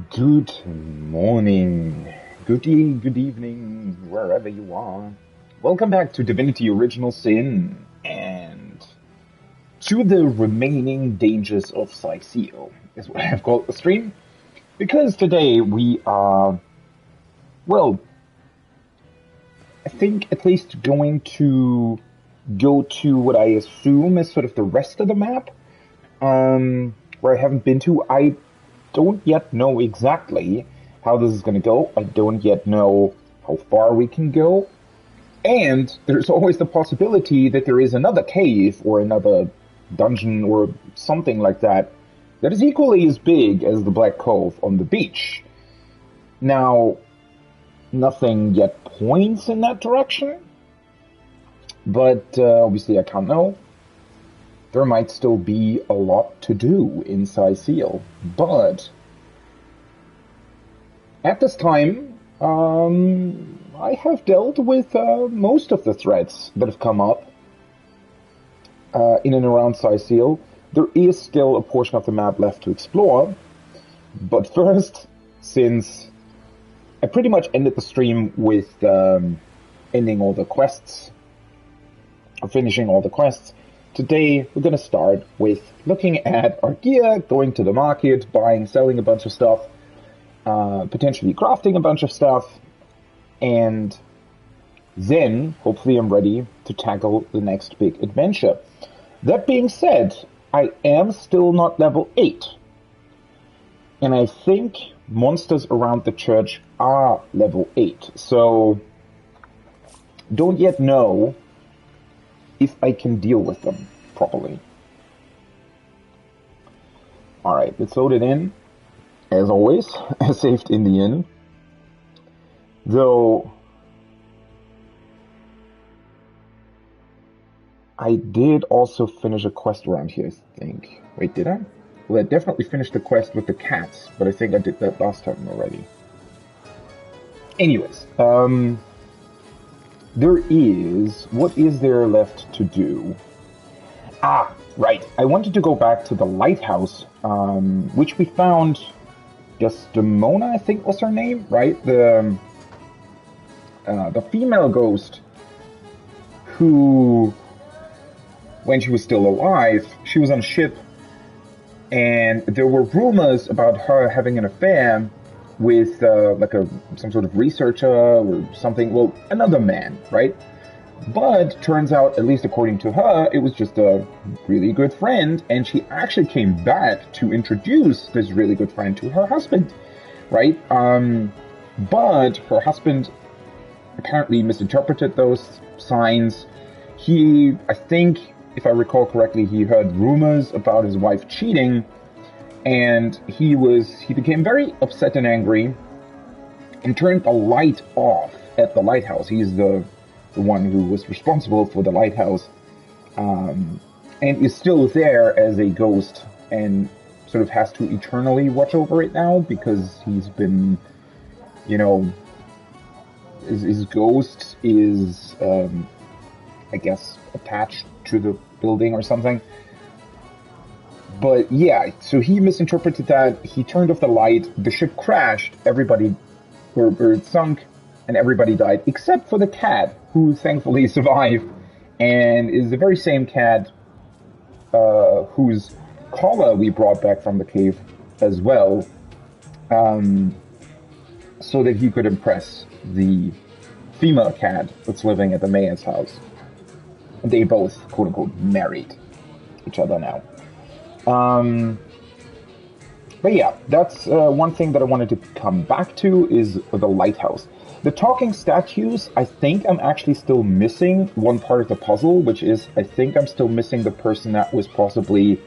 Good morning, good evening, wherever you are. Welcome back to Divinity Original Sin and to the remaining dangers of Psycheo, is what I have called the stream. Because today we are, well, I think at least going to go to what I assume is sort of the rest of the map, where I haven't been to. I don't yet know exactly how this is going to go. I don't yet know how far we can go. And there's always the possibility that there is another cave or another dungeon or something like that that is equally as big as the Black Cove on the beach. Now, nothing yet points in that direction, but obviously I can't know. There might still be a lot to do in Seal, but at this time, I have dealt with most of the threats that have come up in and around Seal. There is still a portion of the map left to explore, but first, since I pretty much ended the stream with ending all the quests, or finishing all the quests, today, we're going to start with looking at our gear, going to the market, buying, selling a bunch of stuff, potentially crafting a bunch of stuff, and then, hopefully I'm ready to tackle the next big adventure. That being said, I am still not level 8, and I think monsters around the church are level 8, so don't yet know if I can deal with them properly. Alright, let's load it in. As always, saved in the inn. Though, I did also finish a quest around here, I think. Wait, did I? Well, I definitely finished the quest with the cats, but I think I did that last time already. Anyways, what is there left to do? Ah, right. I wanted to go back to the lighthouse, which we found. Desdemona, I think was her name, right? The female ghost who, when she was still alive, she was on a ship, and there were rumors about her having an affair with some sort of researcher or something. Well, another man, right? But turns out, at least according to her, it was just a really good friend, and she actually came back to introduce this really good friend to her husband, right? But her husband apparently misinterpreted those signs. I think, if I recall correctly, he heard rumors about his wife cheating, and he became very upset and angry and turned the light off at the lighthouse. He's the one who was responsible for the lighthouse, and is still there as a ghost and sort of has to eternally watch over it now because he's been, his ghost is, I guess, attached to the building or something. But yeah, so he misinterpreted that, he turned off the light, the ship crashed, everybody, or it sunk, and everybody died, except for the cat, who thankfully survived, and is the very same cat whose collar we brought back from the cave as well, so that he could impress the female cat that's living at the mayor's house. They both, quote-unquote, married each other now. But yeah, that's one thing that I wanted to come back to is the lighthouse. The talking statues, I think I'm actually still missing one part of the puzzle, which is I think I'm still missing the person that was possibly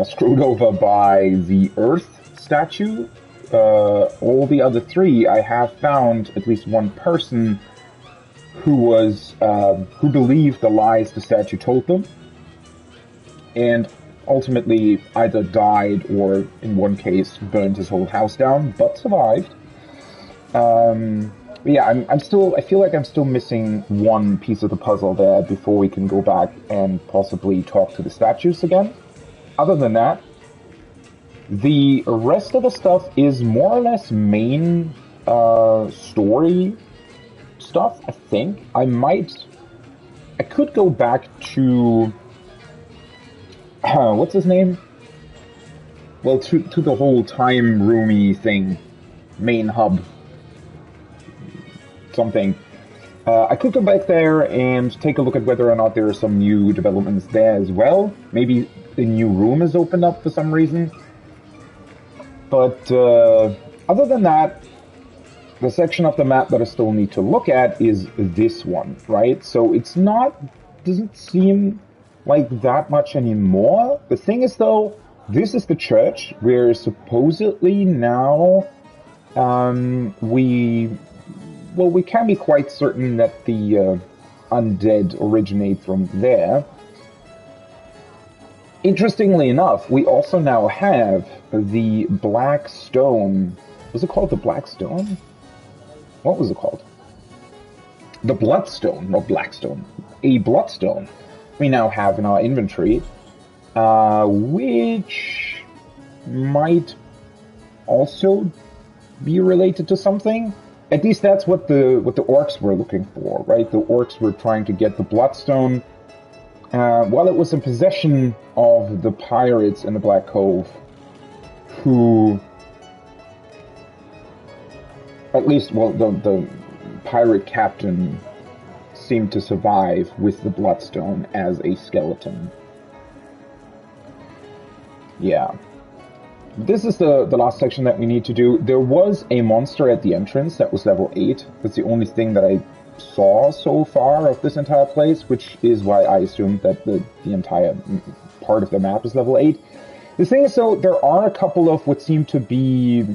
screwed over by the Earth statue. All the other three, I have found at least one person who believed the lies the statue told them, and ultimately either died or, in one case, burned his whole house down, but survived. Yeah, I feel like I'm still missing one piece of the puzzle there before we can go back and possibly talk to the statues again. Other than that, The rest of the stuff is more or less main story stuff, I think. I could go back to, what's his name? Well, to the whole time roomy thing, main hub, something. I could go back there and take a look at whether or not there are some new developments there as well. Maybe a new room is opened up for some reason. But other than that, the section of the map that I still need to look at is this one, right? So it's not, doesn't seem like that much anymore. The thing is though, this is the church where supposedly now we can be quite certain that the undead originate from there. Interestingly enough, we also now have the Black Stone. Was it called the Black Stone? What was it called? The Bloodstone, not Blackstone. A Bloodstone we now have in our inventory, which might also be related to something. At least that's what the orcs were looking for, right? The orcs were trying to get the Bloodstone. While it was in possession of the pirates in the Black Cove, who, at least, well, the pirate captain seemed to survive with the Bloodstone as a skeleton. Yeah. This is the last section that we need to do. There was a monster at the entrance that was level 8. That's the only thing that I saw so far of this entire place, which is why I assumed that the entire part of the map is level 8. The thing is, though, there are a couple of what seem to be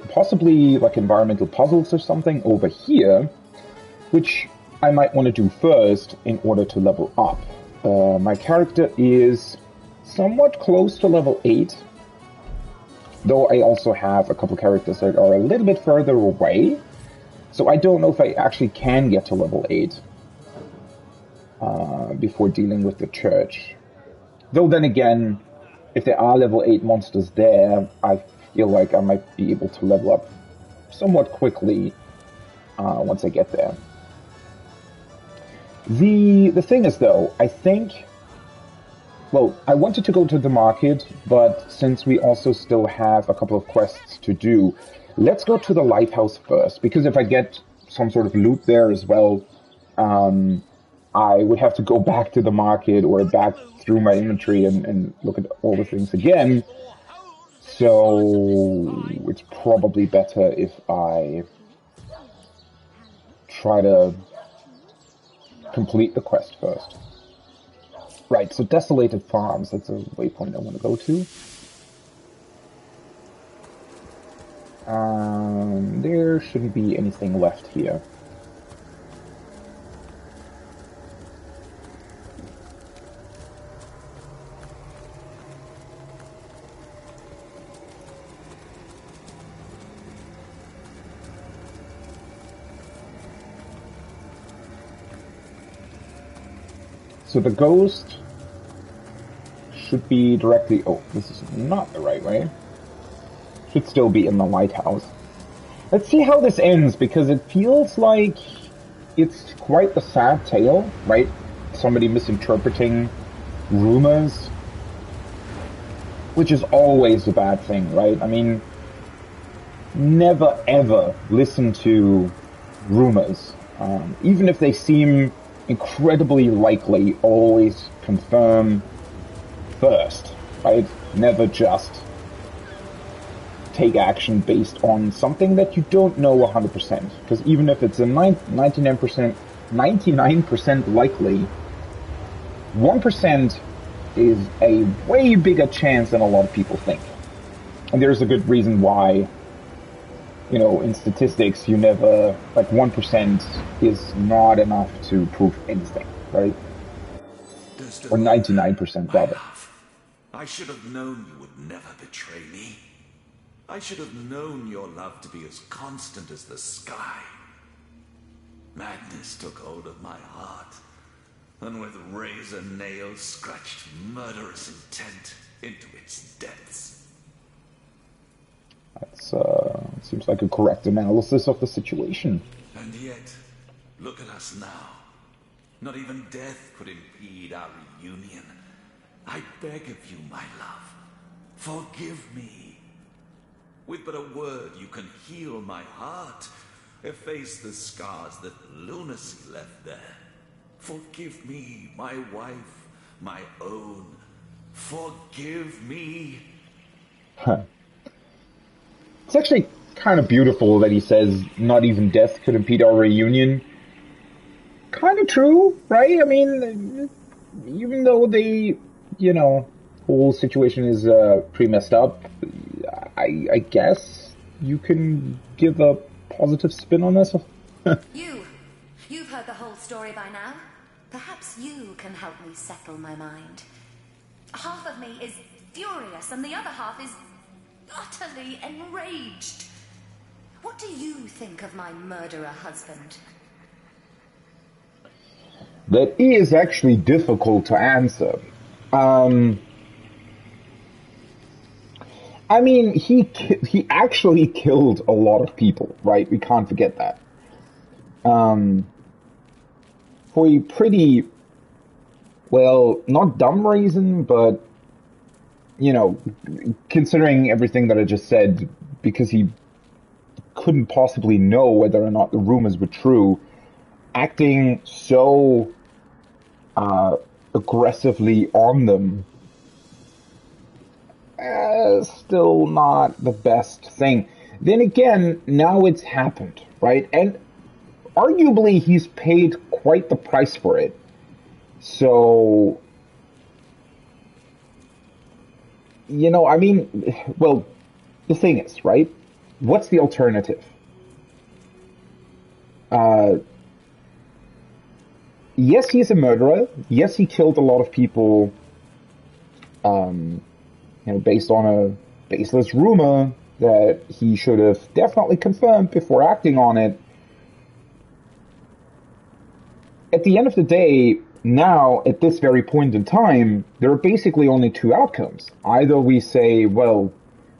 possibly like environmental puzzles or something over here, which I might want to do first in order to level up. My character is somewhat close to level 8, though I also have a couple characters that are a little bit further away. So I don't know if I actually can get to level 8 before dealing with the church. Though then again, if there are level 8 monsters there, I feel like I might be able to level up somewhat quickly once I get there. The thing is though, I think, well, I wanted to go to the market, but since we also still have a couple of quests to do, let's go to the lighthouse first, because if I get some sort of loot there as well, I would have to go back to the market or back through my inventory and look at all the things again. So it's probably better if I try to complete the quest first. Right, so Desolated Farms, that's a waypoint I want to go to. There shouldn't be anything left here. So the ghost should be directly... Oh, this is not the right way. Should still be in the lighthouse. Let's see how this ends, because it feels like it's quite a sad tale, right? Somebody misinterpreting rumors, which is always a bad thing, right? I mean, never ever listen to rumors. Even if they seem incredibly likely, always confirm first, right? Never just take action based on something that you don't know 100%. Because even if it's a 99% likely, 1% is a way bigger chance than a lot of people think. And there's a good reason why, you know, in statistics, you never, like 1% is not enough to prove anything, right? Or 99% rather. I should have known you would never betray me. I should have known your love to be as constant as the sky. Madness took hold of my heart, and with razor nails scratched murderous intent into its depths. That's, seems like a correct analysis of the situation. And yet, look at us now. Not even death could impede our reunion. I beg of you, my love, forgive me. With but a word, you can heal my heart, efface the scars that lunacy left there. Forgive me, my wife, my own. Forgive me. It's actually kind of beautiful that he says not even death could impede our reunion. Kind of true, right? I mean, even though the, whole situation is pretty messed up, I guess you can give a positive spin on this. You've heard the whole story by now. Perhaps you can help me settle my mind. Half of me is furious and the other half is utterly enraged. What do you think of my murderer husband? That is actually difficult to answer. I mean, he actually killed a lot of people, right? We can't forget that. For a pretty, well, not dumb reason, but, considering everything that I just said, because he couldn't possibly know whether or not the rumors were true, acting so aggressively on them, still not the best thing. Then again, now it's happened, right? And arguably he's paid quite the price for it. So, I mean, well, the thing is, right? What's the alternative? Yes, he's a murderer. Yes, he killed a lot of people, based on a baseless rumor that he should have definitely confirmed before acting on it. At the end of the day, now, at this very point in time, there are basically only two outcomes. Either we say, well,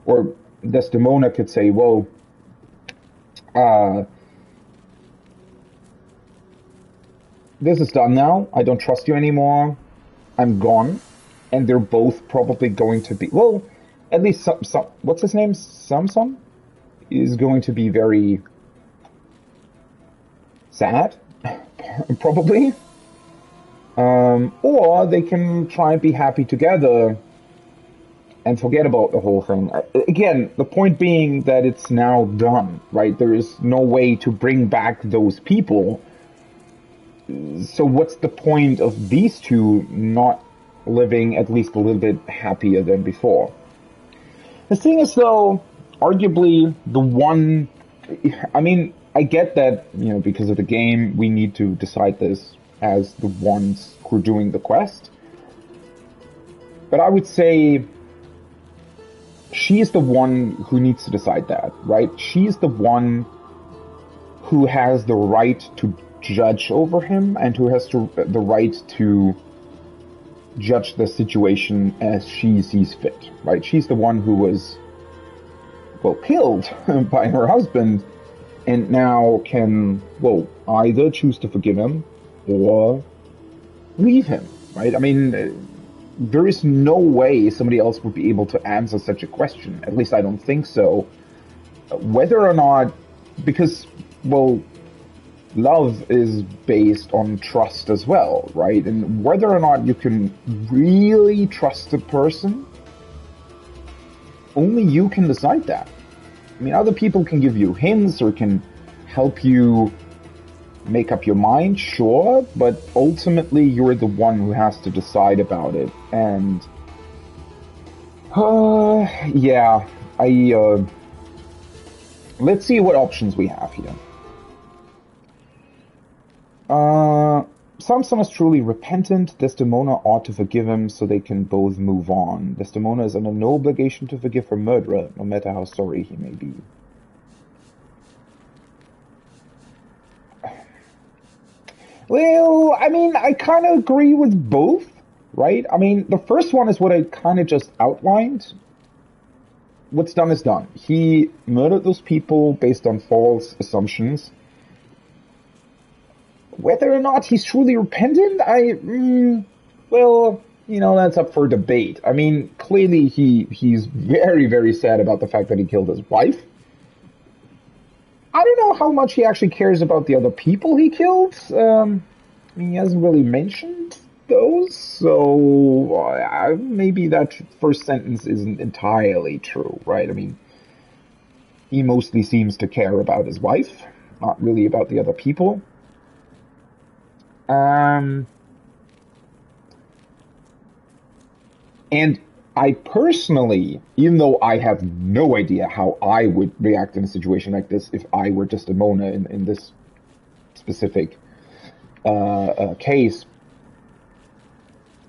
or Desdemona could say, well, this is done now. I don't trust you anymore. I'm gone. And they're both probably going to be, well, at least some what's his name? Samson is going to be very sad, probably. Or they can try and be happy together and forget about the whole thing. Again, the point being that it's now done, right? There is no way to bring back those people. So what's the point of these two not living at least a little bit happier than before? The thing is, though, arguably the one... I mean, I get that, because of the game, we need to decide this as the ones who are doing the quest. But I would say she's the one who needs to decide that, right? She's the one who has the right to judge over him and who has the right to judge the situation as she sees fit, right? She's the one who was, well, killed by her husband and now can, well, either choose to forgive him or leave him, right? I mean, there is no way somebody else would be able to answer such a question. At least I don't think so. Whether or not, because, well, love is based on trust as well, right? And whether or not you can really trust a person, only you can decide that. I mean, other people can give you hints or can help you make up your mind, sure, but ultimately you're the one who has to decide about it. And, yeah, let's see what options we have here. Samson is truly repentant. Desdemona ought to forgive him so they can both move on. Desdemona is under no obligation to forgive her murderer, no matter how sorry he may be. Well, I mean, I kind of agree with both, right? I mean, the first one is what I kind of just outlined. what's done is done. He murdered those people based on false assumptions. Whether or not he's truly repentant, well, that's up for debate. I mean, clearly he's very, very sad about the fact that he killed his wife. I don't know how much he actually cares about the other people he killed. He hasn't really mentioned those, so maybe that first sentence isn't entirely true, right? I mean, he mostly seems to care about his wife, not really about the other people. And I personally, even though I have no idea how I would react in a situation like this if I were Desdemona in this specific case,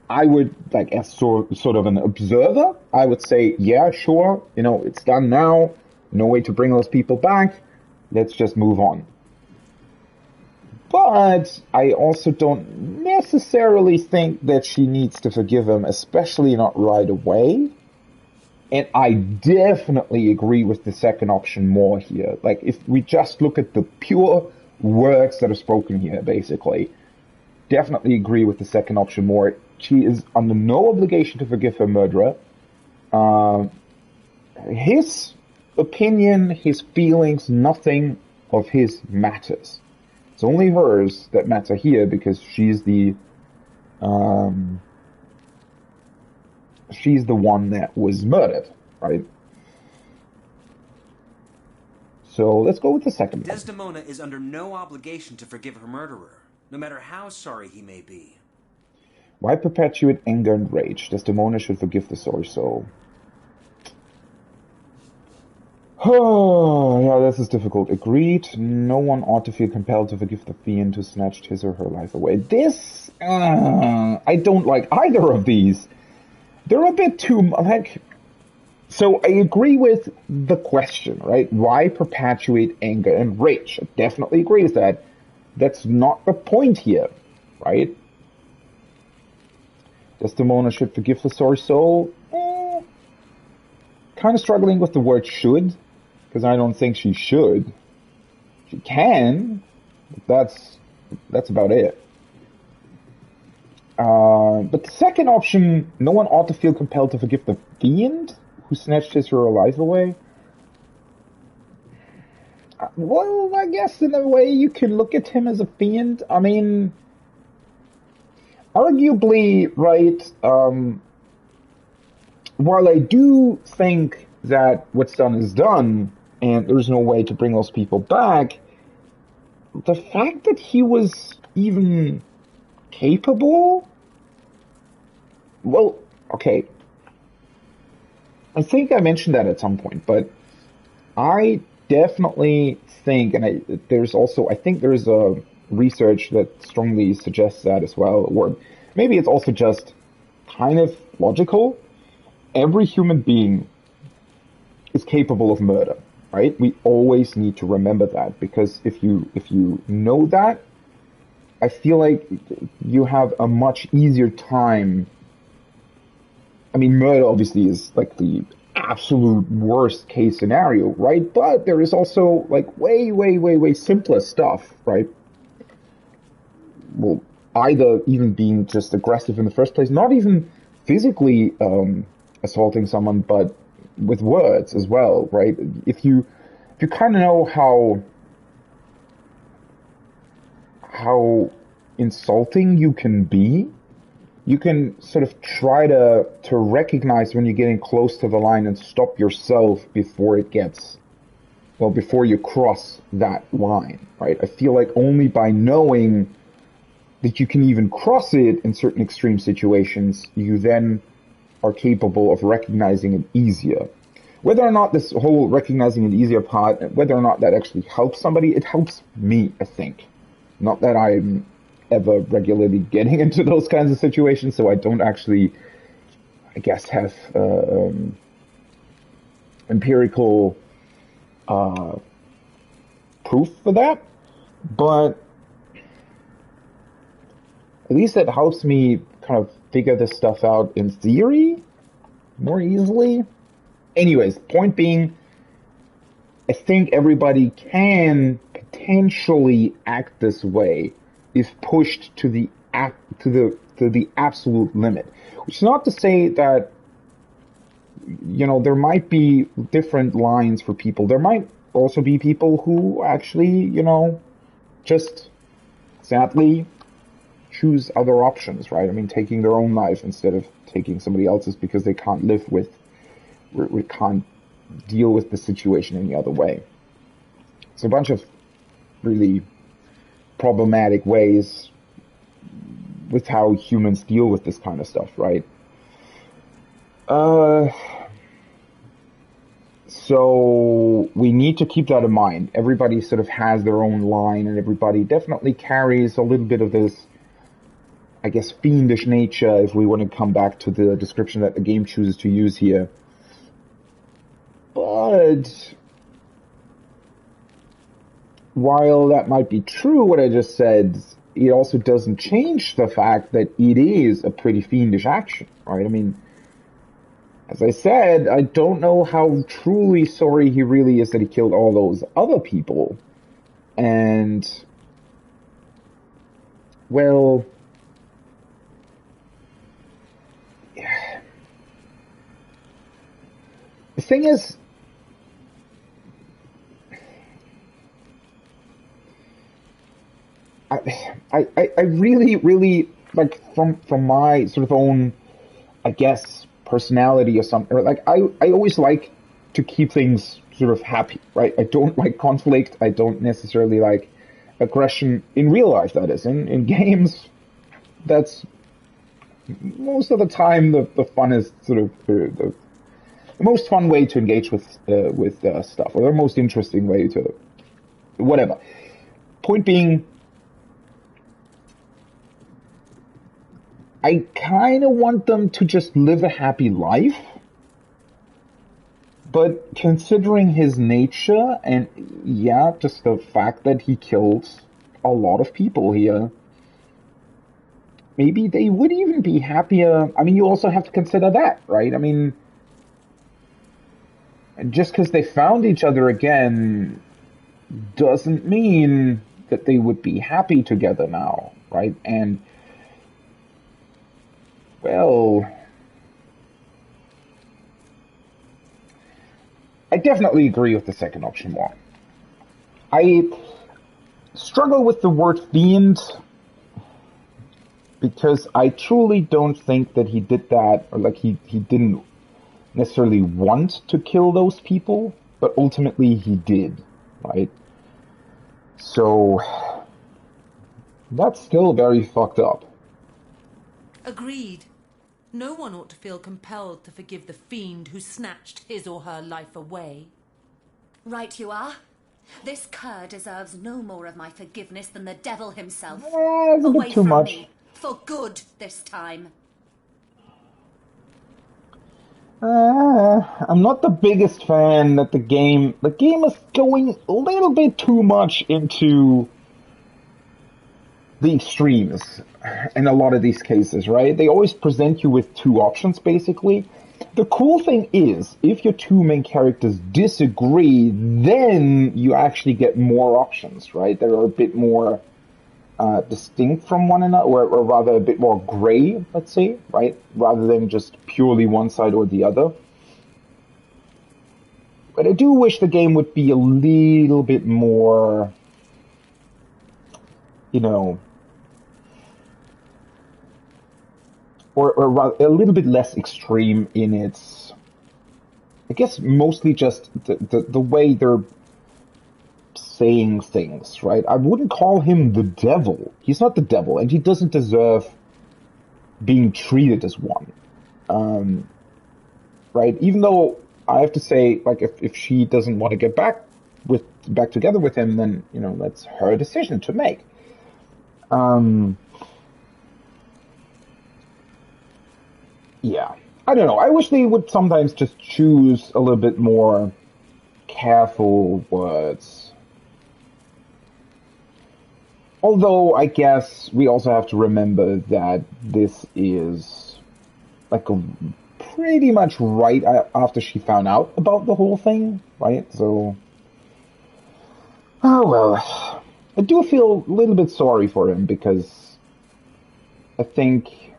I would, like, as sort of an observer, I would say, yeah, sure, it's done now, no way to bring those people back, let's just move on. But I also don't necessarily think that she needs to forgive him, especially not right away. And I definitely agree with the second option more here. Like, if we just look at the pure words that are spoken here, basically, definitely agree with the second option more. She is under no obligation to forgive her murderer. His opinion, his feelings, nothing of his matters. It's only hers that matter here because she's the one that was murdered, right? So let's go with the second one. Desdemona is under no obligation to forgive her murderer, no matter how sorry he may be. Why perpetuate anger and rage? Desdemona should forgive the sorry soul. Oh, yeah, this is difficult. Agreed. No one ought to feel compelled to forgive the fiend who snatched his or her life away. This, I don't like either of these. They're a bit too, like... So I agree with the question, right? Why perpetuate anger and rage? I definitely agree with that. That's not the point here, right? Desdemona should forgive the sorry soul. Kind of struggling with the word should, because I don't think she should. She can, but that's about it. But the second option, no one ought to feel compelled to forgive the fiend who snatched his or her life away. Well, I guess in a way you can look at him as a fiend. I mean, arguably, right, while I do think that what's done is done, and there's no way to bring those people back, the fact that he was even capable? Well, okay. I think I mentioned that at some point, but I definitely think, and I think there's a research that strongly suggests that as well, or maybe it's also just kind of logical. Every human being is capable of murder, right? We always need to remember that, because if you know that, I feel like you have a much easier time. I mean, murder obviously is like the absolute worst case scenario, right? But there is also like way, way, way, way simpler stuff, right? Well, either even being just aggressive in the first place, not even physically assaulting someone, but with words as well, right? If you kind of know how insulting you can be, you can sort of try to recognize when you're getting close to the line and stop yourself before you cross that line, right? I feel like only by knowing that you can even cross it in certain extreme situations, you then are capable of recognizing it easier. Whether or not this whole recognizing it easier part, whether or not that actually helps somebody, it helps me, I think. Not that I'm ever regularly getting into those kinds of situations, so I don't actually, I guess, have empirical proof for that, but at least it helps me kind of figure this stuff out in theory more easily. Anyways, point being, I think everybody can potentially act this way if pushed to the absolute limit. Which is not to say that, you know, there might be different lines for people. There might also be people who actually, you know, just sadly choose other options, right? I mean, taking their own life instead of taking somebody else's because they can't live with, we can't deal with the situation any other way. It's a bunch of really problematic ways with how humans deal with this kind of stuff, right? So we need to keep that in mind. Everybody sort of has their own line, and everybody definitely carries a little bit of this, I guess, fiendish nature, if we want to come back to the description that the game chooses to use here. But while that might be true, what I just said, it also doesn't change the fact that it is a pretty fiendish action, right? I mean, as I said, I don't know how truly sorry he really is that he killed all those other people. And, well, the thing is, I really, like, from my sort of own, I guess, personality or something, or like, I always like to keep things sort of happy, right? I don't like conflict. I don't necessarily like aggression in real life, that is. In games, that's most of the time the funnest sort of, the most fun way to engage with stuff, or the most interesting way to, whatever. Point being, I kind of want them to just live a happy life, but considering his nature and, yeah, just the fact that he killed a lot of people here, maybe they would even be happier. I mean, you also have to consider that, right? I mean, just because they found each other again doesn't mean that they would be happy together now, right? And, well, I definitely agree with the second option more. I struggle with the word fiend because I truly don't think that he did that, or like he didn't necessarily want to kill those people, but ultimately he did, right? So that's still very fucked up. Agreed. No one ought to feel compelled to forgive the fiend who snatched his or her life away. Right you are. This cur deserves no more of my forgiveness than the devil himself. It's a bit too from much. me. For good this time. I'm not the biggest fan that the game is going a little bit too much into the extremes in a lot of these cases, right? They always present you with two options, basically. The cool thing is, if your two main characters disagree, then you actually get more options, right? They're a bit more distinct from one another, or rather a bit more gray, let's say, right? Rather than just purely one side or the other. But I do wish the game would be a little bit more, you know, or a little bit less extreme in its, I guess, mostly just the way they're saying things, right? I wouldn't call him the devil. He's not the devil, and he doesn't deserve being treated as one. Right? Even though I have to say, like, if she doesn't want to get back together with him, then, you know, that's her decision to make. Yeah. I don't know. I wish they would sometimes just choose a little bit more careful words. Although, I guess we also have to remember that this is like a pretty much right after she found out about the whole thing, right? So, oh well. I do feel a little bit sorry for him because I think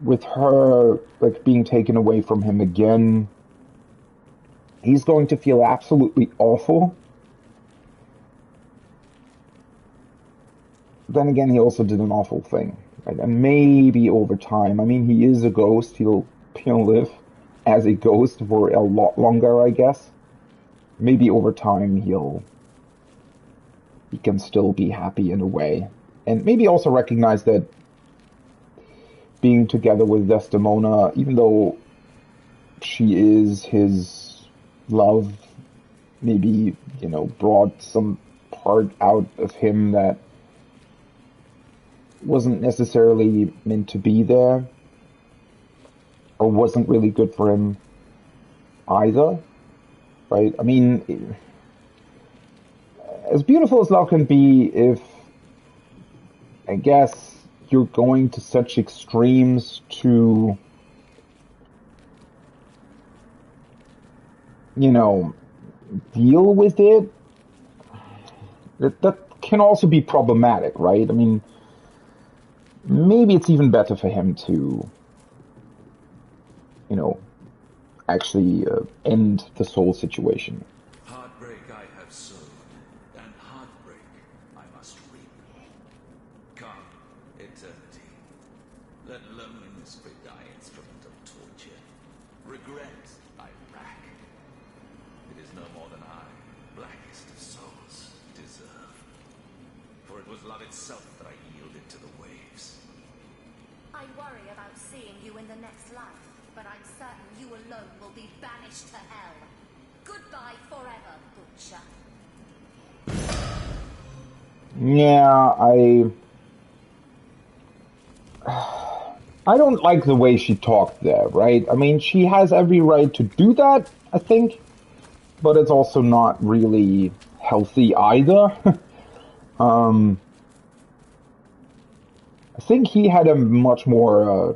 with her like being taken away from him again, he's going to feel absolutely awful. Then again, he also did an awful thing. Right? And maybe over time, I mean, he is a ghost. He'll live as a ghost for a lot longer, I guess. Maybe over time he can still be happy in a way. And maybe also recognize that being together with Desdemona, even though she is his love, maybe, brought some part out of him that wasn't necessarily meant to be there, or wasn't really good for him either, right? I mean, as beautiful as love can be, if, I guess, you're going to such extremes to, deal with it, that can also be problematic, right? I mean, maybe it's even better for him to, actually end this whole situation. Heartbreak I have sown, and heartbreak I must reap. Come, eternity. Let loneliness be thy instrument of torture. Regret I rack. It is no more than I, blackest of souls, deserve. For it was love itself that I yielded to the waves. I worry about seeing you in the next life, but I'm certain you alone will be banished to hell. Goodbye forever, Butcher. Yeah, I don't like the way she talked there, right? I mean, she has every right to do that, I think, but it's also not really healthy either. I think he had a much more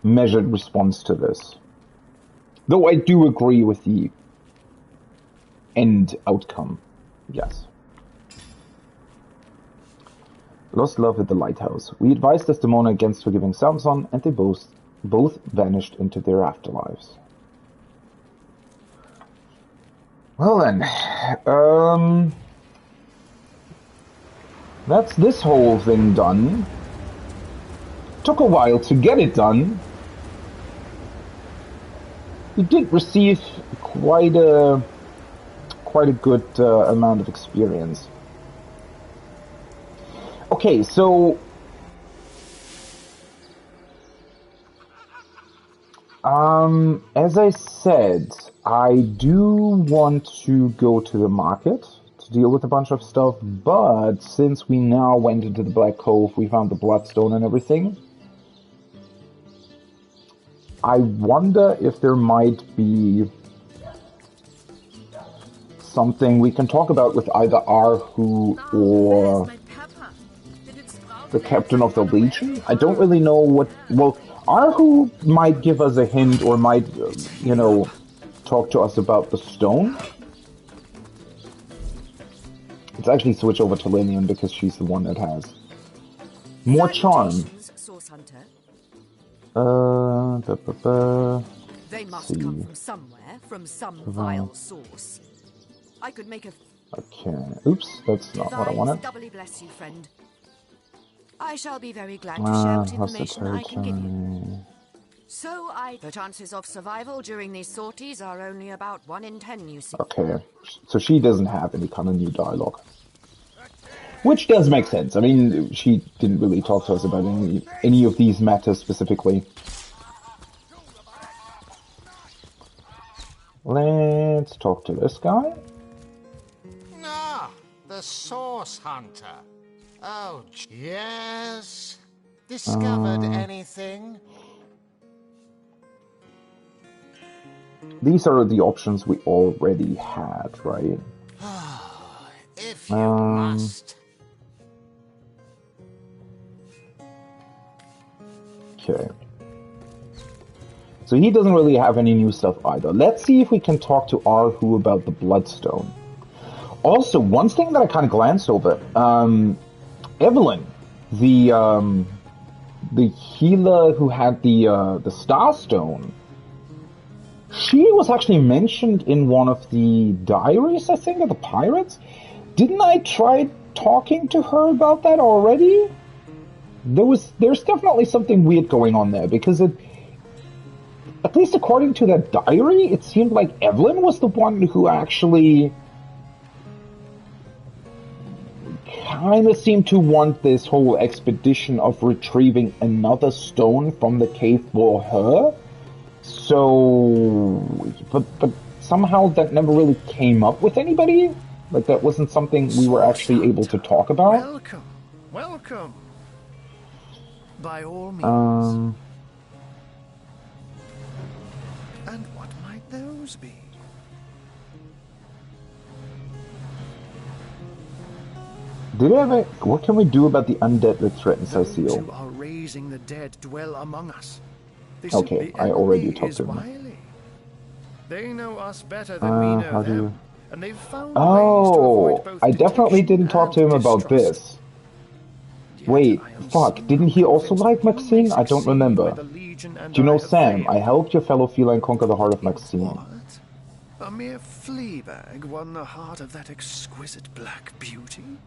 measured response to this. Though I do agree with the end outcome, yes. Lost love at the lighthouse. We advised Desdemona against forgiving Samson, and they both vanished into their afterlives. Well then, that's this whole thing done. Took a while to get it done. We did receive quite a good amount of experience. Okay, so as I said, I do want to go to the market to deal with a bunch of stuff, but since we now went into the Black Cove, we found the Bloodstone and everything, I wonder if there might be something we can talk about with either Arhu or the Captain of the Legion. I don't really know what... Well, Arhu might give us a hint or might, talk to us about the stone. Let's actually switch over to Lillian because she's the one that has more charm. They must come from somewhere, from some vile source. I could make a... Okay. Oops, that's not what I wanted. Doubly bless you, friend. I shall be very glad to share what information I can give you. So the chances of survival during these sorties are only about 1 in 10, you see. Okay, so she doesn't have any kind of new dialogue. Which does make sense. I mean, she didn't really talk to us about any of these matters specifically. Let's talk to this guy. Ah, the Source Hunter. Oh, yes. Discovered anything? These are the options we already had, right? If you must. Okay. So he doesn't really have any new stuff either. Let's see if we can talk to Arhu about the Bloodstone. Also, one thing that I kind of glanced over, Evelyn, the healer who had the Starstone, she was actually mentioned in one of the diaries, I think, of the pirates. Didn't I try talking to her about that already? There's definitely something weird going on there, because at least according to that diary, it seemed like Evelyn was the one who actually kind of seemed to want this whole expedition of retrieving another stone from the cave for her. So, but somehow that never really came up with anybody. Like, that wasn't something we were actually able to talk about. Welcome. By all means. And what might those be? What can we do about the undead that threaten Cecile? Those who are raising the dead dwell among us. Okay, I already talked to them. They know us better than we know them. And they've found ways to avoid both I definitely didn't talk to him about this. Wait, fuck, didn't he also like Maxine? I don't remember. Do you know Sam? I helped your fellow feline conquer the heart of Maxine. What? A mere flea bag won the heart of that exquisite black beauty?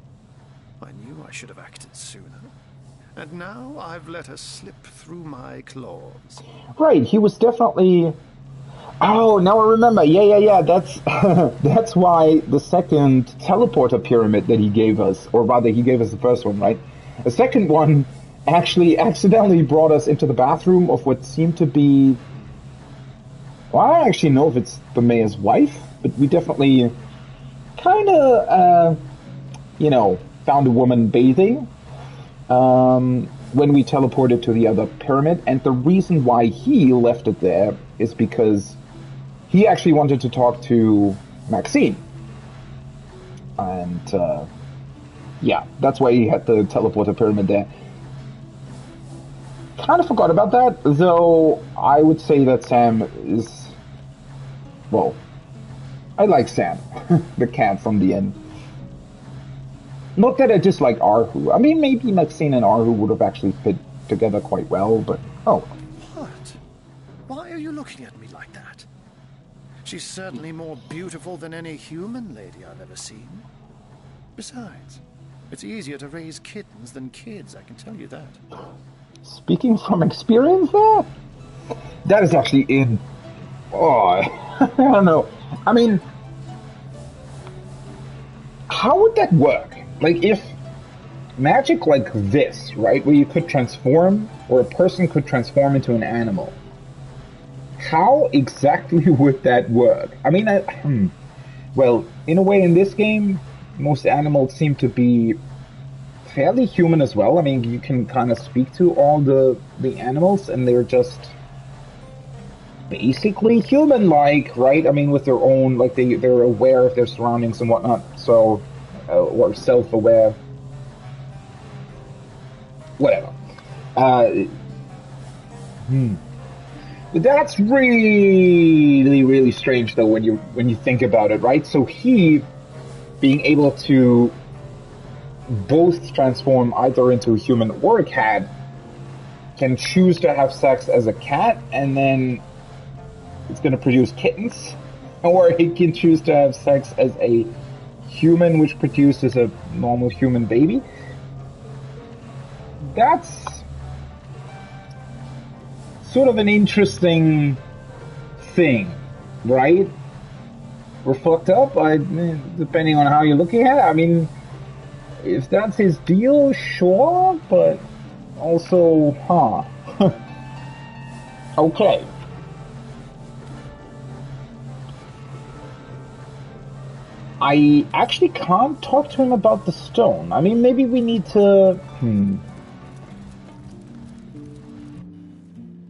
I knew I should have acted sooner. And now I've let her slip through my claws. Right, he was definitely... Oh, now I remember. Yeah. That's why the second teleporter pyramid that he gave us, or rather he gave us the first one, right? The second one actually accidentally brought us into the bathroom of what seemed to be... Well, I don't actually know if it's the mayor's wife, but we definitely kind of, found a woman bathing when we teleported to the other pyramid. And the reason why he left it there is because he actually wanted to talk to Maxine. And, yeah, that's why he had the teleporter pyramid there. Kind of forgot about that, though I would say that Sam is... Well, I like Sam, the cat from the end. Not that I dislike Arhu. I mean, maybe Maxine and Arhu would have actually fit together quite well, but... Oh. What? Why are you looking at me like that? She's certainly more beautiful than any human lady I've ever seen. Besides, it's easier to raise kittens than kids, I can tell you that. Speaking from experience there? That is actually in... Oh, I don't know. I mean... How would that work? Like, if magic like this, right, where you could transform, or a person could transform into an animal, how exactly would that work? I mean, well, in a way, in this game, most animals seem to be fairly human as well. I mean, you can kind of speak to all the animals, and they're just basically human-like, right? I mean, with their own, like, they're aware of their surroundings and whatnot, so... or self-aware. Whatever. But that's really, really strange, though, when you think about it, right? So he, being able to both transform either into a human or a cat, can choose to have sex as a cat, and then it's going to produce kittens, or he can choose to have sex as a human, which produces a normal human baby. That's sort of an interesting thing, right? We're fucked up, depending on how you're looking at it. I mean, if that's his deal, sure, but also, okay. I actually can't talk to him about the stone. I mean, maybe we need to...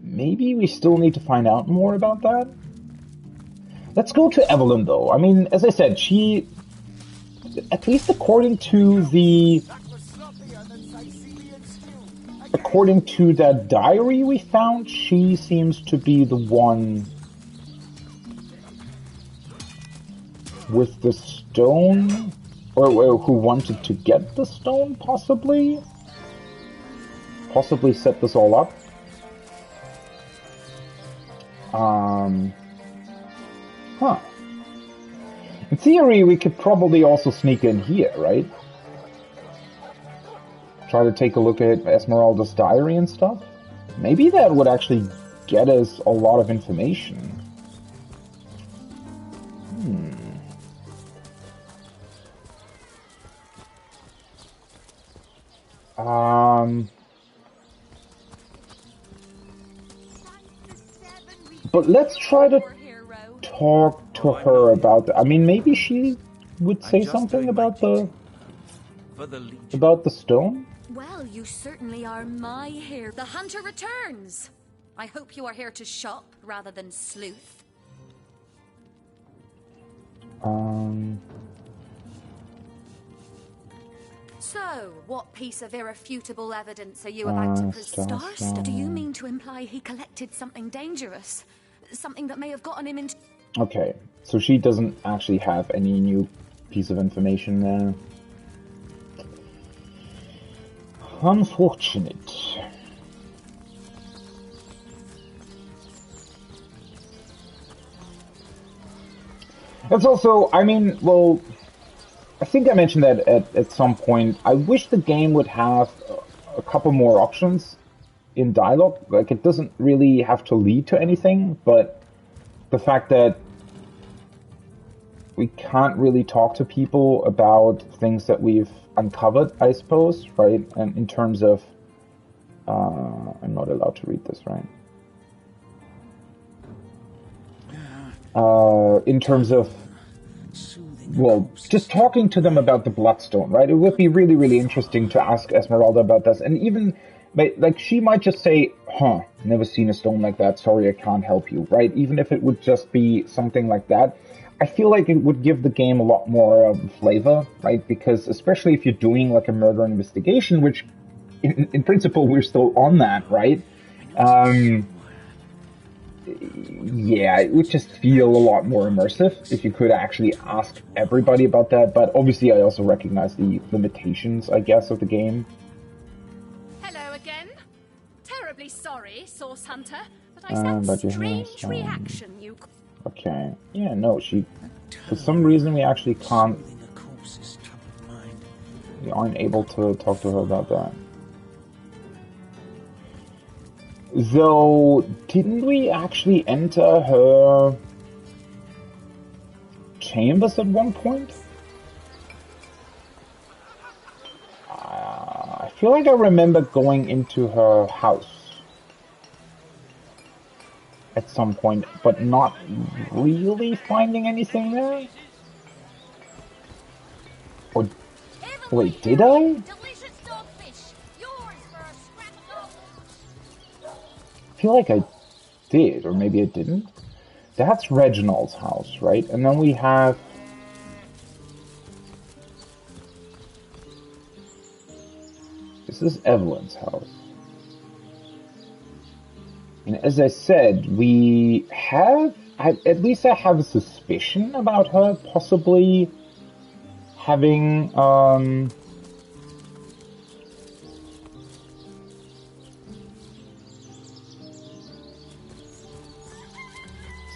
Maybe we still need to find out more about that? Let's go to Evelyn, though. I mean, as I said, she... At least according to the... according to that diary we found, she seems to be the one with the stone, or who wanted to get the stone, possibly? Possibly set this all up. Huh. In theory, we could probably also sneak in here, right? Try to take a look at Esmeralda's diary and stuff. Maybe that would actually get us a lot of information. But let's try to talk to her about I mean, maybe she would say something about the stone? Well, you certainly are my hero. The hunter returns. I hope you are here to shop rather than sleuth. So, what piece of irrefutable evidence are you about to present? Starster? Do you mean to imply he collected something dangerous? Something that may have gotten him into... Okay, so she doesn't actually have any new piece of information there. Unfortunate. It's also, I mean, well, I think I mentioned that at some point. I wish the game would have a couple more options in dialogue. Like, it doesn't really have to lead to anything, but the fact that we can't really talk to people about things that we've uncovered, I suppose, right? And in terms of... I'm not allowed to read this, right? In terms of... Well, just talking to them about the Bloodstone, right? It would be really, really interesting to ask Esmeralda about this. And even, like, she might just say, huh, never seen a stone like that, sorry, I can't help you, right? Even if it would just be something like that. I feel like it would give the game a lot more flavor, right? Because especially if you're doing, like, a murder investigation, which, in principle, we're still on that, right? Yeah, it would just feel a lot more immersive if you could actually ask everybody about that, but obviously I also recognize the limitations, I guess, of the game. Hello again. Terribly sorry, Source Hunter, but I sense strange reaction you... Okay. Yeah, no, she... For some reason we actually can't... We aren't able to talk to her about that. Though, didn't we actually enter her chambers at one point? I feel like I remember going into her house at some point, but not really finding anything there? Or, wait, did I? I feel like I did, or maybe I didn't. That's Reginald's house, right? And then we have... This is Evelyn's house. And as I said, we have... At least I have a suspicion about her possibly having...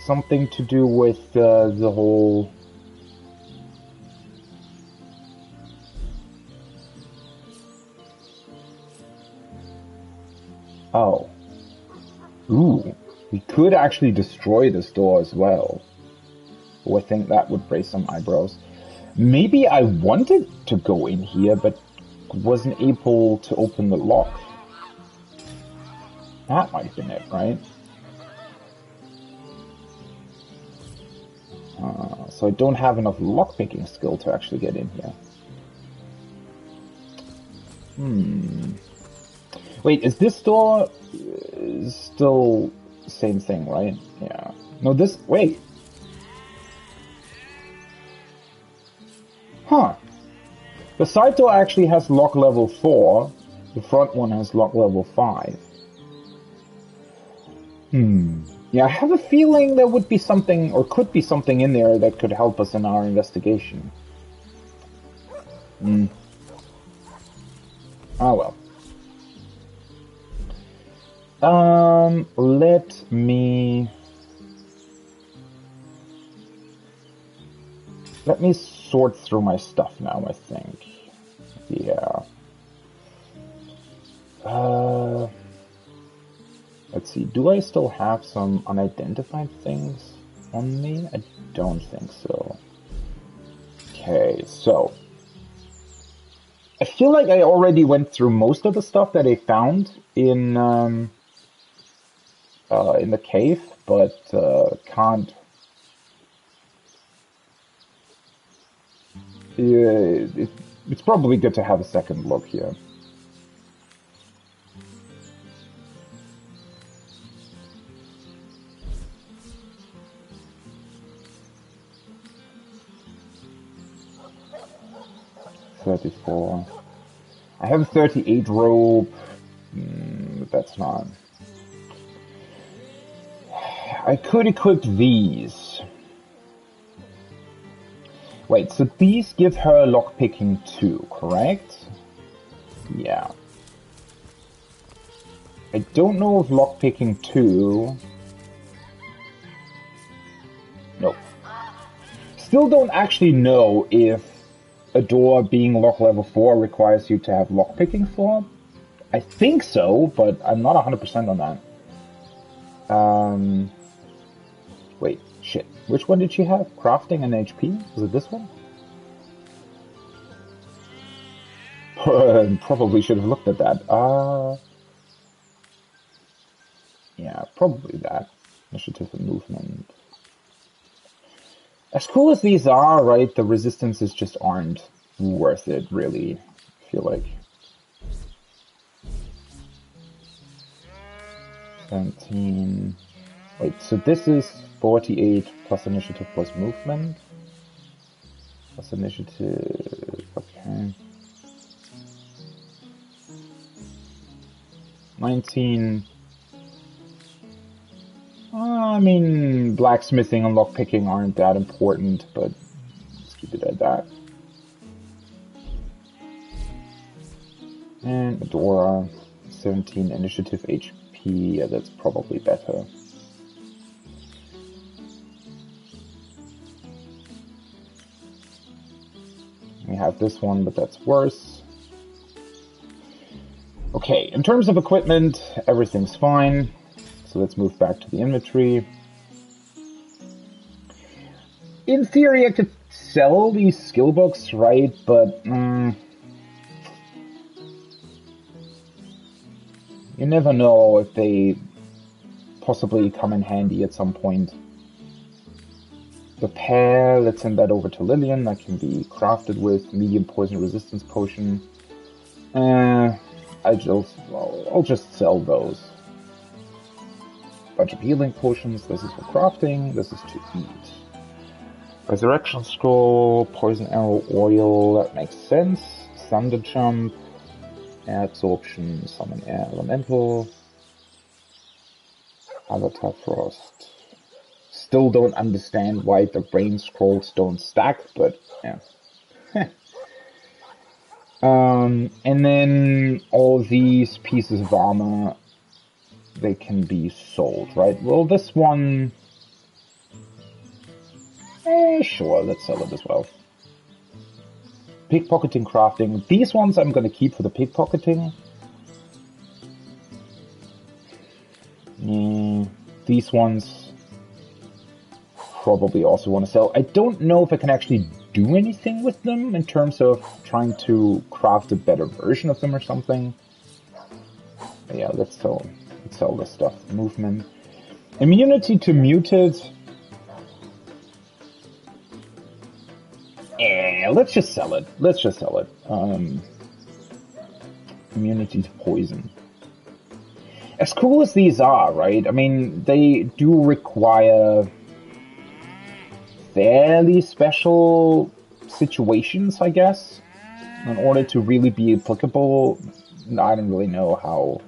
something to do with the whole... Oh. Ooh. We could actually destroy this door as well. Oh, I think that would raise some eyebrows. Maybe I wanted to go in here, but wasn't able to open the lock. That might have been it, right? So I don't have enough lockpicking skill to actually get in here. Wait, is this door still the same thing, right? Yeah. No, this... Wait. Huh. The side door actually has lock level 4, The front one has lock level 5. Yeah, I have a feeling there would be something, or could be something in there that could help us in our investigation. Oh well. Let me sort through my stuff now, I think. Yeah. Let's see, do I still have some unidentified things on me? I don't think so. Okay, so I feel like I already went through most of the stuff that I found in the cave, but can't. It's probably good to have a second look here. $34. I have a 38 rope. But that's not. I could equip these. Wait, so these give her lockpicking 2, correct? Yeah. I don't know if lockpicking 2... Nope. Still don't actually know if a door being lock level 4 requires you to have lockpicking 4. I think so, but I'm not 100% on that. Wait, shit. Which one did she have? Crafting and HP? Was it this one? Probably should have looked at that. Yeah, probably that. Initiative and movement. As cool as these are, right, the resistances just aren't worth it, really, I feel like. 17... Wait, so this is 48 plus initiative plus movement? Plus initiative... okay. 19... I mean, blacksmithing and lockpicking aren't that important, but let's keep it at that. And Adora, 17 initiative HP, yeah, that's probably better. We have this one, but that's worse. Okay, in terms of equipment, everything's fine. So let's move back to the inventory. In theory, I could sell these skill books, right? But you never know if they possibly come in handy at some point. Repair, let's send that over to Lillian. That can be crafted with medium poison resistance potion. I'll just sell those. Bunch of healing potions. This is for crafting. This is to eat. Resurrection scroll, poison arrow oil. That makes sense. Thunder jump, air absorption, summon air elemental. Avatar frost. Still don't understand why the brain scrolls don't stack, but yeah. And then all these pieces of armor, they can be sold, right? Well, this one... sure, let's sell it as well. Pickpocketing, crafting. These ones I'm going to keep for the pickpocketing. These ones probably also want to sell. I don't know if I can actually do anything with them in terms of trying to craft a better version of them or something. But yeah, let's sell this stuff. Movement. Immunity to muted. Let's just sell it. Immunity to poison. As cool as these are, right? I mean, they do require fairly special situations, I guess, in order to really be applicable. I don't really know how,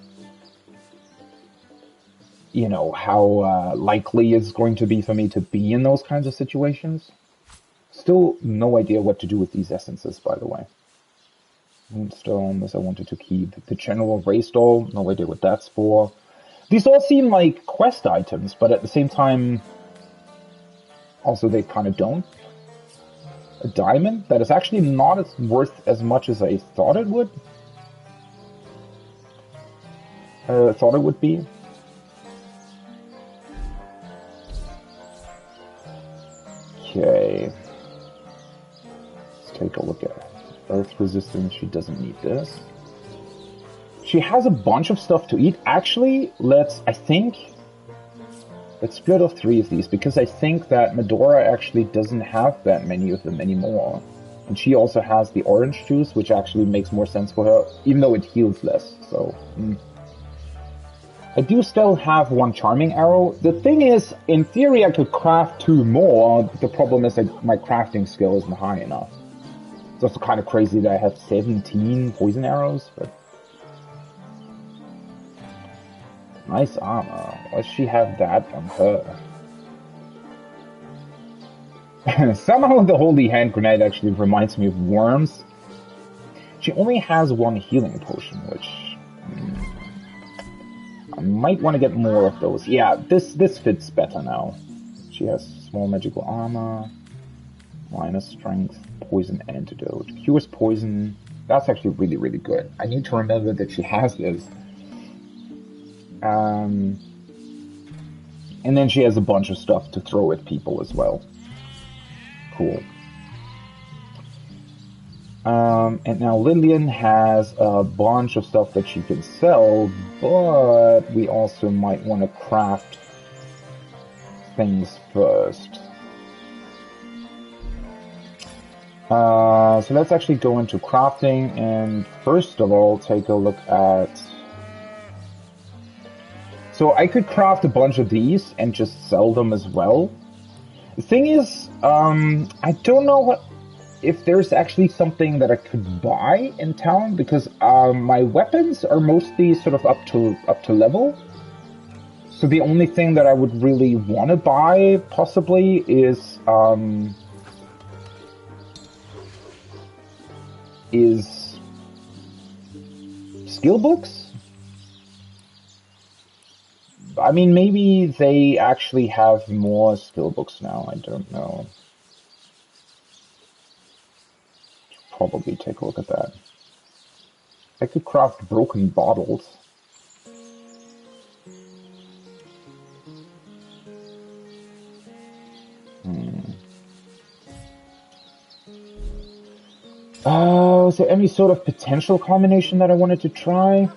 you know, how likely it's going to be for me to be in those kinds of situations. Still no idea what to do with these essences, by the way. Moonstone, as I wanted to keep. The general race doll, no idea what that's for. These all seem like quest items, but at the same time, also they kind of don't. A diamond that is actually not as worth as much as I thought it would. Thought it would be. Okay. Let's take a look at it. Earth resistance, she doesn't need this. She has a bunch of stuff to eat. Actually, let's split off 3 of these, because I think that Medora actually doesn't have that many of them anymore. And she also has the orange juice, which actually makes more sense for her, even though it heals less, so... I do still have 1 charming arrow. The thing is, in theory I could craft 2 more. The problem is that my crafting skill isn't high enough. It's also kind of crazy that I have 17 poison arrows, but... Nice armor. Why does she have that on her? Somehow the Holy Hand Grenade actually reminds me of Worms. She only has 1 healing potion, which... I might want to get more of those. Yeah, this fits better now. She has small magical armor, minus strength, poison antidote, cures poison. That's actually really, really good. I need to remember that she has this. And then she has a bunch of stuff to throw at people as well. Cool. And now Lillian has a bunch of stuff that she can sell, but we also might want to craft things first. So let's actually go into crafting, and first of all, take a look at... So I could craft a bunch of these and just sell them as well. The thing is, I don't know if there's actually something that I could buy in town, because my weapons are mostly sort of up to level. So the only thing that I would really want to buy, possibly, is skill books. I mean, maybe they actually have more skill books now, I don't know. Probably take a look at that. I could craft broken bottles. Is there any sort of potential combination that I wanted to try?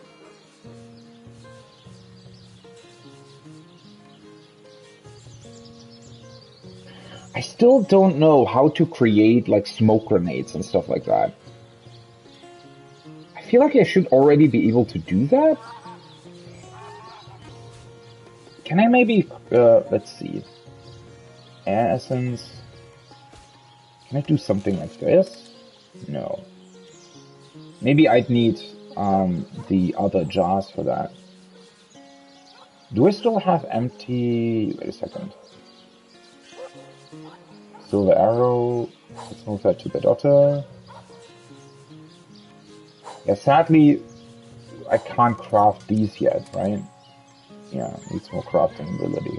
I still don't know how to create, like, smoke grenades and stuff like that. I feel like I should already be able to do that. Can I maybe, let's see. Air essence. Can I do something like this? No. Maybe I'd need, the other jars for that. Do I still have empty... Wait a second. Silver arrow. Let's move that to the daughter. Yeah, sadly, I can't craft these yet, right? Yeah, needs more crafting ability.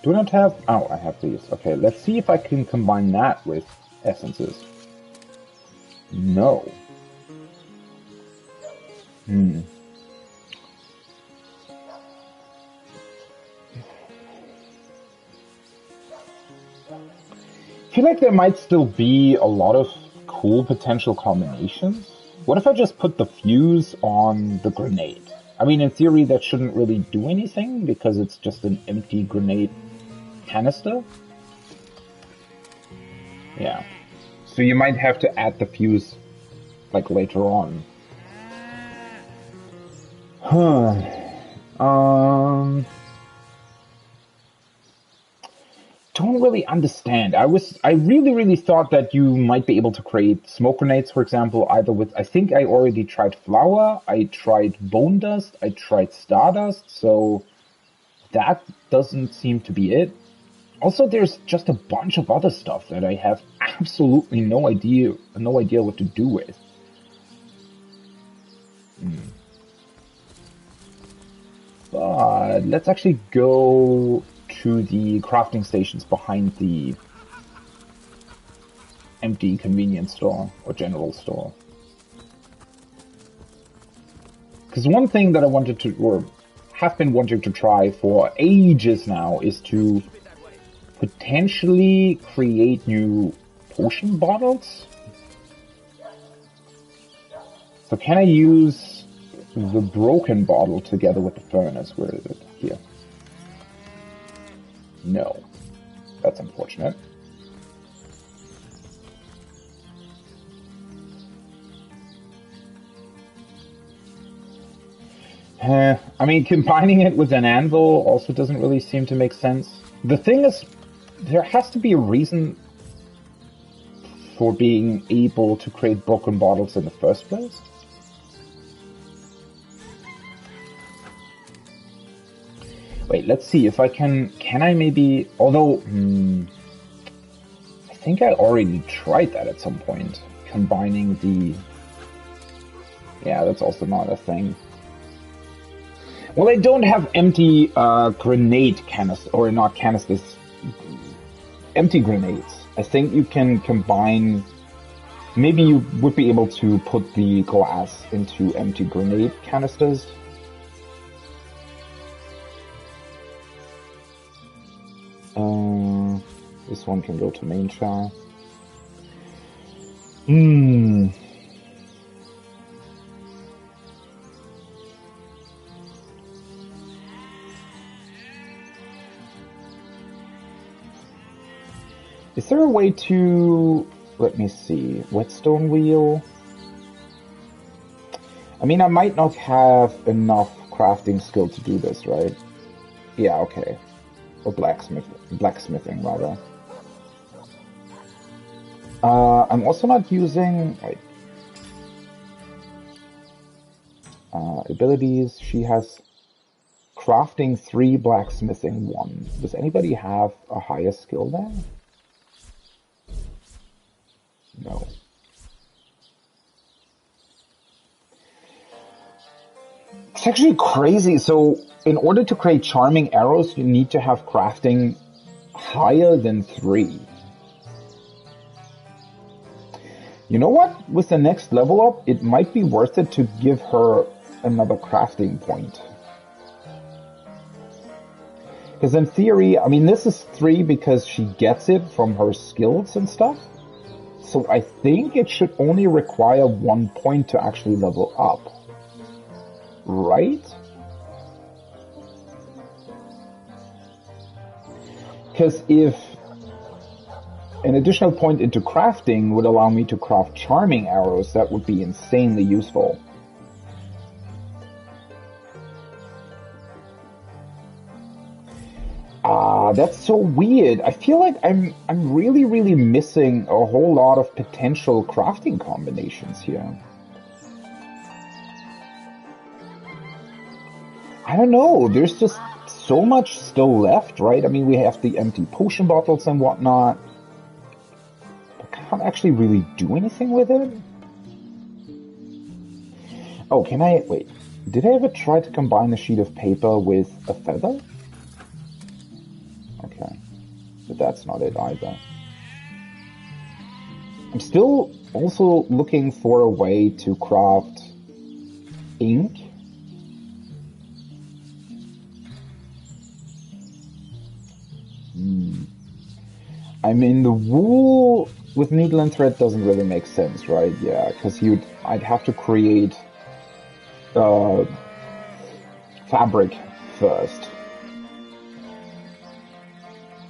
Do I not have... Oh, I have these. Okay, let's see if I can combine that with essences. No. I feel like there might still be a lot of cool potential combinations. What if I just put the fuse on the grenade? I mean, in theory, that shouldn't really do anything because it's just an empty grenade canister. Yeah. So you might have to add the fuse, like, later on. don't really understand. I really thought that you might be able to create smoke grenades, for example, either with, I think I already tried flour, I tried bone dust, I tried stardust, so that doesn't seem to be it. Also, there's just a bunch of other stuff that I have absolutely no idea what to do with. But let's actually go to the crafting stations behind the empty convenience store or general store. Because one thing that I wanted to, or have been wanting to try for ages now, is to potentially create new potion bottles. So can I use the broken bottle together with the furnace? Where is it? Here. No. That's unfortunate. I mean, combining it with an anvil also doesn't really seem to make sense. The thing is, there has to be a reason for being able to create broken bottles in the first place. Wait, let's see if I can I maybe, although, I think I already tried that at some point, combining the, yeah, that's also not a thing. Well, I don't have empty grenade canisters, or not canisters, empty grenades. I think you can combine, maybe you would be able to put the glass into empty grenade canisters. This one can go to main char. Is there a way to, let me see, whetstone wheel? I mean, I might not have enough crafting skill to do this, right? Yeah, okay. Or blacksmithing rather. I'm also not using, wait. Abilities, she has crafting 3, blacksmithing 1. Does anybody have a higher skill there? No. It's actually crazy. So, in order to create charming arrows, you need to have crafting higher than 3. You know what? With the next level up, it might be worth it to give her another crafting point. Because in theory, I mean, this is 3 because she gets it from her skills and stuff. So I think it should only require 1 point to actually level up. Right? Because if an additional point into crafting would allow me to craft charming arrows, that would be insanely useful. That's so weird. I feel like I'm really missing a whole lot of potential crafting combinations here. I don't know, there's just so much still left, right? I mean, we have the empty potion bottles and whatnot. But I can't actually really do anything with it. Oh, can I, wait, did I ever try to combine a sheet of paper with a feather? Okay, but that's not it either. I'm still also looking for a way to craft ink. I mean, the wool with needle and thread doesn't really make sense, right? Yeah, because I'd have to create fabric first.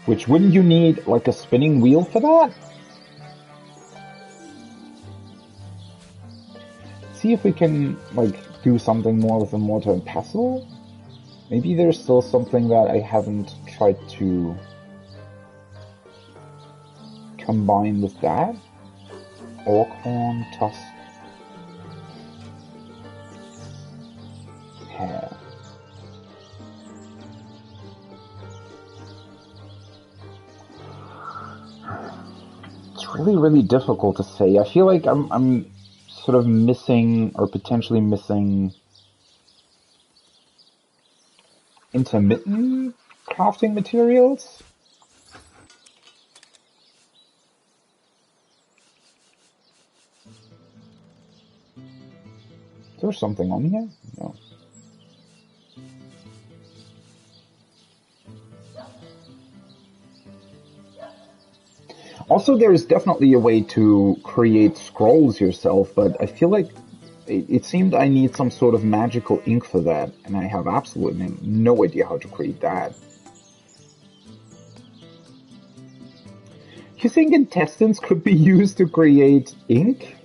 Which, wouldn't you need, like, a spinning wheel for that? See if we can, like, do something more with the mortar and pestle? Maybe there's still something that I haven't tried to combine with that. Orc horn, tusk, hair. It's really difficult to say. I feel like I'm sort of missing, or potentially missing, intermittent crafting materials. Is there something on here? No. Also, there is definitely a way to create scrolls yourself, but I feel like it seemed I need some sort of magical ink for that, and I have absolutely no idea how to create that. You think intestines could be used to create ink?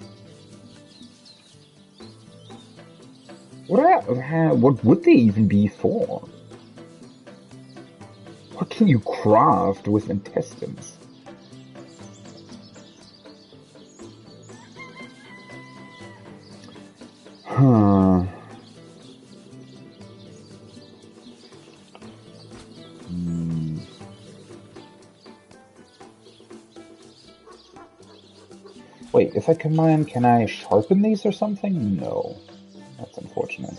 What would they even be for? What can you craft with intestines? Huh. Wait, if I combine, can I sharpen these or something? No. That's unfortunate.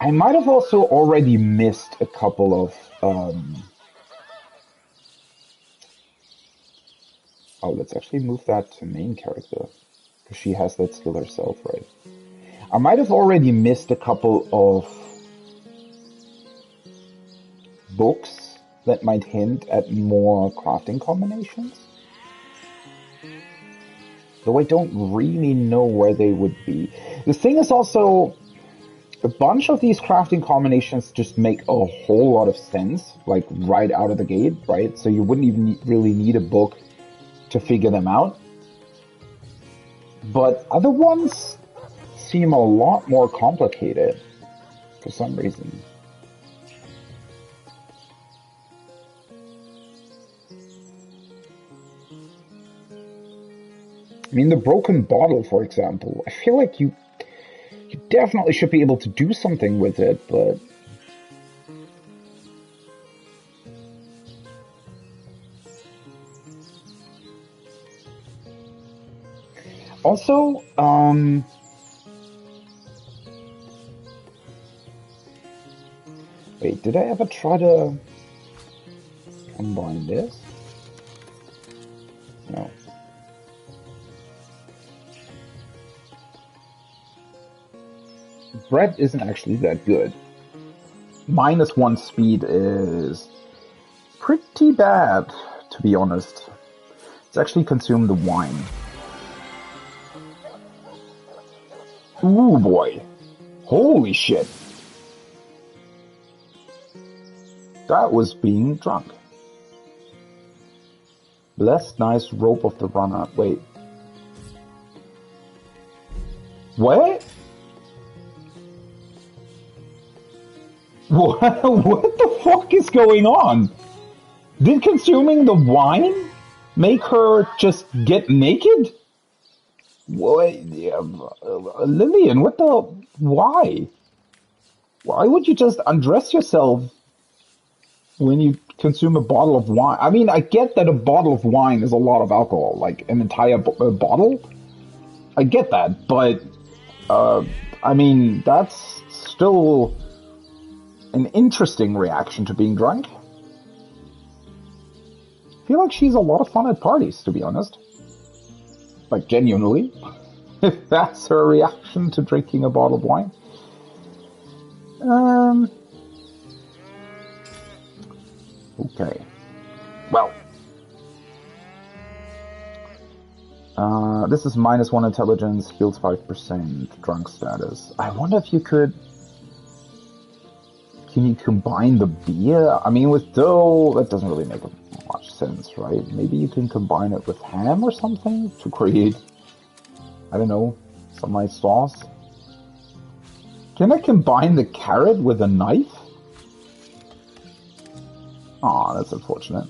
I might have also already missed a couple of, oh, let's actually move that to main character, because she has that skill herself, right? I might have already missed a couple of books that might hint at more crafting combinations. Though I don't really know where they would be. The thing is also, a bunch of these crafting combinations just make a whole lot of sense, like right out of the gate, right? So you wouldn't even really need a book to figure them out. But other ones seem a lot more complicated for some reason. I mean, the broken bottle, for example, I feel like you definitely should be able to do something with it, but also, wait, did I ever try to combine this? No. Bread isn't actually that good. -1 speed is pretty bad, to be honest. Let's actually consume the wine. Ooh boy. Holy shit. That was being drunk. Blessed nice rope of the runner. Wait. What? What the fuck is going on? Did consuming the wine make her just get naked? What? Lillian, what the... Why? Why would you just undress yourself when you consume a bottle of wine? I mean, I get that a bottle of wine is a lot of alcohol, like an entire bottle. I get that, but, I mean, that's still an interesting reaction to being drunk. I feel like she's a lot of fun at parties, to be honest. Like, genuinely. If that's her reaction to drinking a bottle of wine. Okay. Well. This is -1 intelligence, heals 5%, drunk status. I wonder if you could... Can you combine the beer? I mean, with dough, that doesn't really make much sense, right? Maybe you can combine it with ham or something to create, I don't know, some nice sauce. Can I combine the carrot with a knife? Aw, that's unfortunate.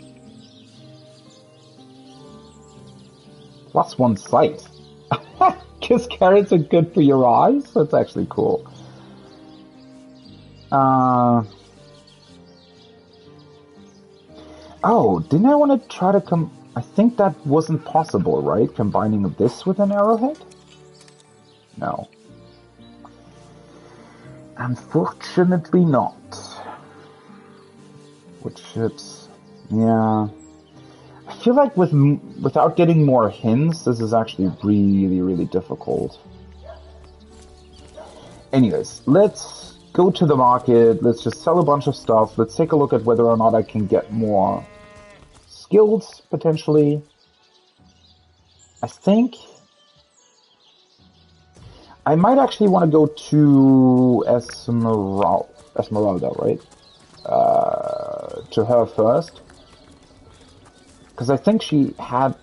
+1 sight. Kiss carrots are good for your eyes? That's actually cool. Oh, didn't I want to try to I think that wasn't possible, right? Combining this with an arrowhead? No. Unfortunately not. Wood chips. Yeah. I feel like without getting more hints, this is actually really, really difficult. Anyways, let's go to the market. Let's just sell a bunch of stuff. Let's take a look at whether or not I can get more skills, potentially. I think I might actually want to go to Esmeralda, right? To her first. Because I think she had...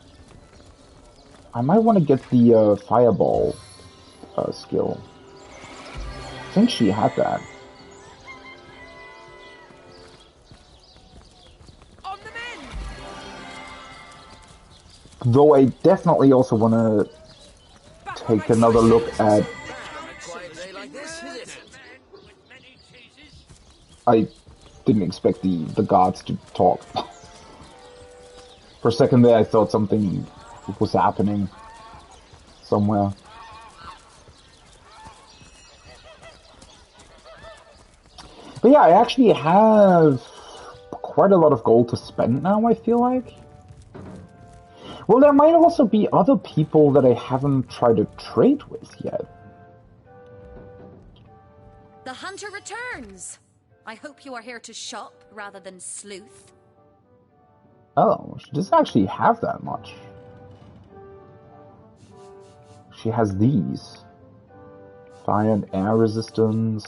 I might want to get the fireball skill. I think she had that. On the men! Though I definitely also want to take another look at... I didn't expect the guards to talk. For a second there, I thought something was happening somewhere. But yeah, I actually have quite a lot of gold to spend now, I feel like. Well, there might also be other people that I haven't tried to trade with yet. The hunter returns. I hope you are here to shop rather than sleuth. Oh, she doesn't actually have that much. She has these. Fire and air resistance.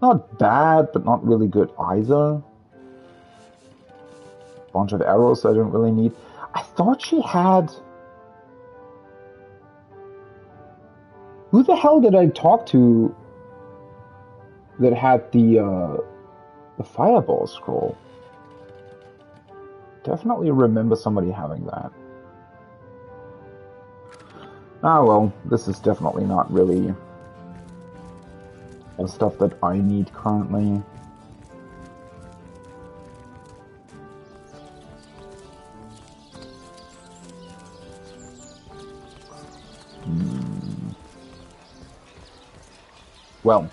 Not bad, but not really good either. Bunch of arrows I don't really need. I thought she had... Who the hell did I talk to that had the fireball scroll? Definitely remember somebody having that. Ah well, this is definitely not really the stuff that I need currently. Well,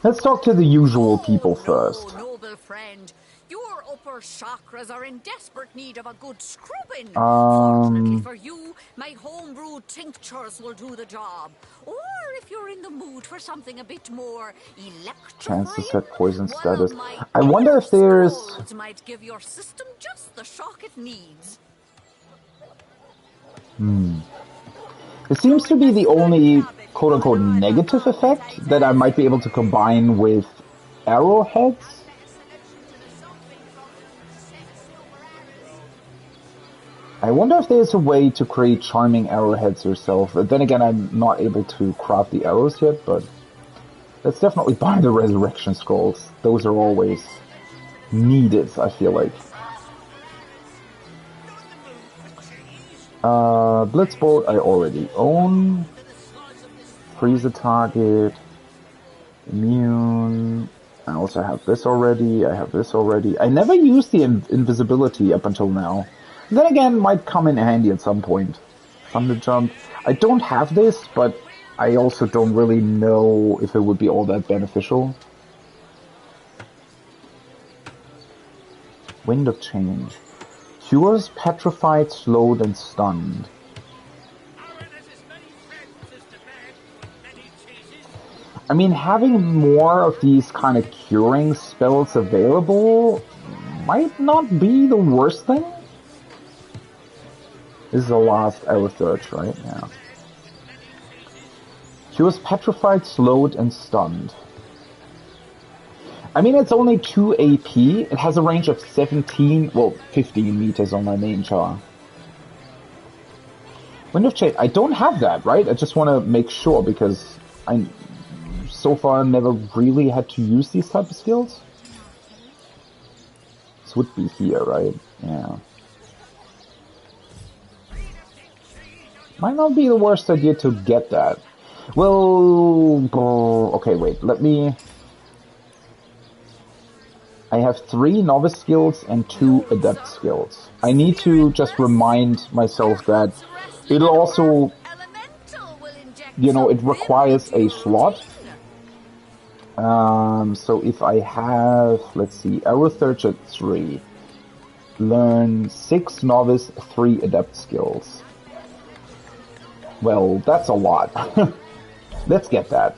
let's talk to the usual people first. Noble friend, your upper chakras are in desperate need of a good scrubbing. Fortunately for you, my homebrewed tinctures will do the job. Or if you're in the mood for something a bit more electrifying, chance to set poison status. I wonder if there's... might give your system just the shock it needs. It seems to be the only quote-unquote negative effect that I might be able to combine with arrowheads. I wonder if there's a way to create charming arrowheads yourself. Then again, I'm not able to craft the arrows yet, but let's definitely buy the resurrection scrolls. Those are always needed, I feel like. Blitzbolt I already own. Freeze a target. Immune. I also have this already. I have this already. I never used the invisibility up until now. Then again, might come in handy at some point. Thunder Jump. I don't have this, but I also don't really know if it would be all that beneficial. Wind of Change. Cures petrified, slowed, and stunned. I mean, having more of these kind of curing spells available might not be the worst thing. This is the last arrow search, right? Yeah. Cures petrified, slowed, and stunned. I mean, it's only 2 AP. It has a range of 15 meters on my main char. Wind of Change. I don't have that, right? I just want to make sure because I so far never really had to use these type of skills. skills would be here, right? Yeah. Might not be the worst idea to get that. Well, okay, wait, let me... I have 3 novice skills and 2 adept skills. I need to just remind myself that it'll also, you know, it requires a slot. So if I have, let's see, Arrow Search at 3, learn 6 novice, 3 adept skills. Well, that's a lot. Let's get that.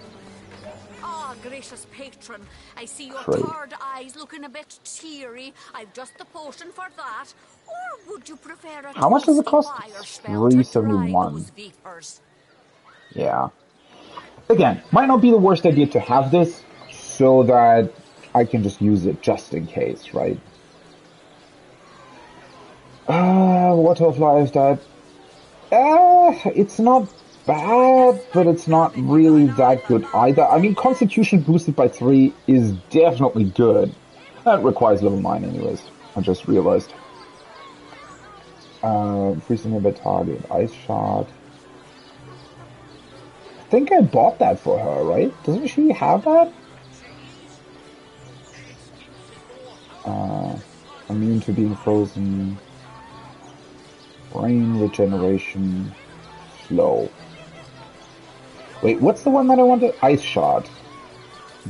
Ah, gracious patron, I see your Great. tired eyes looking a bit teary. I've just the potion for that. Or would you prefer a How much does it toasty cost? fire spell to dry $3.71. those vapors? Yeah. Again, might not be the worst idea to have this, so that I can just use it just in case, right? Water of Life, that... it's not bad, but it's not really that good either. I mean, Constitution boosted by 3 is definitely good. That requires level 9 anyways, I just realized. Freezing a bit target, Ice Shot. I think I bought that for her, right? Doesn't she have that? Immune to being frozen. Brain regeneration. Slow. Wait, what's the one that I wanted? Ice Shot.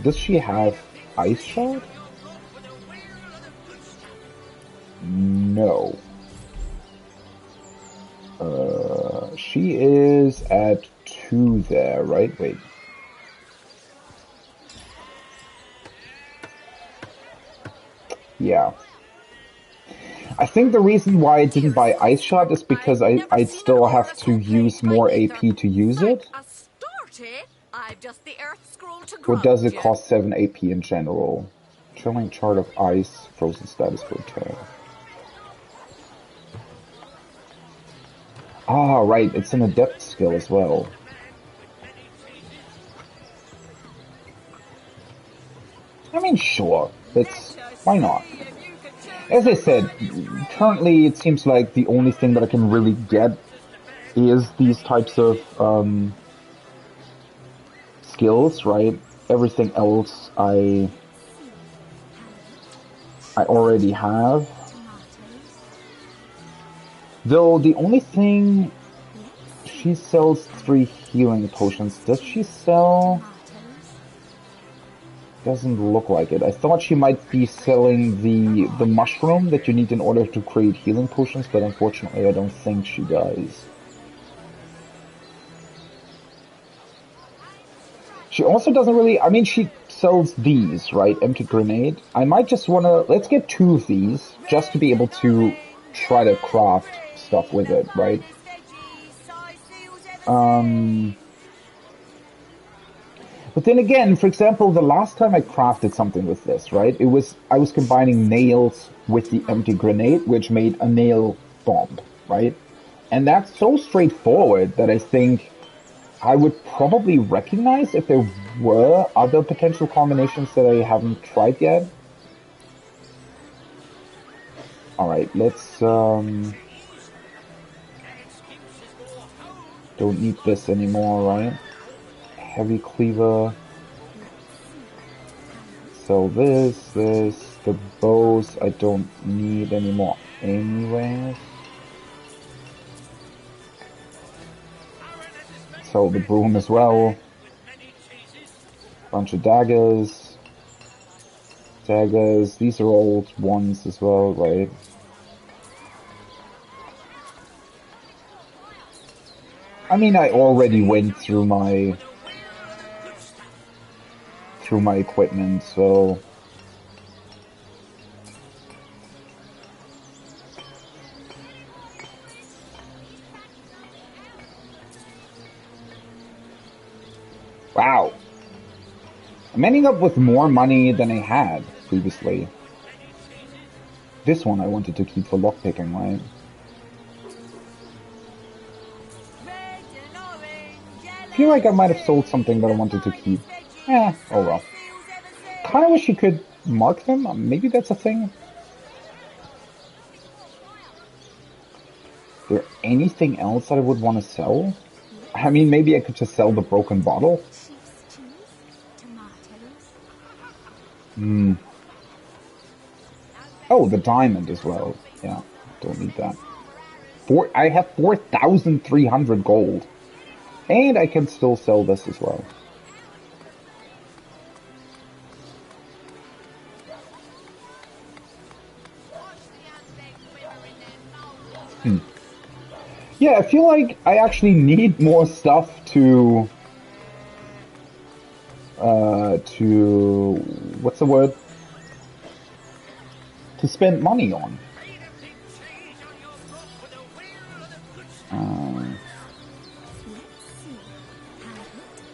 Does she have Ice Shot? No. She is at 2 there, right? Wait. Yeah. I think the reason why I didn't buy Ice Shot is because I'd still have to use more AP to use it. Or does it cost 7 AP in general? Trailing chart of ice, frozen status for a turn. Ah, right, it's an adept skill as well. I mean, sure, why not? As I said, currently it seems like the only thing that I can really get is these types of skills, right? Everything else I already have. Though the only thing, she sells 3 healing potions. Does she sell? Doesn't look like it. I thought she might be selling the mushroom that you need in order to create healing potions, but unfortunately I don't think she does. She also doesn't really, I mean, she sells these, right? Empty grenade. I might just want to, let's get 2 of these, just to be able to try to craft stuff with it, right? But then again, for example, the last time I crafted something with this, right? I was combining nails with the empty grenade, which made a nail bomb, right? And that's so straightforward that I think I would probably recognize if there were other potential combinations that I haven't tried yet. Alright, let's, don't need this anymore, right? Heavy cleaver. So the bows I don't need anymore anyways. So the broom as well. Bunch of daggers. These are old ones as well, right? I mean, I already went through my equipment, so wow. I'm ending up with more money than I had previously. This one I wanted to keep for lockpicking, right? I feel like I might have sold something that I wanted to keep. Oh well. Kinda wish you could mark them. Maybe that's a thing. there anything else that I would want to sell? I mean, maybe I could just sell the broken bottle. Hmm. Oh, the diamond as well. Yeah, don't need that. I have 4,300 gold. And I can still sell this as well. Yeah, I feel like I actually need more stuff to what's the word? To spend money on.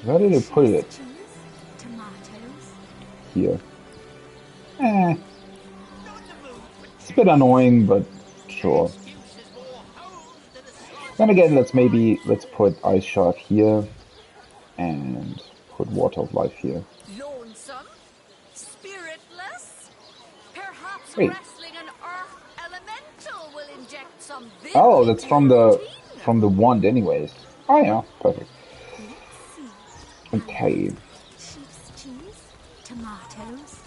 Where did I put it? Here. It's a bit annoying, but sure. Then again, let's put Ice Shard here and put Water of Life here. Lonesome? Spiritless? Perhaps Wait. wrestling an earth elemental will inject some vim Oh, that's into your from the wand anyways. Oh yeah, perfect. Okay. Sheep's cheese, tomatoes.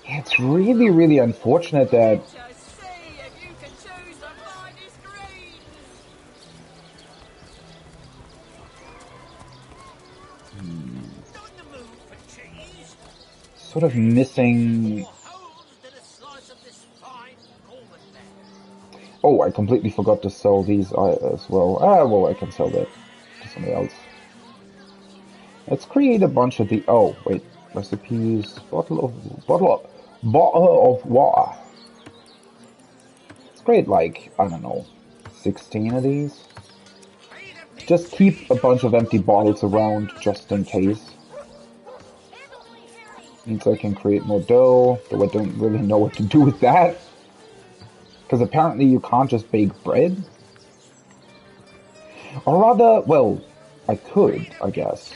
Yeah, it's really, really unfortunate that sort of missing. Oh, I completely forgot to sell these as well. Ah, well, I can sell that to somebody else. Let's create a bunch of the. Oh, wait, recipes. Bottle of water. Let's create like, I don't know, 16 of these. Just keep a bunch of empty bottles around just in case. Means I can create more dough, though I don't really know what to do with that. Because apparently you can't just bake bread. Or rather, well, I could, I guess.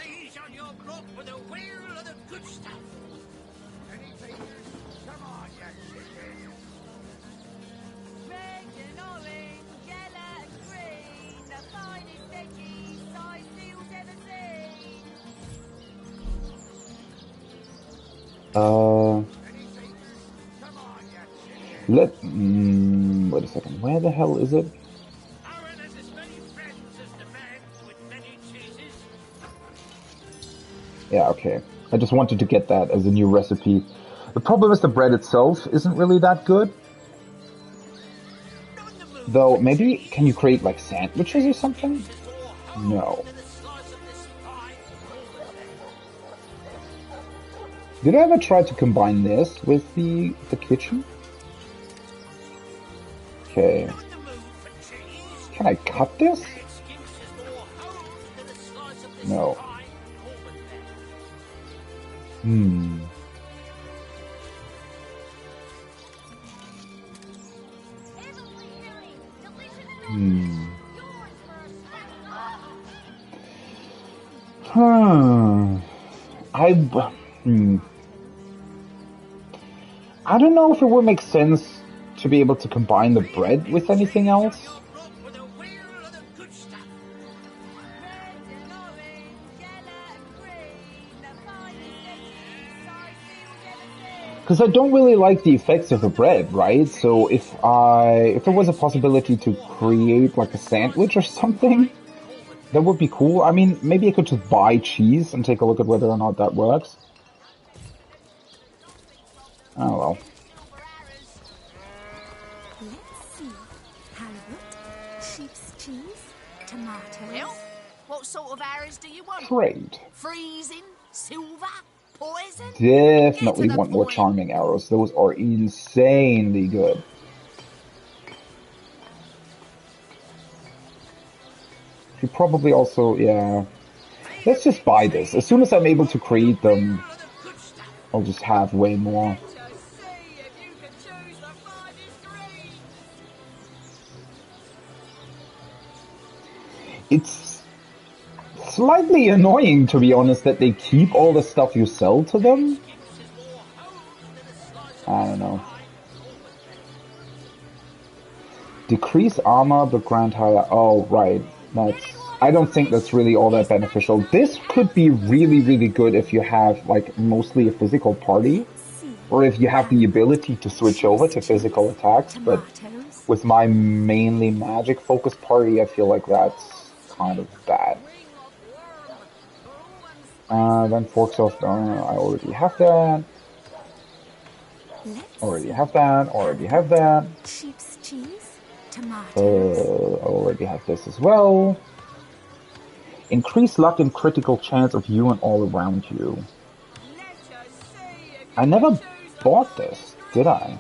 Wait a second, where the hell is it? Yeah, okay. I just wanted to get that as a new recipe. The problem is the bread itself isn't really that good. Though, maybe, can you create like sandwiches or something? No. Did I ever try to combine this with the kitchen? Okay. Can I cut this? No. Hmm. I don't know if it would make sense to be able to combine the bread with anything else. Because I don't really like the effects of the bread, right? So if there was a possibility to create like a sandwich or something, that would be cool. I mean, maybe I could just buy cheese and take a look at whether or not that works. Oh well. Let's see. Halibut, sheep's cheese, tomatoes. Well, what sort of arrows do you want? Trade. Freezing, silver, poison? Definitely want more charming arrows. Those are insanely good. You probably also, yeah. Let's just buy this. As soon as I'm able to create them, I'll just have way more. It's slightly annoying, to be honest, that they keep all the stuff you sell to them. I don't know. Decrease armor, but grant higher... Oh, right. I don't think that's really all that beneficial. This could be really, really good if you have, like, mostly a physical party. Or if you have the ability to switch over to physical attacks, but with my mainly magic-focused party, I feel like that's kind of bad. Then Forks of... I already have that. Already have that. Already have that. Sheep's cheese, tomatoes. I already have this as well. Increase luck and critical chance of you and all around you. I never bought this, did I?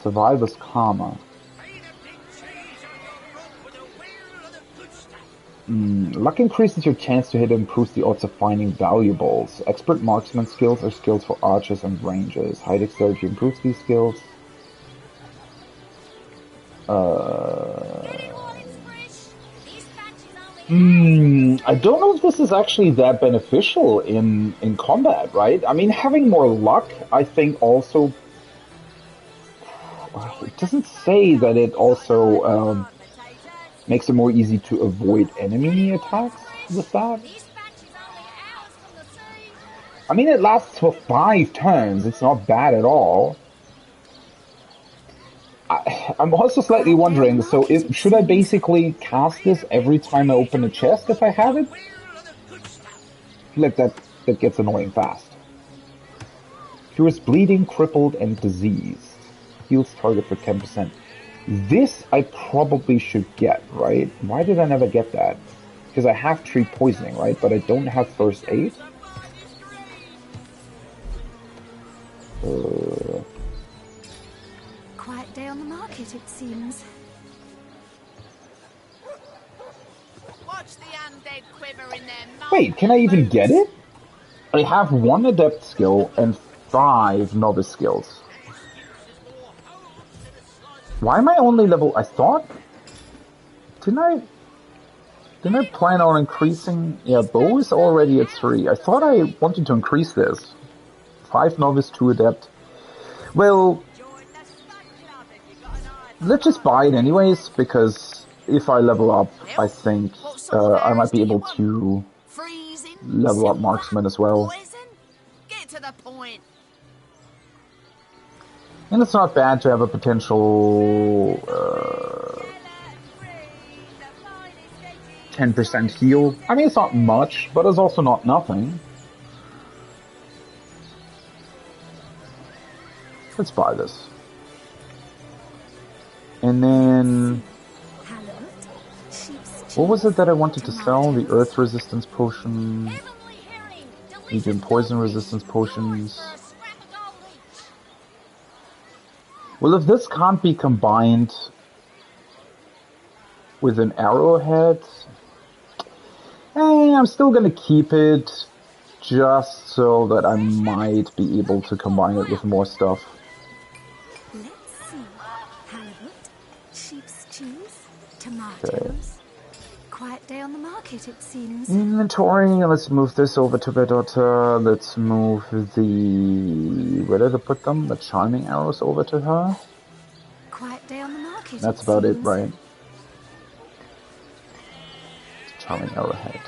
Survivor's Karma. Luck increases your chance to hit and improves the odds of finding valuables. Expert marksman skills are skills for archers and rangers. High dexterity improves these skills. I don't know if this is actually that beneficial in combat, right? I mean, having more luck, I think also... It doesn't say that it also makes it more easy to avoid enemy attacks with that. I mean, it lasts for 5 turns. It's not bad at all. I'm also slightly wondering, so should I basically cast this every time I open a chest if I have it? I feel like that gets annoying fast. Cures bleeding, crippled, and diseased. Heals target for 10%. This I probably should get, right? Why did I never get that? Because I have tree poisoning, right? But I don't have first aid? Quiet day on the market, it seems. Watch the undead quiver in their mouth. Wait, can I even get it? I have 1 adept skill and 5 novice skills. Why am I only level... I thought... Didn't I plan on increasing... Yeah, bow is already at 3. I thought I wanted to increase this. 5 novice, 2 adept. Well... Let's just buy it anyways, because if I level up, I think I might be able to level up marksman as well. Get to the point. And it's not bad to have a potential 10% heal. I mean, it's not much, but it's also not nothing. Let's buy this. And then... What was it that I wanted to sell? The earth resistance potion... Medium poison resistance potions... Well, if this can't be combined with an arrowhead, I'm still gonna keep it just so that I might be able to combine it with more stuff. Let's see. Halibut, sheep's cheese, tomatoes. Quiet day on the market, it seems. Inventory, let's move this over to Bedota. Let's move the... Where did I put them? The charming arrows over to her. Quiet day on the market. That's about it, right? Charming arrowhead.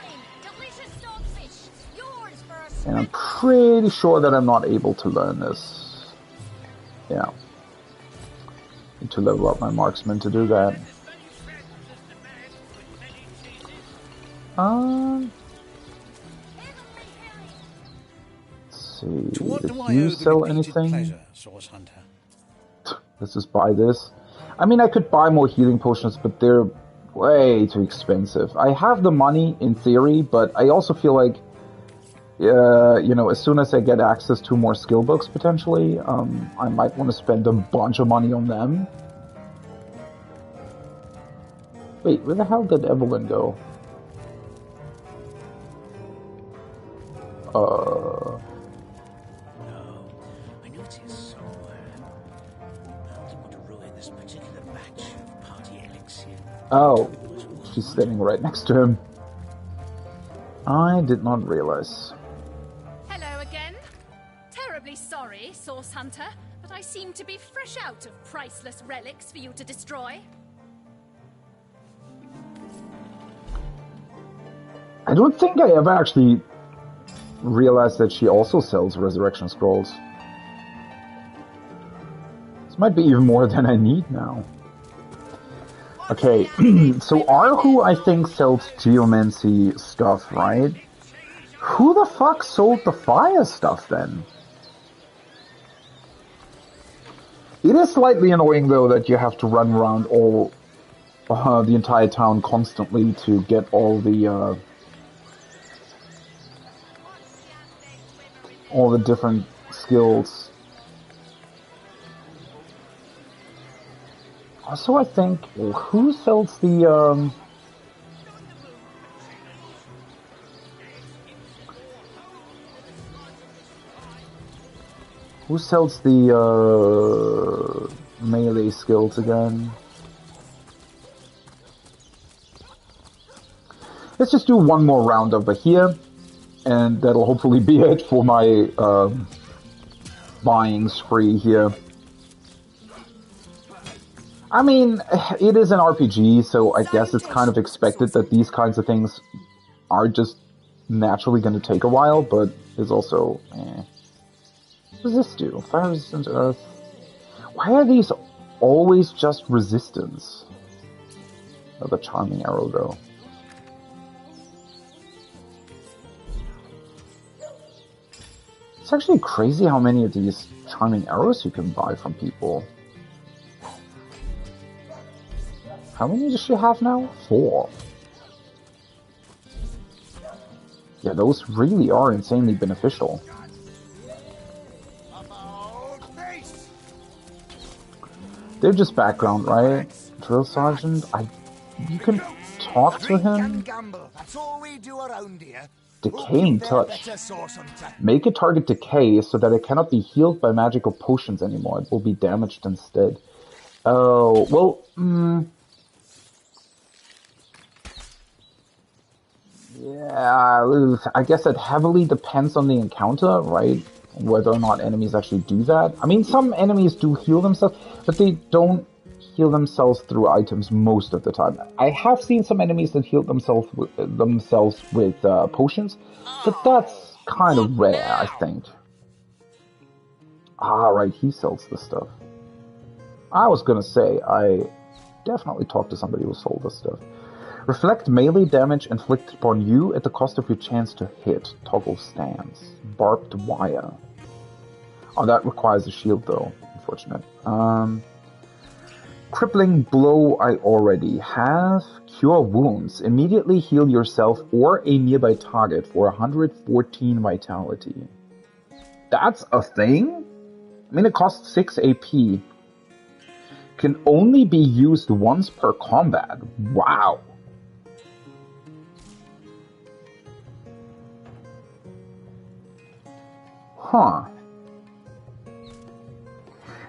And I'm pretty sure that I'm not able to learn this. Yeah. Need to level up my marksman to do that. Let's see. Did you sell anything? Let's just buy this. I mean, I could buy more healing potions, but they're way too expensive. I have the money in theory, but I also feel like, you know, as soon as I get access to more skill books potentially, I might want to spend a bunch of money on them. Wait, where the hell did Evelyn go? No, I know it is somewhere. I don't want to ruin this particular batch of party elixir. Oh, she's standing right next to him. I did not realize. Hello again. Terribly sorry, Source Hunter, but I seem to be fresh out of priceless relics for you to destroy. I don't think I ever actually realized that she also sells resurrection scrolls. This might be even more than I need now. Okay, so Arhu, I think, sells geomancy stuff, right? Who the fuck sold the fire stuff, then? It is slightly annoying, though, that you have to run around the entire town constantly to get all the different skills. Also, I think, who sells the, who sells the, melee skills again? Let's just do one more round over here, and that'll hopefully be it for my, buying spree here. I mean, it is an RPG, so I guess it's kind of expected that these kinds of things are just naturally going to take a while, but it's also, What does this do? Fire resistance, earth. Why are these always just resistance? Oh, the charming arrow, though. It's actually crazy how many of these charming arrows you can buy from people. How many does she have now? 4. Yeah, those really are insanely beneficial. They're just background, right? Drill Sergeant? You can talk to him? That's all we do around here. Decaying Touch. Make a target decay so that it cannot be healed by magical potions anymore. It will be damaged instead. Oh, well, yeah, I guess it heavily depends on the encounter, right? Whether or not enemies actually do that. I mean, some enemies do heal themselves, but they don't heal themselves through items most of the time. I have seen some enemies that heal themselves with potions, but that's kind of rare, I think. Ah, right, he sells this stuff. I was gonna say, I definitely talked to somebody who sold this stuff. Reflect melee damage inflicted upon you at the cost of your chance to hit. Toggle stance. Barbed wire. Oh, that requires a shield, though. Unfortunate. Crippling blow I already have. Cure wounds. Immediately heal yourself or a nearby target for 114 vitality. That's a thing? I mean, it costs 6 AP. Can only be used once per combat. Wow. Huh.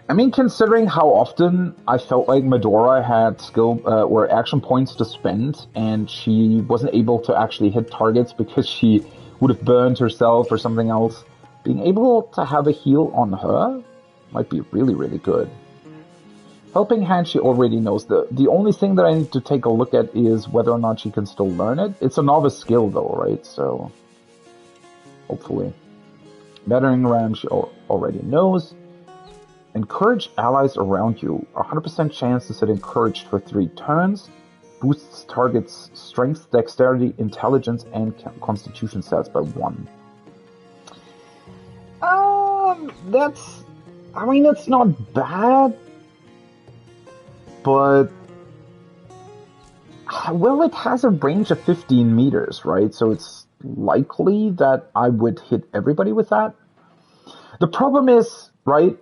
I mean, considering how often I felt like Medora had skill or action points to spend, and she wasn't able to actually hit targets because she would have burned herself or something else, being able to have a heal on her might be really, really good. Helping Hand, she already knows. The only thing that I need to take a look at is whether or not she can still learn it. It's a novice skill, though, right? So, hopefully. Battering Ram, she already knows. Encourage allies around you. 100% chance to set encouraged for 3 turns. Boosts target's strength, dexterity, intelligence, and constitution stats by 1. That's not bad. But, well, it has a range of 15 meters, right? So it's likely that I would hit everybody with that. The problem is, right,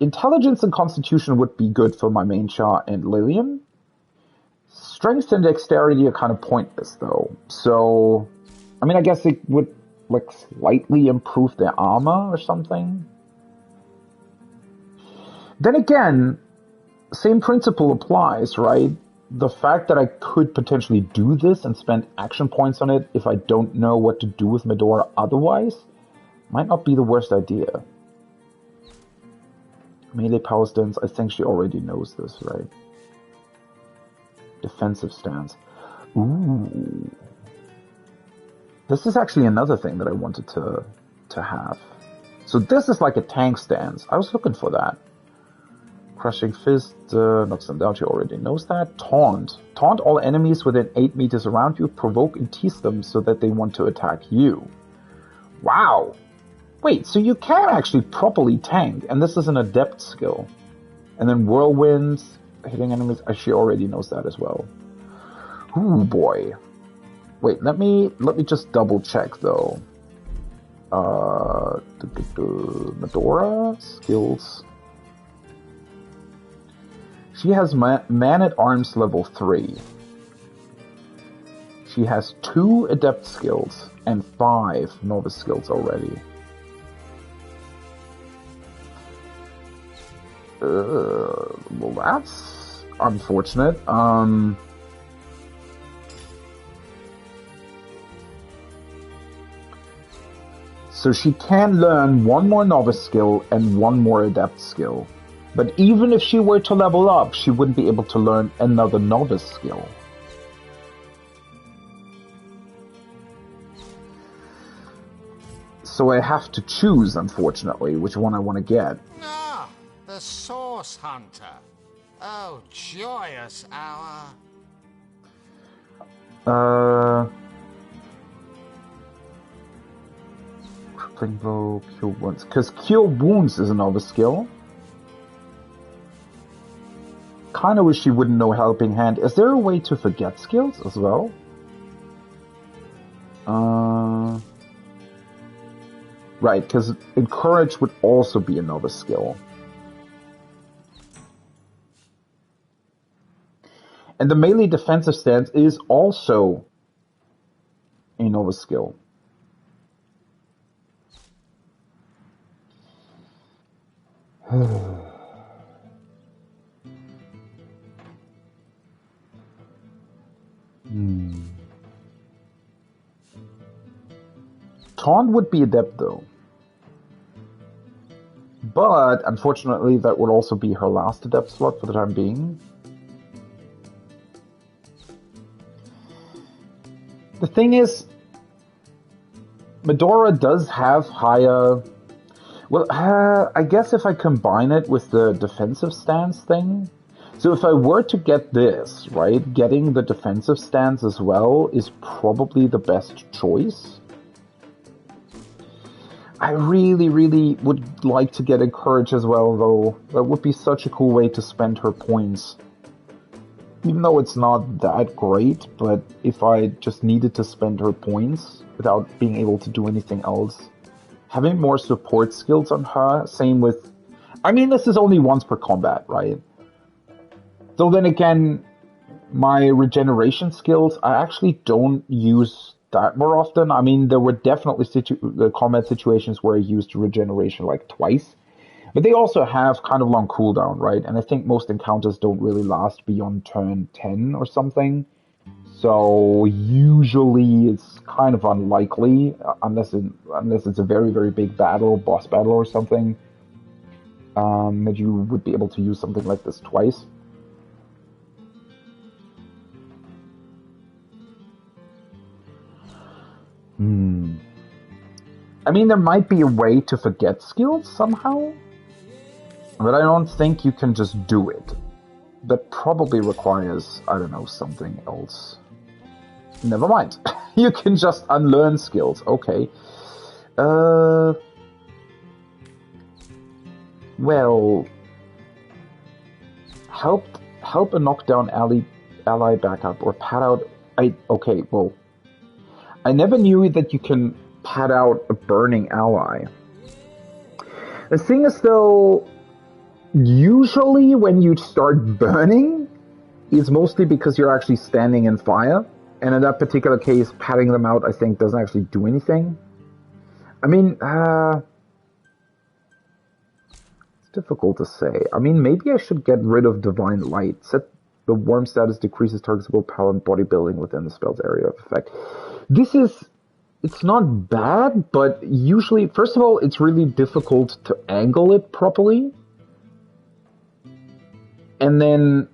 intelligence and constitution would be good for my main Shah and Lillian. Strength and dexterity are kind of pointless, though. So, I mean, I guess it would, like, slightly improve their armor or something. Then again, same principle applies, right? The fact that I could potentially do this and spend action points on it if I don't know what to do with Medora otherwise might not be the worst idea. Melee power stance, I think she already knows this, right? Defensive stance. Ooh. This is actually another thing that I wanted to have. So this is like a tank stance. I was looking for that. Crushing Fist knocks them down. She already knows that. Taunt. Taunt all enemies within 8 meters around you. Provoke and tease them so that they want to attack you. Wow. Wait, so you can actually properly tank, and this is an adept skill. And then Whirlwinds, hitting enemies. She already knows that as well. Ooh, boy. Wait, let me just double check though. Medora skills. She has Man-at-Arms level 3. She has 2 adept skills and 5 novice skills already. Well, that's unfortunate. So she can learn 1 more novice skill and 1 more adept skill. But even if she were to level up, she wouldn't be able to learn another novice skill. So I have to choose, unfortunately, which one I want to get. Ah, the Source Hunter. Oh, joyous hour. Crippling blow, cure wounds. Because cure wounds is a novice skill. Kinda wish she wouldn't know Helping Hand. Is there a way to forget skills as well? Right, because Encourage would also be a novice skill. And the melee defensive stance is also a novice skill. Taunt would be adept though. But unfortunately that would also be her last adept slot for the time being. The thing is, Medora does have higher... Well, I guess if I combine it with the defensive stance thing... So if I were to get this, right, getting the defensive stance as well is probably the best choice. I really, really would like to get Encourage as well, though. That would be such a cool way to spend her points. Even though it's not that great, but if I just needed to spend her points without being able to do anything else. Having more support skills on her, same with... I mean, this is only once per combat, right? So then again, my regeneration skills, I actually don't use that more often. I mean, there were definitely combat situations where I used regeneration like twice. But they also have kind of long cooldown, right? And I think most encounters don't really last beyond turn 10 or something. So usually it's kind of unlikely, unless it's a very, very big battle, boss battle or something, that you would be able to use something like this twice. I mean, there might be a way to forget skills somehow, but I don't think you can just do it. That probably requires, I don't know, something else. Never mind. You can just unlearn skills. Okay. Well, help a knockdown ally back up or pad out. Okay, well, I never knew that you can pad out a burning ally. The thing is, though, usually when you start burning, it's mostly because you're actually standing in fire. And in that particular case, padding them out, I think, doesn't actually do anything. I mean, it's difficult to say. I mean, maybe I should get rid of Divine Light. Set the warm status decreases target's willpower and bodybuilding within the spell's area of effect. It's not bad, but usually, first of all, it's really difficult to angle it properly. And then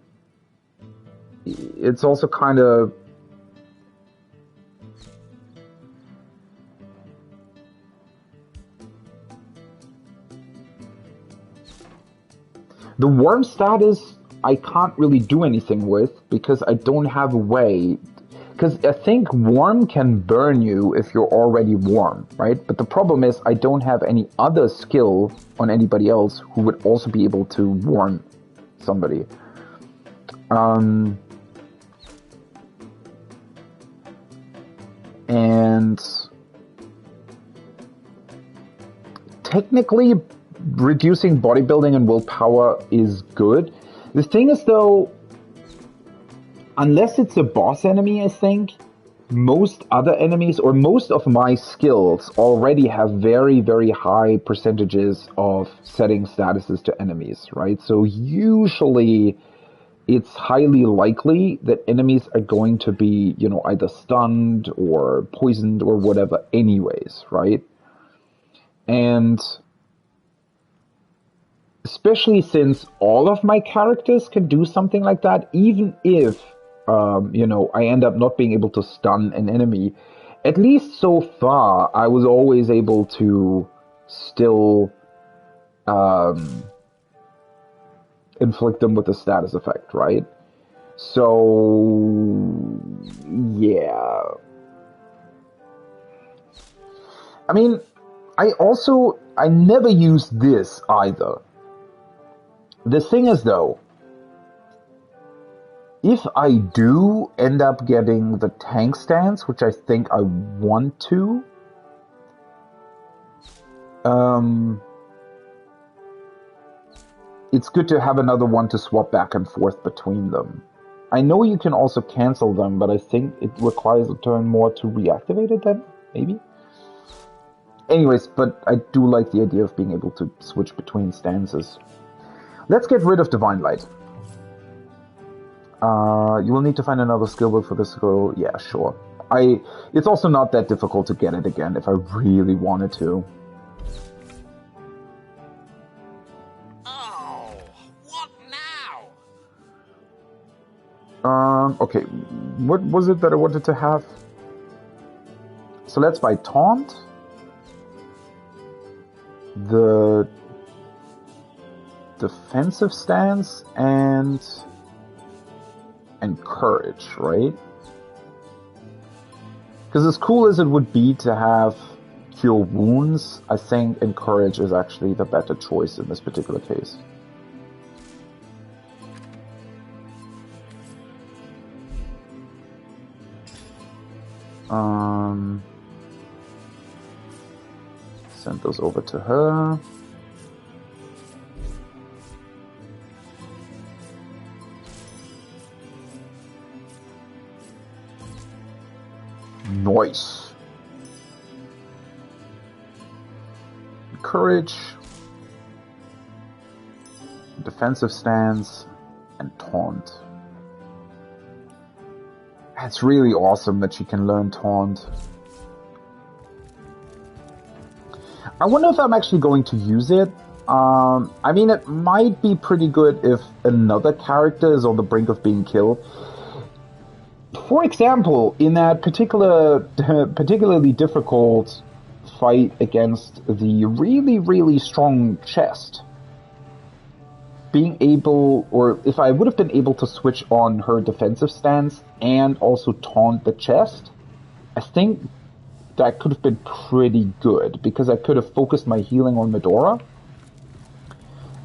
it's also kind of... The worm status, I can't really do anything with because I don't have a way. Because I think warm can burn you if you're already warm, right? But the problem is I don't have any other skill on anybody else who would also be able to warm somebody. And technically, reducing bodybuilding and willpower is good. The thing is, though, unless it's a boss enemy, I think, most other enemies or most of my skills already have very, very high percentages of setting statuses to enemies, right? So usually it's highly likely that enemies are going to be, you know, either stunned or poisoned or whatever anyways, right? And especially since all of my characters can do something like that, even if, you know, I end up not being able to stun an enemy, at least so far, I was always able to still inflict them with a status effect, right? So, yeah. I mean, I never used this either. The thing is, though, if I do end up getting the tank stance, which I think I want to, it's good to have another one to swap back and forth between them. I know you can also cancel them, but I think it requires a turn more to reactivate it then, maybe? Anyways, but I do like the idea of being able to switch between stances. Let's get rid of Divine Light. You will need to find another skill book for this skill. Yeah, sure. It's also not that difficult to get it again if I really wanted to. Oh, what now? Okay, what was it that I wanted to have? So let's buy Taunt. The defensive stance and courage, right? Because as cool as it would be to have cure wounds, I think encourage is actually the better choice in this particular case. Send those over to her. Nice. Courage, defensive stance, and taunt. It's really awesome that she can learn taunt. I wonder if I'm actually going to use it. I mean, it might be pretty good if another character is on the brink of being killed. For example, in that particularly difficult fight against the really, really strong chest, being able, or if I would have been able to switch on her defensive stance and also taunt the chest, I think that could have been pretty good, because I could have focused my healing on Medora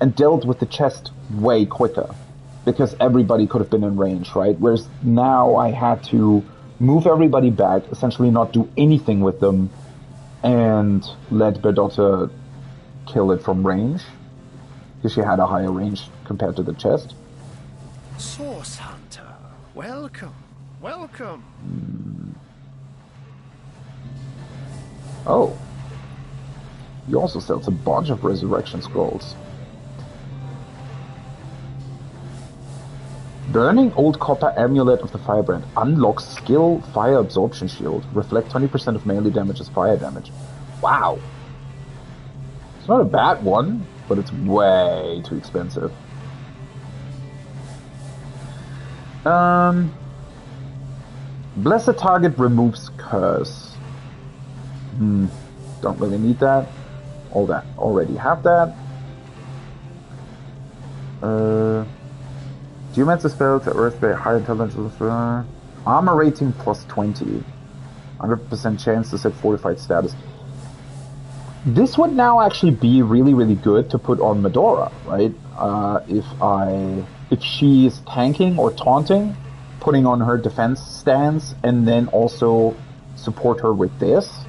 and dealt with the chest way quicker, because everybody could have been in range, right? Whereas now I had to move everybody back, essentially not do anything with them, and let Berdotta kill it from range, because she had a higher range compared to the chest. Source Hunter, welcome, welcome. Oh. You also sells a bunch of resurrection scrolls. Burning Old Copper Amulet of the Firebrand unlocks skill Fire Absorption Shield. Reflect 20% of melee damage as fire damage. Wow. It's not a bad one, but it's way too expensive. Bless the target removes curse. Don't really need that. All that. Already have that. Geomancer spell to Earth by high intelligence. Armor rating plus 20. 100% chance to set fortified status. This would now actually be really, really good to put on Medora, right? If she is tanking or taunting, putting on her defense stance, and then also support her with this,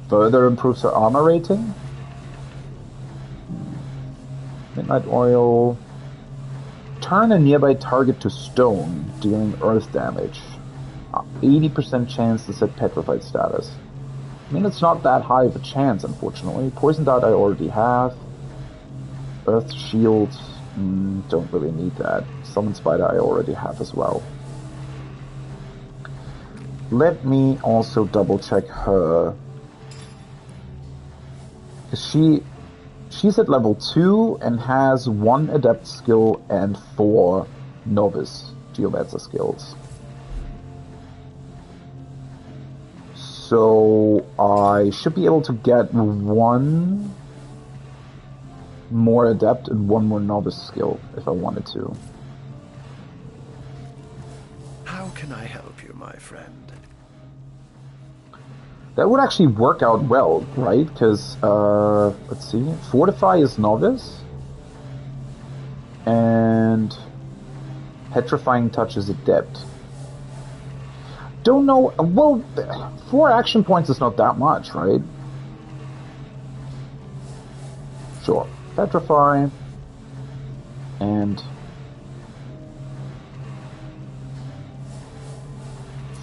further improves her armor rating. Midnight Oil. Turn a nearby target to stone, dealing earth damage. 80% chance to set petrified status. I mean, it's not that high of a chance, unfortunately. Poison Dart I already have. Earth Shield, don't really need that. Summon Spider I already have as well. Let me also double check her. She's at level 2 and has 1 Adept skill and 4 Novice Geomancer skills. So I should be able to get 1 more Adept and 1 more Novice skill if I wanted to. How can I help you, my friend? That would actually work out well, right? Because, let's see, Fortify is Novice, and Petrifying Touch is Adept. Don't know, well, 4 action points is not that much, right? Sure, Petrify, and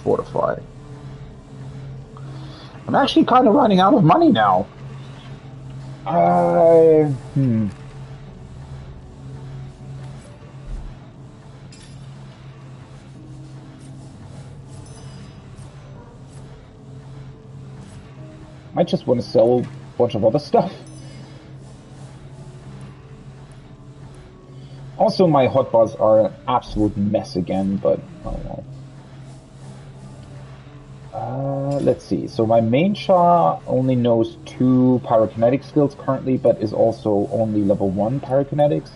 Fortify. I'm actually kind of running out of money now. I just want to sell a bunch of other stuff. Also, my hotbars are an absolute mess again, but I don't know. Let's see. So my main Shah only knows 2 pyrokinetic skills currently, but is also only level 1 pyrokinetics.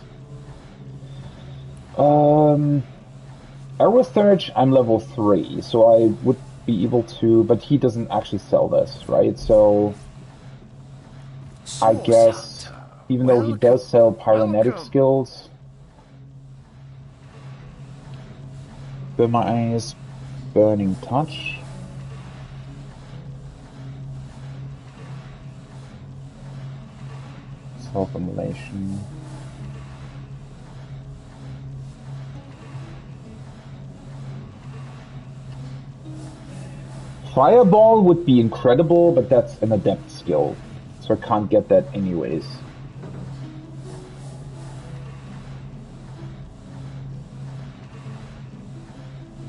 Aerothurge, I'm level 3, so I would be able to, but he doesn't actually sell this, right? So I guess, even though he does sell pyronetic skills, Burn My Eyes, Burning Touch. Self-immolation. Fireball would be incredible, but that's an adept skill, so I can't get that anyways.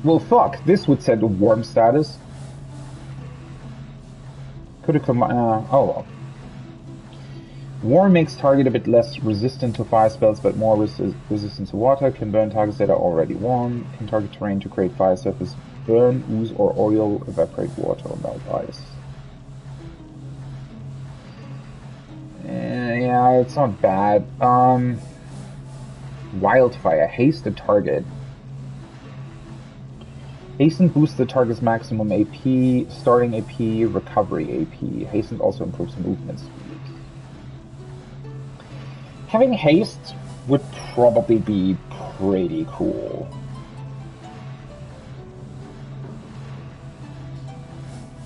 Well, fuck, this would set a warm status. Could have come, oh well. War makes target a bit less resistant to fire spells, but more resistant to water. Can burn targets that are already warm. Can target terrain to create fire surface. Burn, ooze, or oil, evaporate water, or melt ice. Yeah, it's not bad. Wildfire. Haste the target. Hasten boosts the target's maximum AP, starting AP, recovery AP. Hasten also improves movement speed. Having haste would probably be pretty cool.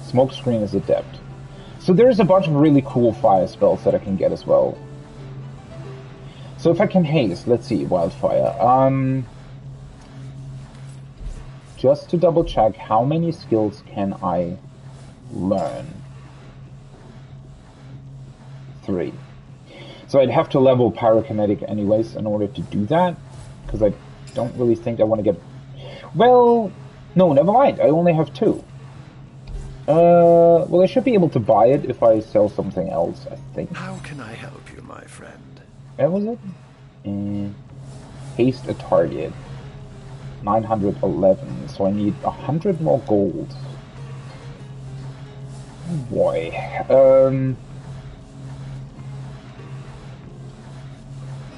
Smokescreen is adept. So there's a bunch of really cool fire spells that I can get as well. So if I can haste, let's see, Wildfire. Just to double check, how many skills can I learn? 3. So I'd have to level Pyrokinetic anyways in order to do that, because I don't really think I want to get... Well, no, never mind, I only have 2. Well, I should be able to buy it if I sell something else, I think. How can I help you, my friend? That was it? Haste a target. 911, so I need 100 more gold. Oh boy.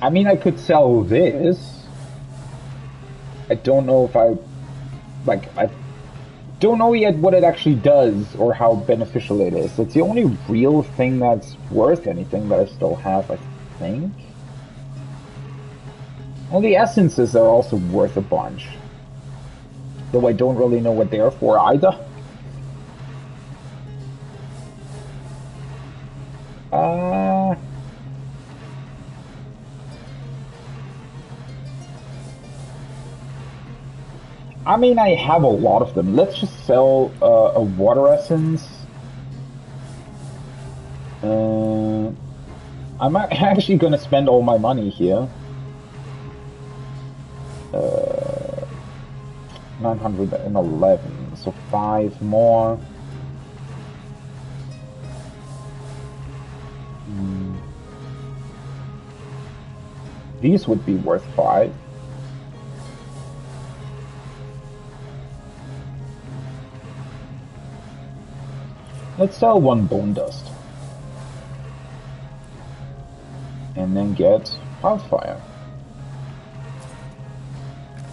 I mean, I could sell this. I don't know if I don't know yet what it actually does or how beneficial it is. It's the only real thing that's worth anything that I still have, I think. Well, the essences are also worth a bunch. Though I don't really know what they're for either. I mean, I have a lot of them. Let's just sell a water essence. I'm actually going to spend all my money here. 911, so 5 more. These would be worth 5. Let's sell 1 bone dust. And then get wildfire.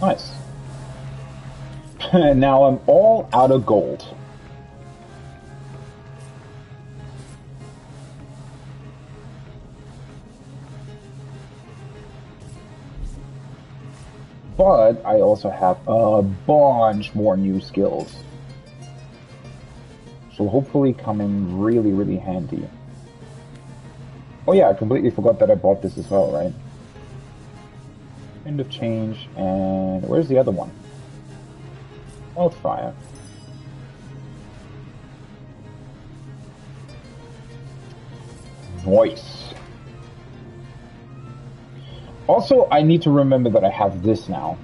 Nice. Now I'm all out of gold. But I also have a bunch more new skills. So hopefully come in really, really handy. Oh yeah, I completely forgot that I bought this as well, right? End of change, and where's the other one? Wildfire. Voice. Also, I need to remember that I have this now.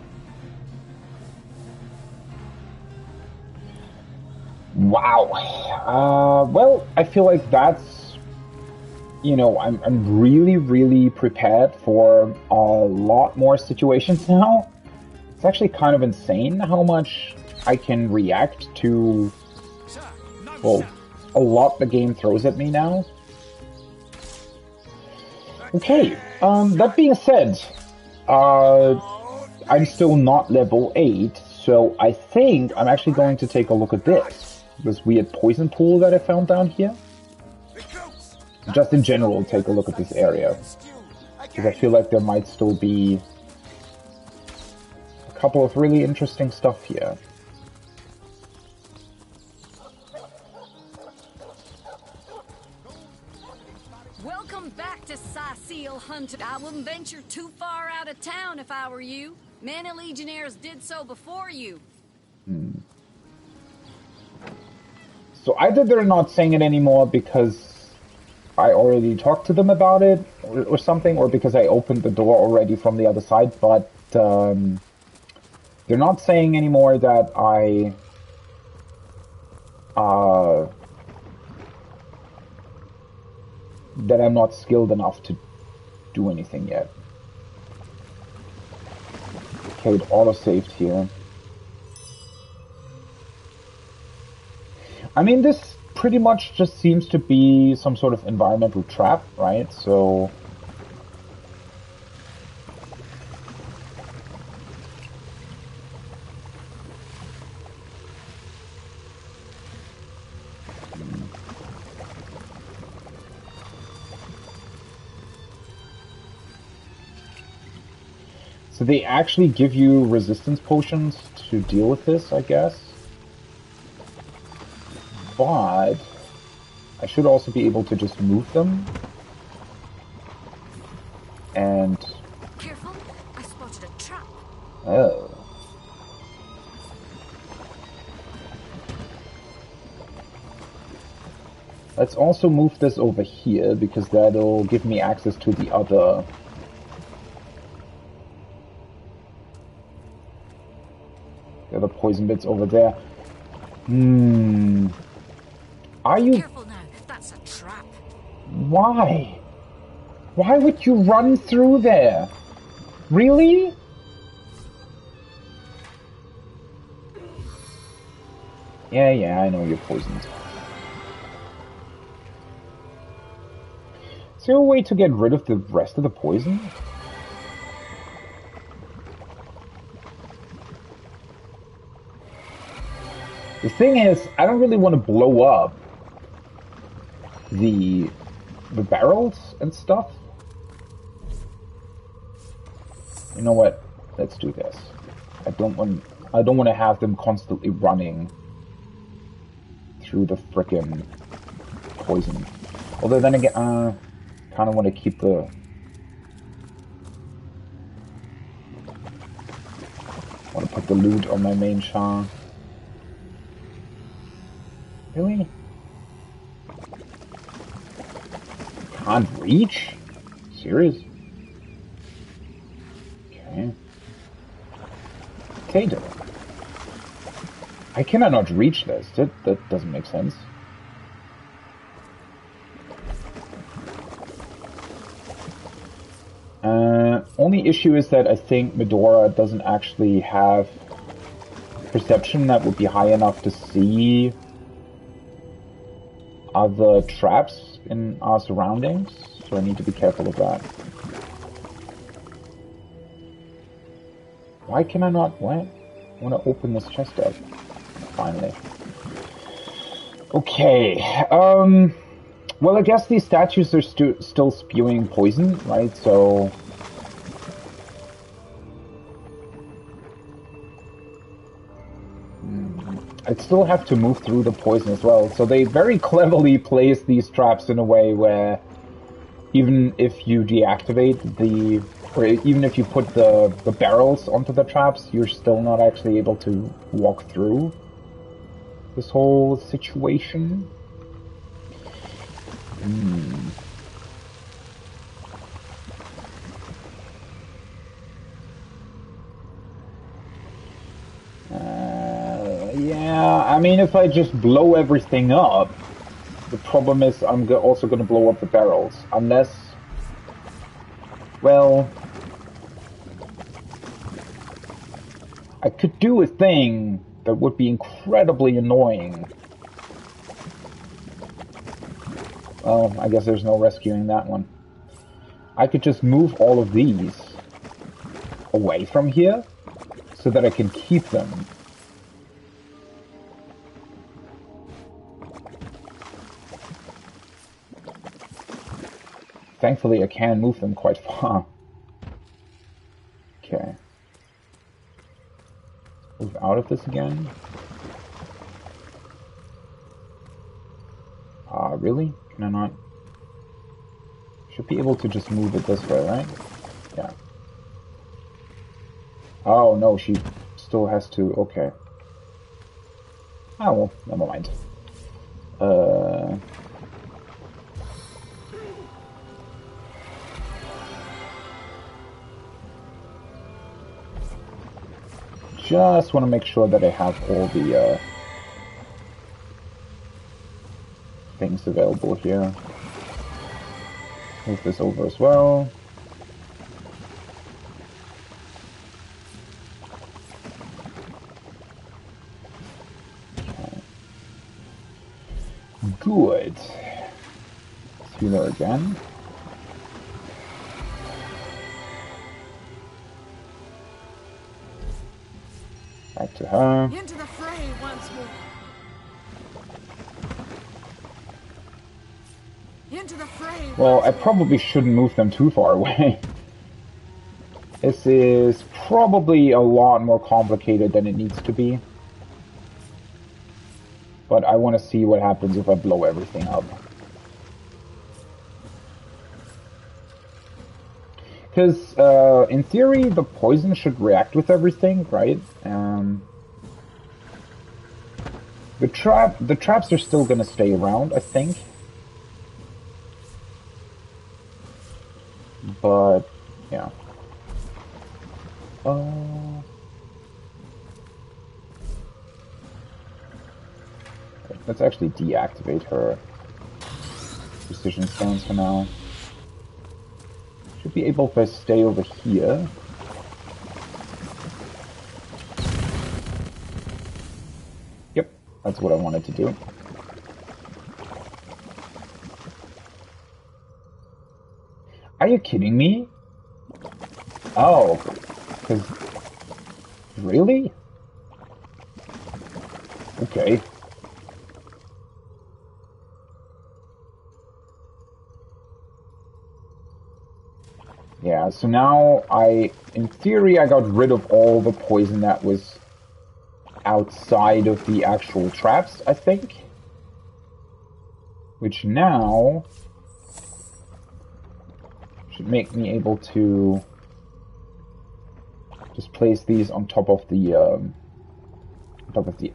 Wow. Well, I feel like that's, you know, I'm really, really prepared for a lot more situations now. It's actually kind of insane how much I can react to, well, a lot the game throws at me now. Okay, that being said, I'm still not level 8, so I think I'm actually going to take a look at this weird poison pool that I found down here. Just in general, take a look at this area, because I feel like there might still be a couple of really interesting stuff here. Welcome back to Seal Hunter. I wouldn't venture too far out of town if I were you. Many legionnaires did so before you. So either they're not saying it anymore because I already talked to them about it or something, or because I opened the door already from the other side, but they're not saying anymore that that I'm not skilled enough to do anything yet. Okay, it auto-saved here. I mean, this pretty much just seems to be some sort of environmental trap, right? So... So they actually give you resistance potions to deal with this, I guess. But I should also be able to just move them. And... Careful, I spotted a trap. Oh. Let's also move this over here, because that'll give me access to the other... The poison bits over there. Are you... Careful now, that's a trap. Why? Why would you run through there? Really? Yeah, I know you're poisoned. Is there a way to get rid of the rest of the poison? The thing is, I don't really want to blow up the barrels and stuff. You know what? Let's do this. I don't want to have them constantly running through the frickin' poison. Although then again, kind of want to keep the... want to put the loot on my main char. Really? Can't reach? Serious? Okay. Kato. I cannot not reach this. That doesn't make sense. Only issue is that I think Medora doesn't actually have perception that would be high enough to see other traps in our surroundings, so I need to be careful of that. Why can I not? What? I want to open this chest up. Finally. Okay. Well, I guess these statues are still spewing poison, right? So... I'd still have to move through the poison as well. So they very cleverly place these traps in a way where even if you deactivate the... or even if you put the barrels onto the traps, you're still not actually able to walk through this whole situation. Yeah, I mean, if I just blow everything up, the problem is I'm also going to blow up the barrels. Unless... well... I could do a thing that would be incredibly annoying. Well, I guess there's no rescuing that one. I could just move all of these away from here so that I can keep them. Thankfully, I can move them quite far. Okay. Move out of this again. Really? Can I not? Should be able to just move it this way, right? Yeah. Oh, no, she still has to... okay. Oh, well, never mind. Just want to make sure that I have all the things available here. Move this over as well. Okay. Good. Healer again. Back to her. Into the fray once more. Into the fray. Well, I probably shouldn't move them too far away. This is probably a lot more complicated than it needs to be. But I want to see what happens if I blow everything up. Because, in theory, the poison should react with everything, right? The traps are still gonna stay around, I think. But, yeah. Let's actually deactivate her precision stones for now. Should be able to stay over here. Yep. That's what I wanted to do. Are you kidding me? Oh, because... Really? Okay. Yeah, so now in theory, I got rid of all the poison that was outside of the actual traps, I think. Which now should make me able to just place these on top of the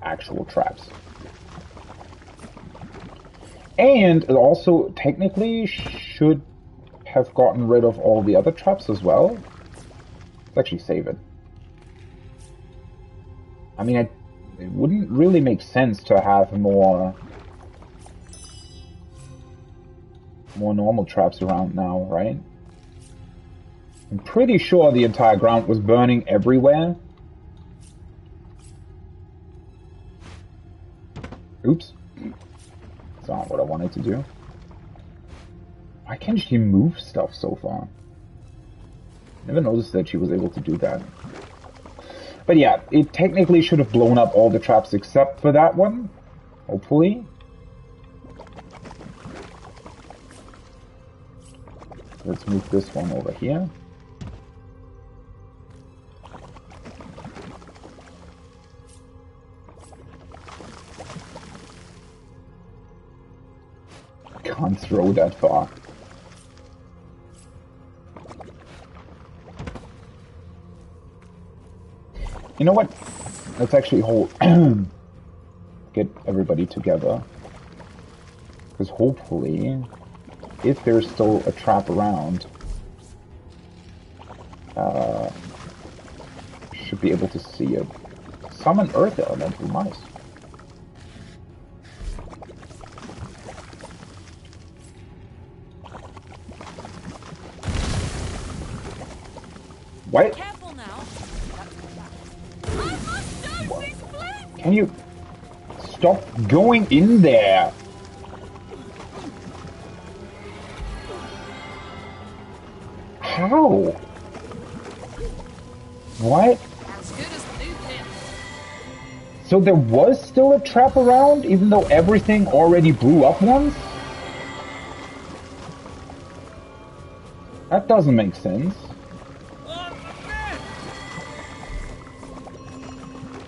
actual traps. And it also technically should have gotten rid of all the other traps as well. Let's actually save it. I mean, it wouldn't really make sense to have more normal traps around now, right? I'm pretty sure the entire ground was burning everywhere. Oops. That's not what I wanted to do. Why can't she move stuff so far? Never noticed that she was able to do that. But yeah, it technically should have blown up all the traps except for that one. Hopefully. Let's move this one over here. Can't throw that far. You know what? Let's actually get everybody together. Because hopefully, if there's still a trap around, should be able to see it. Summon Earth Elemental, nice. What? Careful now. Can you stop going in there? How? What? As good as the new pit. So there was still a trap around, even though everything already blew up once? That doesn't make sense.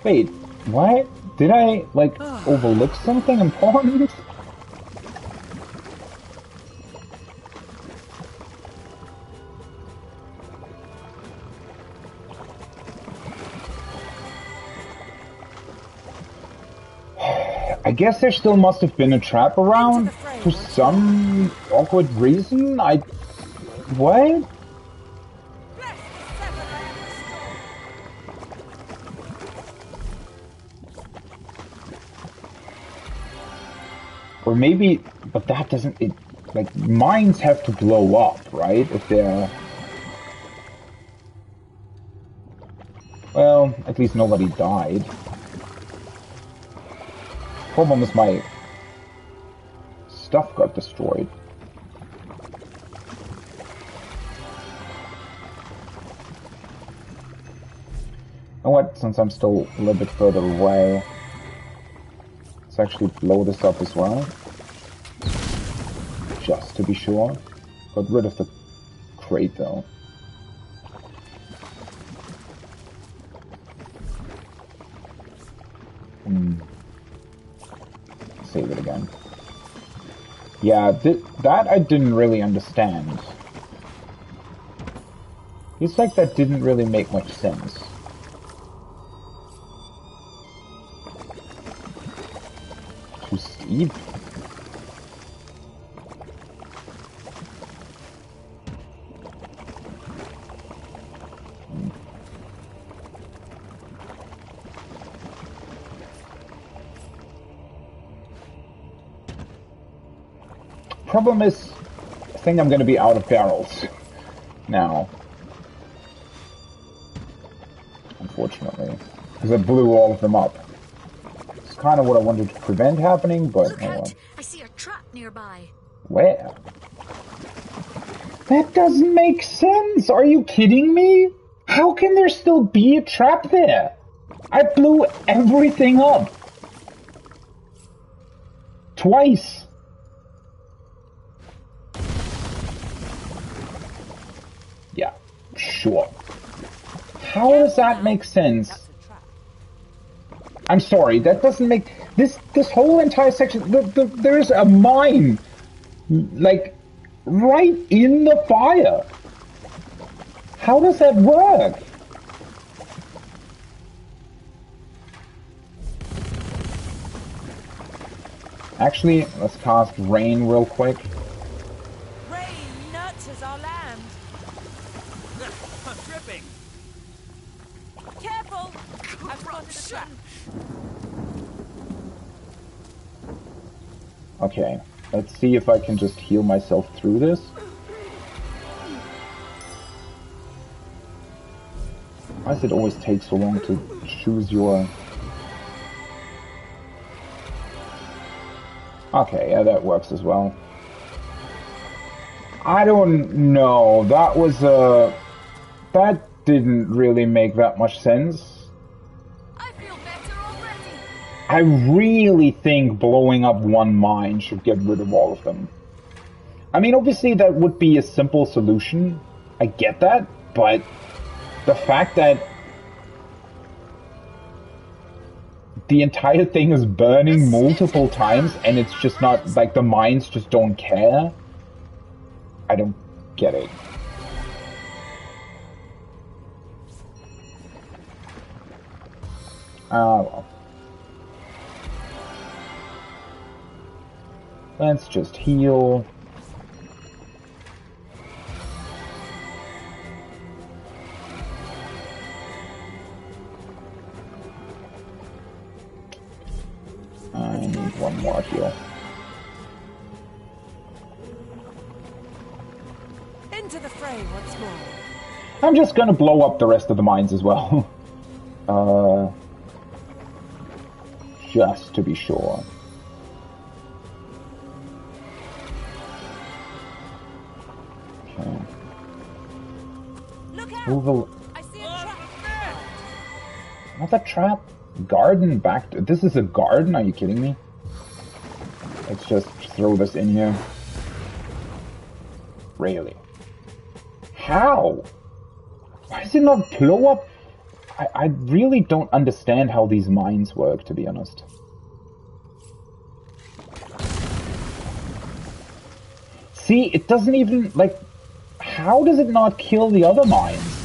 Wait, what? Did I, like, overlook something important? I guess there still must have been a trap around for some awkward reason. What? Or maybe, but that doesn't, like, mines have to blow up, right? If they're... Well, at least nobody died. Problem is my stuff got destroyed. You know what, since I'm still a little bit further away, let's actually blow this up as well. Just to be sure. Got rid of the crate though. Save it again. Yeah, that I didn't really understand. It's like that didn't really make much sense. Too steep? Problem is, I think I'm gonna be out of barrels now. Unfortunately. Because I blew all of them up. kind of what I wanted to prevent happening, but Look out! I see a trap nearby. Where? That doesn't make sense! Are you kidding me? How can there still be a trap there? I blew everything up. Twice. Yeah, sure. How does that make sense? I'm sorry, that doesn't make... This whole entire section... There's a mine, like, right in the fire. How does that work? Actually, let's cast rain real quick. Rain nurtures our land. I'm tripping. Careful! I've spotted a trap. Okay, let's see if I can just heal myself through this. Why does it always take so long to choose your... Okay, yeah, that works as well. I don't know, that was that didn't really make that much sense. I feel better already. I really think blowing up one mine should get rid of all of them. I mean, obviously that would be a simple solution. I get that, but the fact that the entire thing is burning multiple times and it's just not, like, the mines just don't care. I don't get it. Well. Let's just heal. I need one more heal. Into the fray once more. I'm just gonna blow up the rest of the mines as well. Just to be sure. Okay. Look out! Move I see a trap. Another trap? Garden back to... This is a garden? Are you kidding me? Let's just throw this in here. Really? How? Why does it not blow up? I really don't understand how these mines work, to be honest. See, it doesn't even, like... How does it not kill the other mines?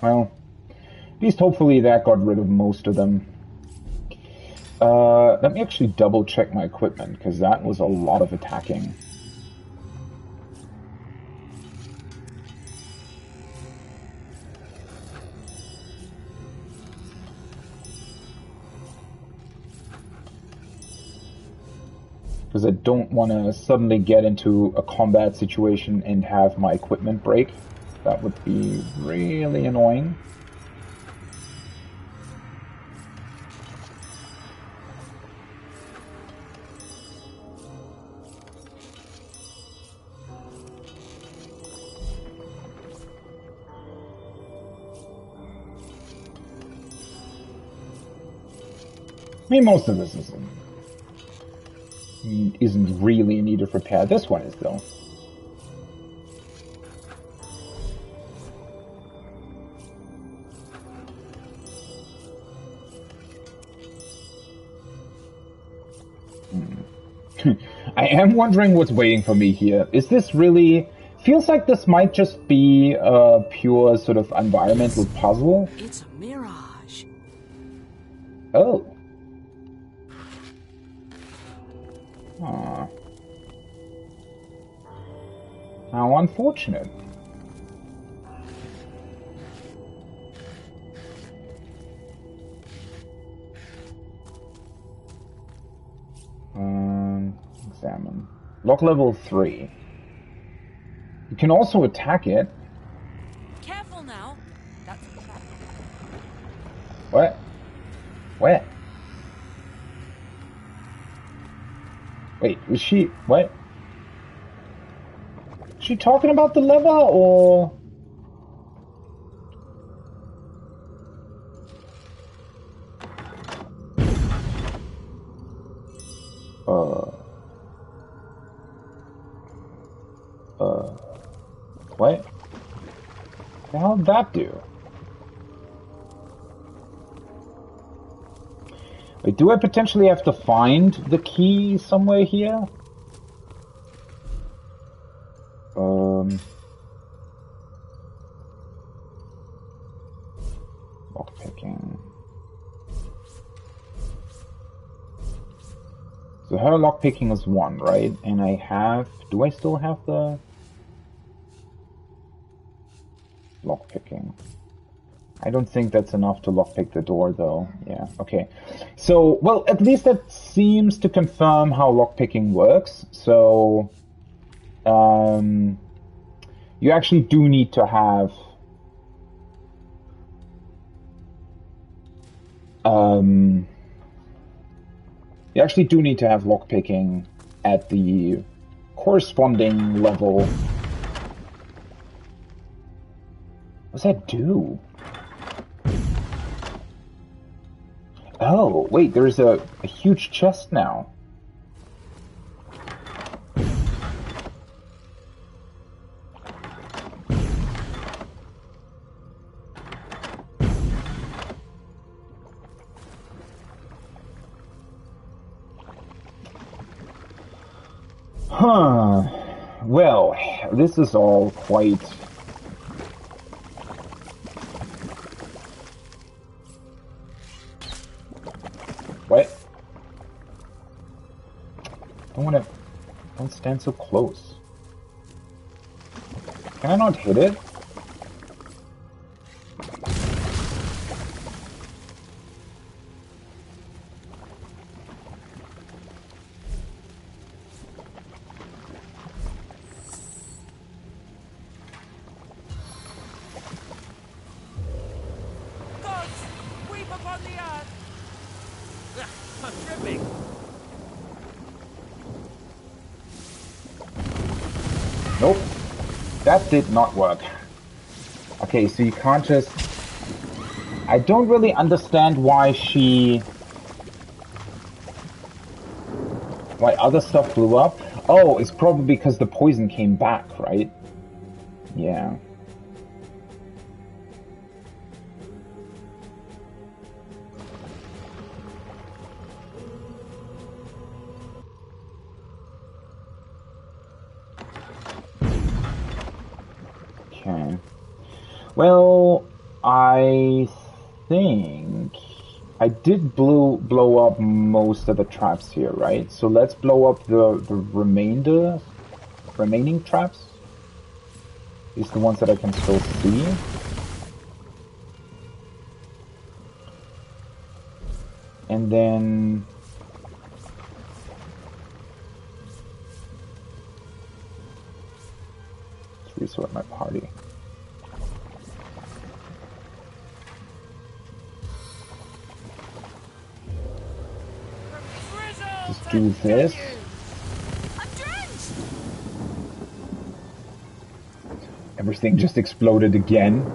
Well, at least hopefully that got rid of most of them. Let me actually double check my equipment, because that was a lot of attacking. Because I don't want to suddenly get into a combat situation and have my equipment break. That would be really annoying. I mean, most of this isn't really in need of repair. This one is, though. I am wondering what's waiting for me here. Is this really... Feels like this might just be a pure sort of environmental puzzle. It's a mirage. Oh. Aw. How unfortunate. examine. Lock level 3. You can also attack it. Careful now. That's a trap. What? What? Wait, was she... What? Is she talking about the lever, or... What? The hell did that do? Wait, do I potentially have to find the key somewhere here? Lockpicking. So her lockpicking is 1, right? And I have... Do I still have the... lockpicking? I don't think that's enough to lockpick the door, though. Yeah, okay. So, well, at least that seems to confirm how lockpicking works. So, you actually do need to have... you actually do need to have lockpicking at the corresponding level. What does that do? Oh, wait, there's a huge chest now. Huh. Well, this is all quite... What? Don't stand so close. Can I not hit it? Nope. That did not work. Okay, so you can't just... I don't really understand why why other stuff blew up. Oh, it's probably because the poison came back, right? Yeah. Okay. Well, I think I did blow up most of the traps here, right? So let's blow up the remaining traps. These are the ones that I can still see. And then let's resort my party. Just do this. Everything just exploded again.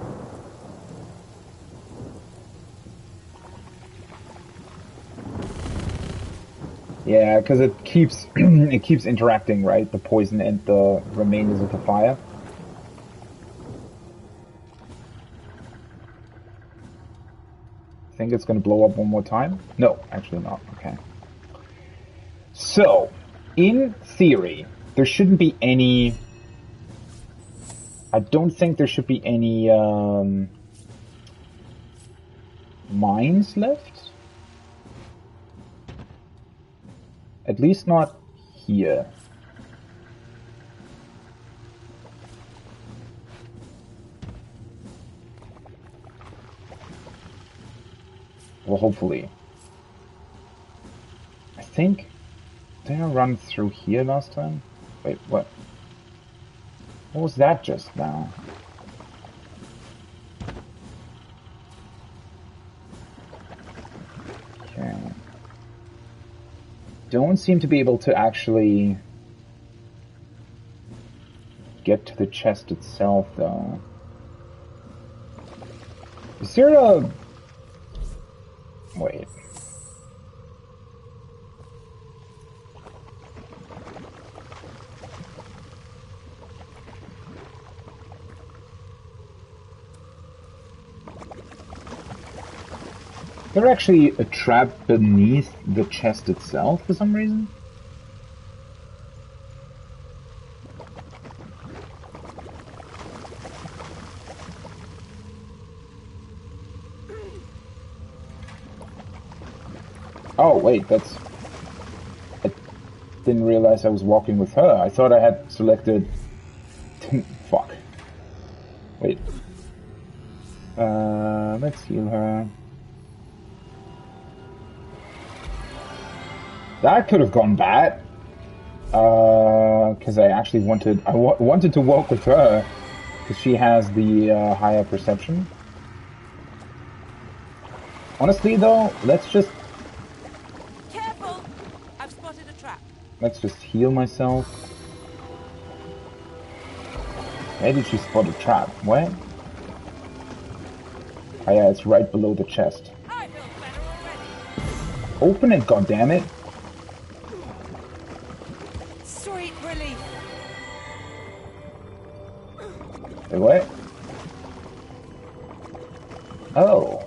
Yeah, because it keeps it keeps interacting, right? The poison and the remainders of the fire. I think it's going to blow up one more time. No, actually not. Okay. So, in theory, there shouldn't be any... I don't think there should be any mines left. At least not here. Well, hopefully. I think Did I run through here last time? Wait, what? What was that just now? Okay. Don't seem to be able to actually get to the chest itself, though. Is there a... Wait. Is there actually a trap beneath the chest itself for some reason? Oh, wait, that's... I didn't realize I was walking with her. I thought I had selected... Fuck. Wait. Let's heal her. That could have gone bad. Because I actually wanted... I wanted to walk with her. Because she has the higher perception. Honestly, though, let's just... Careful! I've spotted a trap. Let's just heal myself. Where did she spot a trap? Where? Oh yeah, it's right below the chest. I feel better already. Open it, goddammit! Sweet relief. Wait, what? Oh.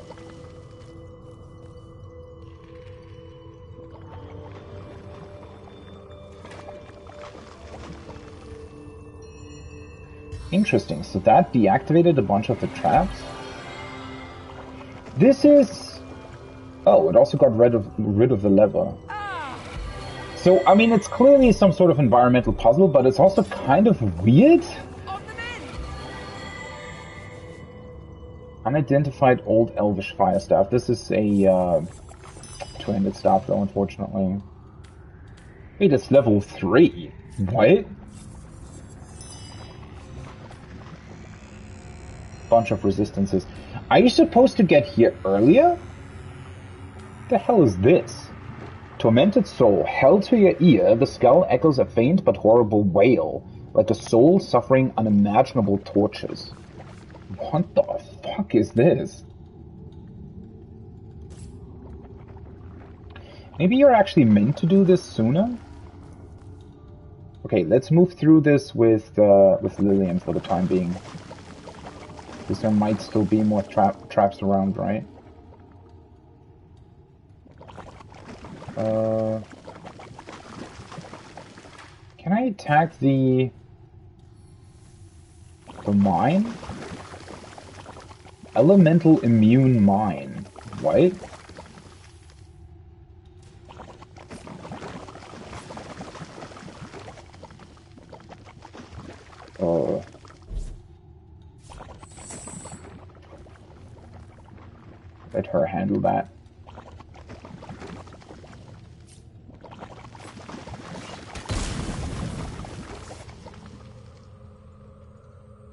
Interesting, so that deactivated a bunch of the traps? This is... Oh, it also got rid of the lever. So, I mean, it's clearly some sort of environmental puzzle, but it's also kind of weird. Unidentified old elvish fire staff. This is a two-handed staff, though, unfortunately. Wait, it's level 3. What? Bunch of resistances. Are you supposed to get here earlier? What the hell is this? Tormented soul, held to your ear, the skull echoes a faint but horrible wail, like a soul suffering unimaginable tortures. What the fuck is this? Maybe you're actually meant to do this sooner? Okay, let's move through this with Lillian for the time being. Because there might still be more traps around, right? Can I attack the mine? Elemental immune mine. What? Let her handle that.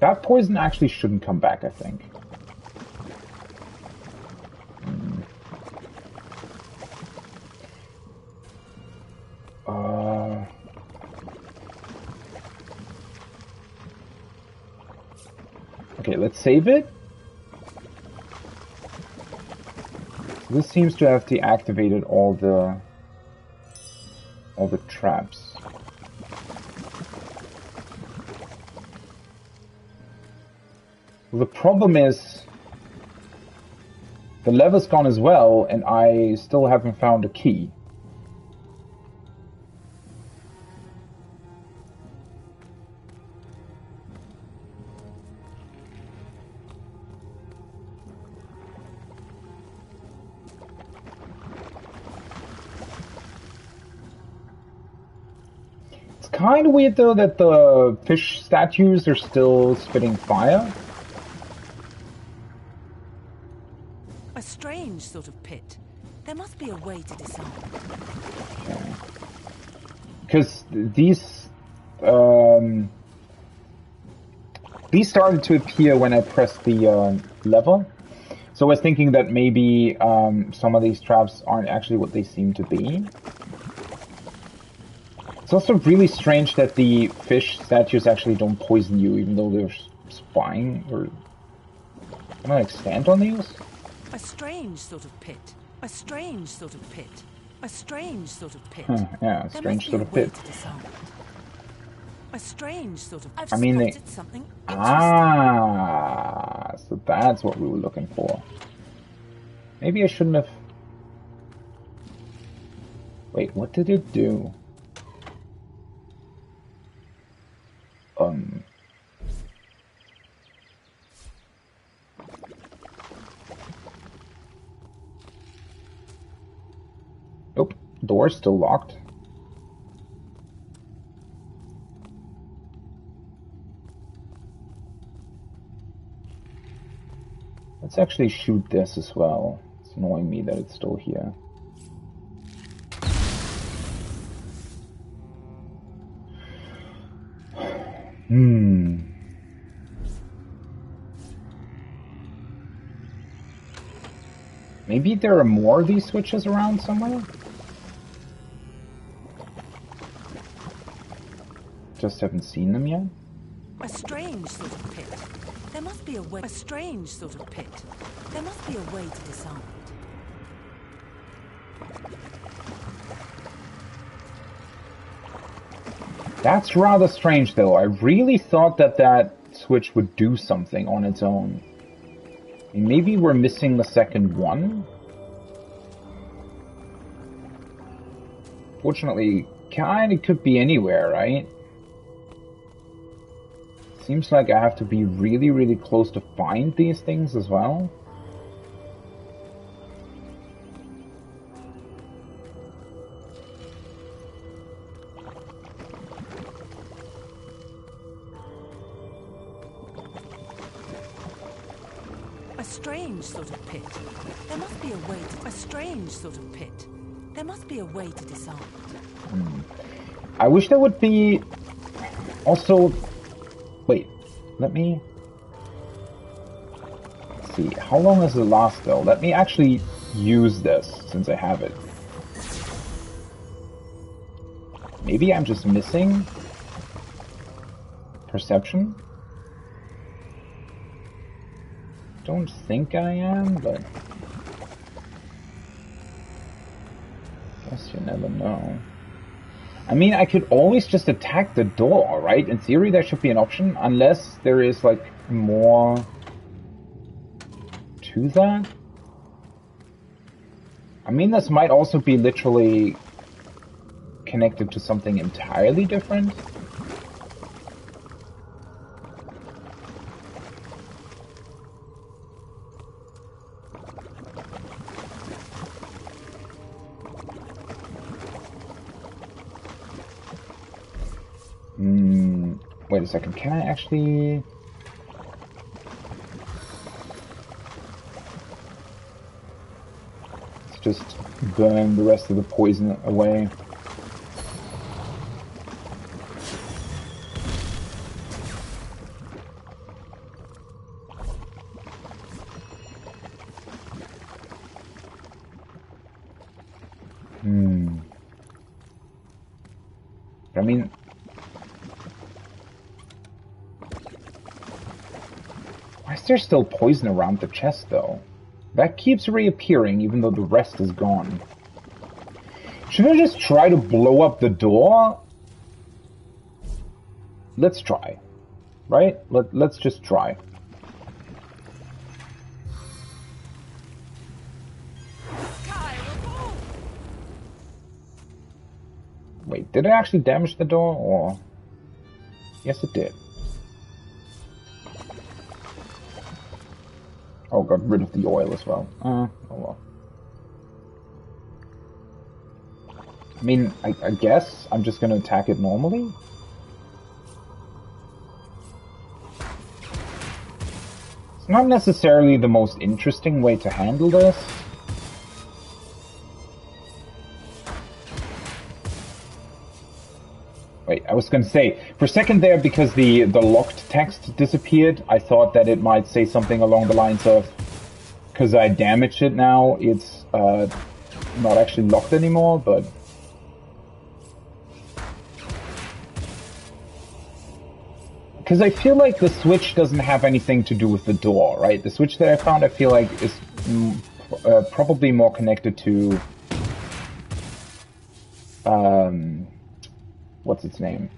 That poison actually shouldn't come back, I think. Okay, let's save it. This seems to have deactivated all the traps. The problem is the lever's gone as well, and I still haven't found a key. It's kind of weird though that the fish statues are still spitting fire. A strange sort of pit. There must be a way to disarm. Okay. because these started to appear when I pressed the lever. So I was thinking that maybe some of these traps aren't actually what they seem to be. It's also really strange that the fish statues actually don't poison you, even though they're spying, or... Can I stand on these? A strange sort of pit. A strange sort of pit. A strange sort of pit. Yeah, a strange sort of pit. A strange sort of... I've I mean, spotted something interesting. Ah, so that's what we were looking for. Maybe I shouldn't have... Wait, what did it do? Nope, door's still locked. Let's actually shoot this as well. It's annoying me that it's still here. Maybe there are more of these switches around somewhere? Just haven't seen them yet? A strange sort of pit. There must be a way. A strange sort of pit. There must be a way to disarm it. That's rather strange, though. I really thought that that switch would do something on its own. Maybe we're missing the second one? Fortunately, kinda could be anywhere, right? Seems like I have to be really, really close to find these things as well. A strange sort of pit. There must be a way to... A strange sort of pit. There must be a way to disarm it. I wish there would be... Also... Wait, let me... Let's see, how long does it last though? Let me actually use this, since I have it. Maybe I'm just missing... perception? Don't think I am, but... Guess you never know. I mean, I could always just attack the door, right? In theory, there should be an option, unless there is, like, more to that. I mean, this might also be literally connected to something entirely different. Wait a second, can I actually... Let's just burn the rest of the poison away. But I mean... Why is there still poison around the chest, though? That keeps reappearing, even though the rest is gone. Should I just try to blow up the door? Let's try. Right? Let's just try. Wait, did it actually damage the door, or... Yes, it did. Oh, got rid of the oil as well. Oh well. I mean, I guess I'm just gonna attack it normally? It's not necessarily the most interesting way to handle this. I was gonna say, for a second there, because the locked text disappeared, I thought that it might say something along the lines of, because I damaged it now, it's not actually locked anymore, but... Because I feel like the switch doesn't have anything to do with the door, right? The switch that I found, I feel like, is probably more connected to... what's its name?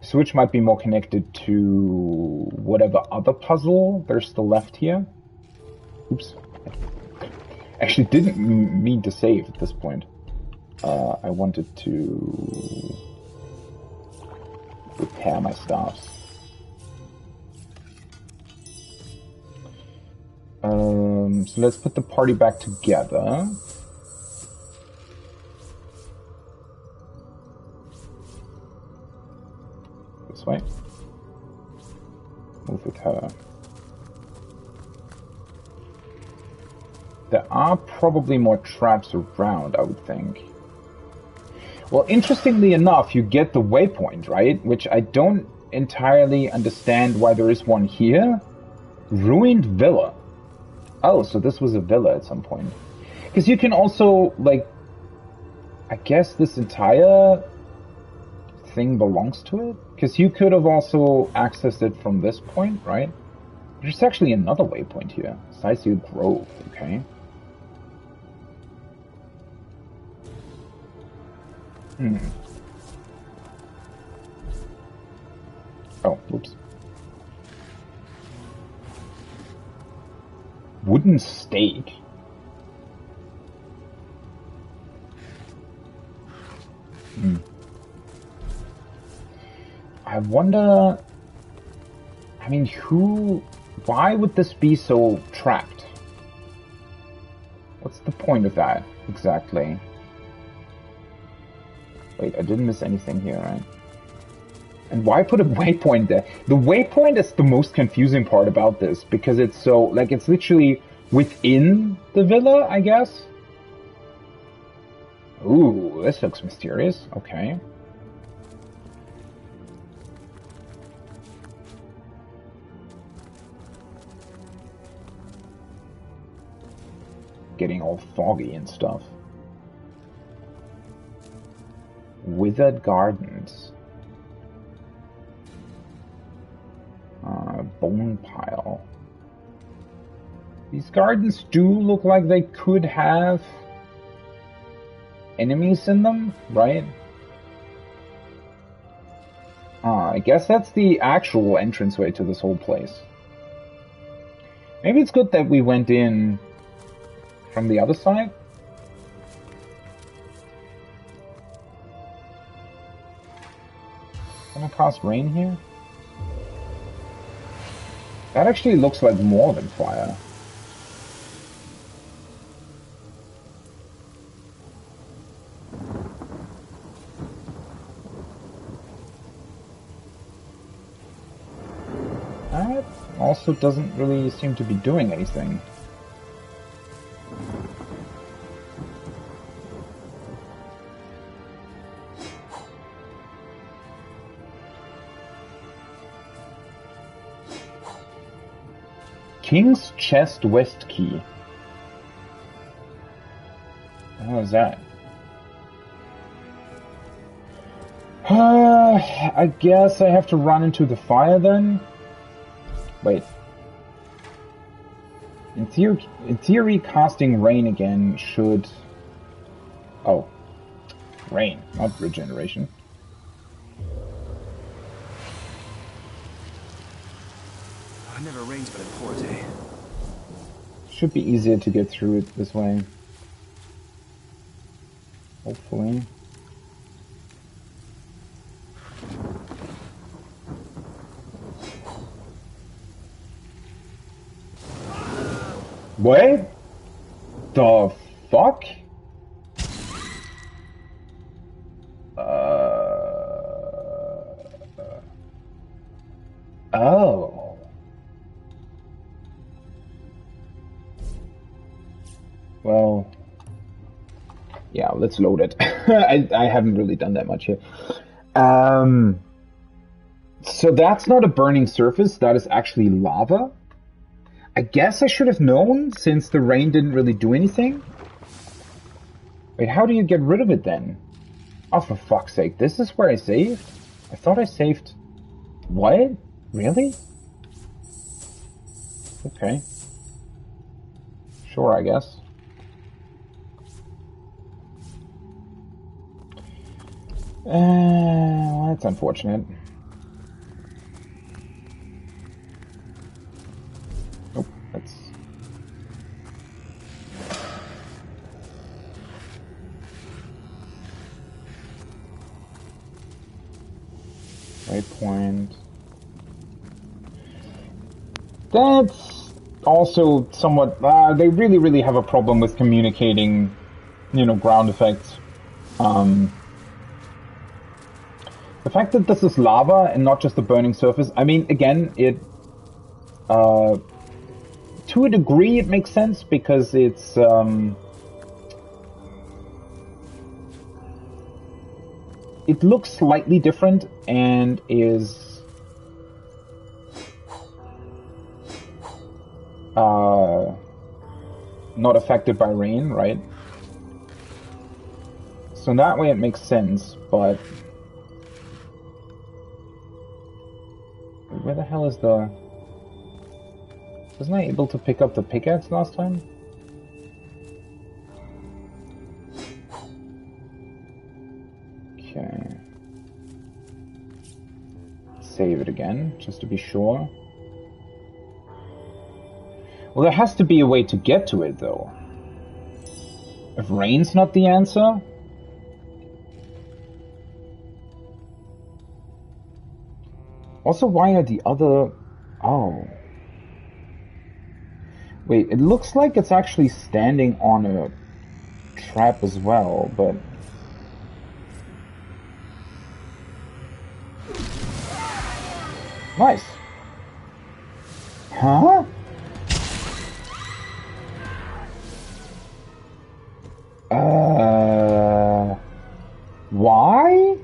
Switch might be more connected to whatever other puzzle there's still left here. Oops. Actually didn't mean to save at this point. I wanted to repair my stuff. So let's put the party back together. This way. Move with her. There are probably more traps around, I would think. Well, interestingly enough, you get the waypoint, right? Which I don't entirely understand why there is one here. Ruined villa. Oh, so this was a villa at some point. Because you can also, like... I guess this entire thing belongs to it? Because you could have also accessed it from this point, right? There's actually another waypoint here. Sicil Grove, okay. Oh, whoops. Wooden stake? I wonder... I mean, why would this be so trapped? What's the point of that, exactly? Wait, I didn't miss anything here, right? And why put a waypoint there? The waypoint is the most confusing part about this, because it's so, like, it's literally within the villa, I guess? Ooh, this looks mysterious. Okay. Getting all foggy and stuff. Withered Gardens. Bone pile. These gardens do look like they could have enemies in them, right? I guess that's the actual entranceway to this whole place. Maybe it's good that we went in from the other side. Can I cast rain here? That actually looks like more than fire. That also doesn't really seem to be doing anything. King's Chest West Key. What is that? I guess I have to run into the fire then? Wait. In theory, casting rain again should... Oh. Rain, not regeneration. It never rains but it pours, eh? Should be easier to get through it this way. Hopefully. What? The fuck? Oh. Well. Yeah, let's load it. I haven't really done that much here. So that's not a burning surface, that is actually lava. I guess I should have known, since the rain didn't really do anything. Wait, how do you get rid of it then? Oh, for fuck's sake, this is where I saved? I thought I saved... What? Really? Okay. Sure, I guess. Well, that's unfortunate. Oh, that's... Waypoint. That's also somewhat... they really have a problem with communicating, you know, ground effects. The fact that this is lava and not just a burning surface, I mean, again, it... to a degree, it makes sense, because it's... it looks slightly different and is... not affected by rain, right? So in that way it makes sense, but... Where the hell is the... Wasn't I able to pick up the pickaxe last time? Okay. Save it again, just to be sure. Well, there has to be a way to get to it, though. If rain's not the answer... Also, why are the other... Oh. Wait, it looks like it's actually standing on a trap as well, but... Nice. Huh? Why?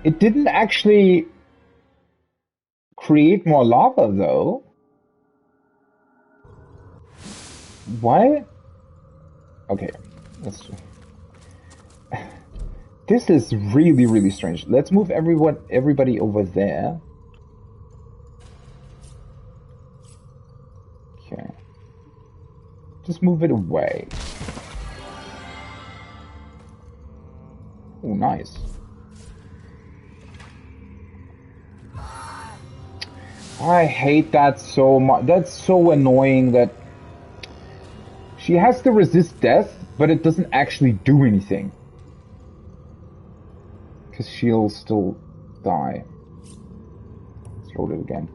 It didn't actually create more lava, though. What? Okay, let's... This is really strange. Let's move everybody over there. Okay. Just move it away. Oh, nice. I hate that so much. That's so annoying that she has to resist death, but it doesn't actually do anything. Because she'll still die. Let's load it again.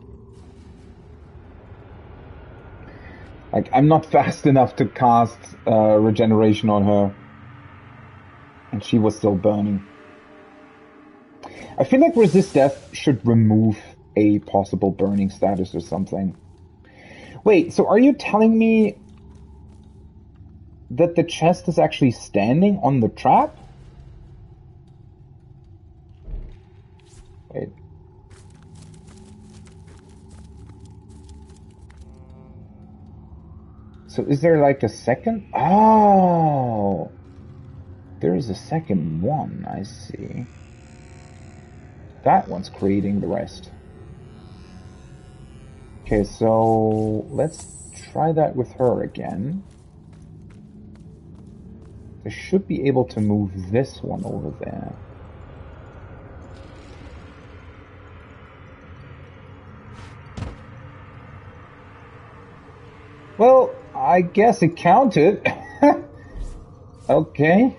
Like, I'm not fast enough to cast regeneration on her. And she was still burning. I feel like resist death should remove a possible burning status or something. Wait, so are you telling me that the chest is actually standing on the trap? Wait. So is there like a second? Oh! There is a second one, I see. That one's creating the rest. Okay, so let's try that with her again. I should be able to move this one over there. Well, I guess it counted. Okay.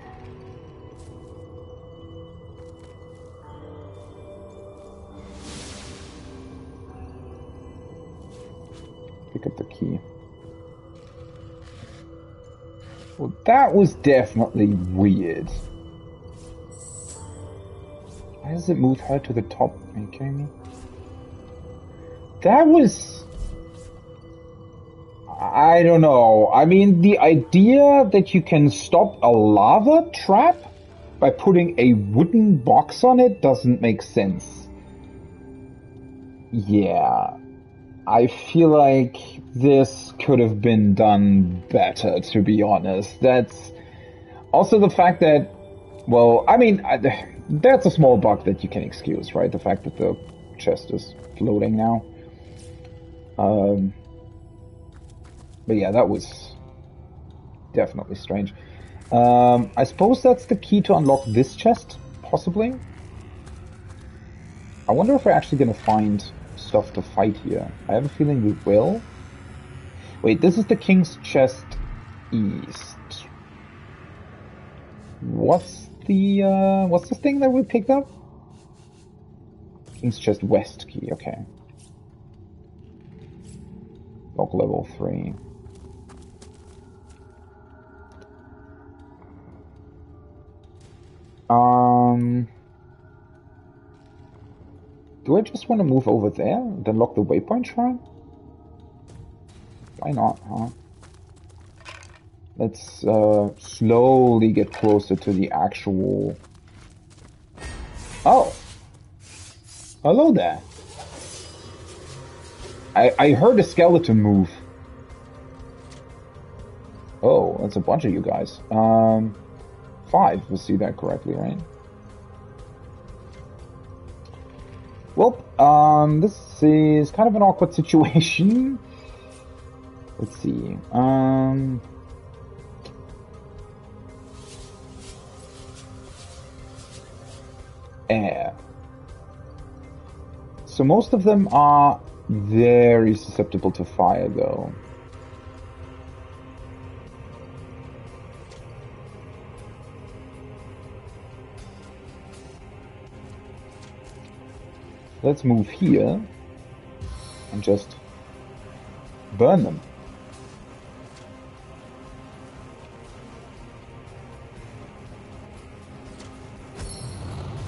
Pick up the key. Well, that was definitely weird. Why does it move her to the top? Are you kidding me? That was... I don't know. I mean, the idea that you can stop a lava trap by putting a wooden box on it doesn't make sense. Yeah. I feel like this could have been done better, to be honest. That's also the fact that, well, I mean, that's a small bug that you can excuse, right? The fact that the chest is floating now. But yeah, that was definitely strange. I suppose that's the key to unlock this chest, possibly. I wonder if we're actually going to find stuff to fight here. I have a feeling we will. Wait, this is the King's Chest East. What's the thing that we picked up? King's Chest West key, okay. Lock level 3. Do I just want to move over there and then lock the waypoint shrine? Why not, huh? Let's slowly get closer to the actual... Oh! Hello there! I heard a skeleton move. Oh, that's a bunch of you guys. 5, if I see that correctly, right? Well, this is kind of an awkward situation. Let's see. Air. So most of them are very susceptible to fire, though. Let's move here and just burn them.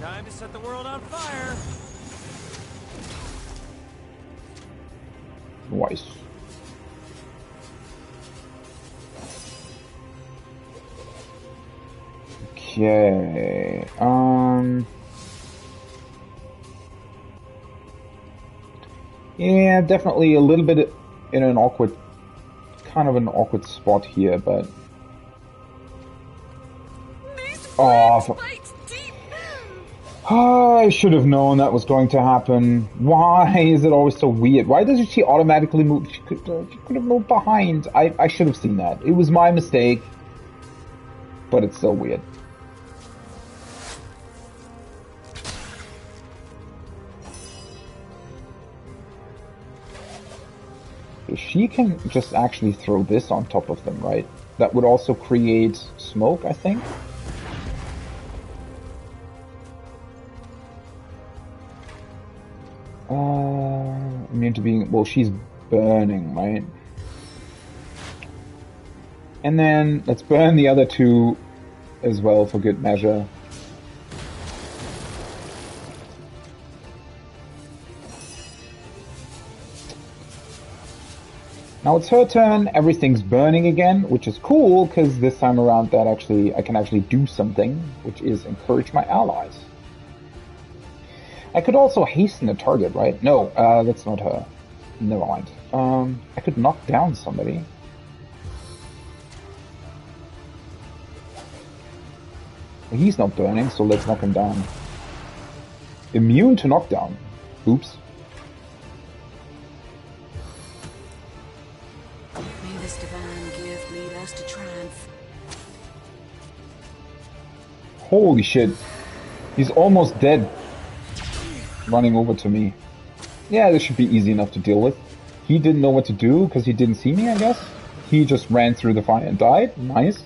Time to set the world on fire. Nice. Okay. Yeah, definitely a little bit in an awkward, kind of an awkward spot here, but... Oh, I should have known that was going to happen. Why is it always so weird? Why doesn't she automatically move? She could have moved behind. I should have seen that. It was my mistake, but it's so weird. She can just actually throw this on top of them, right? That would also create smoke, I think. Immune to being... Well, she's burning, right? And then let's burn the other two as well for good measure. Now it's her turn, everything's burning again, which is cool, because this time around that I can actually do something, which is encourage my allies. I could also hasten the target, right? No, that's not her. Never mind. I could knock down somebody. He's not burning, so let's knock him down. Immune to knockdown. Oops. May this divine gift lead us to triumph. Holy shit. He's almost dead. Running over to me. Yeah, this should be easy enough to deal with. He didn't know what to do because he didn't see me, I guess. He just ran through the fire and died. Nice.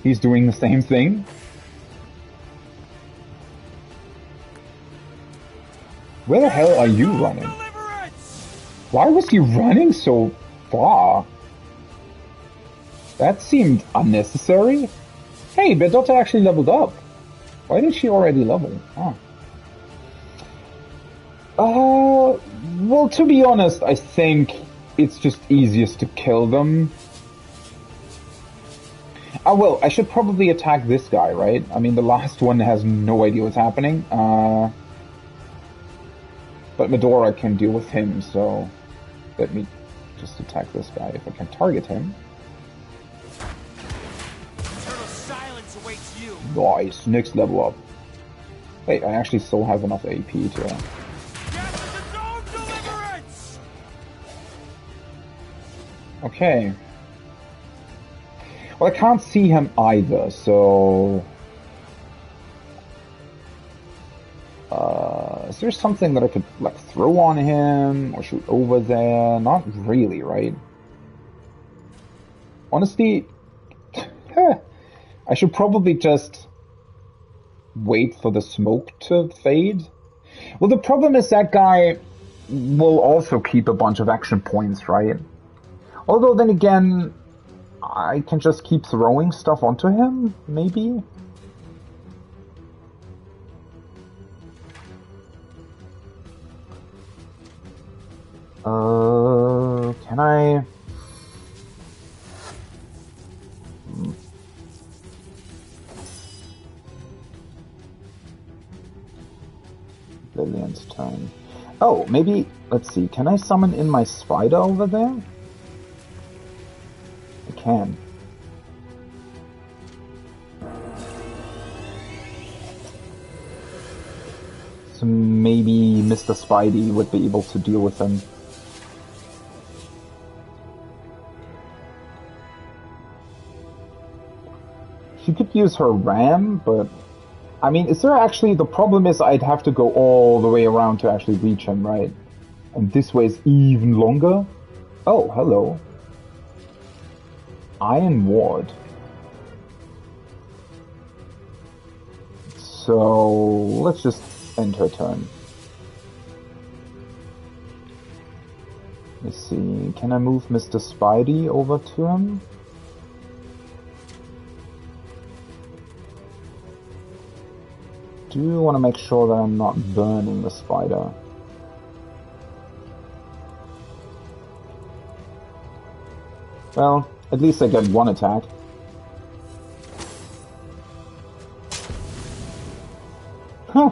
He's doing the same thing. Where the hell are you running? Why was he running so far? That seemed unnecessary. Hey, Bedota actually leveled up. Why did she already level? Huh. Well, to be honest, I think it's just easiest to kill them. Oh, well, I should probably attack this guy, right? I mean, the last one has no idea what's happening. But Medora can deal with him, so let me just attack this guy if I can target him. Eternal silence awaits you. Nice, next level up. Wait, I actually still have enough AP to... Death is its own deliverance! Okay. Well, I can't see him either, so... is there something that I could, like, throw on him or shoot over there? Not really, right? Honestly, I should probably just wait for the smoke to fade. Well, the problem is that guy will also keep a bunch of action points, right? Although, then again, I can just keep throwing stuff onto him, maybe? Can I... Lillian's turn. Oh, maybe... Let's see. Can I summon in my spider over there? I can. So maybe Mr. Spidey would be able to deal with them. She could use her ram, but... I mean, is there actually... The problem is I'd have to go all the way around to actually reach him, right? And this way is even longer? Oh, hello. Iron Ward. So... let's just end her turn. Let's see... Can I move Mr. Spidey over to him? Do want to make sure that I'm not burning the spider. Well, at least I get one attack. Huh.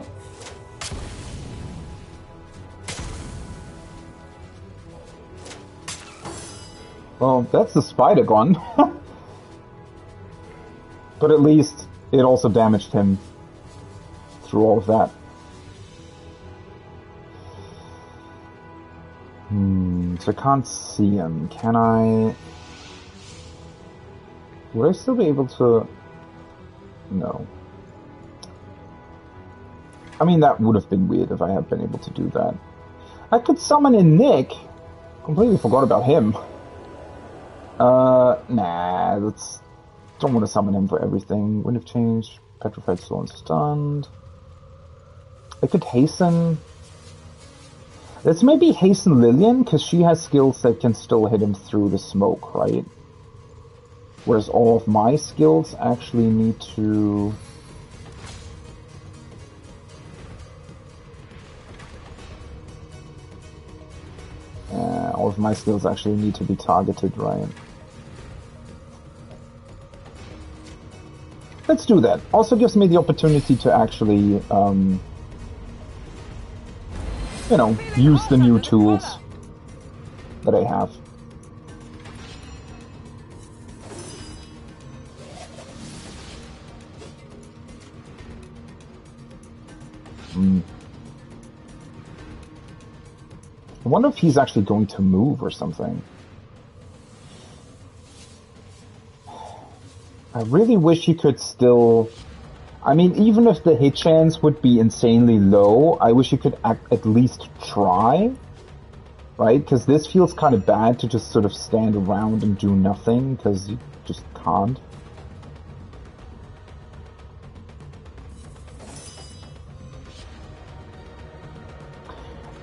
Well, that's the spider gone. But at least it also damaged him through all of that. So I can't see him. Can I... Would I still be able to... No. I mean, that would have been weird if I had been able to do that. I could summon in Nick. Completely forgot about him. Nah, let's... Don't want to summon him for everything. Wind of Change, Petrified Soul and Stunned. I could hasten. Let's maybe hasten Lillian, because she has skills that can still hit him through the smoke, right? Whereas all of my skills actually need to... all of my skills actually need to be targeted, right? Let's do that. Also gives me the opportunity to actually, you know, use the new tools that I have. I wonder if he's actually going to move or something. I really wish he could still... I mean, even if the hit chance would be insanely low, I wish he could at least try. Right? Because this feels kind of bad to just sort of stand around and do nothing, because you just can't.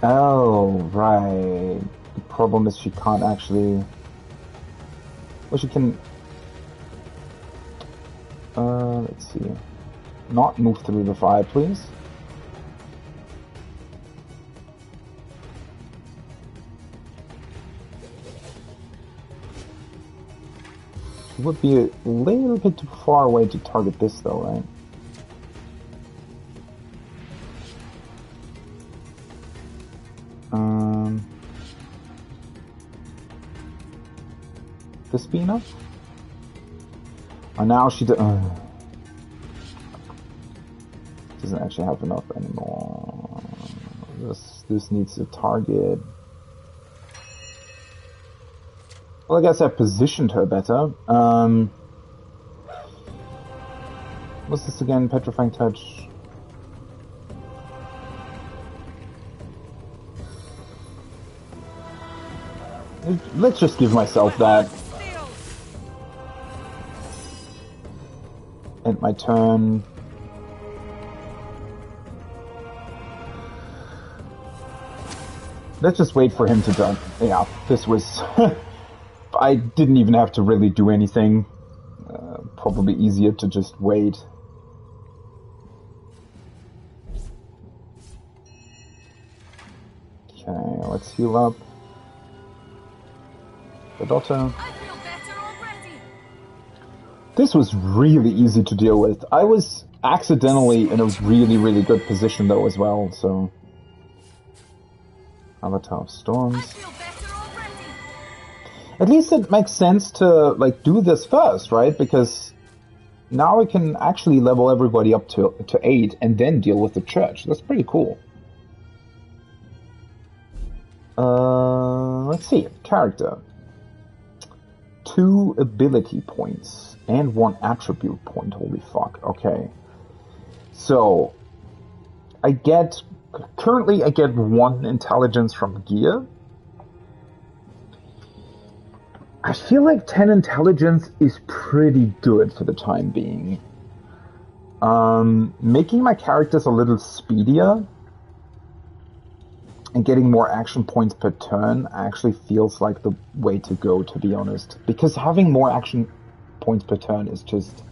Oh, right. The problem is she can't actually... Well, she can... let's see. Not move through the fire, please. It would be a little bit too far away to target this though, right? This be enough? Oh, now she doesn't actually have enough anymore. This needs to target. Well, I guess I positioned her better. What's this again? Petrifying touch. Let's just give myself that. End my turn. Let's just wait for him to jump. Yeah, this was... I didn't even have to really do anything. Probably easier to just wait. Okay, let's heal up. The daughter. This was really easy to deal with. I was accidentally in a really, really good position though as well, so... Avatar of Storms. At least it makes sense to, like, do this first, right? Because now we can actually level everybody up to 8 and then deal with the church. That's pretty cool. Let's see. Character. 2 ability points and 1 attribute point. Holy fuck. Okay. So, currently I get 1 intelligence from gear. I feel like 10 intelligence is pretty good for the time being. Making my characters a little speedier and getting more action points per turn actually feels like the way to go, to be honest. Because having more action points per turn is just...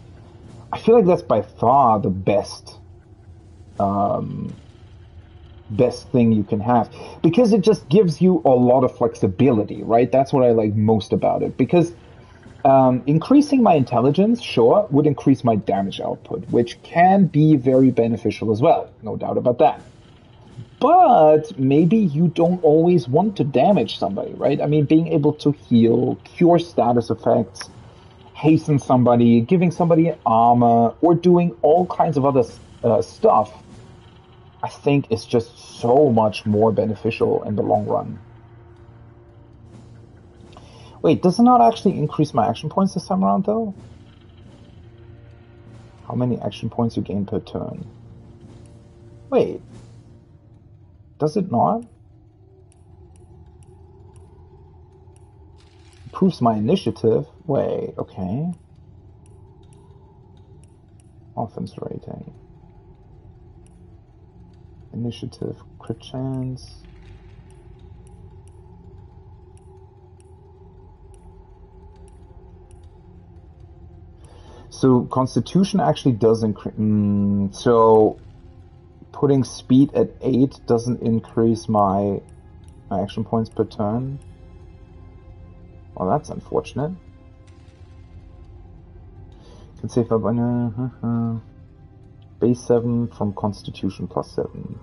I feel like that's by far the best thing you can have, because it just gives you a lot of flexibility, right? That's what I like most about it, because increasing my intelligence, sure, would increase my damage output, which can be very beneficial as well, no doubt about that. But maybe you don't always want to damage somebody, right? I mean, being able to heal, cure status effects, hasten somebody, giving somebody armor, or doing all kinds of other stuff, I think is just so much more beneficial in the long run. Wait, does it not actually increase my action points this time around, though? How many action points you gain per turn? Wait. Does it not? Improves my initiative. Wait, okay. Offense rating. Initiative, crit chance. So Constitution actually does increase. So putting speed at 8 doesn't increase my action points per turn. Well, that's unfortunate. Can save up on base 7 from Constitution plus 7.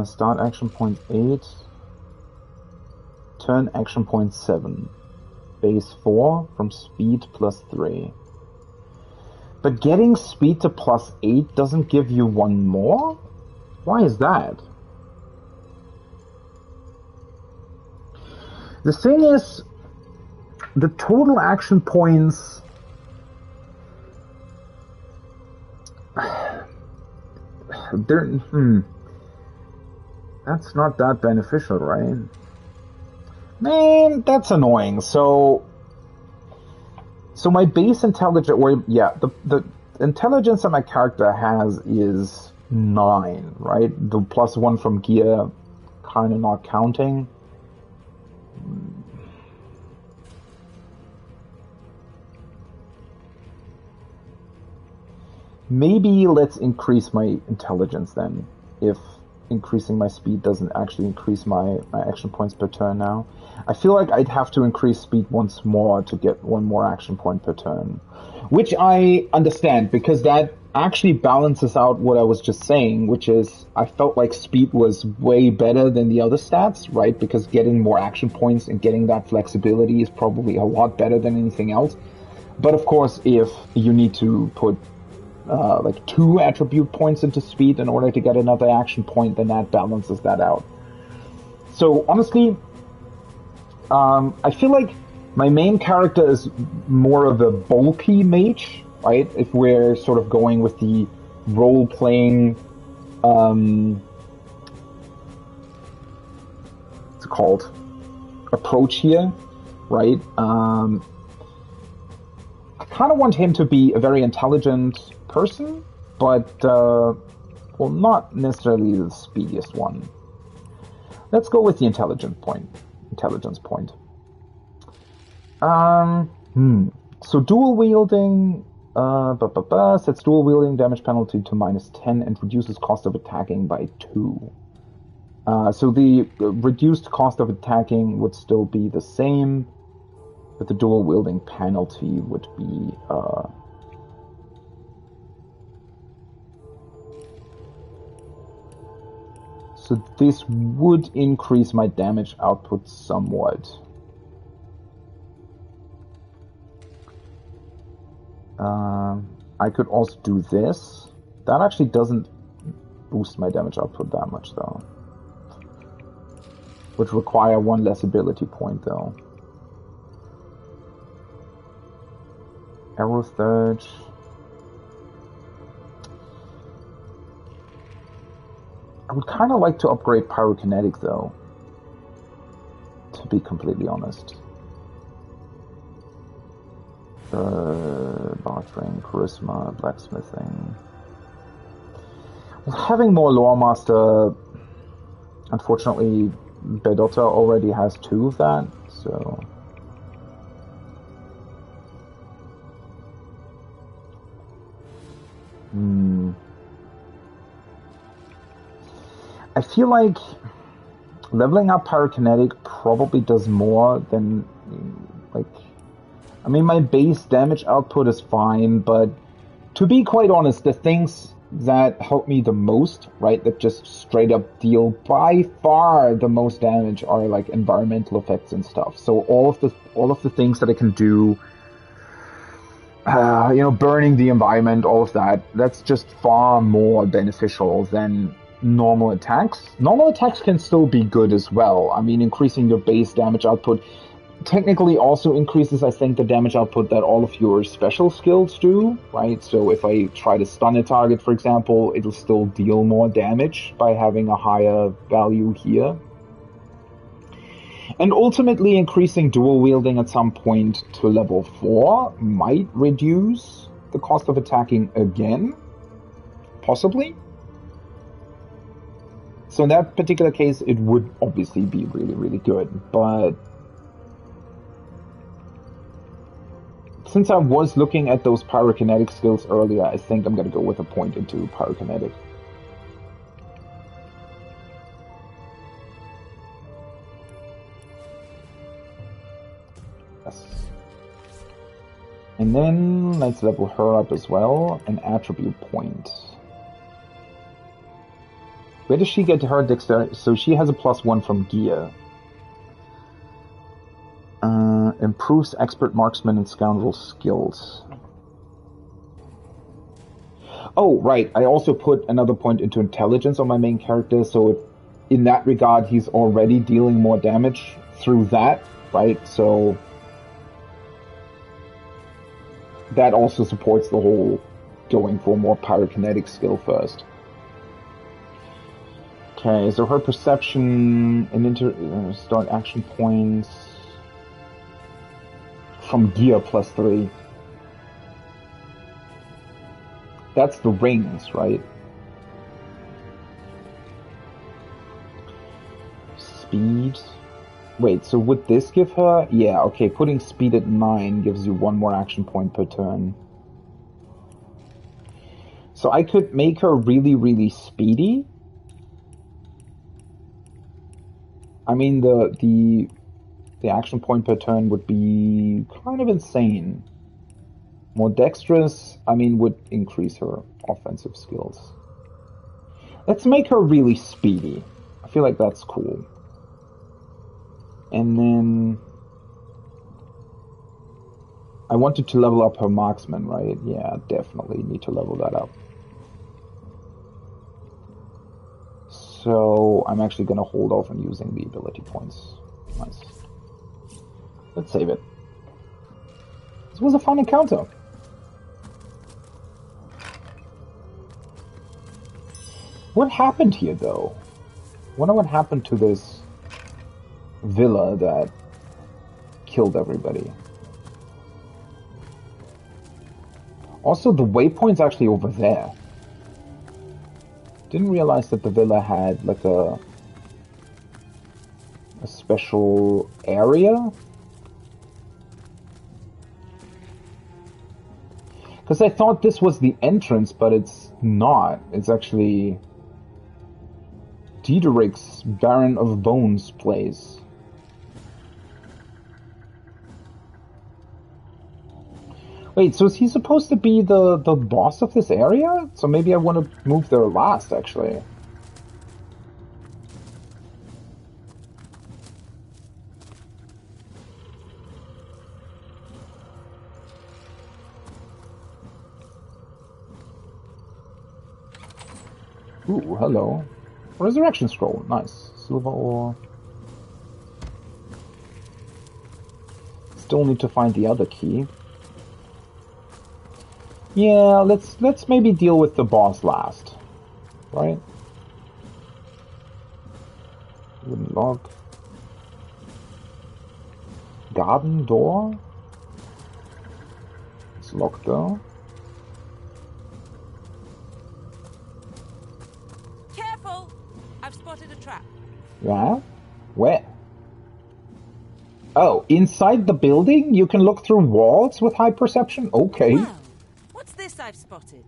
Start action point 8. Turn action point 7. Base 4 from speed plus 3. But getting speed to plus 8 doesn't give you 1 more? Why is that? The thing is, the total action points... That's not that beneficial, right? Man, that's annoying. So my base intelligence, or yeah, the intelligence that my character has is 9, right? The plus 1 from gear kind of not counting. Maybe let's increase my intelligence then, if increasing my speed doesn't actually increase my action points per turn now. I feel like I'd have to increase speed once more to get one more action point per turn. Which I understand, because that actually balances out what I was just saying, which is I felt like speed was way better than the other stats, right? Because getting more action points and getting that flexibility is probably a lot better than anything else. But of course, if you need to put like 2 attribute points into speed in order to get another action point, then that balances that out. So honestly, I feel like my main character is more of a bulky mage, right? If we're sort of going with the role-playing, what's it called, approach here, right? I kind of want him to be a very intelligent person, but, well, not necessarily the speediest one. Let's go with the intelligence point. So dual wielding, sets dual wielding damage penalty to -10 and reduces cost of attacking by 2. So the reduced cost of attacking would still be the same, but the dual wielding penalty would be, so this would increase my damage output somewhat. I could also do this. That actually doesn't boost my damage output that much, though. Would require 1 less ability point, though. Arrow Surge. I would kind of like to upgrade Pyrokinetic, though. To be completely honest. Bartering, Charisma, Blacksmithing. Well, having more Lore Master, unfortunately, Bedota already has 2 of that, so... I feel like leveling up Pyrokinetic probably does more than, like... I mean, my base damage output is fine, but to be quite honest, the things that help me the most, right, that just straight up deal by far the most damage are like environmental effects and stuff. So all of the things that I can do, burning the environment, all of that, that's just far more beneficial than normal attacks. Normal attacks can still be good as well. I mean, increasing your base damage output technically also increases, I think, the damage output that all of your special skills do, right? So if I try to stun a target, for example, it'll still deal more damage by having a higher value here. And ultimately, increasing dual wielding at some point to level 4 might reduce the cost of attacking again, possibly. So in that particular case, it would obviously be really, really good, but since I was looking at those Pyrokinetic skills earlier, I think I'm going to go with a point into Pyrokinetic. Yes. And then let's level her up as well, an attribute point. Where does she get her dexterity? So she has a +1 from gear. Improves expert marksman and scoundrel skills. Oh, right. I also put another point into intelligence on my main character, so in that regard, he's already dealing more damage through that, right? So that also supports the whole going for more Pyrokinetic skill first. Okay, so her perception and start action points from gear +3. That's the rings, right? Speed. Wait, so would this give her? Yeah, okay, putting speed at 9 gives you 1 more action point per turn. So I could make her really, really speedy. I mean, the action point per turn would be kind of insane. More dexterous, I mean, would increase her offensive skills. Let's make her really speedy. I feel like that's cool. And then I wanted to level up her marksman, right? Yeah, definitely need to level that up. So I'm actually going to hold off on using the ability points. Nice. Let's save it. This was a fun encounter. What happened here, though? I wonder what happened to this villa that killed everybody. Also, the waypoint's actually over there. Didn't realize that the villa had like a special area. Because I thought this was the entrance, but it's not. It's actually Diederik's Baron of Bones place. Wait, so is he supposed to be the boss of this area? So maybe I want to move there last, actually. Ooh, hello. Resurrection scroll, nice. Silver ore. Still need to find the other key. Yeah, let's maybe deal with the boss last. Right? Wooden log. Garden door? It's locked though. Careful! I've spotted a trap. Yeah? Where? Oh, inside the building? You can look through walls with high perception? Okay. Well, what's this I've spotted?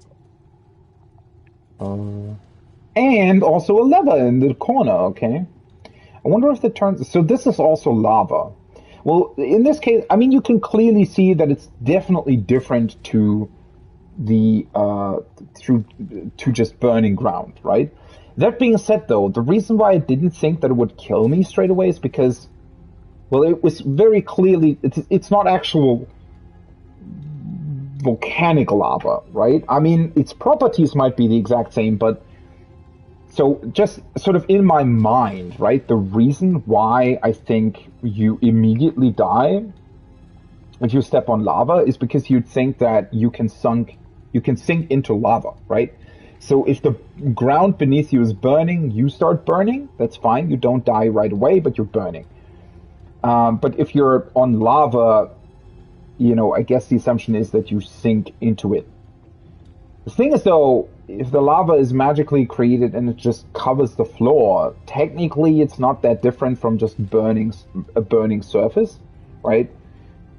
And also a lever in the corner, okay. I wonder if it turns... So this is also lava. Well, in this case, I mean, you can clearly see that it's definitely different to the... to just burning ground, right? That being said, though, the reason why I didn't think that it would kill me straight away is because... Well, it was very clearly... It's not actual volcanic lava, right? I mean, its properties might be the exact same, but... So, just sort of in my mind, right, the reason why I think you immediately die if you step on lava is because you'd think that you can sink into lava, right? So if the ground beneath you is burning, you start burning, that's fine. You don't die right away, but you're burning. But if you're on lava, you know, I guess the assumption is that you sink into it. The thing is, though, if the lava is magically created and it just covers the floor, technically it's not that different from just a burning surface, right?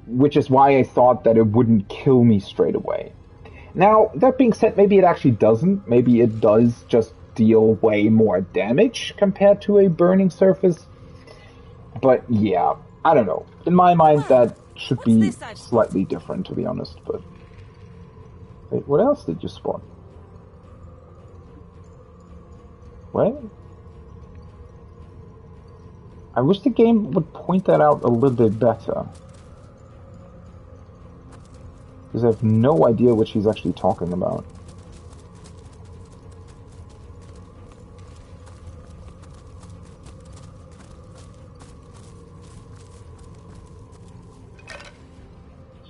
Which is why I thought that it wouldn't kill me straight away. Now, that being said, maybe it actually doesn't. Maybe it does just deal way more damage compared to a burning surface. But yeah, I don't know. In my mind, that should be slightly different, to be honest. But wait, what else did you spot? What? I wish the game would point that out a little bit better. Because I have no idea what she's actually talking about.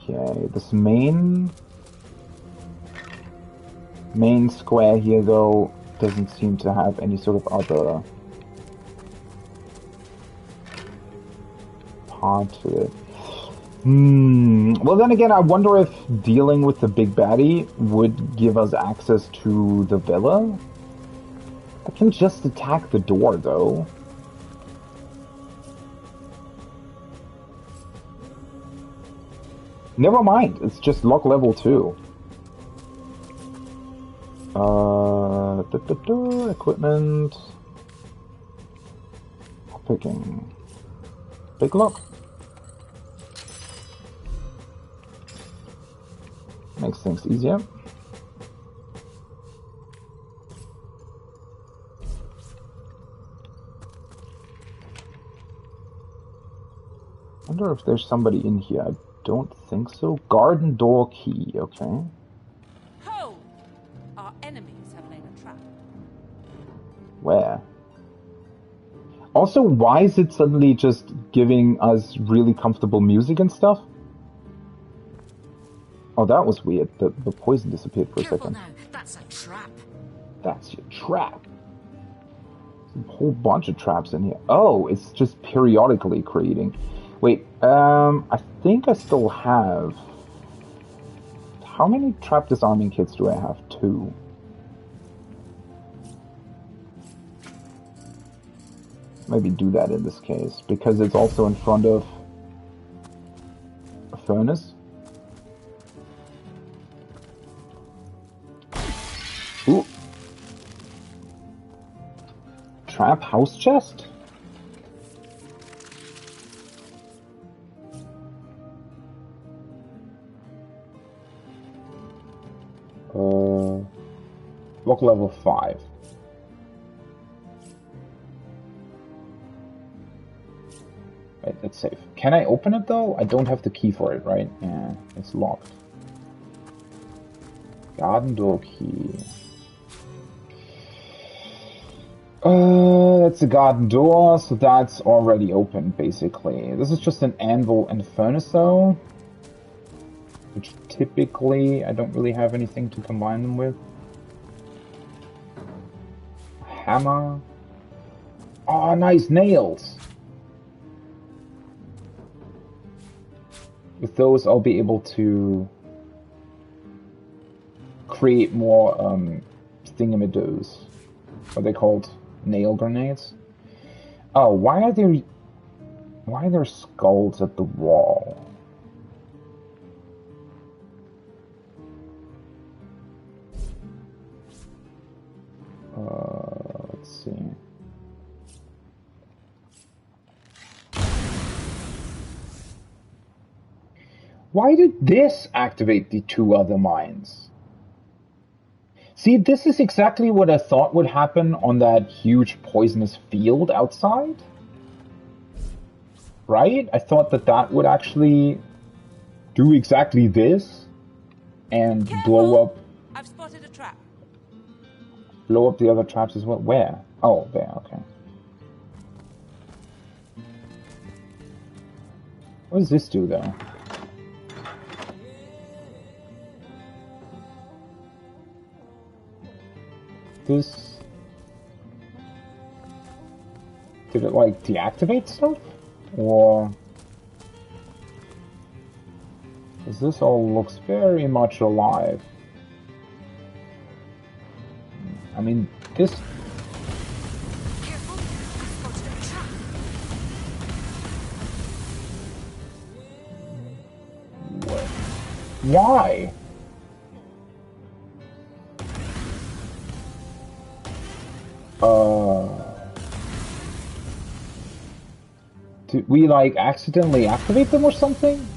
Okay, this main square here, though, doesn't seem to have any sort of other part to it. Well, then again, I wonder if dealing with the big baddie would give us access to the villa. I can just attack the door, though. Never mind, it's just lock level 2. Equipment. picking. Big lock. Makes things easier. I wonder if there's somebody in here. I don't think so. Garden door key, okay. Ho! Our enemies have laid a trap. Where? Also, why is it suddenly just giving us really comfortable music and stuff? Oh, that was weird. The poison disappeared for a second. Now. That's a trap. That's your trap. There's a whole bunch of traps in here. Oh, it's just periodically creating. Wait, I think I still have... How many trap disarming kits do I have? 2. Maybe do that in this case, because it's also in front of a furnace. Ooh. Trap house chest? Block level 5. Right, that's safe. Can I open it though? I don't have the key for it, right? Yeah, it's locked. Garden door key. That's a garden door, so that's already open, basically. This is just an anvil and furnace though, which typically I don't really have anything to combine them with. Hammer. Oh, nice nails! With those, I'll be able to create more thingamadoos. What are they called? Nail grenades? Oh, why are there skulls at the wall? Let's see. Why did this activate the 2 other mines? See, this is exactly what I thought would happen on that huge poisonous field outside. Right? I thought that would actually do exactly this and blow up. I've spotted a trap. Blow up the other traps as well. Where? Oh, there, okay. What does this do though? This... Did it, like, deactivate stuff? Or... Because this all looks very much alive. I mean, this... What? Why? Did we, like, accidentally activate them or something?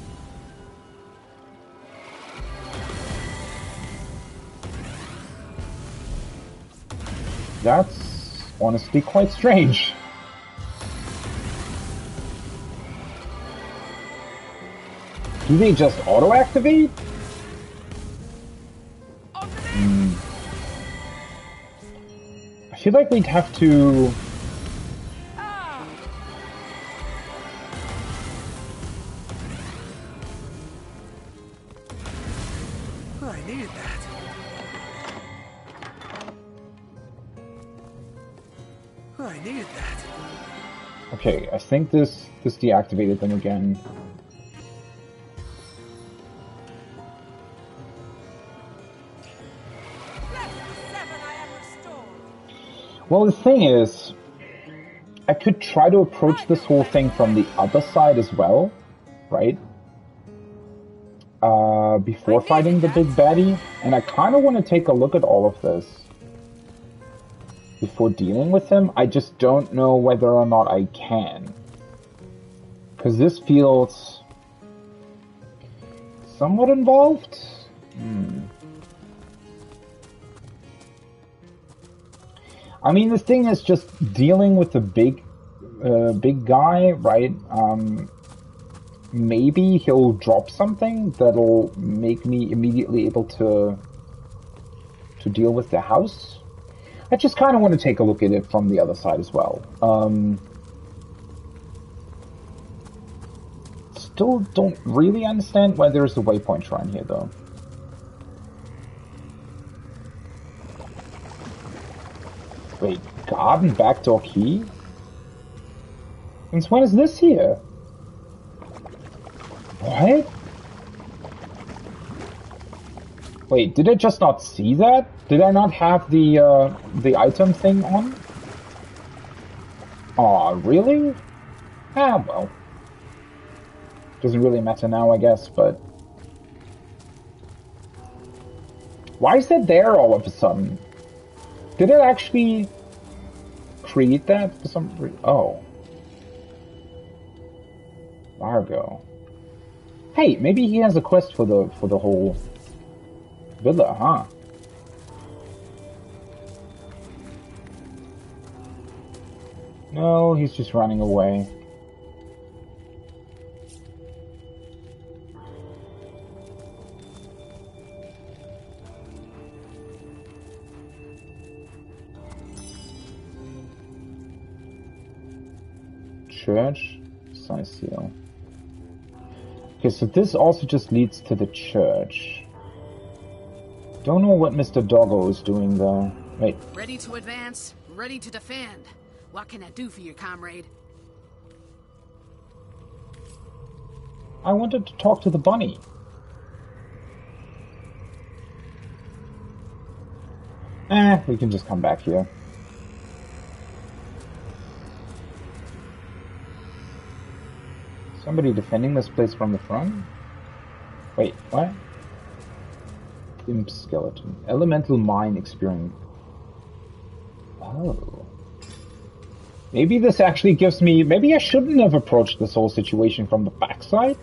That's honestly quite strange. Do they just auto-activate? I feel like we'd have to... Oh, I needed that. Oh, I needed that. Okay, I think this deactivated them again. Well, the thing is, I could try to approach this whole thing from the other side as well, right? Before fighting the big baddie, and I kind of want to take a look at all of this. before dealing with him. I just don't know whether or not I can. Because this feels somewhat involved. I mean, the thing is just dealing with the big guy, right? Maybe he'll drop something that'll make me immediately able to deal with the house. I just kind of want to take a look at it from the other side as well. Still don't really understand why there's a waypoint shrine here, though. Wait, garden backdoor key? Since when is this here? What? Wait, did I just not see that? Did I not have the item thing on? Aw, really? Ah, well. Doesn't really matter now, I guess, but... Why is that there all of a sudden? Did it actually create that for some reason? Oh. Largo. Hey, maybe he has a quest for the whole villa, huh? No, he's just running away. Church, size seal. Okay, so this also just leads to the church. Don't know what Mr. Doggo is doing though. Wait. Ready to advance, ready to defend. What can I do for you, comrade? I wanted to talk to the bunny. We can just come back here. Somebody defending this place from the front? Wait, what? Imp skeleton. Elemental mine experience. Oh. Maybe this actually gives me... Maybe I shouldn't have approached this whole situation from the backside?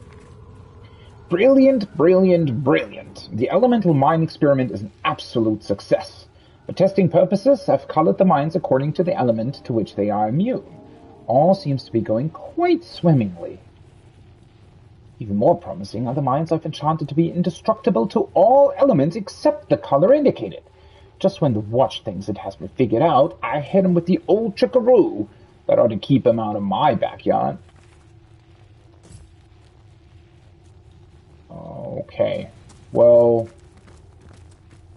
Brilliant, brilliant, brilliant. The elemental mine experiment is an absolute success. For testing purposes, I've colored the mines according to the element to which they are immune. All seems to be going quite swimmingly. Even more promising are the mines I've enchanted to be indestructible to all elements except the color indicated. Just when the watch thinks it has me figured out, I hit him with the old trickaroo. That ought to keep him out of my backyard. Okay. Well,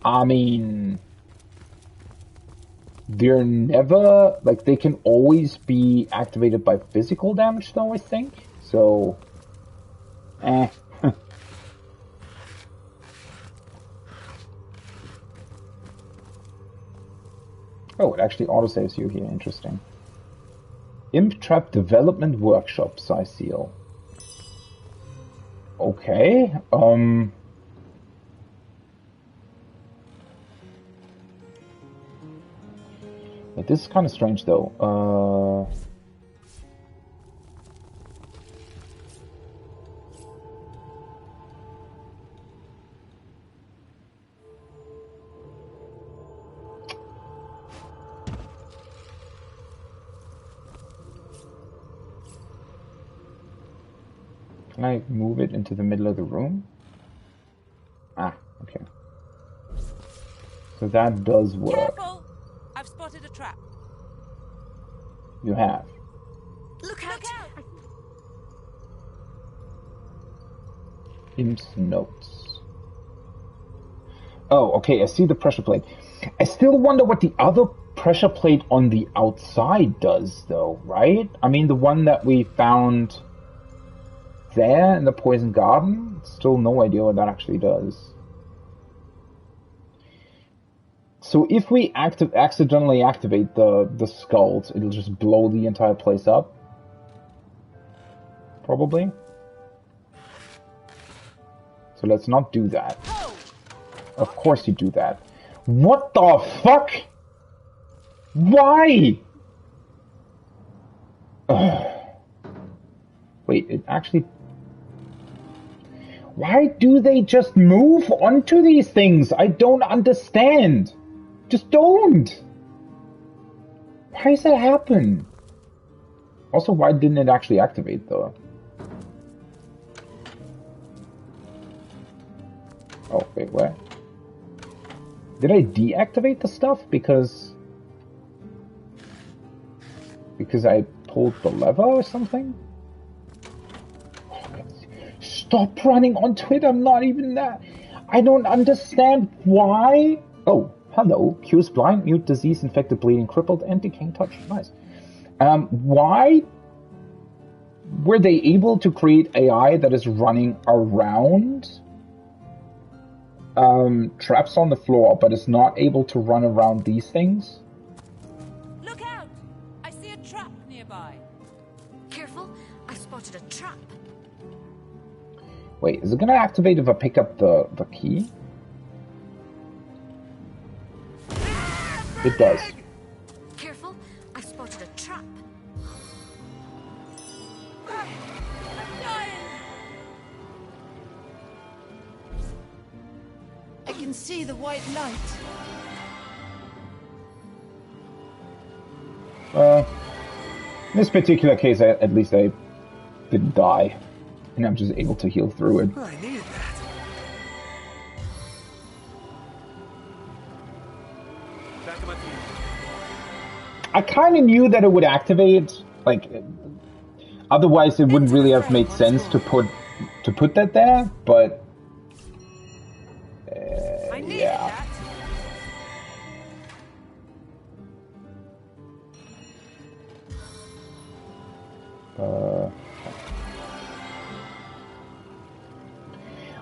I mean... They're never... Like, they can always be activated by physical damage, though, I think. So... Oh, it actually autosaves you here. Interesting. Imp Trap Development Workshop, size seal. Okay. But this is kind of strange, though. Can I move it into the middle of the room? Ah, okay. So that does work. Careful! I've spotted a trap. You have. Look out! Imp's notes. Oh, okay, I see the pressure plate. I still wonder what the other pressure plate on the outside does, though, right? I mean, the one that we found... there in the poison garden, still no idea what that actually does. So if we accidentally activate the skulls, it'll just blow the entire place up? Probably. So let's not do that. Of course you do that. What the fuck? Why? Ugh. Wait, it actually... Why do they just move onto these things? I don't understand. Just don't. Why does that happen? Also, why didn't it actually activate, though? Oh, wait, what? Did I deactivate the stuff because I pulled the lever or something? Stop running on Twitter, I'm not even that. I don't understand why. Oh, hello. Cures blind, mute, disease, infected, bleeding, crippled, and decaying touch. Nice. Why were they able to create AI that is running around traps on the floor, but is not able to run around these things? Look out! I see a trap nearby. Careful, I spotted a trap. Wait, is it gonna activate if I pick up the key? It does. Careful, I spotted a trap. I can see the white light. In this particular case, at least I didn't die. And I'm just able to heal through it. I needed that. Back to my feet. I kind of knew that it would activate. Like, otherwise it wouldn't really have made sense to put that there. But yeah.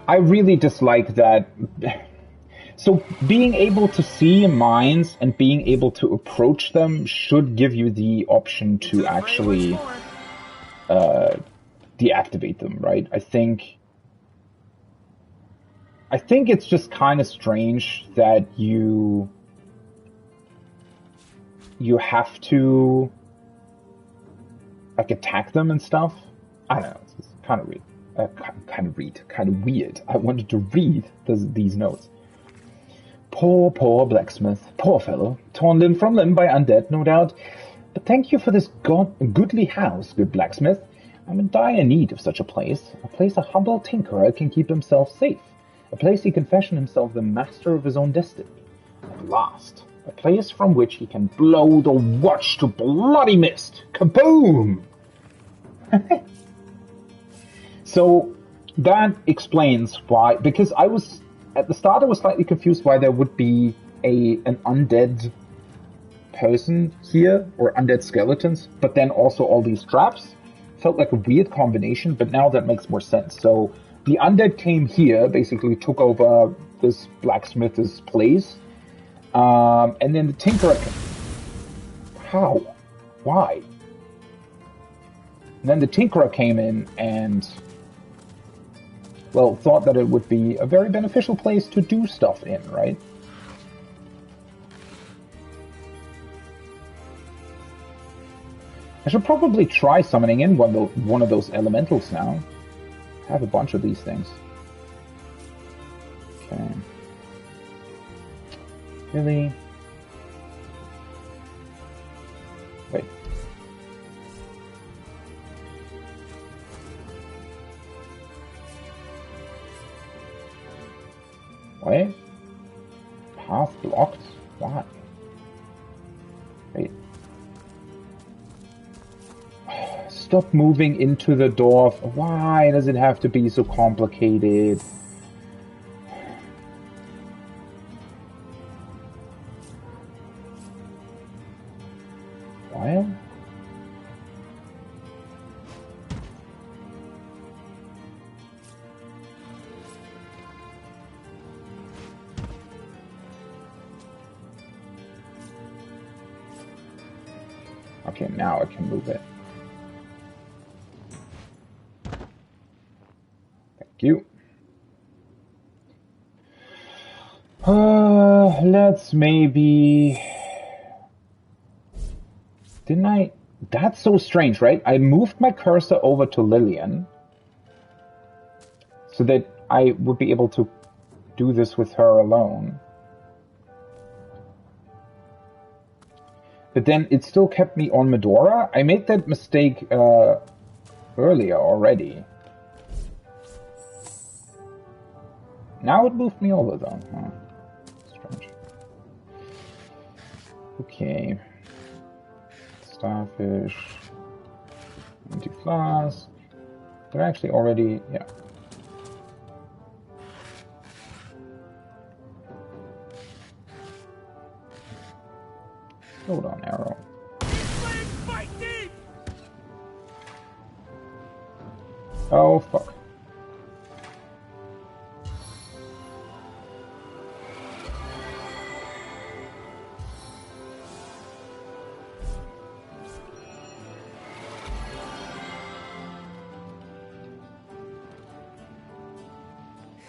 I really dislike that. So being able to see mines and being able to approach them should give you the option to actually deactivate them, right? I think it's just kind of strange that you have to like attack them and stuff. I don't know. It's kind of weird. Kind of weird. I wanted to read these notes. Poor blacksmith. Poor fellow. Torn limb from limb by undead, no doubt. But thank you for this goodly house, good blacksmith. I'm in dire need of such a place. A place a humble tinkerer can keep himself safe. A place he can fashion himself the master of his own destiny. At last, a place from which he can blow the watch to bloody mist. Kaboom! So that explains why, because at the start I was slightly confused why there would be an undead person here, or undead skeletons, but then also all these traps. Felt like a weird combination, but now that makes more sense. So the undead came here, basically took over this blacksmith's place, and then the tinkerer How? Why? And then the tinkerer came in and, well, thought that it would be a very beneficial place to do stuff in, right? I should probably try summoning in one of those elementals now. I have a bunch of these things. Okay. Really? Wait. Wait. Path blocked? Why? Wait. Stop moving into the door. Why does it have to be so complicated? Why? Okay, now I can move it. Thank you. Let's maybe... Didn't I? That's so strange, right? I moved my cursor over to Lillian so that I would be able to do this with her alone. But then it still kept me on Medora. I made that mistake earlier already. Now it moved me over though. Huh. Strange. Okay. Starfish. Empty flask. They're actually already, yeah. Hold on, arrow. Oh, fuck.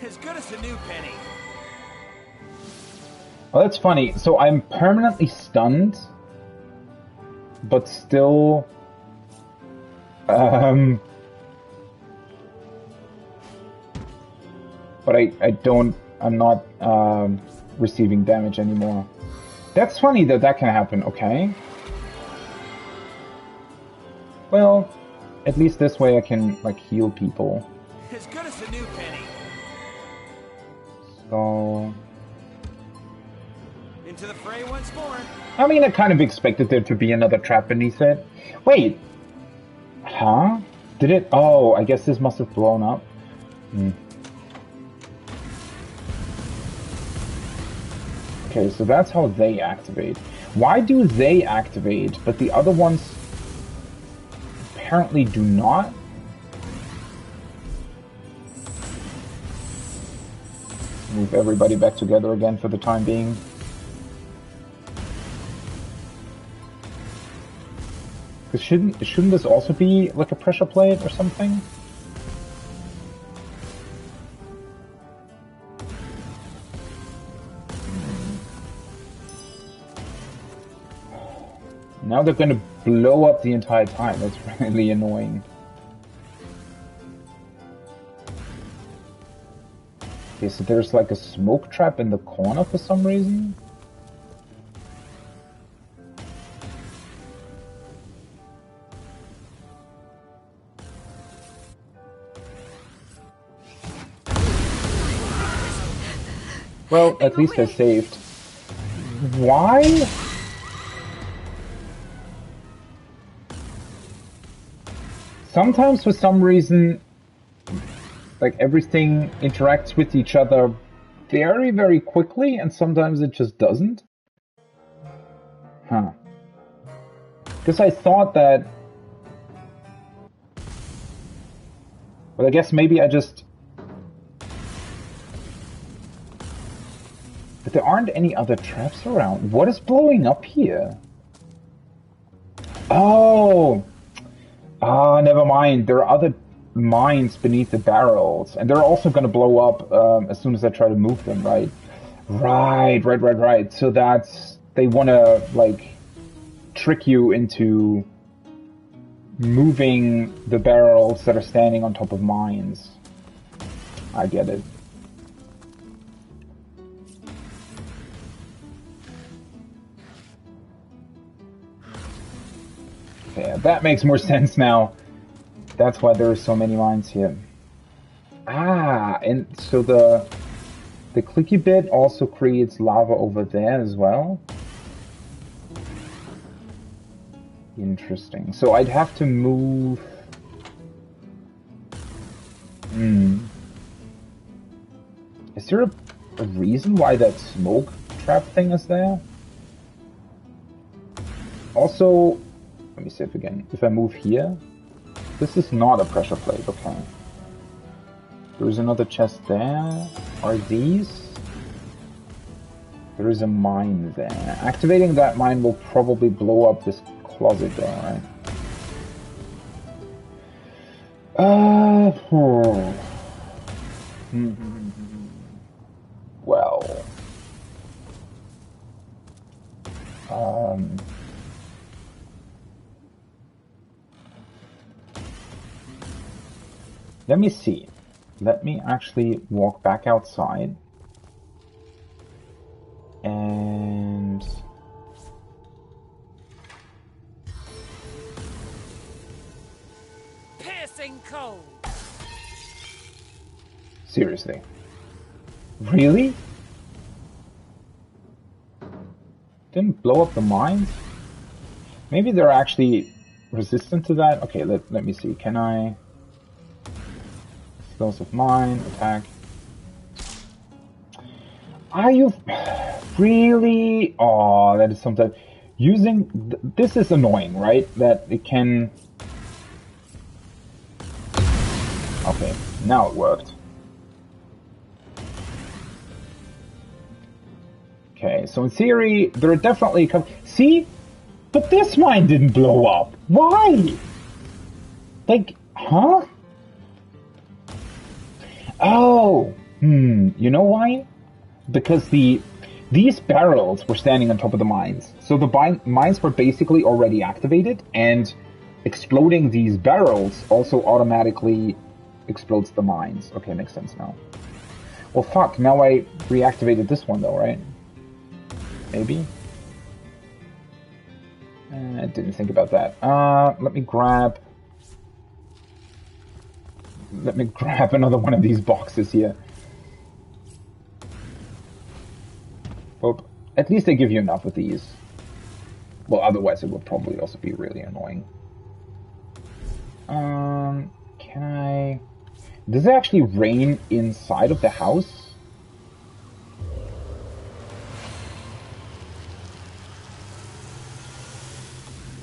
As good as a new penny. Well, that's funny. So I'm permanently stunned, but still, but I'm not receiving damage anymore. That's funny that can happen, okay. Well, at least this way I can, like, heal people. As good as a new penny. So... into the fray once more. I mean, I kind of expected there to be another trap beneath it. Wait! Huh? Did it? Oh, I guess this must have blown up. Okay, so that's how they activate. Why do they activate, but the other ones apparently do not? Move everybody back together again for the time being. Shouldn't this also be like a pressure plate or something? Now they're gonna blow up the entire time. That's really annoying. Okay, so there's like a smoke trap in the corner for some reason. Well, at least they're saved. Why? Sometimes for some reason, like everything interacts with each other very, very quickly, and sometimes it just doesn't. Huh. Because I thought that... Well, I guess maybe I just... But there aren't any other traps around. What is blowing up here? Oh! Ah, never mind. There are other mines beneath the barrels. And they're also going to blow up as soon as I try to move them, right? Right. So that's... They want to, like, trick you into moving the barrels that are standing on top of mines. I get it. Yeah, that makes more sense now. That's why there are so many mines here. Ah, and so the clicky bit also creates lava over there as well. Interesting. So I'd have to move... Is there a reason why that smoke trap thing is there? Also... Let me save again. If I move here, this is not a pressure plate, okay. There is another chest there. Are these? There is a mine there. Activating that mine will probably blow up this closet there, right? Well. Let me see. Let me actually walk back outside. And... Piercing cold. Seriously. Really? Didn't blow up the mines? Maybe they're actually resistant to that? Okay, let me see. Can I... Explosive mine, attack. Are you... Really? Oh, that is something... Using... This is annoying, right? That it can... Okay, now it worked. Okay, so in theory, there are definitely... See? But this mine didn't blow up. Why? Like, huh? Oh, you know why? Because these barrels were standing on top of the mines. So the mines were basically already activated, and exploding these barrels also automatically explodes the mines. Okay, makes sense now. Well, fuck, now I reactivated this one though, right? Maybe? I didn't think about that. Let me grab another one of these boxes here. Well, at least they give you enough of these. Well, otherwise it would probably also be really annoying. Can I... Does it actually rain inside of the house?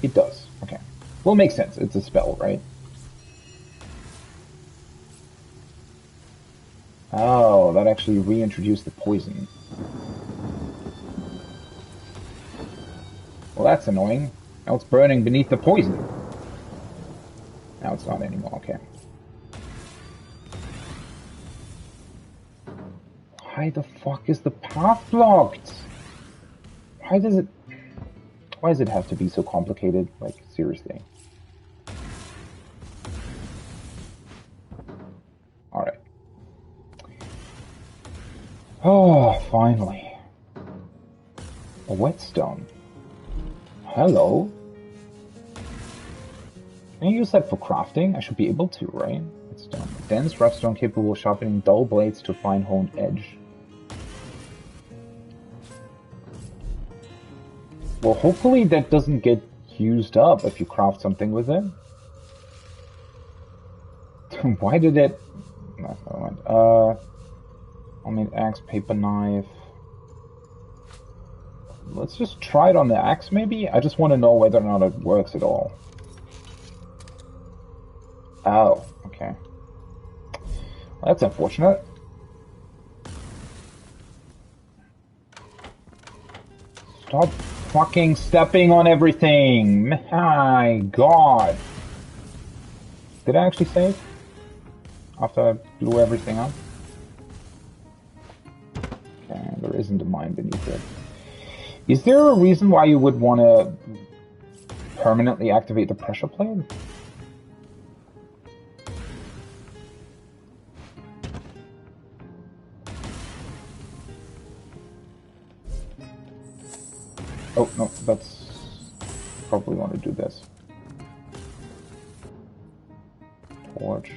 It does. Okay. Well, it makes sense. It's a spell, right? Oh, that actually reintroduced the poison. Well, that's annoying. Now it's burning beneath the poison. Now it's not anymore. Okay. Why the fuck is the path blocked? Why does it have to be so complicated? Like, seriously. Alright. Oh, finally. A whetstone. Hello. Can I use that for crafting? I should be able to, right? Whetstone. Dense rough stone capable of sharpening dull blades to fine honed edge. Well, hopefully that doesn't get used up if you craft something with it. Why did it... No, never mind. I'll need axe, paper knife. Let's just try it on the axe, maybe? I just want to know whether or not it works at all. Oh, okay. Well, that's unfortunate. Stop fucking stepping on everything! My god! Did I actually save? After I blew everything up? Okay, there isn't a mine beneath it. Is there a reason why you would want to permanently activate the pressure plate? Oh, no, that's... Probably want to do this. Torch.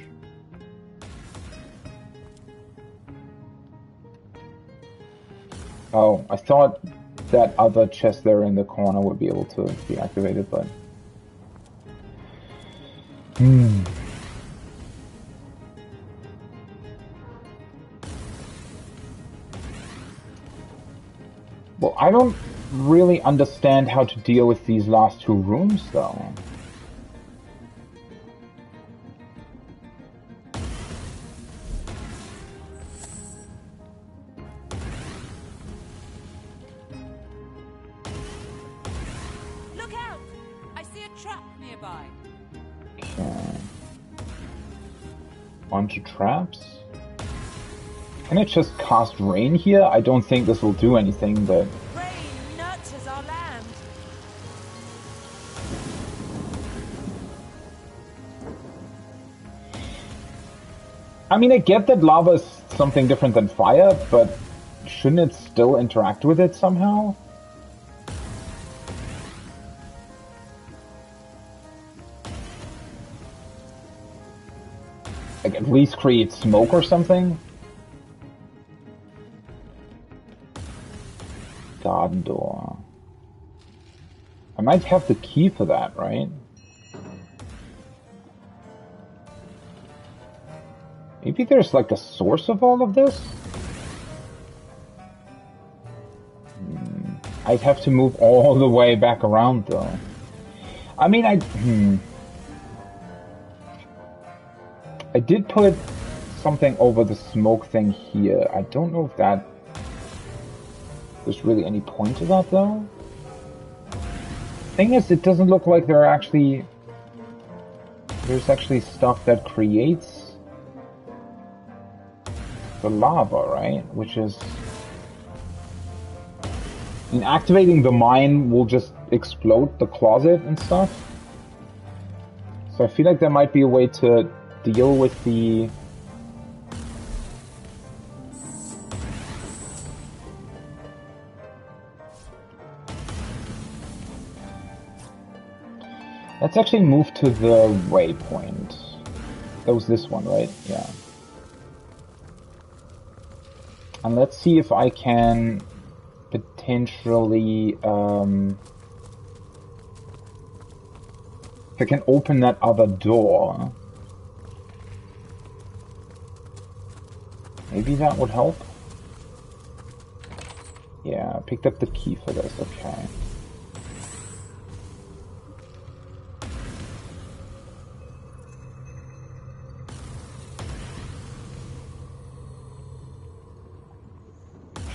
Oh, I thought that other chest there in the corner would be able to be activated, but... Well, I don't really understand how to deal with these last two rooms, though. Look out! I see a trap nearby. Okay. Bunch of traps. Can I just cast rain here? I don't think this will do anything, but... Rain nurtures our land. I mean, I get that lava is something different than fire, but shouldn't it still interact with it somehow? Like, at least create smoke or something? Garden door. I might have the key for that, right? Maybe there's like a source of all of this? I'd have to move all the way back around though. I mean, I did put something over the smoke thing here. I don't know if there's really any point to that though. Thing is, it doesn't look like there's actually stuff that creates the lava, right? Which is... I mean, activating the mine will just explode the closet and stuff. So I feel like there might be a way to deal with the... Let's actually move to the waypoint. That was this one, right? Yeah. And let's see if I can potentially, if I can open that other door. Maybe that would help? Yeah, I picked up the key for this, okay.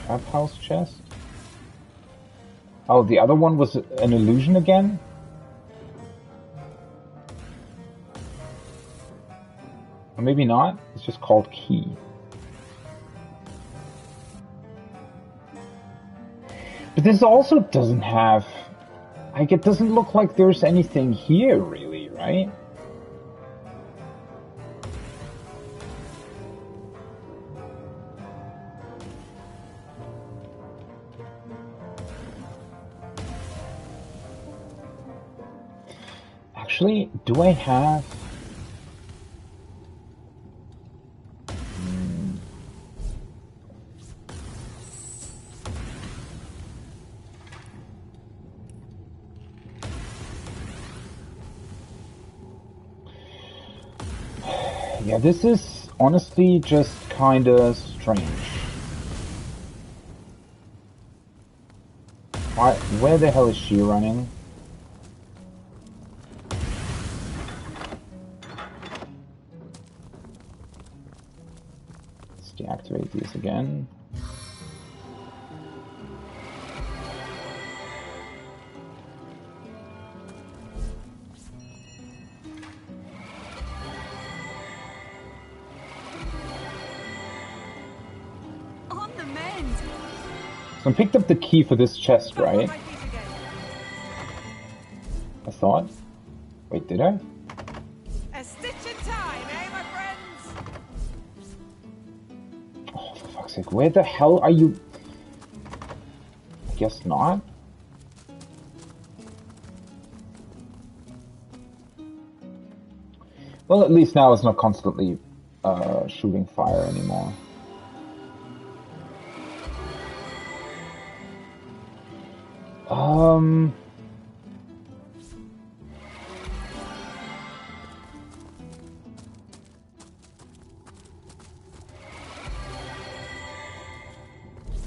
Trap house chest? Oh, the other one was an illusion again? Or maybe not. It's just called key. But this also doesn't have... Like, it doesn't look like there's anything here, really, right? Actually, do I have... Yeah, this is honestly just kinda strange. Where the hell is she running? Let's deactivate these again. So I picked up the key for this chest, right? I thought. Wait, did I? A stitch in time, eh, my friends? Oh, for fuck's sake, where the hell are you? I guess not. Well, at least now it's not constantly shooting fire anymore.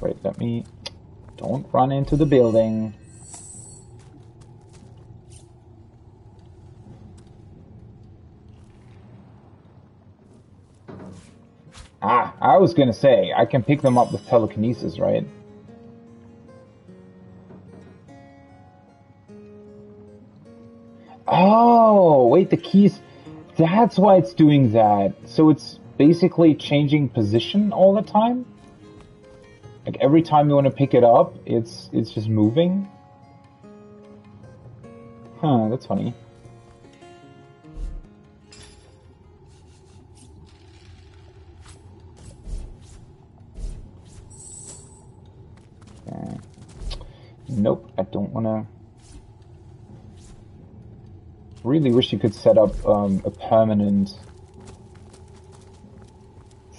Wait, let me... Don't run into the building. Ah, I was gonna say, I can pick them up with telekinesis, right? Oh, wait, the keys... That's why it's doing that. So it's basically changing position all the time? Like every time you want to pick it up, it's just moving? Huh, that's funny. Nope, I don't wanna... Really wish you could set up a permanent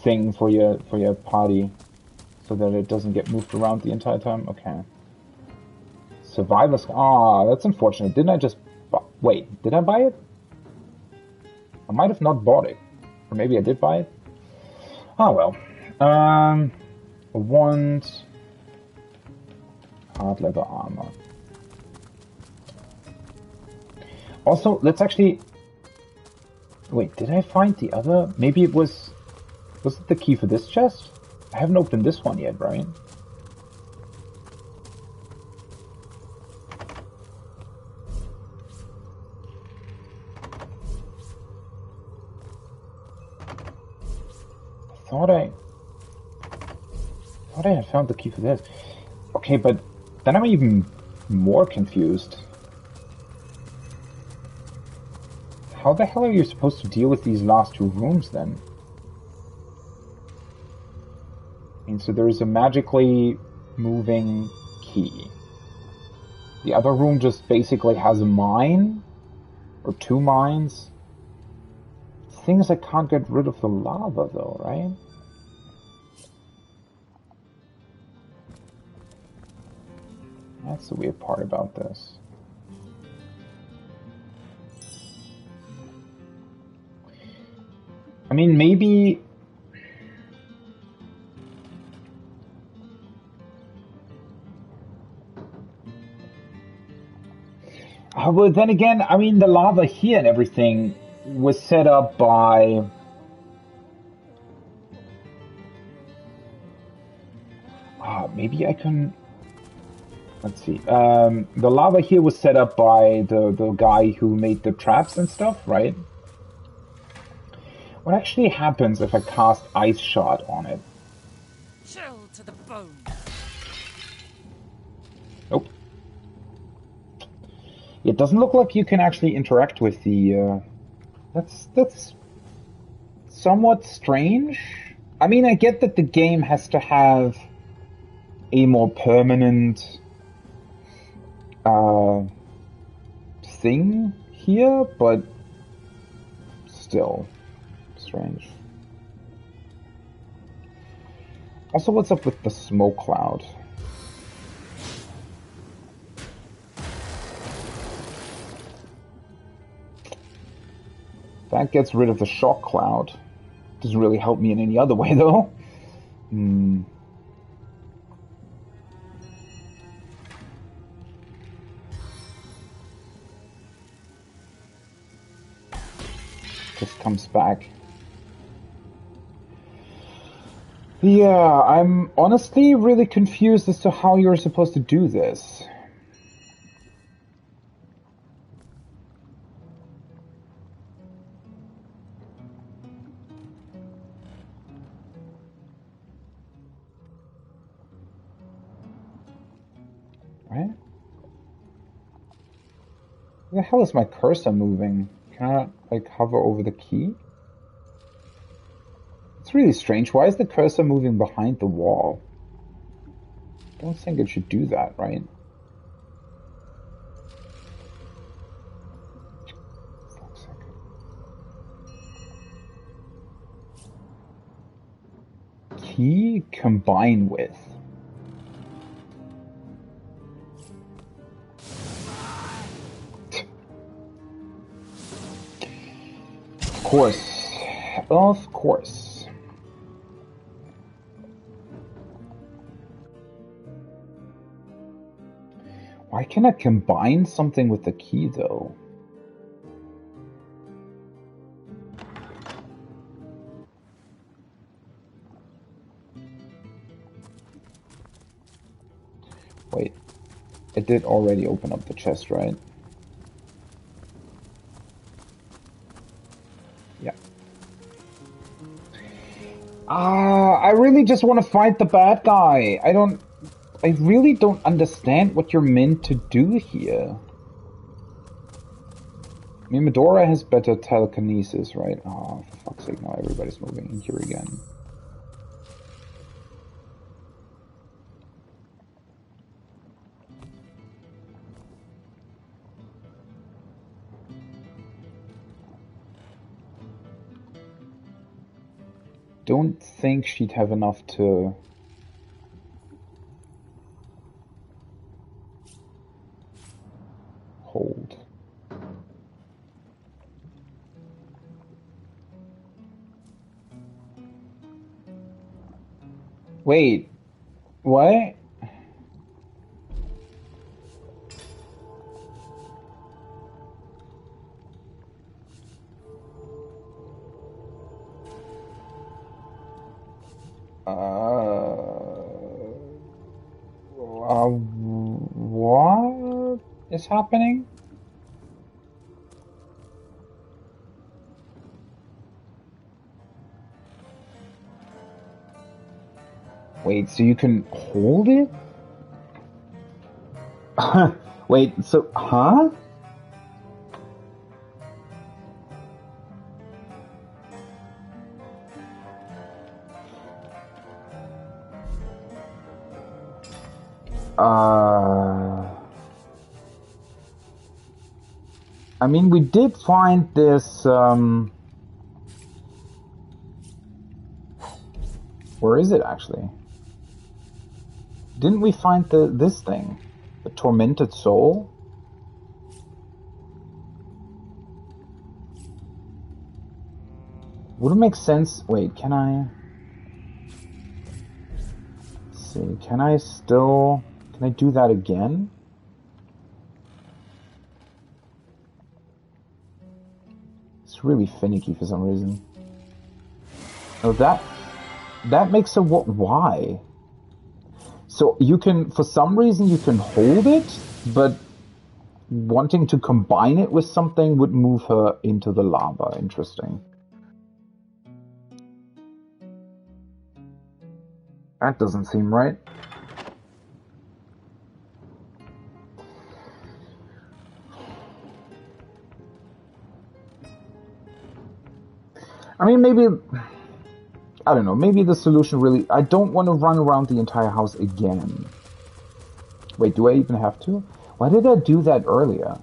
thing for your party so that it doesn't get moved around the entire time. Okay. Survivor's... Ah, that's unfortunate. Didn't I just... Wait, did I buy it? I might have not bought it. Or maybe I did buy it. Oh well. A wand... Hard leather armor. Also, let's actually... Wait, did I find the other? Maybe it was... Was it the key for this chest? I haven't opened this one yet, right? Thought I had found the key for this. Okay, but then I'm even more confused. How the hell are you supposed to deal with these last two rooms then? And so there is a magically moving key. The other room just basically has a mine, or two mines. Things I can't get rid of the lava though, right? That's the weird part about this. I mean, maybe... But then again, I mean, the lava here and everything was set up by... maybe I can... Let's see. The lava here was set up by the guy who made the traps and stuff, right? What actually happens if I cast Ice Shot on it? Chill to the bone. Nope. It doesn't look like you can actually interact with the... That's somewhat strange. I mean, I get that the game has to have a more permanent thing here, but still strange. Also, what's up with the smoke cloud? That gets rid of the shock cloud. Doesn't really help me in any other way, though. Just comes back. Yeah, I'm honestly really confused as to how you're supposed to do this. Right? Where the hell is my cursor moving? Can I, like, hover over the key? It's really strange. Why is the cursor moving behind the wall? I don't think it should do that, right? Fuck's sake. Key combine with. Of course. Why can I combine something with the key, though? Wait, it did already open up the chest, right? Yeah. I really just want to fight the bad guy. I really don't understand what you're meant to do here. I mean, Medora has better telekinesis, right? Oh, for fuck's sake, now everybody's moving in here again. don't think she'd have enough to... hold. Wait, what? What is happening? Wait, so you can hold it? Wait, so, huh? I mean, we did find this, where is it actually? Didn't we find this thing? The tormented soul? Would it make sense? Wait, can I... Let's see, can I do that again? It's really finicky for some reason. Oh, that makes a what? Why? So you can, for some reason, you can hold it, but wanting to combine it with something would move her into the lava. Interesting. That doesn't seem right. I mean, maybe... I don't know, maybe the solution really... I don't want to run around the entire house again. Wait, do I even have to? Why did I do that earlier?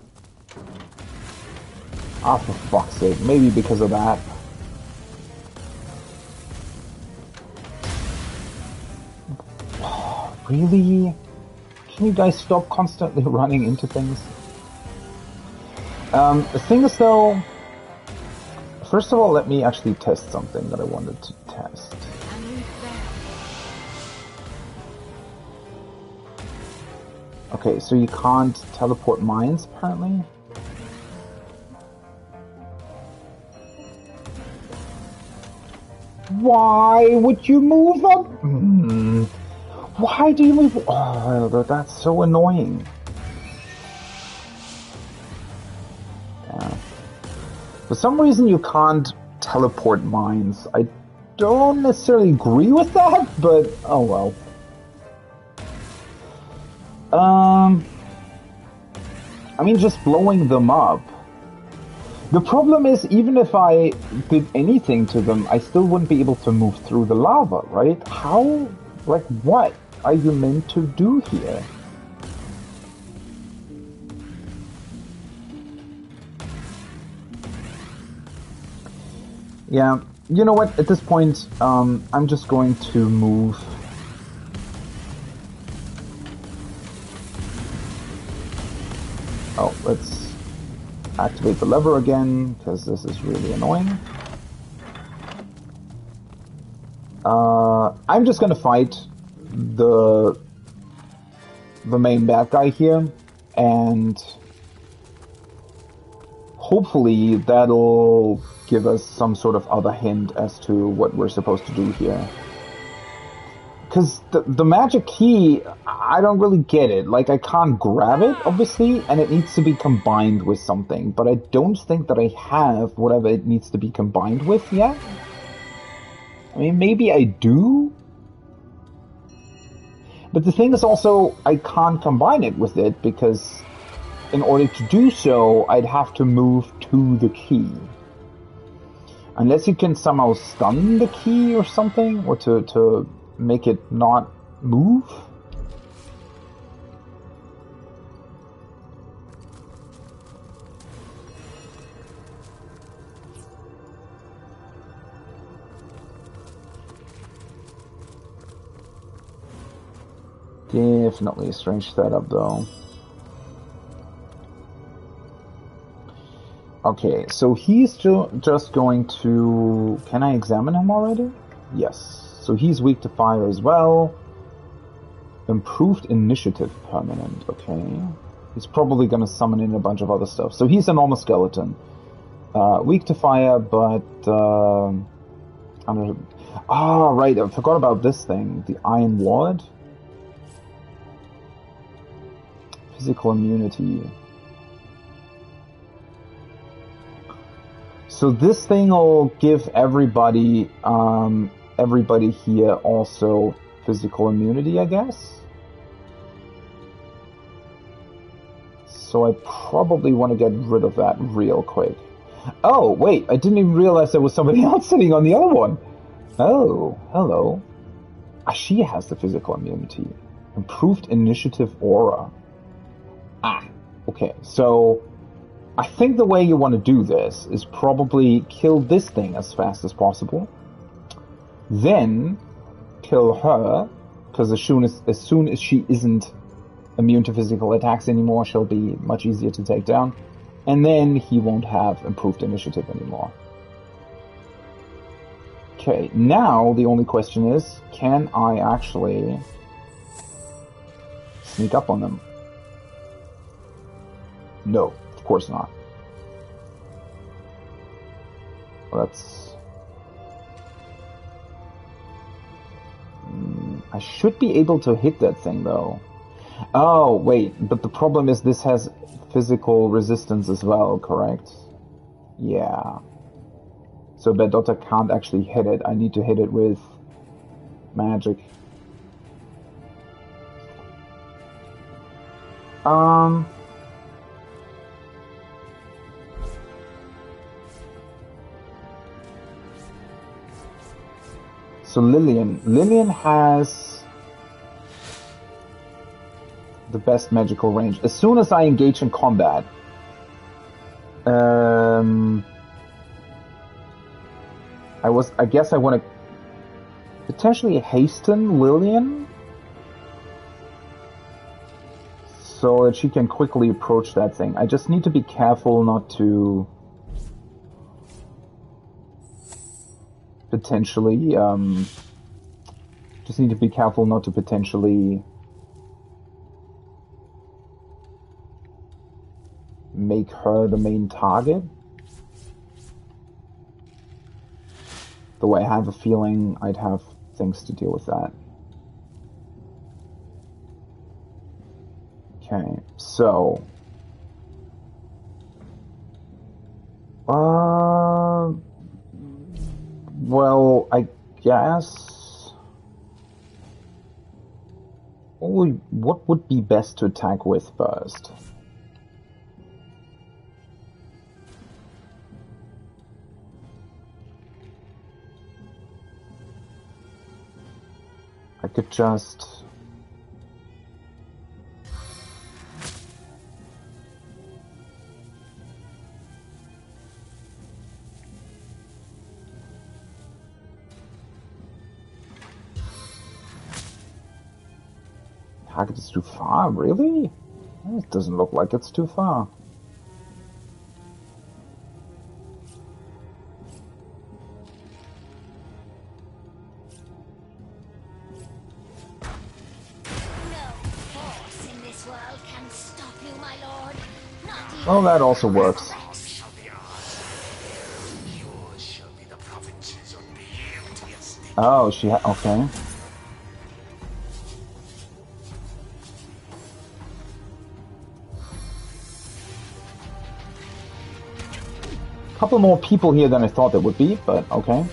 Ah, for fuck's sake. Maybe because of that. Really? Can you guys stop constantly running into things? The thing is, though... First of all, let me actually test something that I wanted to test. Okay, so you can't teleport mines, apparently? Why would you move up? Why do you move? Oh, that's so annoying. Yeah. For some reason, you can't teleport mines. I don't necessarily agree with that, but oh well. I mean, just blowing them up. The problem is, even if I did anything to them, I still wouldn't be able to move through the lava, right? How, like, what are you meant to do here? Yeah, you know what, at this point, I'm just going to move. Oh, let's activate the lever again, because this is really annoying. I'm just gonna fight the main bad guy here, and hopefully that'll give us some sort of other hint as to what we're supposed to do here. Because the magic key, I don't really get it. Like, I can't grab it, obviously, and it needs to be combined with something. But I don't think that I have whatever it needs to be combined with yet. I mean, maybe I do? But the thing is also, I can't combine it with it, because in order to do so, I'd have to move to the key. Unless you can somehow stun the key or something, or to make it not move. Definitely a strange setup, though. Okay, so he's just going to... Can I examine him already? Yes. So he's weak to fire as well. Improved initiative permanent, okay. He's probably going to summon in a bunch of other stuff. So he's a normal skeleton. Weak to fire, but... right, I forgot about this thing. The Iron Ward. Physical immunity. So this thing will give everybody here also physical immunity, I guess. So I probably want to get rid of that real quick. Oh, wait, I didn't even realize there was somebody else sitting on the other one. Oh, hello. She has the physical immunity. Improved initiative aura. Okay, so I think the way you want to do this is probably kill this thing as fast as possible. Then kill her, because as soon as she isn't immune to physical attacks anymore, she'll be much easier to take down. And then he won't have improved initiative anymore. Okay, now the only question is, can I actually sneak up on them? No, of course not. Well, that's... I should be able to hit that thing, though. Oh, wait, but the problem is this has physical resistance as well, correct? Yeah. So Berdotta can't actually hit it. I need to hit it with magic. So Lillian has the best magical range. As soon as I engage in combat, I guess I want to potentially hasten Lillian so that she can quickly approach that thing. I just need to be careful not to potentially make her the main target. Though I have a feeling I'd have things to deal with that. Okay, so... well, I guess... What would be best to attack with first? I could just... Target is too far, really? It doesn't look like it's too far. Well, that also works. Oh, okay. A couple more people here than I thought there would be, but okay.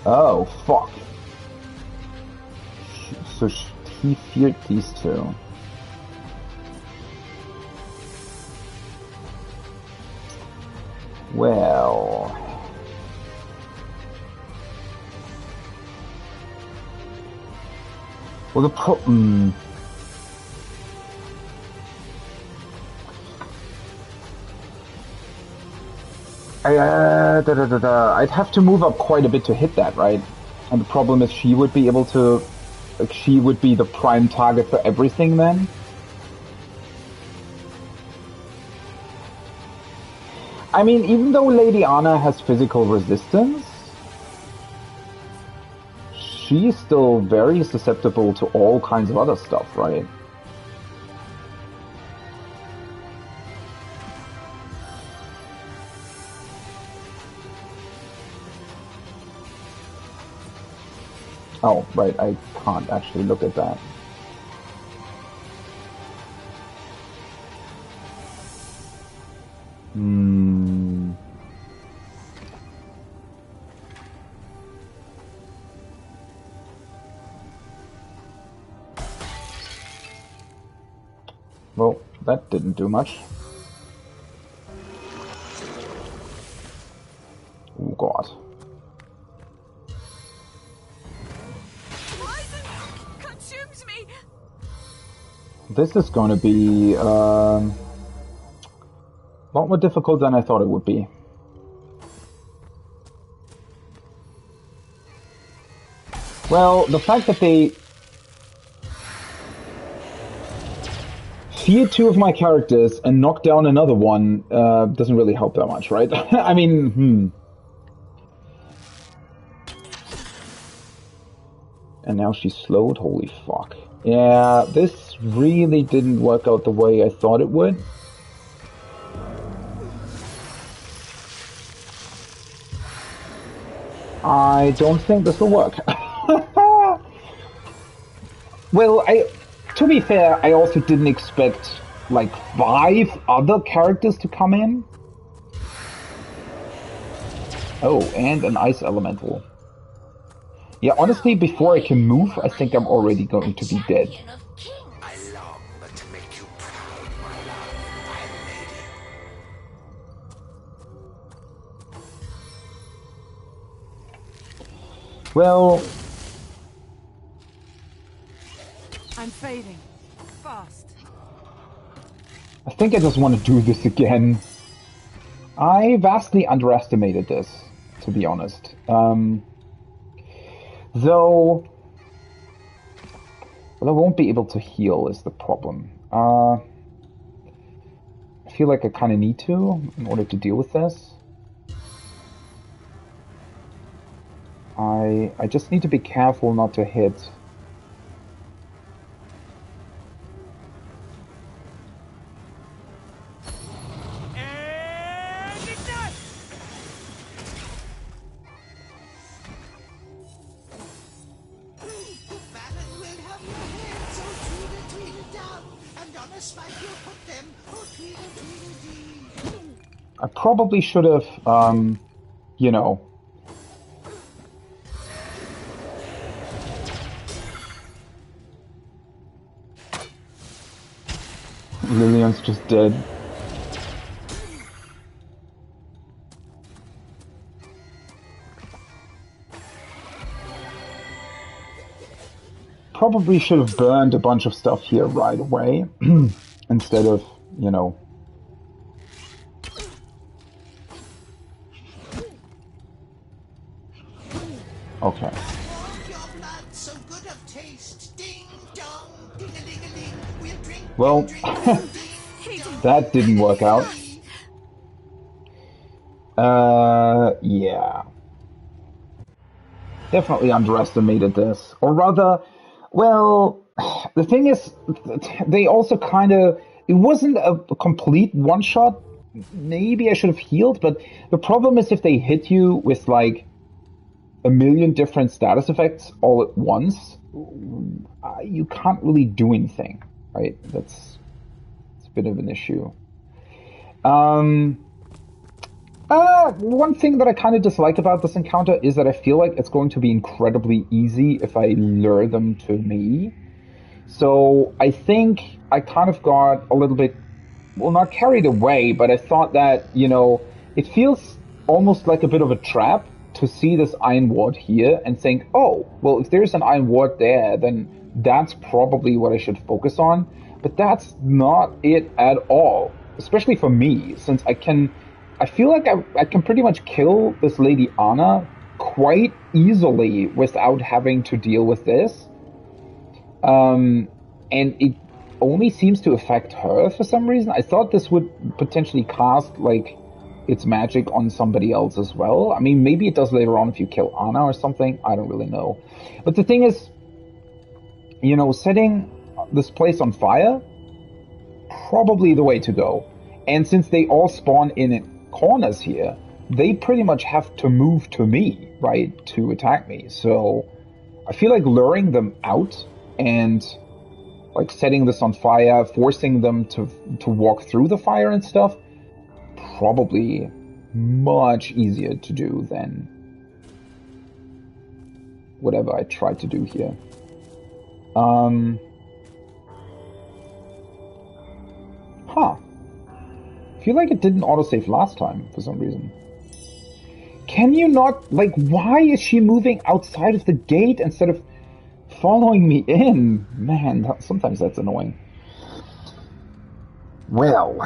Oh, fuck. So he feared these two. Well... Well, I'd have to move up quite a bit to hit that, right? And the problem is she would be able to... Like, she would be the prime target for everything then. I mean, even though Lady Anna has physical resistance, she's still very susceptible to all kinds of other stuff, right? Oh, right, I can't actually look at that. Well, that didn't do much. Oh god. Poison consumes me. This is going to be a lot more difficult than I thought it would be. Well, the fact that they fear two of my characters and knock down another one doesn't really help that much, right? I mean, And now she's slowed? Holy fuck. Yeah, this really didn't work out the way I thought it would. I don't think this will work. Well, to be fair, I also didn't expect like 5 other characters to come in. Oh, and an ice elemental. Yeah, honestly, before I can move, I think I'm already going to be dead. I long but to make you proud, my love, my lady. Well, I'm fading. Fast. I think I just want to do this again. I vastly underestimated this, to be honest. Though, well, I won't be able to heal is the problem. I feel like I kind of need to in order to deal with this. I just need to be careful not to hit. I probably should have, you know. Lillian's just dead. Probably should have burned a bunch of stuff here right away, instead of, you know. Okay. Well, that didn't work out. Yeah. Definitely underestimated this. Or rather, well, the thing is, they also kind of, it wasn't a complete one-shot. Maybe I should have healed, but the problem is if they hit you with like a million different status effects all at once, you can't really do anything, right? It's a bit of an issue. One thing that I kind of dislike about this encounter is that I feel like it's going to be incredibly easy if I lure them to me. So I think I kind of got a little bit, well, not carried away, but I thought that, you know, it feels almost like a bit of a trap to see this iron ward here and think, oh, well, if there's an iron ward there, then that's probably what I should focus on. But that's not it at all, especially for me, since I can I feel like I can pretty much kill this Lady Anna quite easily without having to deal with this. And it only seems to affect her for some reason. I thought this would potentially cast, like, its magic on somebody else as well. I mean, maybe it does later on if you kill Anna or something. I don't really know. But the thing is, you know, setting this place on fire, probably the way to go. And since they all spawn in corners here, they pretty much have to move to me, right, to attack me. So I feel like luring them out and like setting this on fire, forcing them to walk through the fire and stuff, probably much easier to do than whatever I tried to do here. I feel like it didn't autosave last time for some reason. Can you not, like, why is she moving outside of the gate instead of following me in? Man, sometimes that's annoying. Well,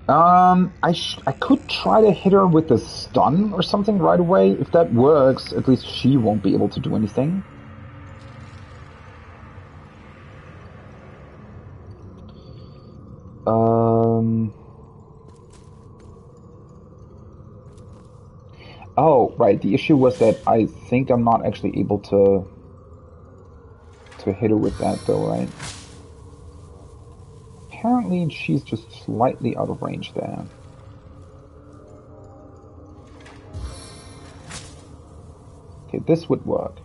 I could try to hit her with a stun or something right away. If that works, at least she won't be able to do anything. Oh, right. The issue was that I think I'm not actually able to hit her with that, though, right? Apparently, she's just slightly out of range there. Okay, this would work.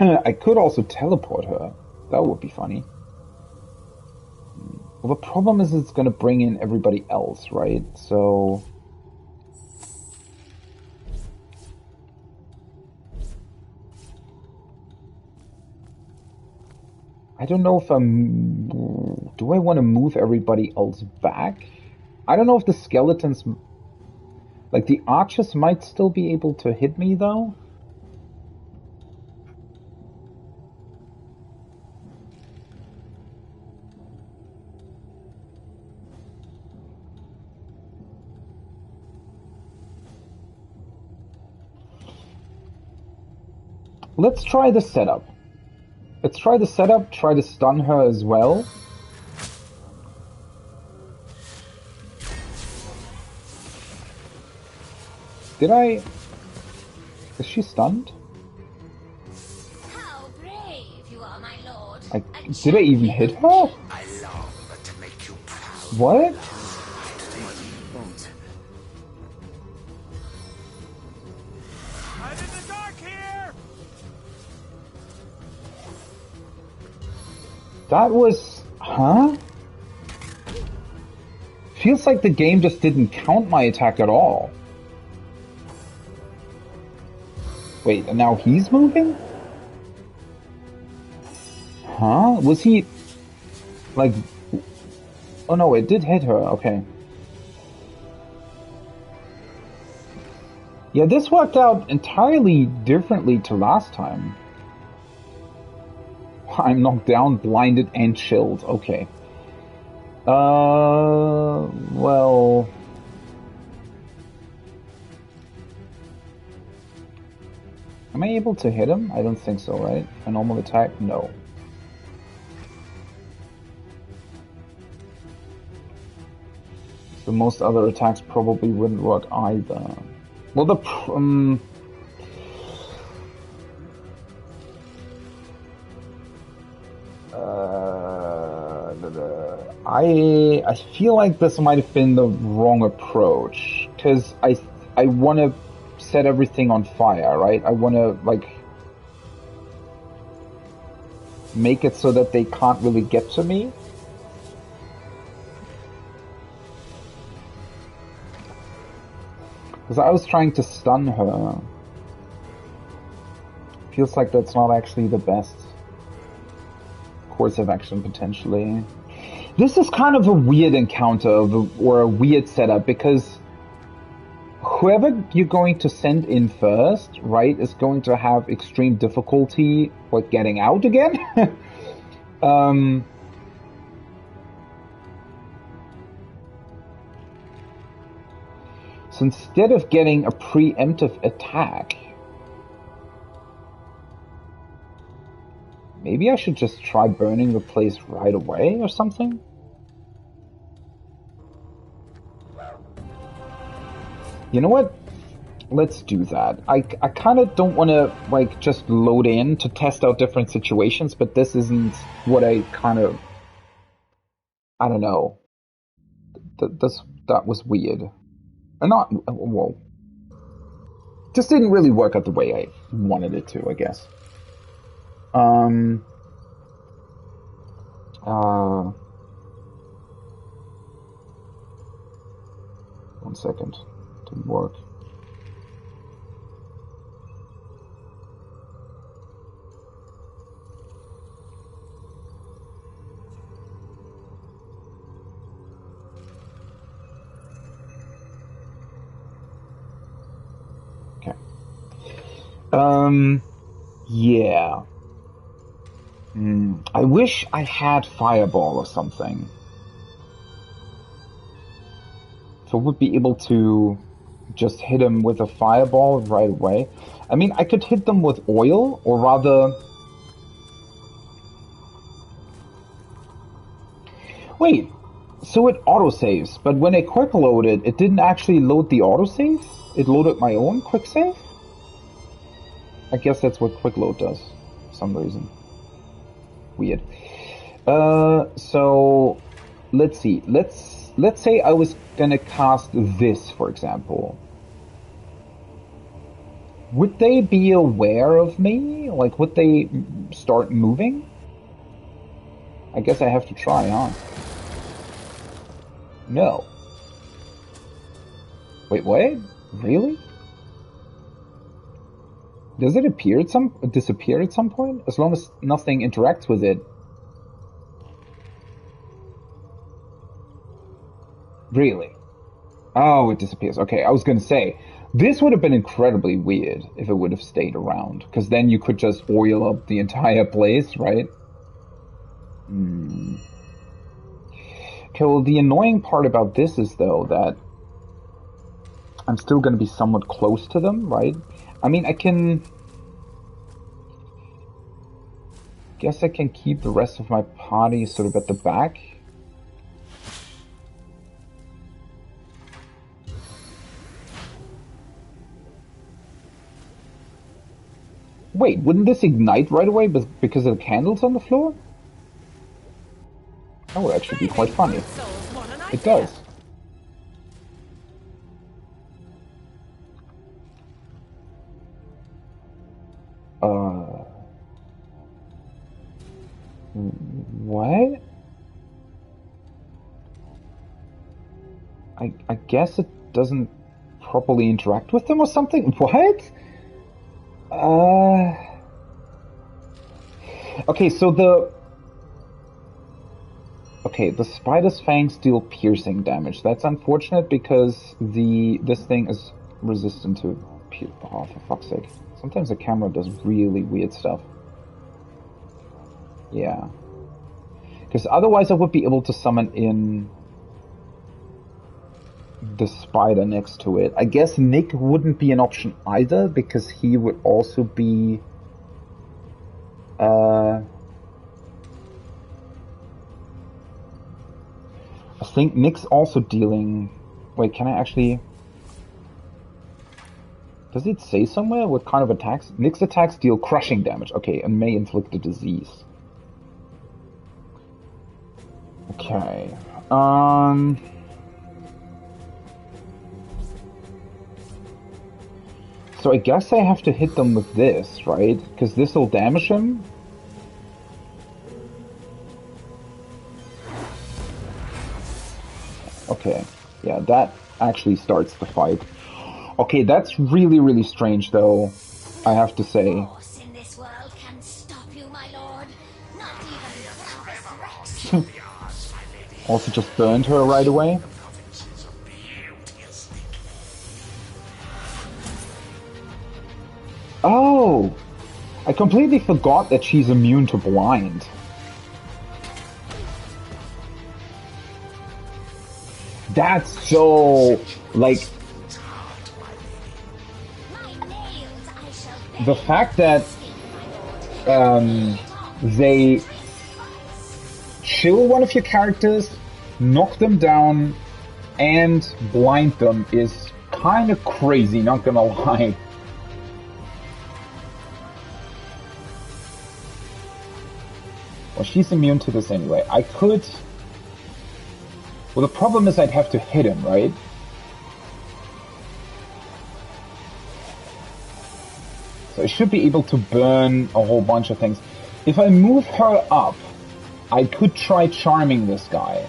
I could also teleport her. That would be funny. Well, the problem is it's going to bring in everybody else, right? So... I don't know if do I want to move everybody else back? I don't know if the skeletons... Like, the archers might still be able to hit me, though. Let's try the setup. Let's try the setup, try to stun her as well. Did I... Is she stunned? How brave you are, my lord. Did I even hit her? I long to make you proud. What? I'm in the dark here! That was... Huh? Feels like the game just didn't count my attack at all. Wait, and now he's moving? Huh? Was he... Like... Oh no, it did hit her, okay. Yeah, this worked out entirely differently to last time. I'm knocked down, blinded, and chilled. Okay. Well... Am I able to hit him? I don't think so, right? A normal attack? No. So most other attacks probably wouldn't work either. Well, the... I feel like this might have been the wrong approach, because I want to set everything on fire, right? I want to, like, make it so that they can't really get to me. Because I was trying to stun her. Feels like that's not actually the best course of action, potentially. This is kind of a weird encounter, or a weird setup, because whoever you're going to send in first, right, is going to have extreme difficulty with getting out again. So instead of getting a preemptive attack, maybe I should just try burning the place right away or something? You know what? Let's do that. I kind of don't want to, like, just load in to test out different situations, but this isn't what I kind of... I don't know. That was weird. Not... well... just didn't really work out the way I wanted it to, I guess. One second. Didn't work. Okay. Yeah. I wish I had Fireball or something. So I would be able to just hit him with a Fireball right away. I mean, I could hit them with oil, or rather... Wait, so it autosaves, but when I quick loaded, it didn't actually load the autosave? It loaded my own quick save? I guess that's what quick load does, for some reason. Weird. So let's see. Let's say I was gonna cast this, for example. Would they be aware of me? Like, would they start moving? I guess I have to try, huh? No. Wait, what? Really? Does it disappear at some point? As long as nothing interacts with it. Really? Oh, it disappears. Okay, I was gonna say, this would have been incredibly weird if it would have stayed around, because then you could just oil up the entire place, right? Okay, well, the annoying part about this is, though, that I'm still gonna be somewhat close to them, right? I mean, I guess I can keep the rest of my party sort of at the back. Wait, wouldn't this ignite right away because of the candles on the floor? That would actually be quite funny. It does. What? I guess it doesn't properly interact with them or something? What? Okay, so the spider's fangs deal piercing damage. That's unfortunate because this thing is resistant to oh, for fuck's sake. Sometimes the camera does really weird stuff. Yeah. Because otherwise I would be able to summon in the spider next to it. I guess Nick wouldn't be an option either, because he would also be... I think Nick's also dealing... Wait, can I actually... Does it say somewhere what kind of attacks? Nick's attacks deal crushing damage. Okay, and may inflict a disease. Okay. So I guess I have to hit them with this, right? Because this will damage him. Okay. Yeah, that actually starts the fight. Okay, that's really, really strange, though, I have to say. In this world can stop you, my lord. Not even Also just burned her right away. Oh! I completely forgot that she's immune to blind. That's so... like... the fact that they chill one of your characters, knock them down, and blind them is kind of crazy, not gonna lie. Well, she's immune to this anyway. I could... Well, the problem is I'd have to hit him, right? So I should be able to burn a whole bunch of things. If I move her up, I could try charming this guy.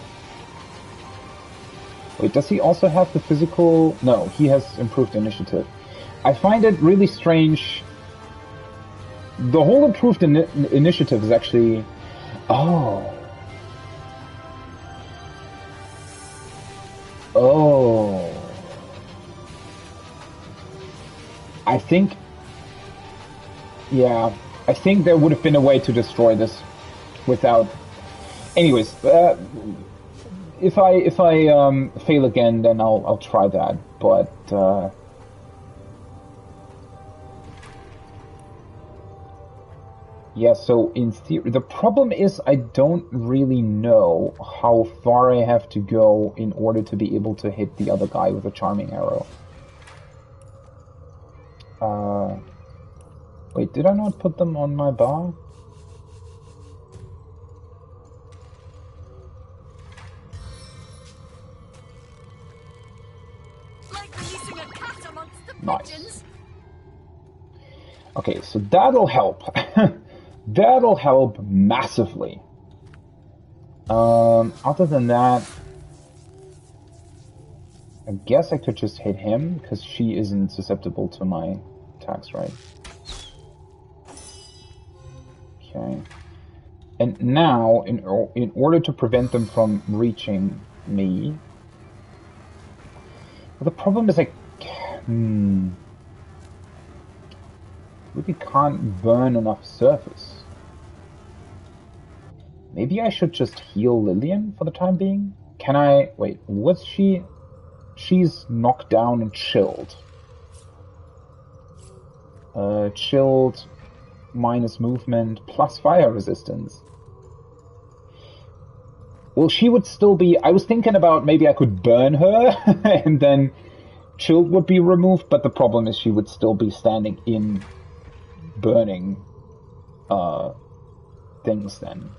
Wait, does he also have the physical... No, he has improved initiative. I find it really strange. The whole improved initiative is actually... Oh. Oh. I think... Yeah, I think there would have been a way to destroy this without... Anyways, if I fail again, then I'll try that. But yeah. So in theory, the problem is I don't really know how far I have to go in order to be able to hit the other guy with a charming arrow. Wait, did I not put them on my bar? Nice. Okay, so that'll help. That'll help massively. Other than that, I guess I could just hit him, because she isn't susceptible to my attacks, right? Okay. And now, in order to prevent them from reaching me... Well, the problem is I really can't burn enough surface. Maybe I should just heal Lillian for the time being? Can I... Wait, what's she... She's knocked down and chilled. Chilled, minus movement, plus fire resistance. Well, she would still be... I was thinking about maybe I could burn her, and then chilled would be removed, but the problem is she would still be standing in burning things then.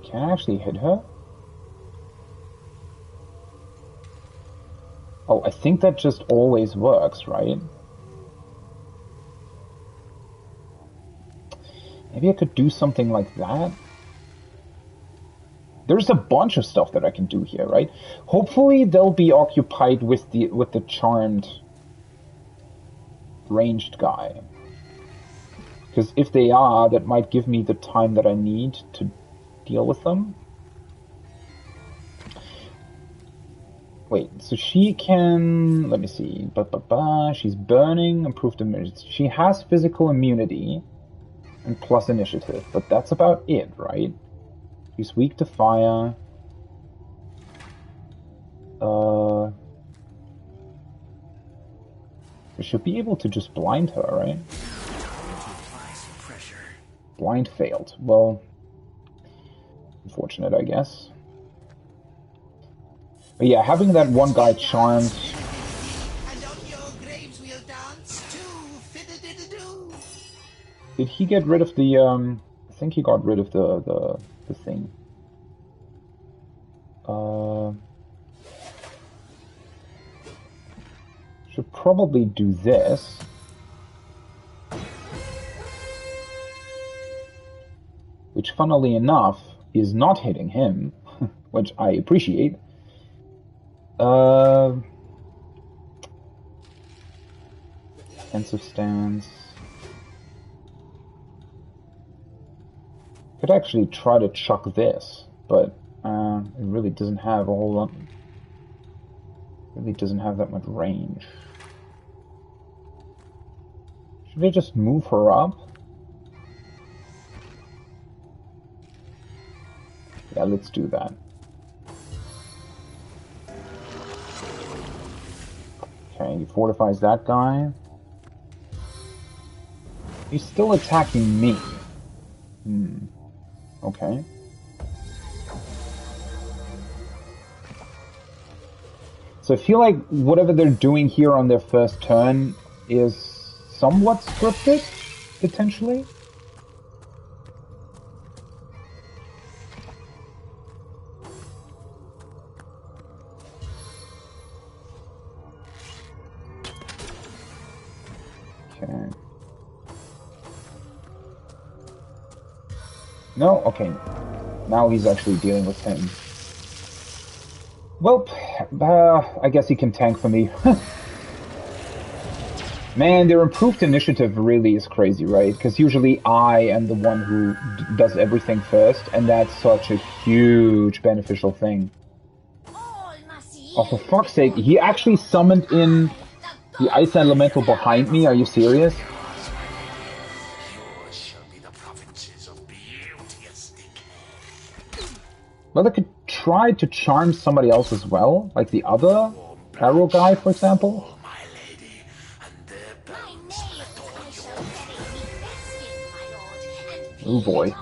Can I actually hit her? Oh, I think that just always works, right? Maybe I could do something like that? There's a bunch of stuff that I can do here, right? Hopefully they'll be occupied with the charmed ranged guy. Because if they are, that might give me the time that I need to deal with them. Wait, so she can... Let me see. She's burning, improved immunity. She has physical immunity and plus initiative, but that's about it, right? She's weak to fire. We should be able to just blind her, right? Blind failed. Well, unfortunate, I guess. But yeah, having that one guy charmed. Did he get rid of the? I think he got rid of the thing. Should probably do this. Which, funnily enough, is not hitting him, which I appreciate. Defensive stance. Could actually try to chuck this, but it really doesn't have a whole lot. Really doesn't have that much range. Should I just move her up? Yeah, let's do that. Okay, he fortifies that guy. He's still attacking me. Okay. So I feel like whatever they're doing here on their first turn is somewhat scripted, potentially. Okay. No? Okay. Now he's actually dealing with him. Well, I guess he can tank for me. Man, their improved initiative really is crazy, right? Because usually I am the one who does everything first, and that's such a huge beneficial thing. Oh, for fuck's sake, he actually summoned in the ice elemental behind me? Are you serious? Well, I could try to charm somebody else as well, like the other arrow guy, for example. Oh boy.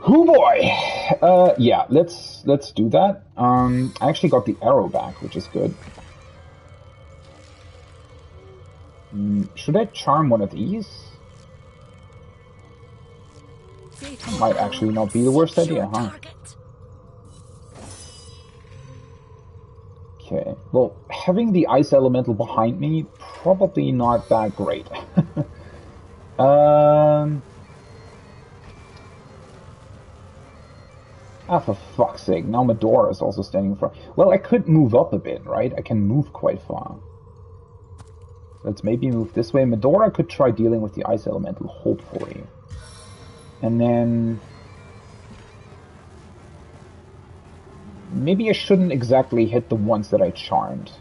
Oh boy! Yeah, let's do that. I actually got the arrow back, which is good. Should I charm one of these? Might actually not be the worst idea, huh? Okay, well, having the ice elemental behind me, probably not that great. Ah, for fuck's sake, now Medora is also standing in front. Well, I could move up a bit, right? I can move quite far. Let's maybe move this way. Medora could try dealing with the ice elemental, hopefully. And then... maybe I shouldn't exactly hit the ones that I charmed.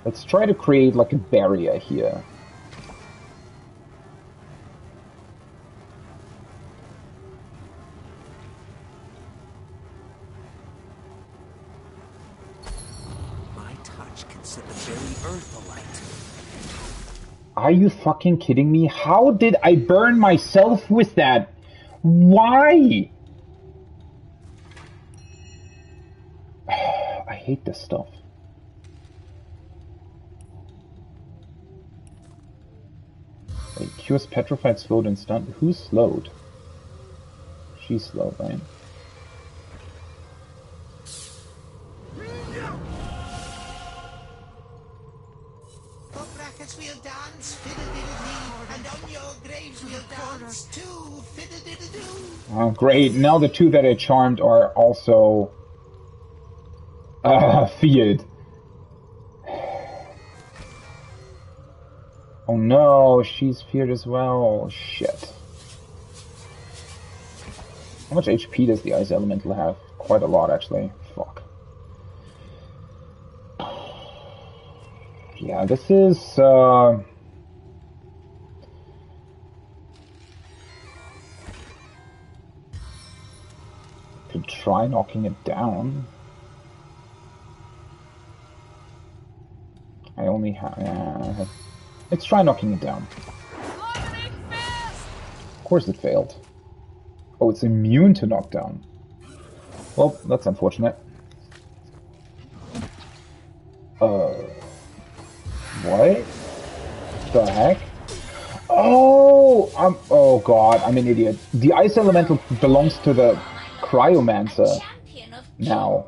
Let's try to create like a barrier here. My touch can set the very earth alight. Are you fucking kidding me? How did I burn myself with that? Why? I hate this stuff. Wait, cures petrified, slowed, and stunned. Who's slowed? She's slowed, right? We'll dance, fiddle-diddle-dee, and on your graves we'll dance too, fiddle-diddle-doo. Oh, great. Now the two that I charmed are also... feared. Oh no, she's feared as well. Shit. How much HP does the ice elemental have? Quite a lot, actually. Fuck. Yeah, this is, could try knocking it down. I only have... let's try knocking it down. Of course it failed. Oh, it's immune to knockdown. Well, that's unfortunate. What? The heck? Oh! oh god, I'm an idiot. The ice elemental belongs to the cryomancer now.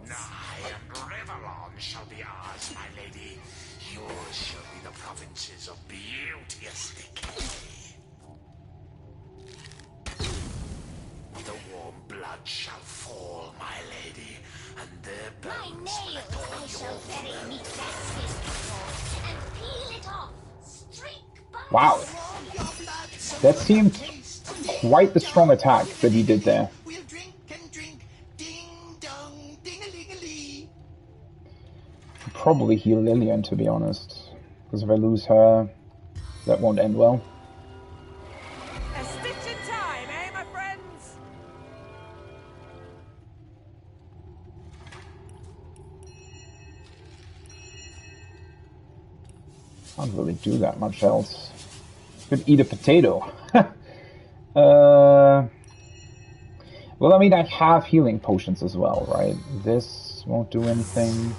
Wow. That seemed quite the strong attack that he did there. We'll drink and drink, ding-dong, ding-a-ling-a-lee. Probably heal Lillian, to be honest. Because if I lose her, that won't end well. A stitch in time, eh, my friends? Can't really do that much else. Could eat a potato. Well, I mean, I have healing potions as well, right? This won't do anything.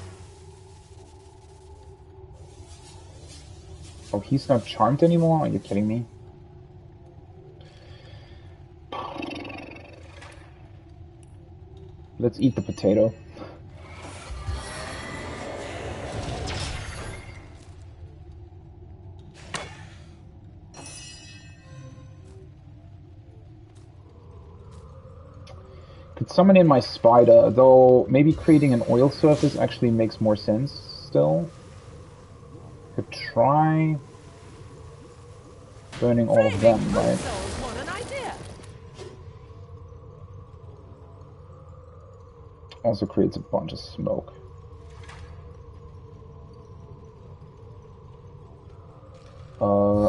Oh, he's not charmed anymore? Are you kidding me? Let's eat the potato. Could summon in my spider, though maybe creating an oil surface actually makes more sense still. Could try burning all of them, right? Also creates a bunch of smoke.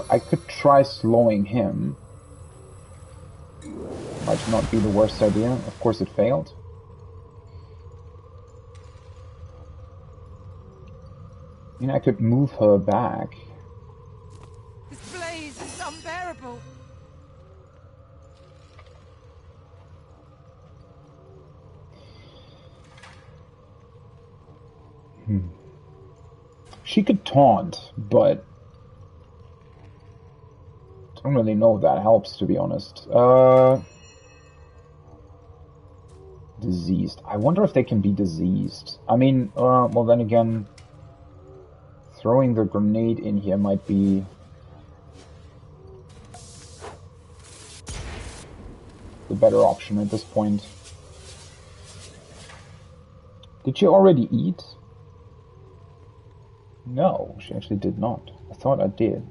I could try slowing him. Might not be the worst idea. Of course it failed. I mean, I could move her back. This blaze is unbearable. She could taunt, but I don't really know if that helps, to be honest. Diseased. I wonder if they can be diseased. I mean, well then again, throwing the grenade in here might be the better option at this point. Did she already eat? No, she actually did not. I thought I did.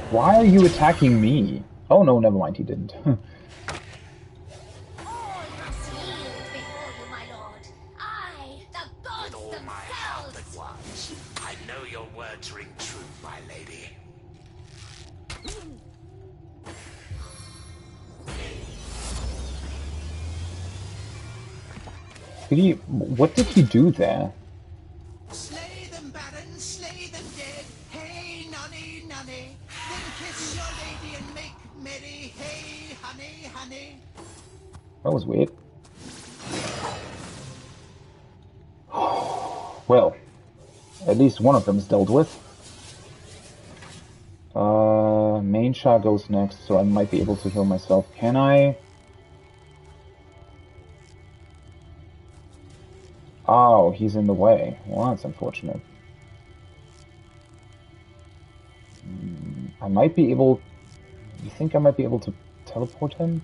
Why are you attacking me? Oh no, never mind, he didn't. I know your words ring true, my lady. What did he do there? Slay them, Baron, slay them dead. Hey, nunny, nunny. Then kiss your lady and make merry. Hey, honey, honey. That was weird. Well, at least one of them is dealt with. Main Shah goes next, so I might be able to heal myself. Can I? Oh, he's in the way. Well, that's unfortunate. I might be able... You think I might be able to teleport him?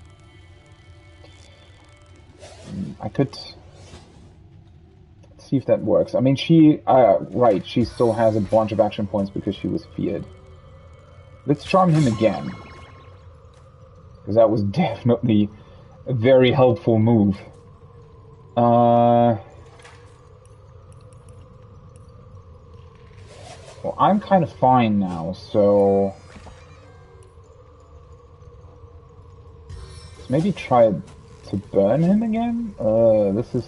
I could... Let's see if that works. I mean, she... right, she still has a bunch of action points because she was feared. Let's charm him again. Because that was definitely a very helpful move. Well, I'm kind of fine now, so... Let's maybe try to burn him again? This is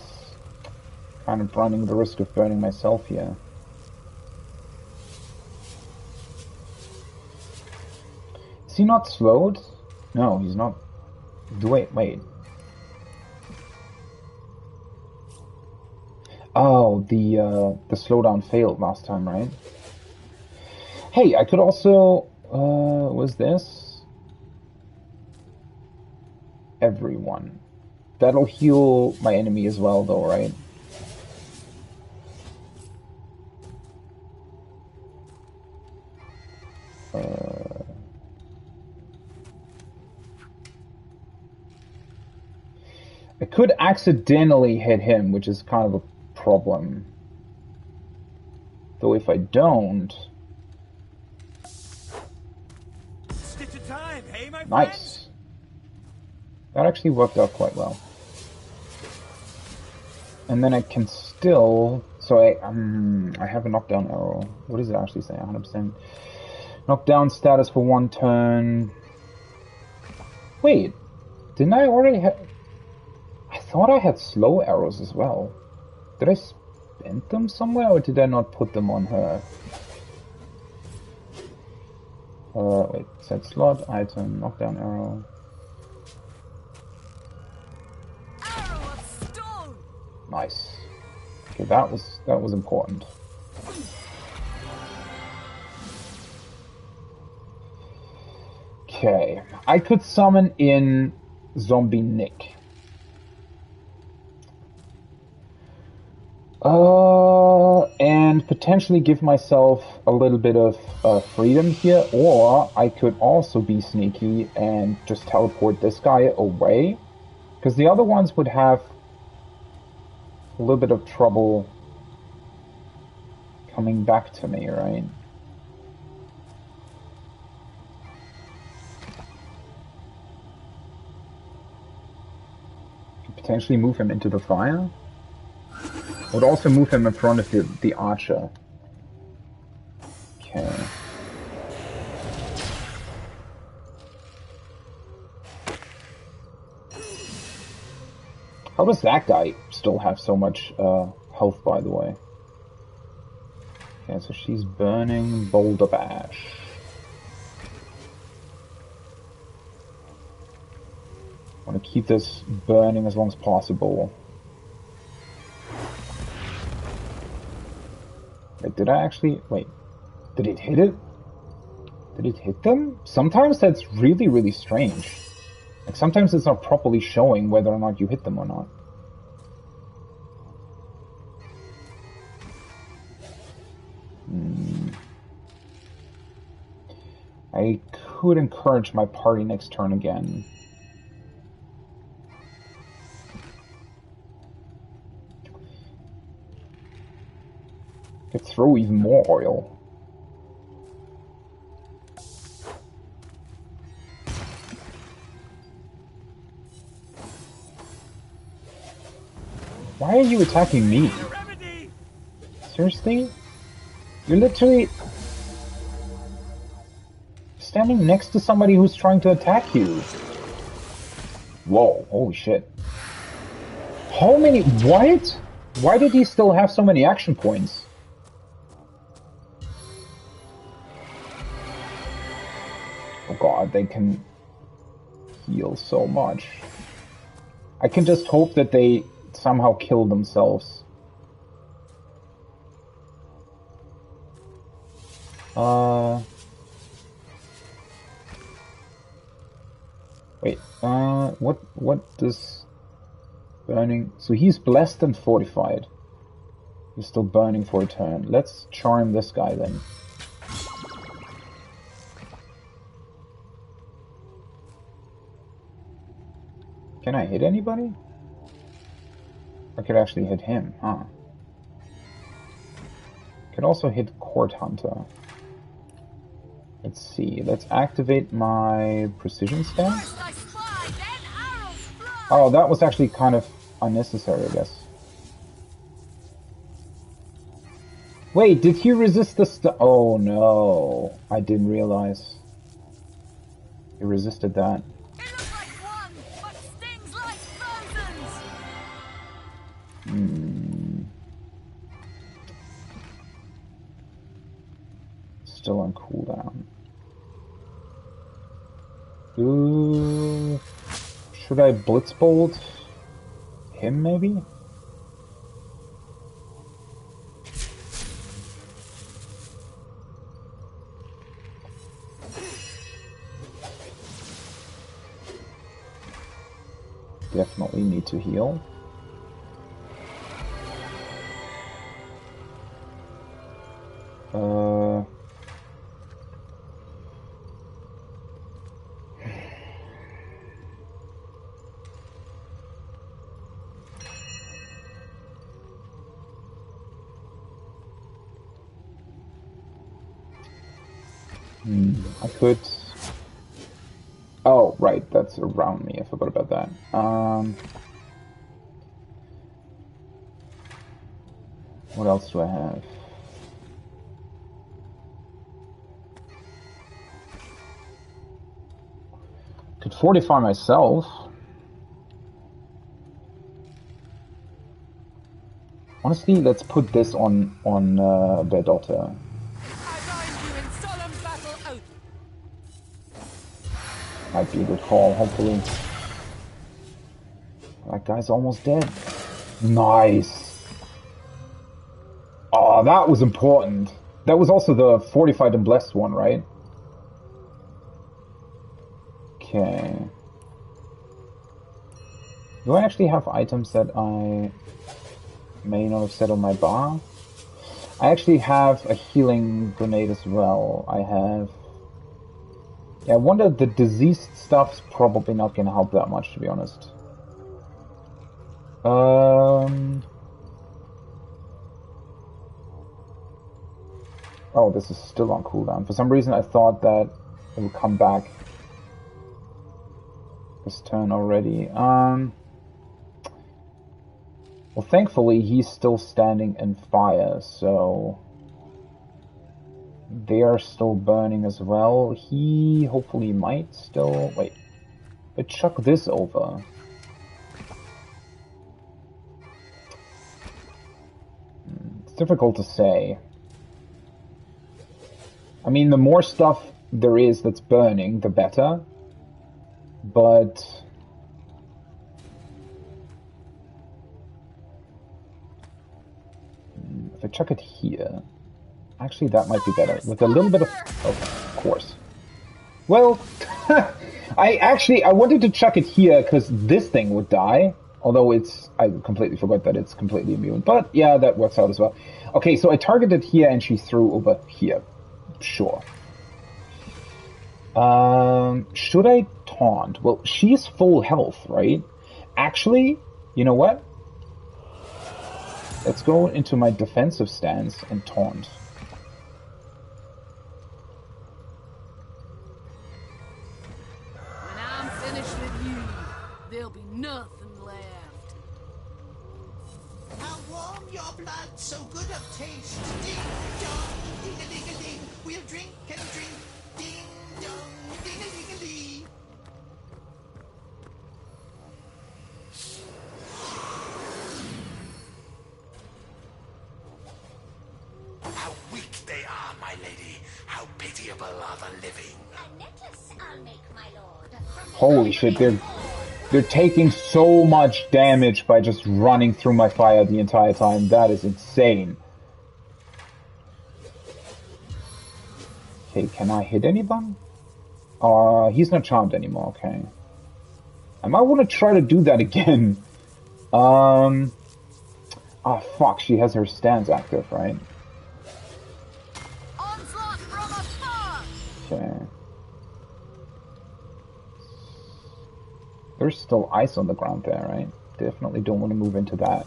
kind of running the risk of burning myself here. Is he not slowed? No, he's not. Wait. Oh, the slowdown failed last time, right? Hey, I could also... was this? Everyone. That'll heal my enemy as well, though, right? I could accidentally hit him, which is kind of a problem. Though if I don't... Stitch of time, hey, my Nice. That actually worked out quite well. And then I can still... So I have a knockdown arrow. What does it actually say? 100%. Knockdown status for 1 turn. Wait. Didn't I already have... I thought I had slow arrows as well. Did I spend them somewhere, or did I not put them on her? Wait, set slot, item, knockdown arrow. Arrow of stone. Nice. Okay, that was important. Okay, I could summon in Zombie Nick. And potentially give myself a little bit of freedom here, or I could also be sneaky and just teleport this guy away, because the other ones would have a little bit of trouble coming back to me, right? Could potentially move him into the fire. Would also move him in front of the archer. Okay. How does that guy still have so much health, by the way? Okay, so she's burning Boulder Bash. I want to keep this burning as long as possible. Wait, did I actually... Wait, did it hit it? Did it hit them? Sometimes that's really, really strange. Like, sometimes it's not properly showing whether or not you hit them or not. I could encourage my party next turn again. Could throw even more oil. Why are you attacking me? Seriously? You're literally standing next to somebody who's trying to attack you. Whoa, holy shit. How many... What? Why did he still have so many action points? Oh god, they can heal so much. I can just hope that they somehow kill themselves. Wait, what does burning... So he's blessed and fortified. He's still burning for a turn. Let's charm this guy then. Can I hit anybody? I could actually hit him, huh? Could also hit Court Hunter. Let's see, let's activate my precision stance. Oh, that was actually kind of unnecessary, I guess. Wait, did he resist the Oh no, I didn't realize. He resisted that. Still on cooldown. Ooh, should I blitzbolt him maybe? Definitely need to heal. I could... Oh, right, that's around me. I forgot about that. What else do I have? Could fortify myself. Honestly, let's put this on their daughter. Might be a good call, hopefully. That guy's almost dead. Nice. Oh, that was important. That was also the fortified and blessed one, right? Okay. Do I actually have items that I may not have set on my bar? I actually have a healing grenade as well. I have... Yeah, I wonder, the diseased stuff's probably not gonna help that much, to be honest. Oh, this is still on cooldown. For some reason I thought that it would come back this turn already. Well, thankfully he's still standing in fire, so they are still burning as well. He hopefully might still... Wait. I chuck this over. It's difficult to say. I mean, the more stuff there is that's burning, the better. But... if I chuck it here... Actually, that might be better. With a little bit of course. Well, I wanted to chuck it here because this thing would die. Although I completely forgot that it's completely immune. But yeah, that works out as well. Okay, so I targeted here and she threw over here. Sure. Should I taunt? Well, she's full health, right? Actually, you know what? Let's go into my defensive stance and taunt. When I'm finished with you, there'll be nothing left. How warm your blood, so good of taste. Ding dong, ding-a-ling-a-ling. We'll drink and drink. Ding dong, ding-a-ling-a-ling. How weak they are, my lady. How pitiable are the living. A necklace I'll make, my lord. Holy shit, they're taking so much damage by just running through my fire the entire time. That is insane. Okay, can I hit anyone? He's not charmed anymore, okay. I might want to try to do that again. Oh fuck, she has her stance active, right? Okay. There's still ice on the ground there, right? Definitely don't want to move into that.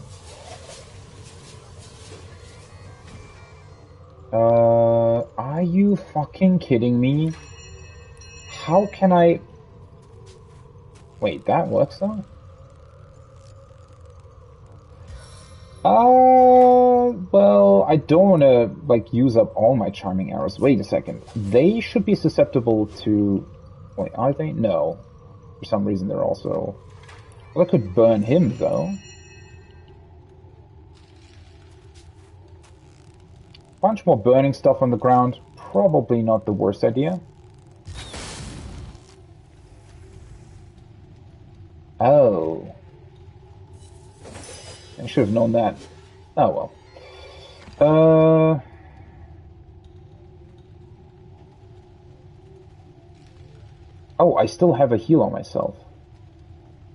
Are you fucking kidding me? How can I... Wait, that works though? Well, I don't want to, like, use up all my charming arrows. Wait a second. They should be susceptible to... Wait, are they? No. For some reason they're also... Well, I could burn him, though. Bunch more burning stuff on the ground. Probably not the worst idea. Oh. I should have known that. Oh well. Oh, I still have a heal on myself.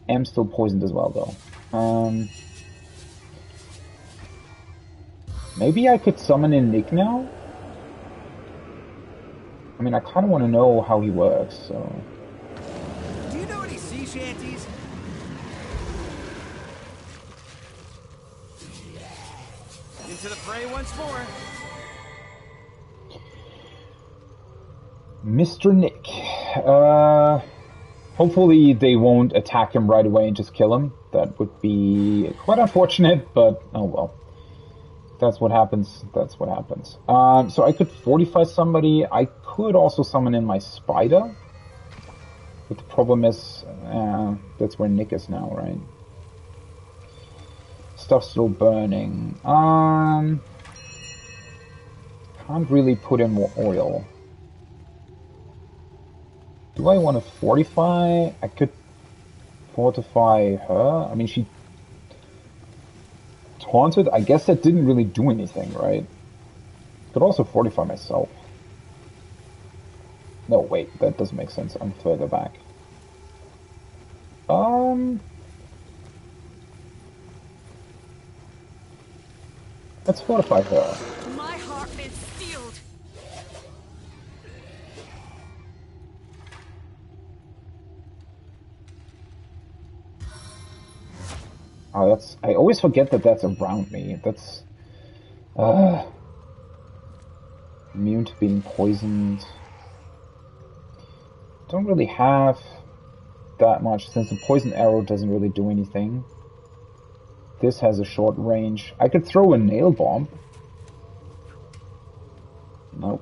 Am still poisoned as well, though. Maybe I could summon in Nick now? I mean, I kind of want to know how he works, so... Do you know any sea shanties? Into the fray once more. Mr. Nick. Hopefully they won't attack him right away and just kill him. That would be quite unfortunate, but oh well. That's what happens. That's what happens. So I could fortify somebody. I could also summon in my spider. But the problem is, that's where Nick is now, right? stuff still burning. Can't really put in more oil. Do I want to fortify? I could fortify her. I mean, she taunted. I guess that didn't really do anything, right? Could also fortify myself. No, wait, that doesn't make sense. I'm further back. Let's fortify her. My heart is steeled. Oh, that's... I always forget that that's around me. That's... immune to being poisoned. Don't really have that much, since the poison arrow doesn't really do anything. This has a short range. I could throw a nail bomb. Nope.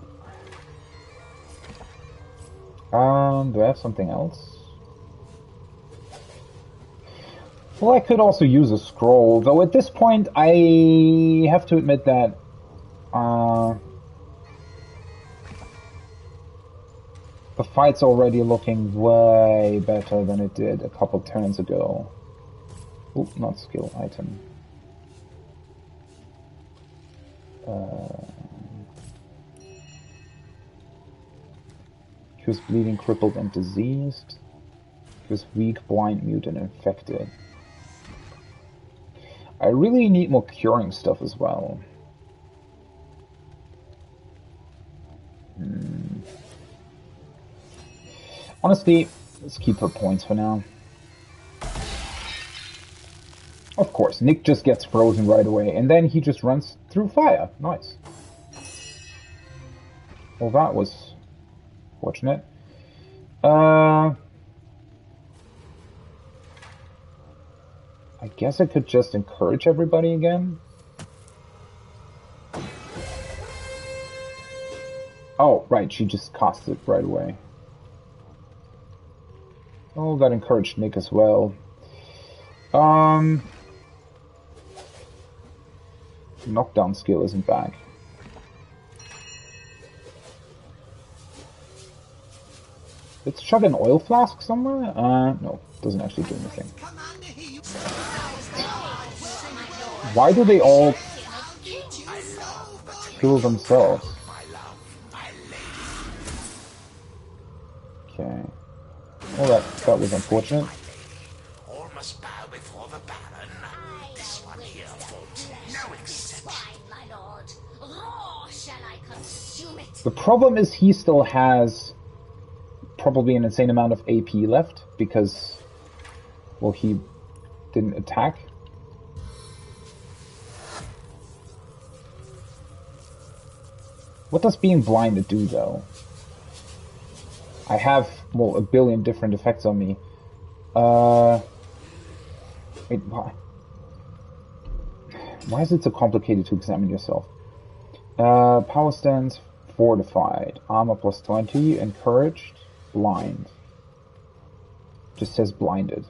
Do I have something else? Well, I could also use a scroll, though at this point I have to admit that the fight's already looking way better than it did a couple turns ago. Oop, not skill item. He was bleeding, crippled, and diseased. He was weak, blind, mute, and infected. I really need more curing stuff as well. Honestly, let's keep her points for now. Of course, Nick just gets frozen right away, and then he just runs through fire. Nice. Well, that was fortunate. I guess I could just encourage everybody again. Oh, right, she just cast it right away. Oh, that encouraged Nick as well. Knockdown skill isn't back. Let's chuck an oil flask somewhere? No, doesn't actually do anything. Why do they all kill themselves? Okay. Well, that was unfortunate. All must bow before the Baron. This one here falls no exception. My lord, raw shall I consume it. The problem is he still has probably an insane amount of AP left because, well, he didn't attack. What does being blinded do, though? I have, well, a billion different effects on me. Wait, why? Why is it so complicated to examine yourself? Power stance, fortified. Armor plus 20, encouraged, blind. Just says blinded.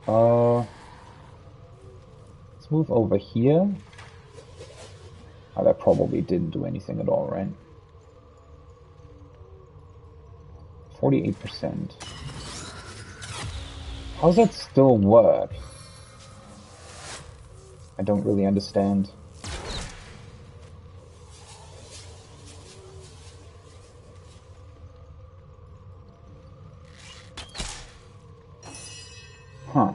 Let's move over here. Oh, that probably didn't do anything at all, right? 48%. How does that still work? I don't really understand. Huh.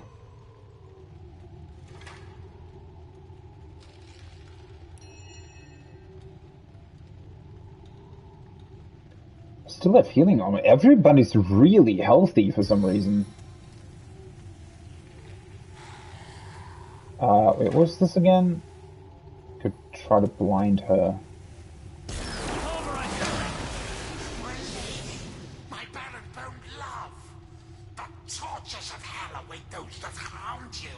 Still have healing armor. Everybody's really healthy for some reason. Wait, what's this again? Could try to blind her. My Baron won't love. The tortures of hell await those that harmed you.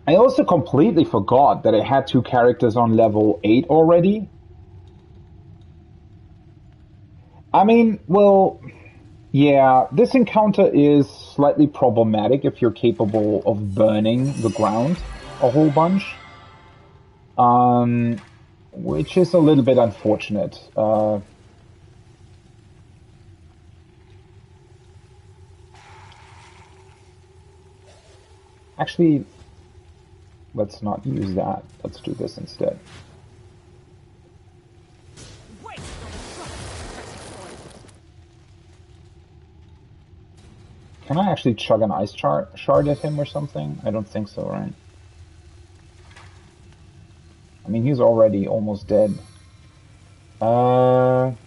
I also completely forgot that I had two characters on level 8 already. I mean, well, Yeah, this encounter is slightly problematic if you're capable of burning the ground a whole bunch. Which is a little bit unfortunate. Actually, let's not use that. Let's do this instead. Can I actually chug an ice shard at him or something? I don't think so, right? I mean, he's already almost dead. Wait.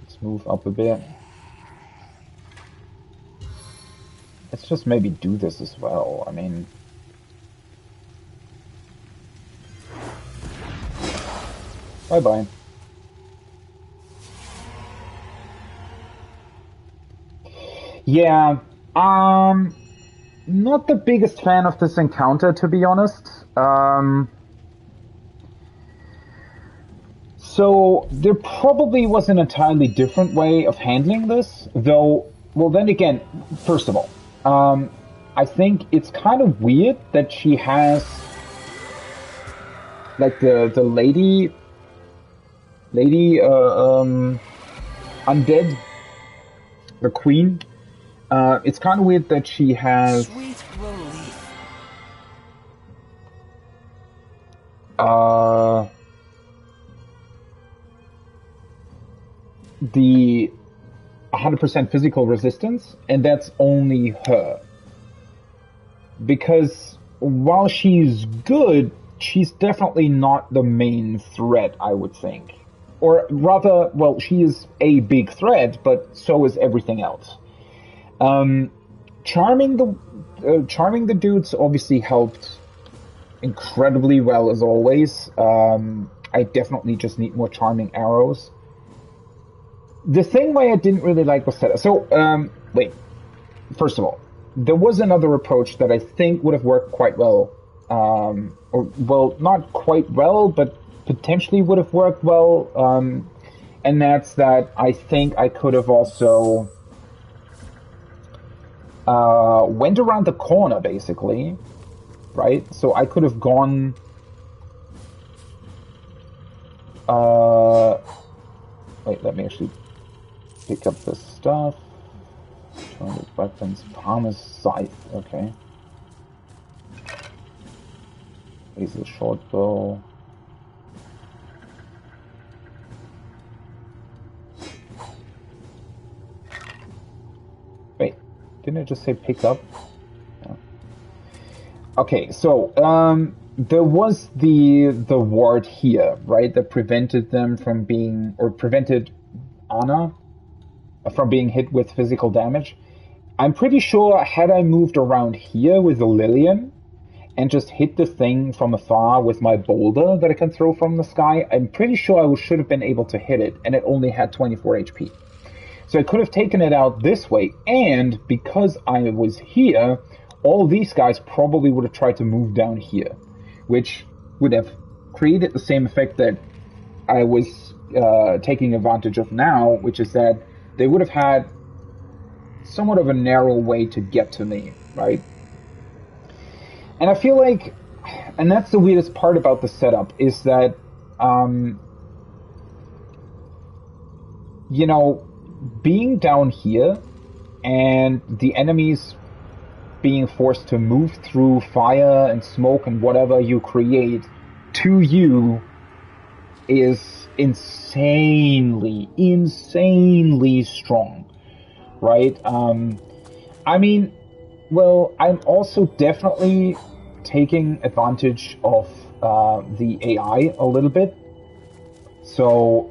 Let's move up a bit. Let's just maybe do this as well. I mean... Bye-bye. Yeah, not the biggest fan of this encounter, to be honest. So there probably was an entirely different way of handling this, though, well then again, first of all, I think it's kind of weird that she has, like, the lady, undead, the queen. It's kind of weird that she has... Sweet relief. The 100% physical resistance, and that's only her. Because while she's good, she's definitely not the main threat, I would think. Or rather, well, she is a big threat, but so is everything else. Charming the dudes obviously helped incredibly well as always. I definitely just need more charming arrows. The thing why I didn't really like was setup. So, wait. First of all, there was another approach that I think would have worked quite well. Or, well, not quite well, but potentially would have worked well. And that's that I think I could have also went around the corner, basically. Right? So I could have gone... wait, let me actually pick up this stuff. 200 weapons, Palmer's Scythe, okay. Here's the short bow. Wait, didn't I just say pick up? Yeah. Okay, so, there was the ward here, right, that prevented them from being, or prevented Anna from being hit with physical damage. I'm pretty sure had I moved around here with the Lillian and just hit the thing from afar with my boulder that I can throw from the sky, I'm pretty sure I should have been able to hit it, and it only had 24 HP. So I could have taken it out this way, and because I was here, all these guys probably would have tried to move down here, which would have created the same effect that I was taking advantage of now, which is that they would have had somewhat of a narrow way to get to me, right? And I feel like, and that's the weirdest part about the setup, is that, you know, being down here and the enemies being forced to move through fire and smoke and whatever you create to you is insanely strong, right? I mean, well, I'm also definitely taking advantage of the AI a little bit. So,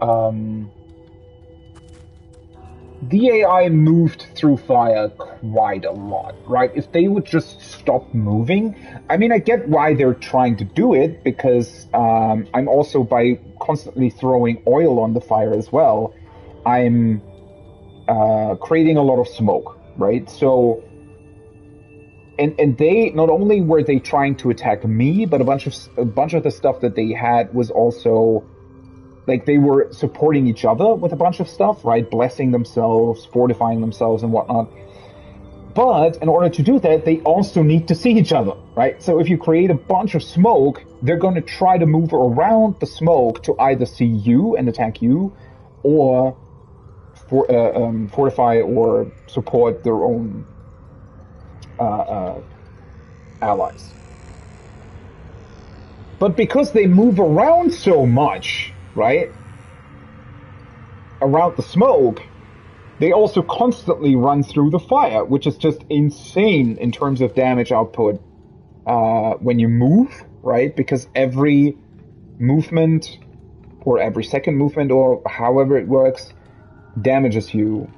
the AI moved through fire quite a lot, right? If they would just stop moving, I mean, I get why they're trying to do it, because I'm also, by constantly throwing oil on the fire as well, I'm creating a lot of smoke, right? So, and they, not only were they trying to attack me, but a bunch of the stuff that they had was also like they were supporting each other with a bunch of stuff, right? Blessing themselves, fortifying themselves and whatnot. But in order to do that, they also need to see each other, right? So if you create a bunch of smoke, they're going to try to move around the smoke to either see you and attack you, or fortify or support their own allies. But because they move around so much, right, around the smoke, they also constantly run through the fire, which is just insane in terms of damage output when you move, right? Because every movement, or every second movement, or however it works, damages you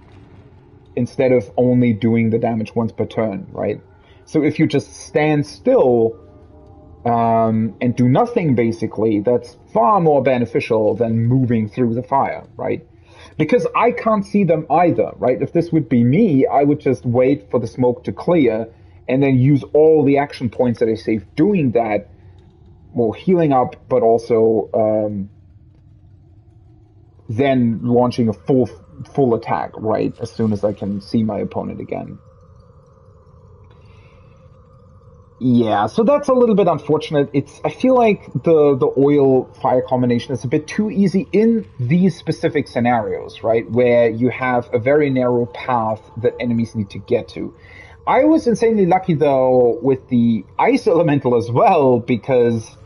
instead of only doing the damage once per turn, right? So if you just stand still and do nothing, basically, that's far more beneficial than moving through the fire, right? Because I can't see them either, right? If this would be me, I would just wait for the smoke to clear and then use all the action points that I saved doing that, well, healing up, but also then launching a full attack, right? As soon as I can see my opponent again. Yeah, so that's a little bit unfortunate. I feel like the oil-fire combination is a bit too easy in these specific scenarios, right? Where you have a very narrow path that enemies need to get to. I was insanely lucky, though, with the ice elemental as well, because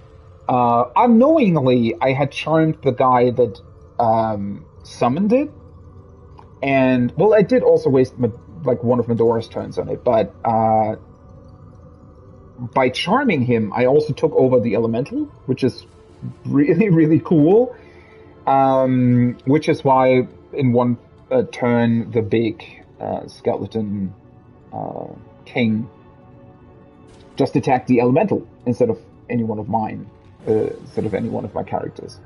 unknowingly I had charmed the guy that summoned it. And, well, I did also waste, like, one of Medora's turns on it, but by charming him, I also took over the elemental, which is really, really cool. Which is why in one turn, the big skeleton king just attacked the elemental instead of any one of mine, instead of any one of my characters.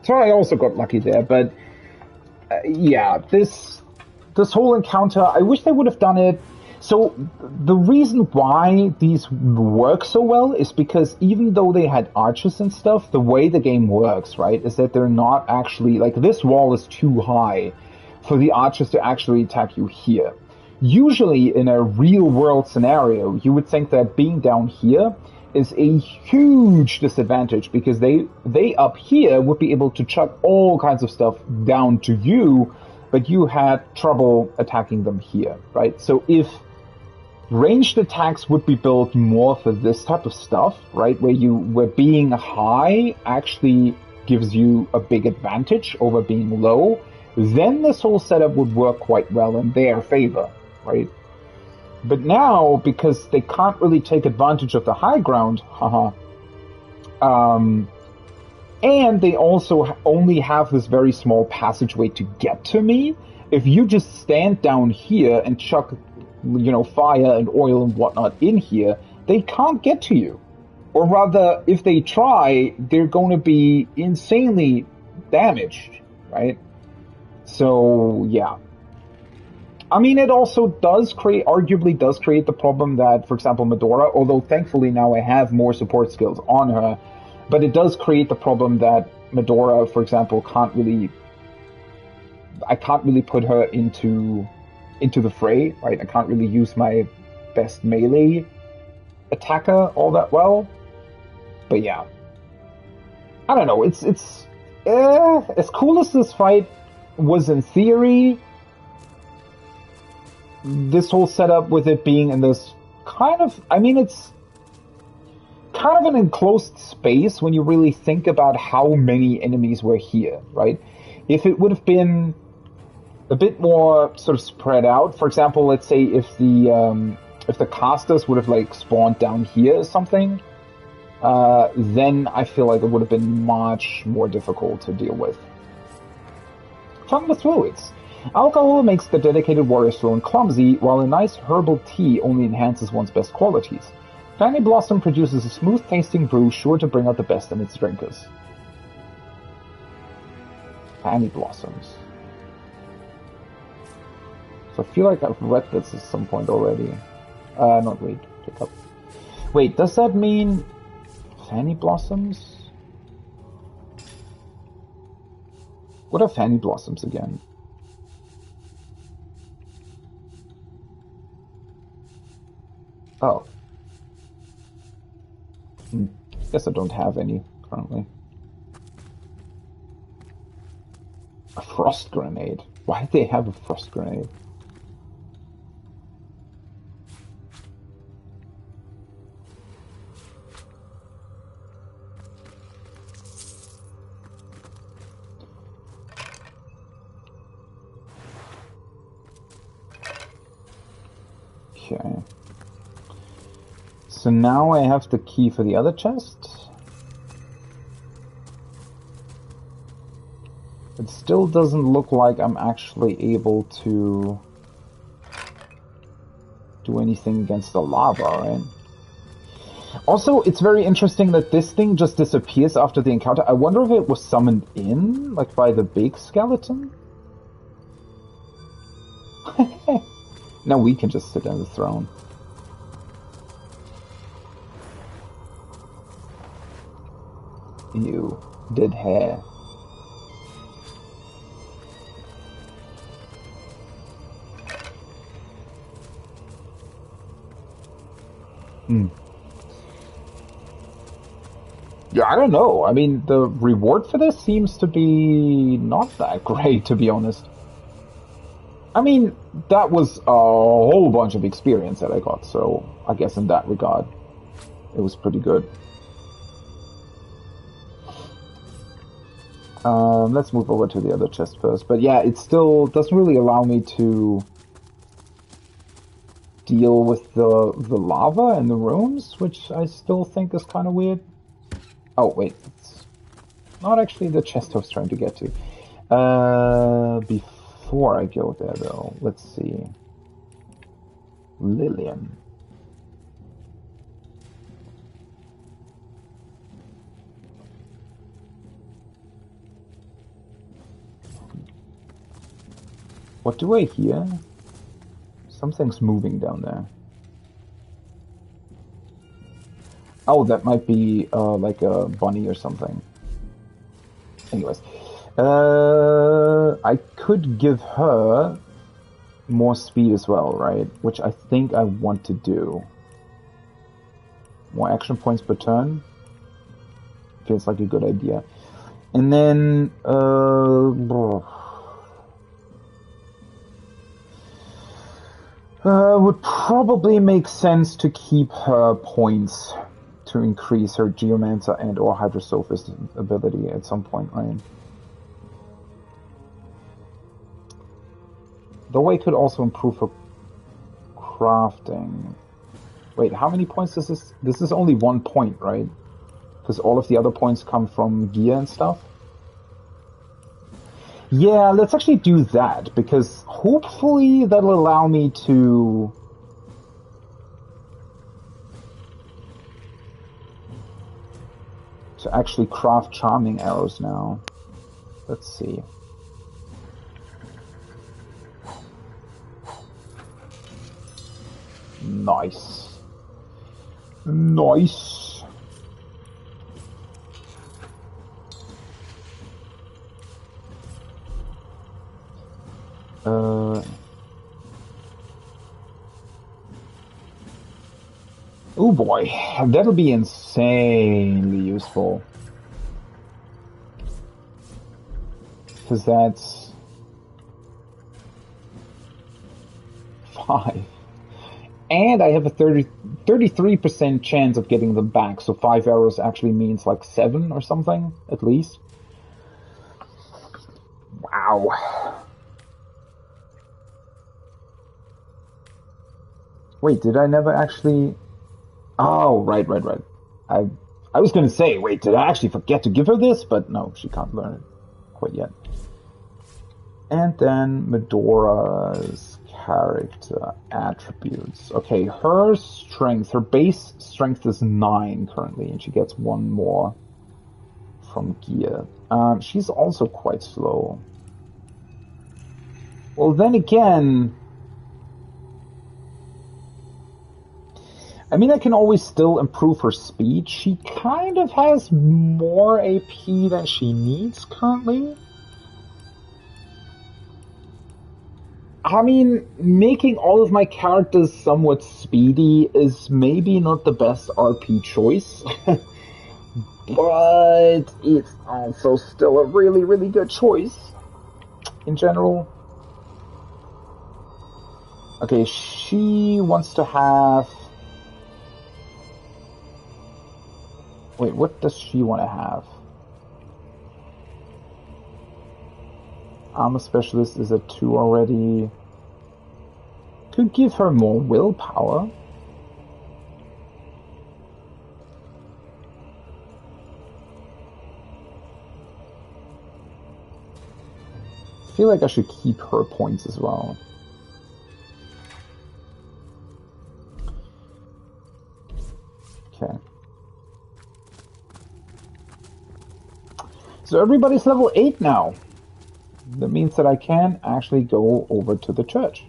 So I also got lucky there, but yeah, this whole encounter, I wish they would have done it. So the reason why these work so well is because even though they had archers and stuff, the way the game works, right, is that they're not actually, like, this wall is too high for the archers to actually attack you here. Usually in a real world scenario, you would think that being down here is a huge disadvantage because they up here would be able to chuck all kinds of stuff down to you, but you had trouble attacking them here, right? So if ranged attacks would be built more for this type of stuff, right? Where being high actually gives you a big advantage over being low, then this whole setup would work quite well in their favor, right? But now, because they can't really take advantage of the high ground, and they also only have this very small passageway to get to me, if you just stand down here and chuck, fire and oil and whatnot in here, they can't get to you. Or rather, if they try, they're going to be insanely damaged, right? So, yeah. I mean, it also arguably does create the problem that, for example, Medora, although thankfully now I have more support skills on her, but it does create the problem that Medora, for example, I can't really put her into the fray, right? I can't really use my best melee attacker all that well. But yeah. I don't know, it's as cool as this fight was in theory, this whole setup with it being in this it's kind of an enclosed space when you really think about how many enemies were here, right? If it would have been a bit more sort of spread out, for example, let's say if the casters would have spawned down here or something, then I feel like it would have been much more difficult to deal with. Fun with fluids. Alcohol makes the dedicated warrior's throne clumsy, while a nice herbal tea only enhances one's best qualities. Fanny Blossom produces a smooth-tasting brew sure to bring out the best in its drinkers. Fanny Blossoms. So I feel like I've read this at some point already. Not read, pick up. Wait, does that mean Fanny Blossoms? What are fanny blossoms again? Oh. Guess I don't have any currently. A frost grenade. Why did they have a frost grenade? Okay. So now I have the key for the other chest. It still doesn't look like I'm actually able to do anything against the lava, right? Also, it's very interesting that this thing just disappears after the encounter. I wonder if it was summoned in, like by the big skeleton? Now we can just sit on the throne. You did hair. Yeah, I don't know. I mean, the reward for this seems to be not that great, to be honest. I mean, that was a whole bunch of experience that I got, so I guess in that regard, it was pretty good. Let's move over to the other chest first. But yeah, it still doesn't really allow me to deal with the lava and the rooms, which I still think is kind of weird. Oh, wait. It's not actually the chest I was trying to get to. Before I go there, though, let's see. Lillian. What do I hear? Something's moving down there. Oh, that might be like a bunny or something. Anyways. I could give her more speed as well, right? Which I think I want to do. More action points per turn. Feels like a good idea. And then... would probably make sense to keep her points to increase her Geomancer and or Hydrosophist ability at some point, right? Though I could also improve her crafting. Wait, how many points does this... This is only 1 point, right? Because all of the other points come from gear and stuff? Yeah, let's actually do that, because hopefully that'll allow me to... actually craft charming arrows now. Let's see. Nice. Nice. Oh boy, that'll be insanely useful. Because that's 5. And I have a 33% chance of getting them back, so 5 arrows actually means like 7 or something, at least. Wow. Wait, did I never actually... Oh, right. I was going to say, wait, did I actually forget to give her this? But no, she can't learn it quite yet. And then Medora's character attributes. Okay, her strength, her base strength is 9 currently, and she gets 1 more from gear. She's also quite slow. Well, then again... I mean, I can always still improve her speed. She kind of has more AP than she needs currently. I mean, making all of my characters somewhat speedy is maybe not the best RP choice, but it's also still a really, really good choice in general. Okay, she wants to have... Wait, what does she want to have? Armor Specialist is at 2 already. Could give her more willpower. I feel like I should keep her points as well. Okay. So everybody's level 8 now. That means that I can actually go over to the church.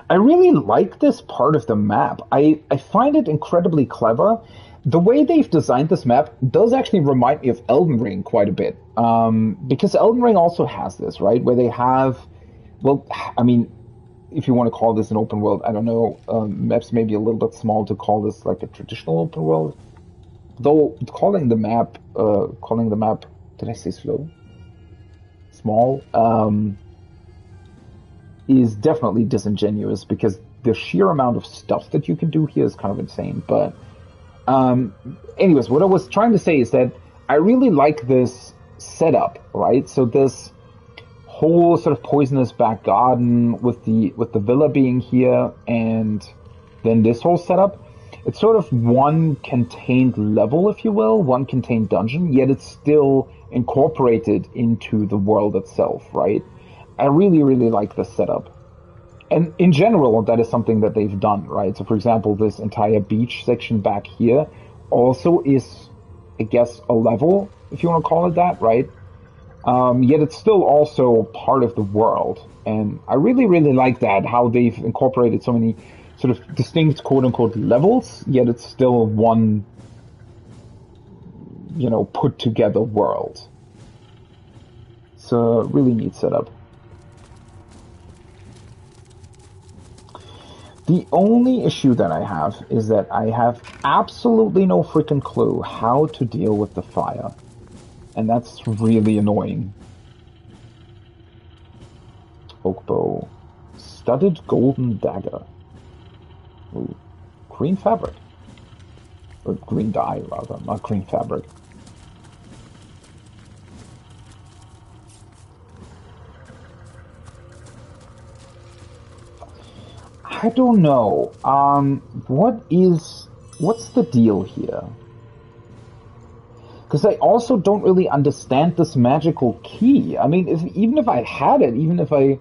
I really like this part of the map. I find it incredibly clever. The way they've designed this map does actually remind me of Elden Ring quite a bit. Because Elden Ring also has this, right? Where they have, well, I mean, if you want to call this an open world, I don't know. Maps may be a little bit small to call this like a traditional open world. Though calling the map, did I say slow? Small, is definitely disingenuous because the sheer amount of stuff that you can do here is kind of insane. But anyways, what I was trying to say is that I really like this setup, right? So this whole sort of poisonous back garden with the villa being here, and then this whole setup. It's sort of one contained level, if you will, one contained dungeon, yet it's still incorporated into the world itself, right? I really, really like this setup. And in general, that is something that they've done, right? So for example, this entire beach section back here also is, I guess, a level, if you want to call it that, right? Yet it's still also part of the world. And I really, really like that, how they've incorporated so many sort of distinct quote-unquote levels, yet it's still one, you know, put-together world. It's a really neat setup. The only issue that I have is that I have absolutely no freaking clue how to deal with the fire. And that's really annoying. Oak bow. Studded golden dagger. Ooh. Green fabric. Or green dye, rather, not green fabric. I don't know. What's the deal here? Because I also don't really understand this magical key. I mean, even if I had it,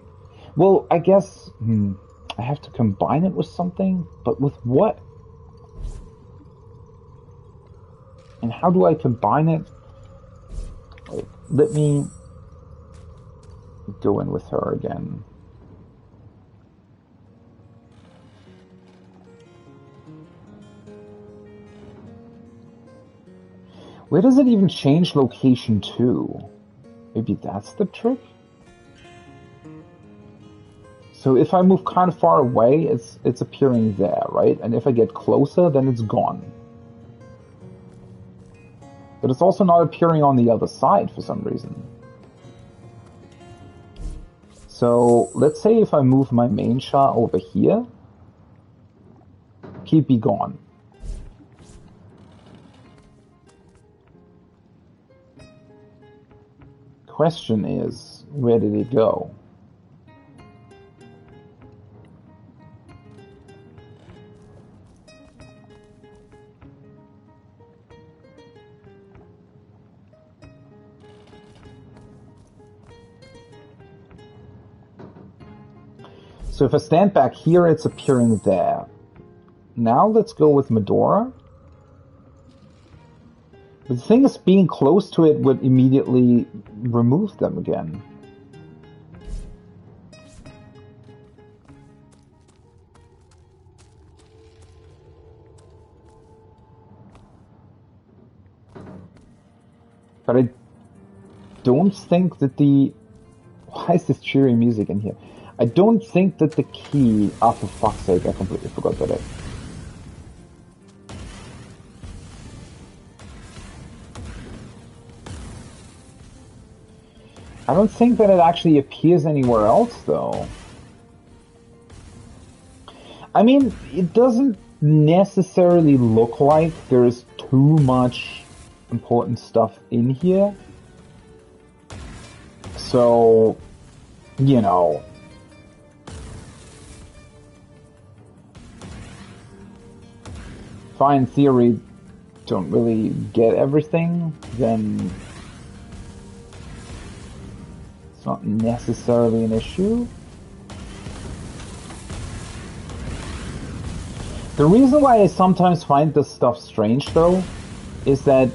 well, I guess, I have to combine it with something, but with what? And how do I combine it? Wait, let me go in with her again. Where does it even change location to? Maybe that's the trick? So if I move kind of far away, it's appearing there, right? And if I get closer, then it's gone. But it's also not appearing on the other side for some reason. So let's say if I move my main Shah over here, keep be gone. Question is, where did it go? So if I stand back here, it's appearing there. Now let's go with Medora. The thing is, being close to it would immediately remove them again. But I don't think that why is this cheery music in here? I don't think that the key... Ah, for fuck's sake, I completely forgot that it... I don't think that it actually appears anywhere else, though. I mean, it doesn't necessarily look like there's too much important stuff in here. So, you know... if I, in theory, don't really get everything, then... it's not necessarily an issue. The reason why I sometimes find this stuff strange, though, is that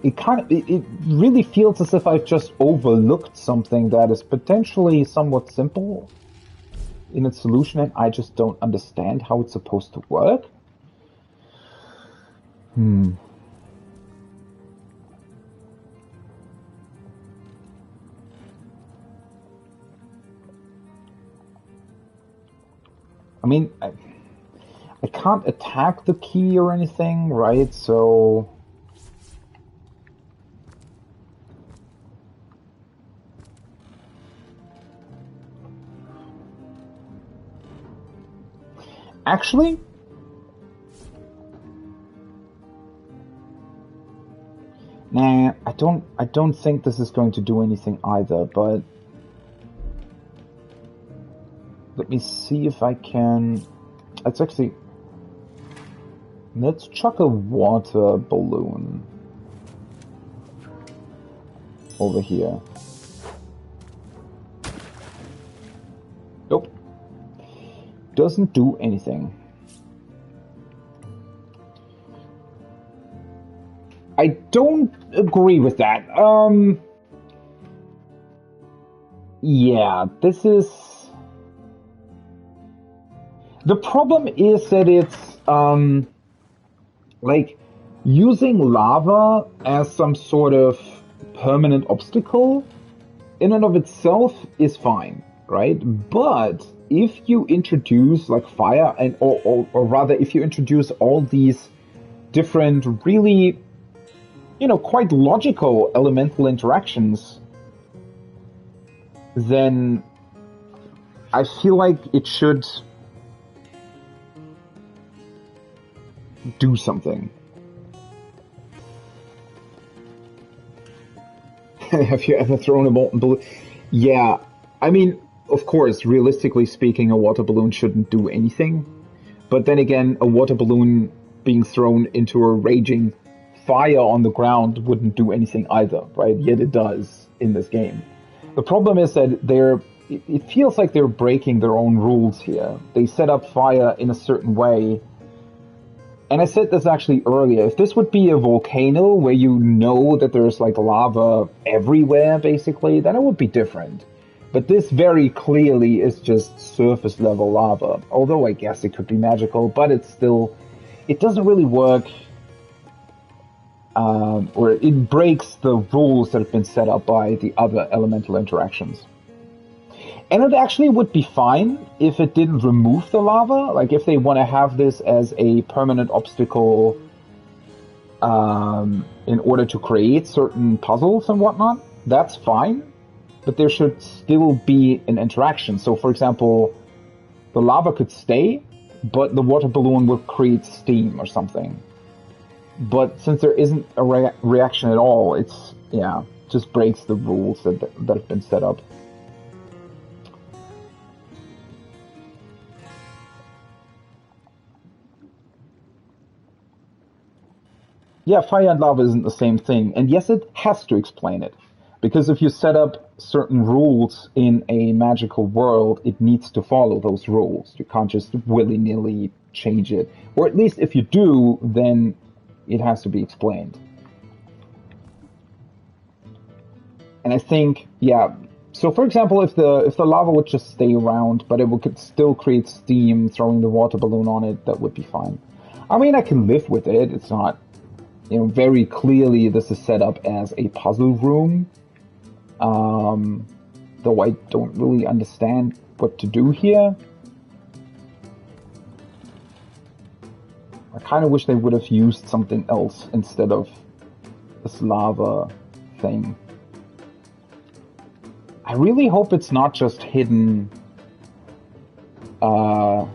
it really feels as if I've just overlooked something that is potentially somewhat simple in its solution, and I just don't understand how it's supposed to work. I mean, I can't attack the key or anything, right? So... actually... nah, I don't think this is going to do anything either, but... let me see if I can... let's actually... let's chuck a water balloon over here. Nope. Doesn't do anything. I don't agree with that. Yeah, this is... the problem is that it's, like, using lava as some sort of permanent obstacle in and of itself is fine, right? But if you introduce, like, fire, and or rather, if you introduce all these different, really, you know, quite logical elemental interactions, then I feel like it should... do something. Have you ever thrown a molten balloon? Yeah, I mean, of course, realistically speaking, a water balloon shouldn't do anything. But then again, a water balloon being thrown into a raging fire on the ground wouldn't do anything either, right? Yet it does in this game. The problem is that it feels like they're breaking their own rules here. They set up fire in a certain way. And I said this actually earlier, if this would be a volcano where you know that there's like lava everywhere, basically, then it would be different. But this very clearly is just surface level lava. Although I guess it could be magical, but it's still... it doesn't really work, or it breaks the rules that have been set up by the other elemental interactions. And it actually would be fine if it didn't remove the lava. Like, if they want to have this as a permanent obstacle in order to create certain puzzles and whatnot, that's fine. But there should still be an interaction. So, for example, the lava could stay, but the water balloon would create steam or something. But since there isn't a reaction at all, it's, yeah, just breaks the rules that have been set up. Yeah, fire and lava isn't the same thing. And yes, it has to explain it. Because if you set up certain rules in a magical world, it needs to follow those rules. You can't just willy-nilly change it. Or at least if you do, then it has to be explained. And I think, yeah... so for example, if the lava would just stay around, but it could still create steam throwing the water balloon on it, that would be fine. I mean, I can live with it. It's not You know, very clearly this is set up as a puzzle room. Though I don't really understand what to do here. I kind of wish they would have used something else instead of this lava thing. I really hope it's not just hidden, like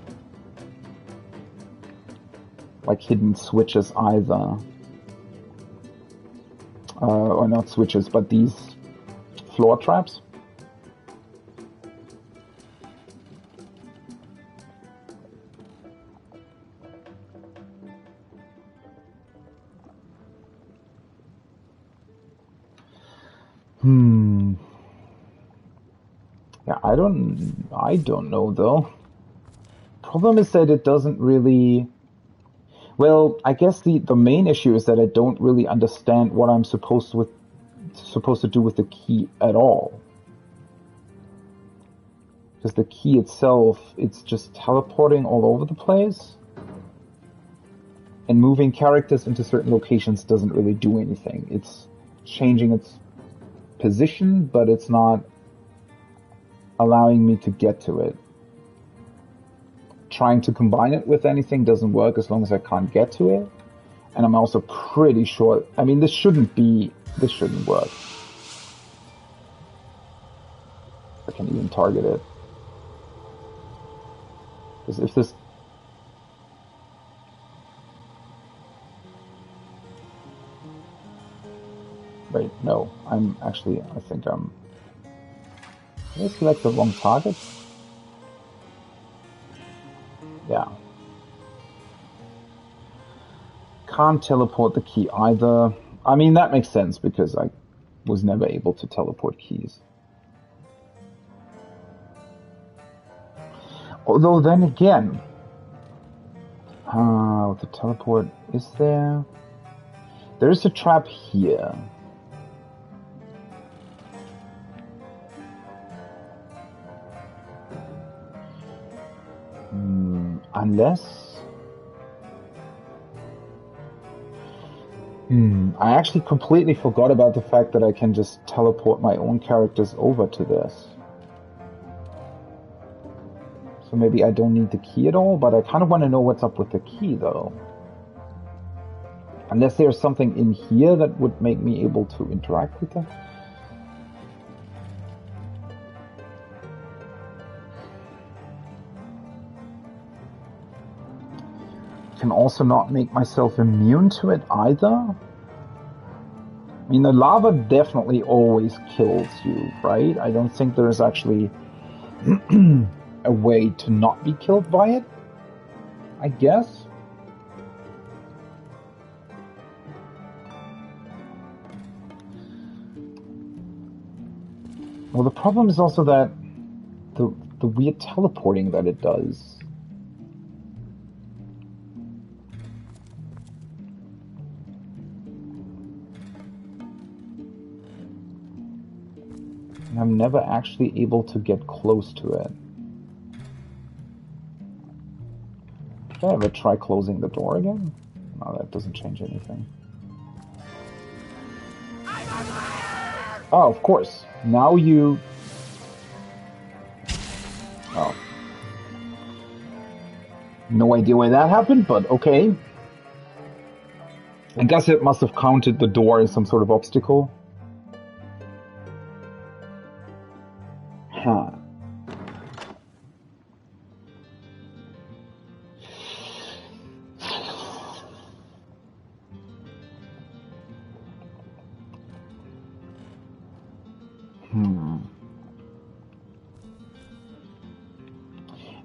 hidden switches either. Or not switches, but these floor traps. Yeah, I don't know though. Problem is that it doesn't really... Well, I guess the main issue is that I don't really understand what I'm supposed to do with the key at all. Because the key itself, it's just teleporting all over the place. And moving characters into certain locations doesn't really do anything. It's changing its position, but it's not allowing me to get to it. Trying to combine it with anything doesn't work as long as I can't get to it. And I'm also pretty sure, I mean, this shouldn't work. I can even target it. Because if this... Wait, no, I think I'm... Did I select the wrong target? Yeah. Can't teleport the key either. I mean, that makes sense because I was never able to teleport keys. Although then again, with the teleport, is there? There's a trap here. Unless... I actually completely forgot about the fact that I can just teleport my own characters over to this. So maybe I don't need the key at all, but I kind of want to know what's up with the key, though. Unless there's something in here that would make me able to interact with it. Can also not make myself immune to it either. I mean, the lava definitely always kills you, right? I don't think there's actually a way to not be killed by it, I guess. Well, the problem is also that the weird teleporting that it does. I'm never actually able to get close to it. Should I ever try closing the door again? No, that doesn't change anything. Oh, of course. Now you... Oh. No idea why that happened, but okay. I guess it must have counted the door as some sort of obstacle. Huh.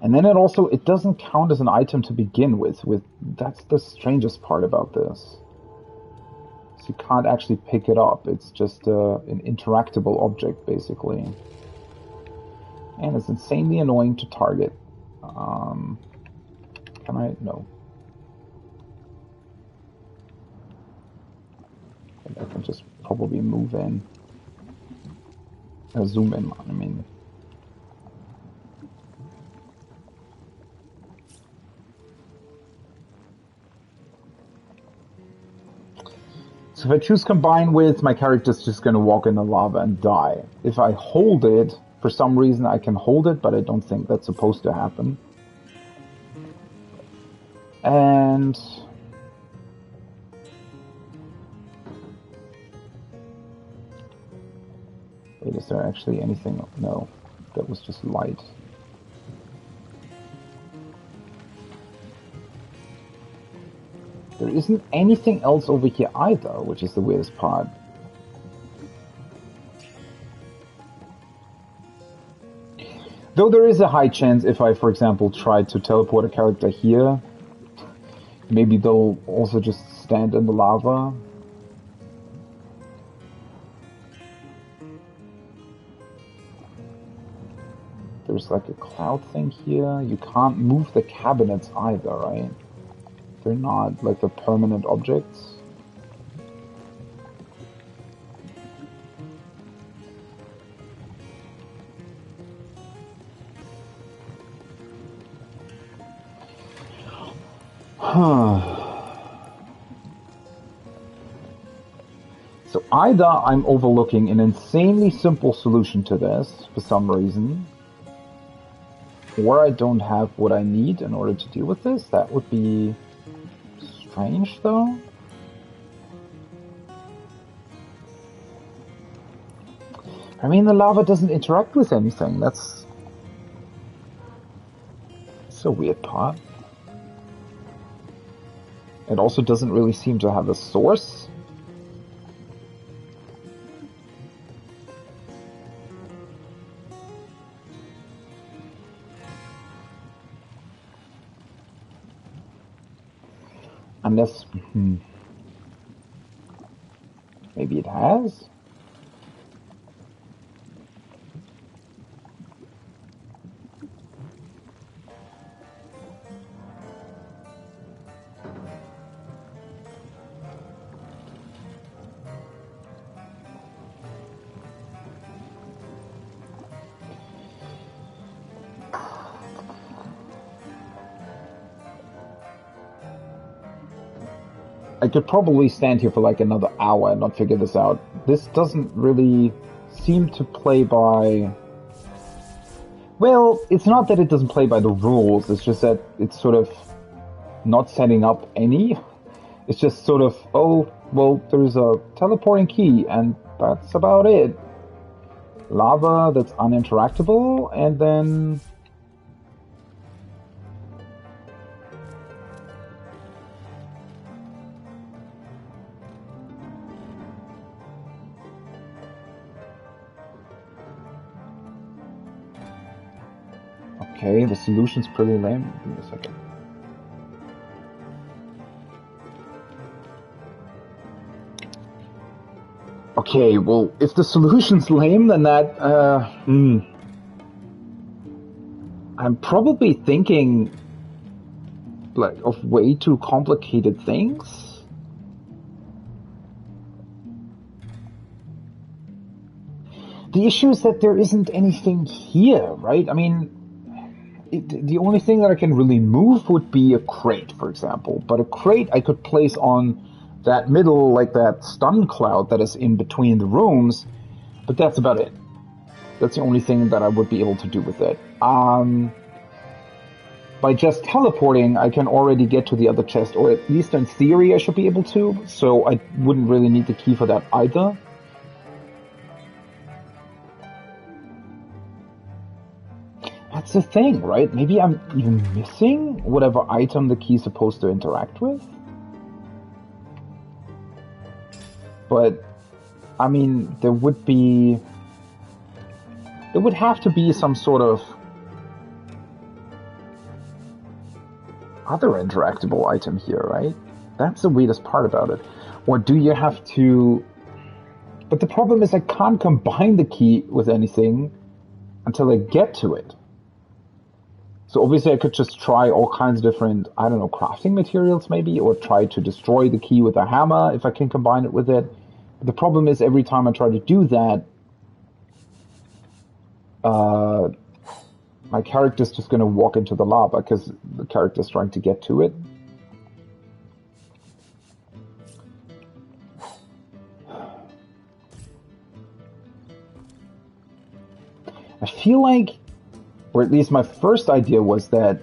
And then it doesn't count as an item to begin with. That's the strangest part about this. So you can't actually pick it up. It's just an interactable object, basically. And it's insanely annoying to target. Can I? No. I can just probably move in. Zoom in, I mean. So if I choose combine with, my character's just gonna walk in the lava and die. If I hold it, for some reason I can hold it, but I don't think that's supposed to happen. And... wait, is there actually anything? No, that was just light. There isn't anything else over here either, which is the weirdest part. Though there is a high chance if I, for example, try to teleport a character here, maybe they'll also just stand in the lava. There's like a cloud thing here. You can't move the cabinets either, right? They're not like the permanent objects. So either I'm overlooking an insanely simple solution to this for some reason, or I don't have what I need in order to deal with this. That would be strange, though. I mean, the lava doesn't interact with anything. That's a weird part. It also doesn't really seem to have a source. Unless, maybe it has? I could probably stand here for like another hour and not figure this out. This doesn't really seem to play by... Well, it's not that it doesn't play by the rules, it's just that it's sort of not setting up any. It's just sort of, oh, well, there's a teleporting key, and that's about it. Lava that's uninteractable, and then... Okay, the solution's pretty lame. Give me a second. Okay, well, if the solution's lame, then that, I'm probably thinking, like, of way too complicated things. The issue is that there isn't anything here, right? I mean, the only thing that I can really move would be a crate, for example. But a crate I could place on that middle, like that stun cloud that is in between the rooms, but that's about it. That's the only thing that I would be able to do with it. By just teleporting, I can already get to the other chest, or at least in theory I should be able to, so I wouldn't really need the key for that either. That's the thing, right? Maybe I'm even missing whatever item the key is supposed to interact with? But, I mean, there would have to be some sort of other interactable item here, right? That's the weirdest part about it. Or do you have to... But the problem is I can't combine the key with anything until I get to it. So obviously I could just try all kinds of different, I don't know, crafting materials maybe, or try to destroy the key with a hammer if I can combine it with it. But the problem is every time I try to do that, my character's just going to walk into the lava because the character's trying to get to it. I feel like, or at least my first idea was that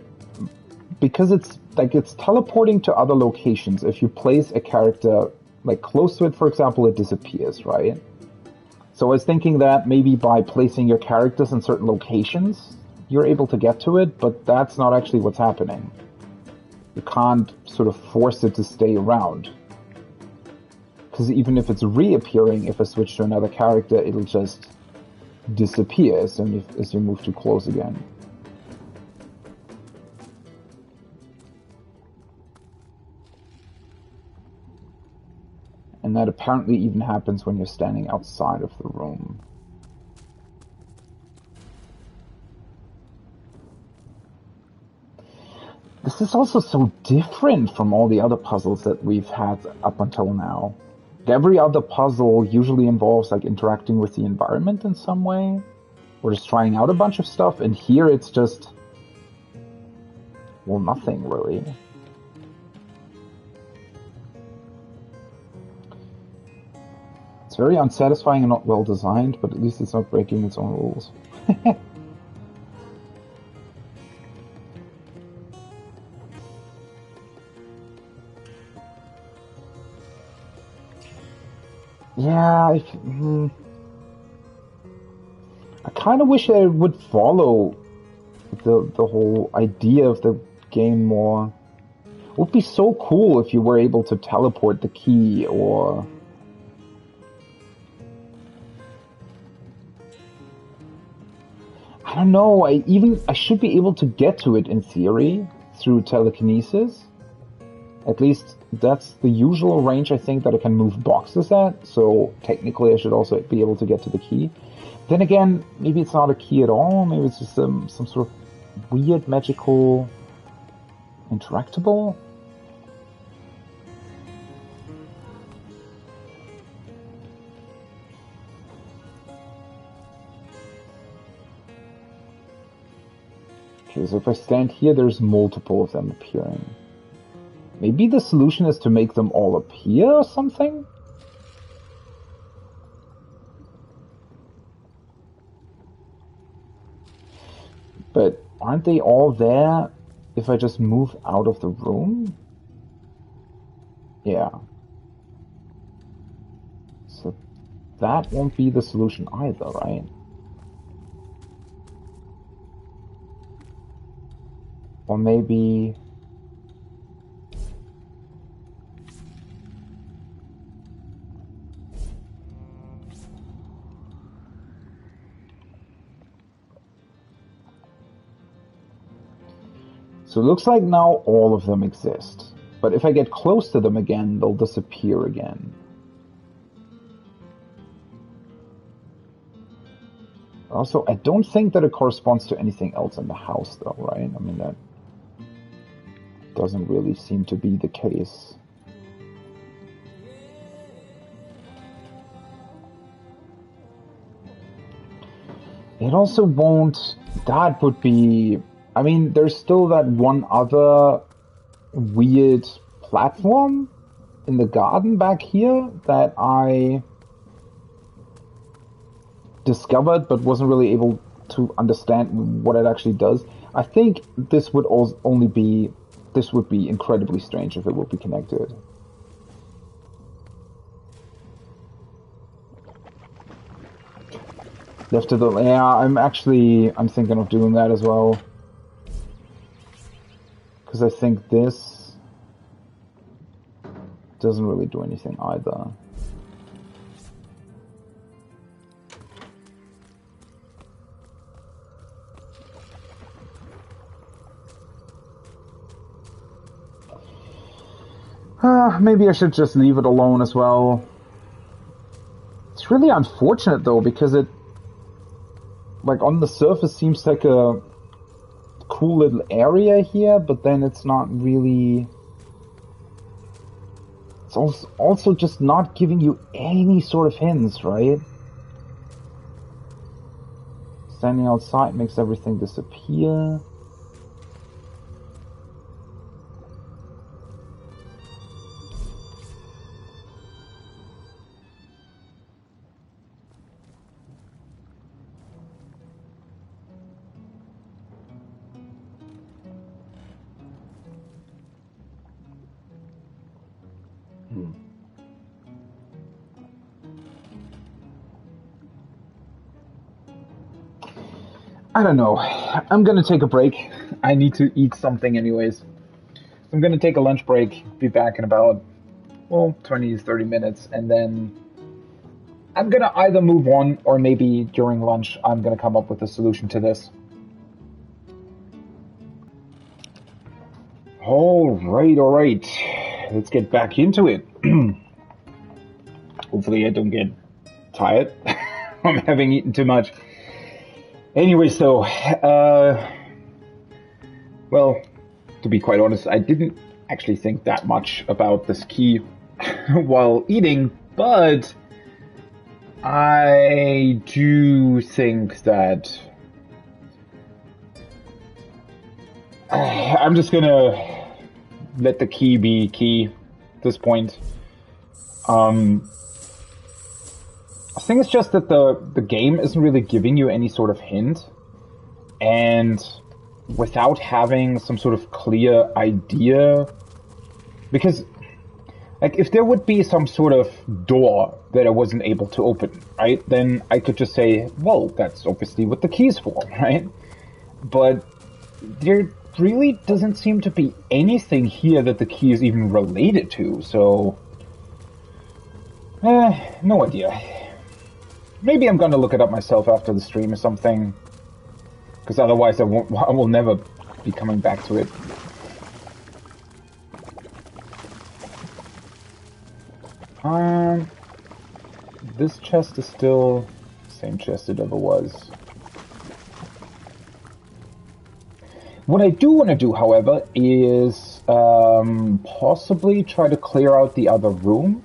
because it's teleporting to other locations, if you place a character like close to it, for example, it disappears, right? So I was thinking that maybe by placing your characters in certain locations, you're able to get to it, but that's not actually what's happening. You can't sort of force it to stay around. Because even if it's reappearing, if I switch to another character, it'll just disappear as soon as you move too close again. And that apparently even happens when you're standing outside of the room. This is also so different from all the other puzzles that we've had up until now. Every other puzzle usually involves like interacting with the environment in some way, or just trying out a bunch of stuff, and here it's just, well, nothing really. It's very unsatisfying and not well designed, but at least it's not breaking its own rules. Yeah, I kind of wish I would follow the whole idea of the game more. It would be so cool if you were able to teleport the key, or I don't know, I should be able to get to it in theory through telekinesis. At least that's the usual range I think that I can move boxes at, so technically I should also be able to get to the key. Then again, maybe it's not a key at all, maybe it's just some sort of weird magical interactable? Okay, so if I stand here, there's multiple of them appearing. Maybe the solution is to make them all appear or something? But aren't they all there if I just move out of the room? Yeah. So that won't be the solution either, right? Or maybe... So it looks like now all of them exist. But if I get close to them again, they'll disappear again. Also, I don't think that it corresponds to anything else in the house, though, right? I mean, that doesn't really seem to be the case. It also won't... That would be... I mean, there's still that one other weird platform in the garden back here that I discovered but wasn't really able to understand what it actually does. I think this would only be... This would be incredibly strange if it would be connected. Left to the... Yeah, I'm thinking of doing that as well. Because I think this doesn't really do anything either. Maybe I should just leave it alone as well. It's really unfortunate though, because it, like, on the surface seems like a cool little area here, but then it's not really... It's also just not giving you any sort of hints, right? Standing outside makes everything disappear. I don't know. I'm gonna take a break. I need to eat something anyways. I'm gonna take a lunch break, be back in about, well, 20 to 30 minutes, and then I'm gonna either move on or maybe during lunch I'm gonna come up with a solution to this. Alright. Let's get back into it. Hopefully I don't get tired from having eaten too much. Anyway, so, well, to be quite honest, I didn't actually think that much about this key while eating, but I do think that I'm just gonna let the key be key at this point. I think it's just that the game isn't really giving you any sort of hint, and without having some sort of clear idea, because like if there would be some sort of door that I wasn't able to open, right, then I could just say, well, that's obviously what the key's for, right? But there really doesn't seem to be anything here that the key is even related to, so no idea. Maybe I'm gonna look it up myself after the stream or something, because otherwise I will never be coming back to it. This chest is still the same chest it ever was. What I do want to do, however, is possibly try to clear out the other room.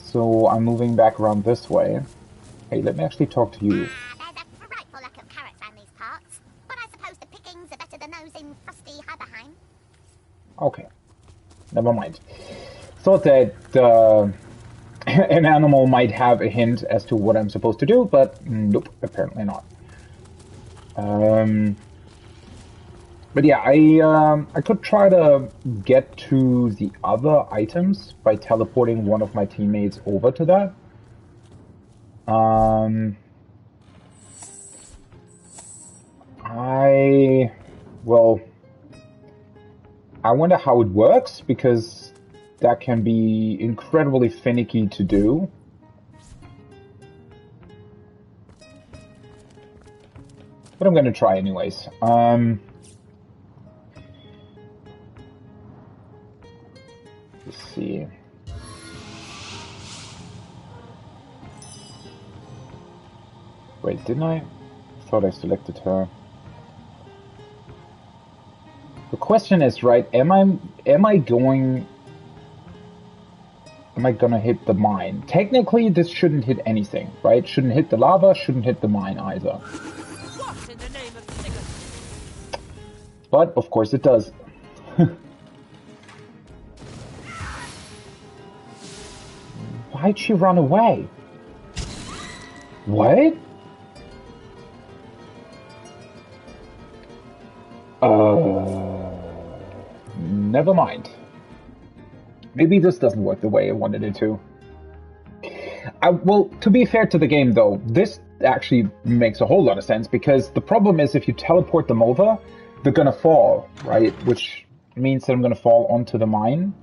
So I'm moving back around this way. Hey, let me actually talk to you. There's a frightful lack of carrots around these parts, but I suppose the pickings are better than those in frosty Haberheim. Okay, never mind. Thought that an animal might have a hint as to what I'm supposed to do, but nope, apparently not. But yeah, I could try to get to the other items by teleporting one of my teammates over to that. I wonder how it works, because that can be incredibly finicky to do. But I'm gonna try anyways. Let's see. Wait, didn't I? I thought I selected her. The question is, right, am I gonna hit the mine? Technically, this shouldn't hit anything, right? Shouldn't hit the lava, shouldn't hit the mine either. What in the name of Sigurd? But, of course, it does. Why'd she run away? What? Never mind. Maybe this doesn't work the way I wanted it to. Well, to be fair to the game, though, this actually makes a whole lot of sense, because the problem is if you teleport them over, they're gonna fall, right? Which means that I'm gonna fall onto the mine.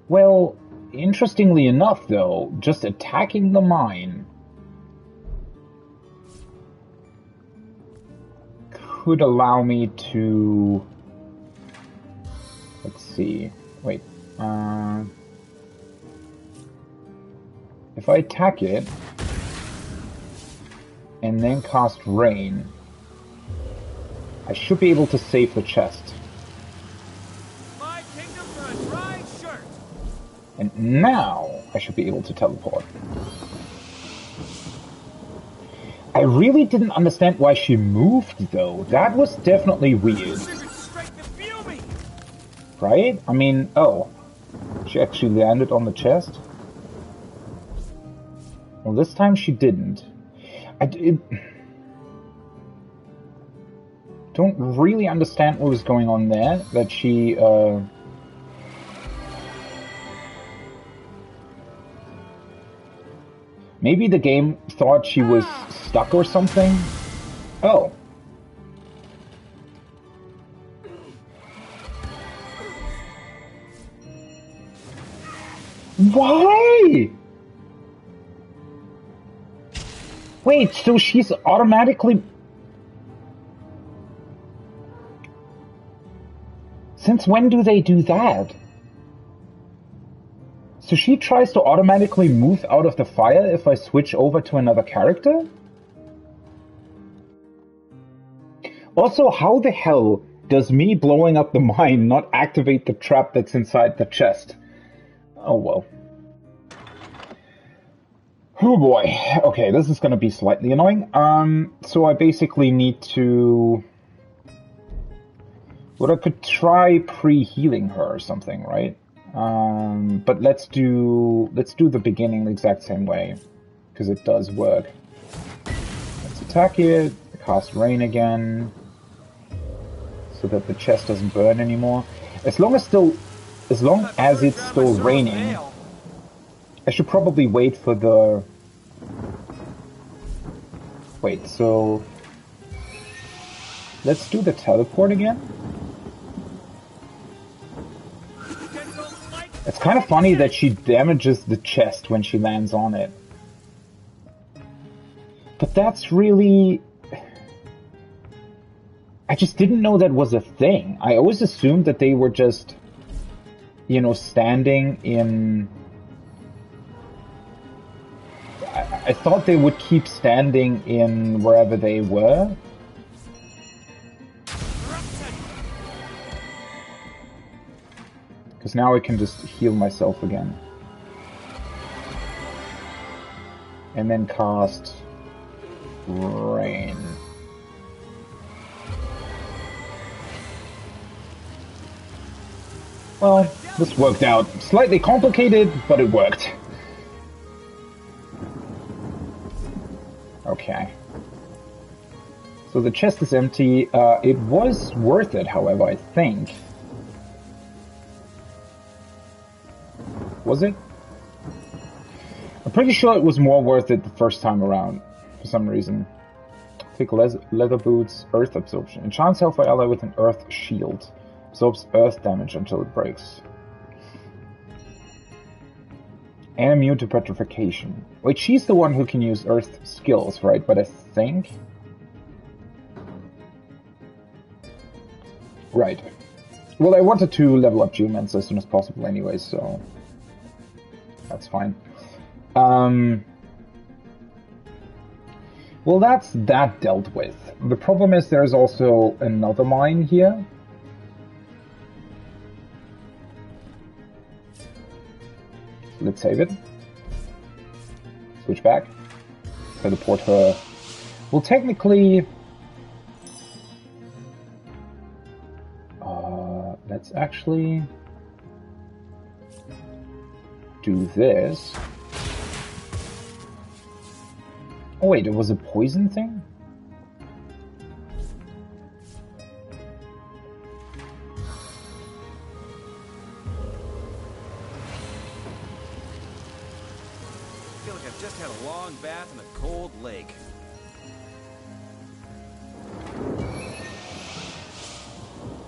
Well, interestingly enough, though, just attacking the mine could allow me to... Let's see. Wait. If I attack it and then cast Rain, I should be able to save the chest. My kingdom for a dry shirt. And now I should be able to teleport. I really didn't understand why she moved, though. That was definitely weird. Right? I mean, oh. She actually landed on the chest? Well, this time she didn't. Don't really understand what was going on there. That she, Maybe the game thought she was stuck or something? Oh. Why? Wait, so she's automatically... Since when do they do that? So she tries to automatically move out of the fire if I switch over to another character? Also, how the hell does me blowing up the mine not activate the trap that's inside the chest? Oh well. Oh boy. Okay, this is gonna be slightly annoying. So I basically need to... Well, I could try pre-healing her or something, right? But let's do the beginning the exact same way, because it does work. Let's attack it, cast rain again, so that the chest doesn't burn anymore. As long as it's still raining, I should probably wait for the... Wait, so... Let's do the teleport again. It's kind of funny that she damages the chest when she lands on it. But that's really... I just didn't know that was a thing. I always assumed that they were just, you know, standing in... I thought they would keep standing in wherever they were. Because now I can just heal myself again. And then cast rain. Well, this worked out. Slightly complicated, but it worked. Okay. So the chest is empty. It was worth it, however, I think. Was it? I'm pretty sure it was more worth it the first time around, for some reason. Thick leather boots, earth absorption. Enchants Hellfire ally with an earth shield. Absorbs earth damage until it breaks. And immune to petrification. Wait, she's the one who can use earth skills, right? But I think... Right. Well, I wanted to level up Humans as soon as possible anyway, so... That's fine. Well, that's that dealt with. The problem is there's also another mine here. Let's save it. Switch back. Teleport her. Well, technically... let's actually... do this. Oh wait, it was a poison thing? I feel like I've just had a long bath in a cold lake.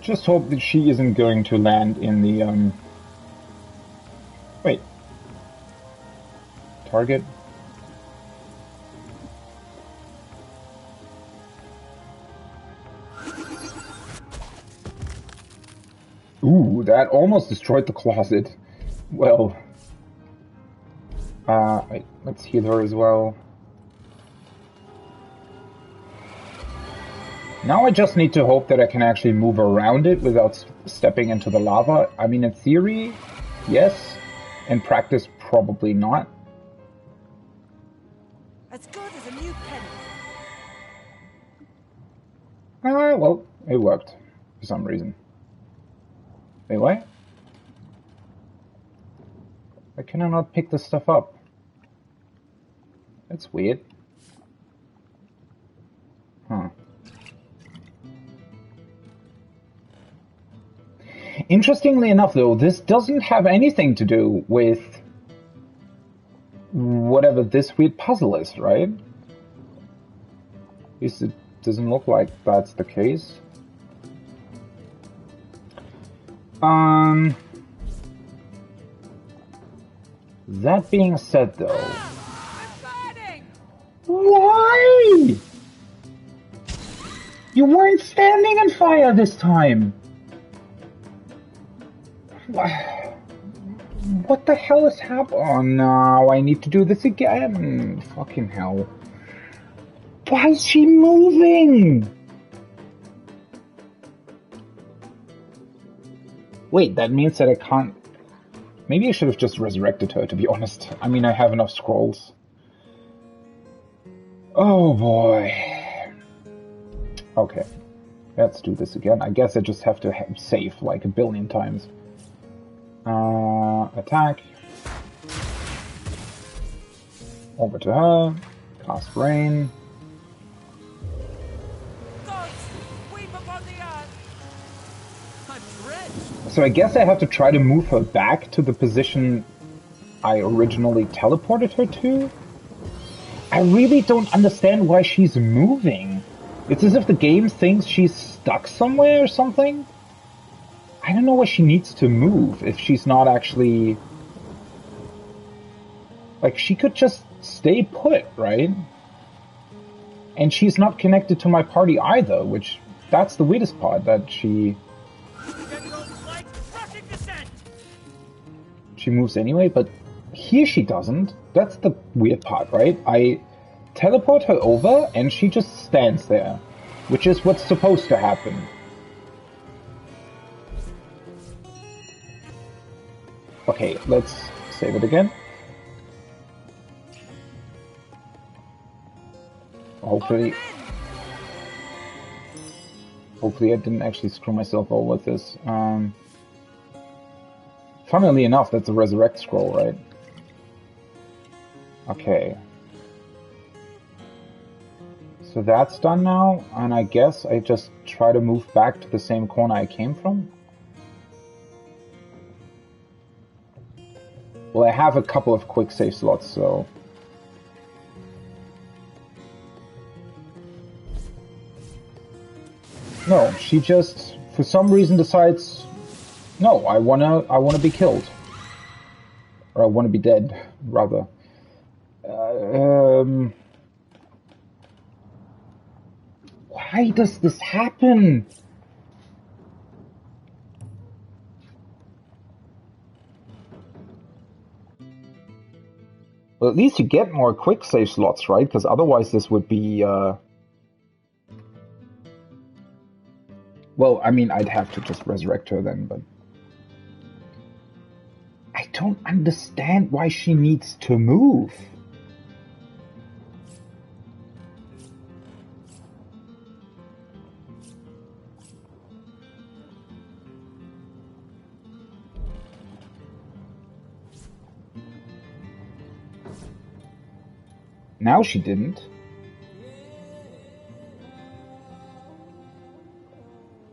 Just hope that she isn't going to land in the, Wait. Target. Ooh, that almost destroyed the closet. Well. Wait, let's heal her as well. Now I just need to hope that I can actually move around it without stepping into the lava. I mean, in theory, yes. In practice, probably not. As good as a new penny. Well, it worked. For some reason. Wait, what? Why can I not pick this stuff up? That's weird. Huh. Interestingly enough, though, this doesn't have anything to do with whatever this weird puzzle is, right? At least it doesn't look like that's the case. That being said, though, why? You weren't standing in fire this time. What the hell is happening? Oh no, I need to do this again. Fucking hell. Why is she moving? Wait, that means that I can't... Maybe I should have just resurrected her, to be honest. I mean, I have enough scrolls. Oh boy. Okay. Let's do this again. I guess I just have to save like a billion times. Attack. Over to her. Cast Rain. So I guess I have to try to move her back to the position I originally teleported her to? I really don't understand why she's moving. It's as if the game thinks she's stuck somewhere or something. I don't know why she needs to move if she's not actually... Like, she could just stay put, right? And she's not connected to my party either, which... That's the weirdest part, that she... She moves anyway, but here she doesn't. That's the weird part, right? I teleport her over, and she just stands there, which is what's supposed to happen. Okay, let's save it again. Hopefully I didn't actually screw myself over with this. Funnily enough, that's a resurrect scroll, right? Okay. So that's done now, and I guess I just try to move back to the same corner I came from. Well, I have a couple of quick save slots, so... No, she just, for some reason, decides, no, I wanna be killed. Or I wanna be dead, rather. Why does this happen? Well, at least you get more quick save slots, right? Because otherwise this would be, Well, I mean, I'd have to just resurrect her then, but... I don't understand why she needs to move. Now she didn't.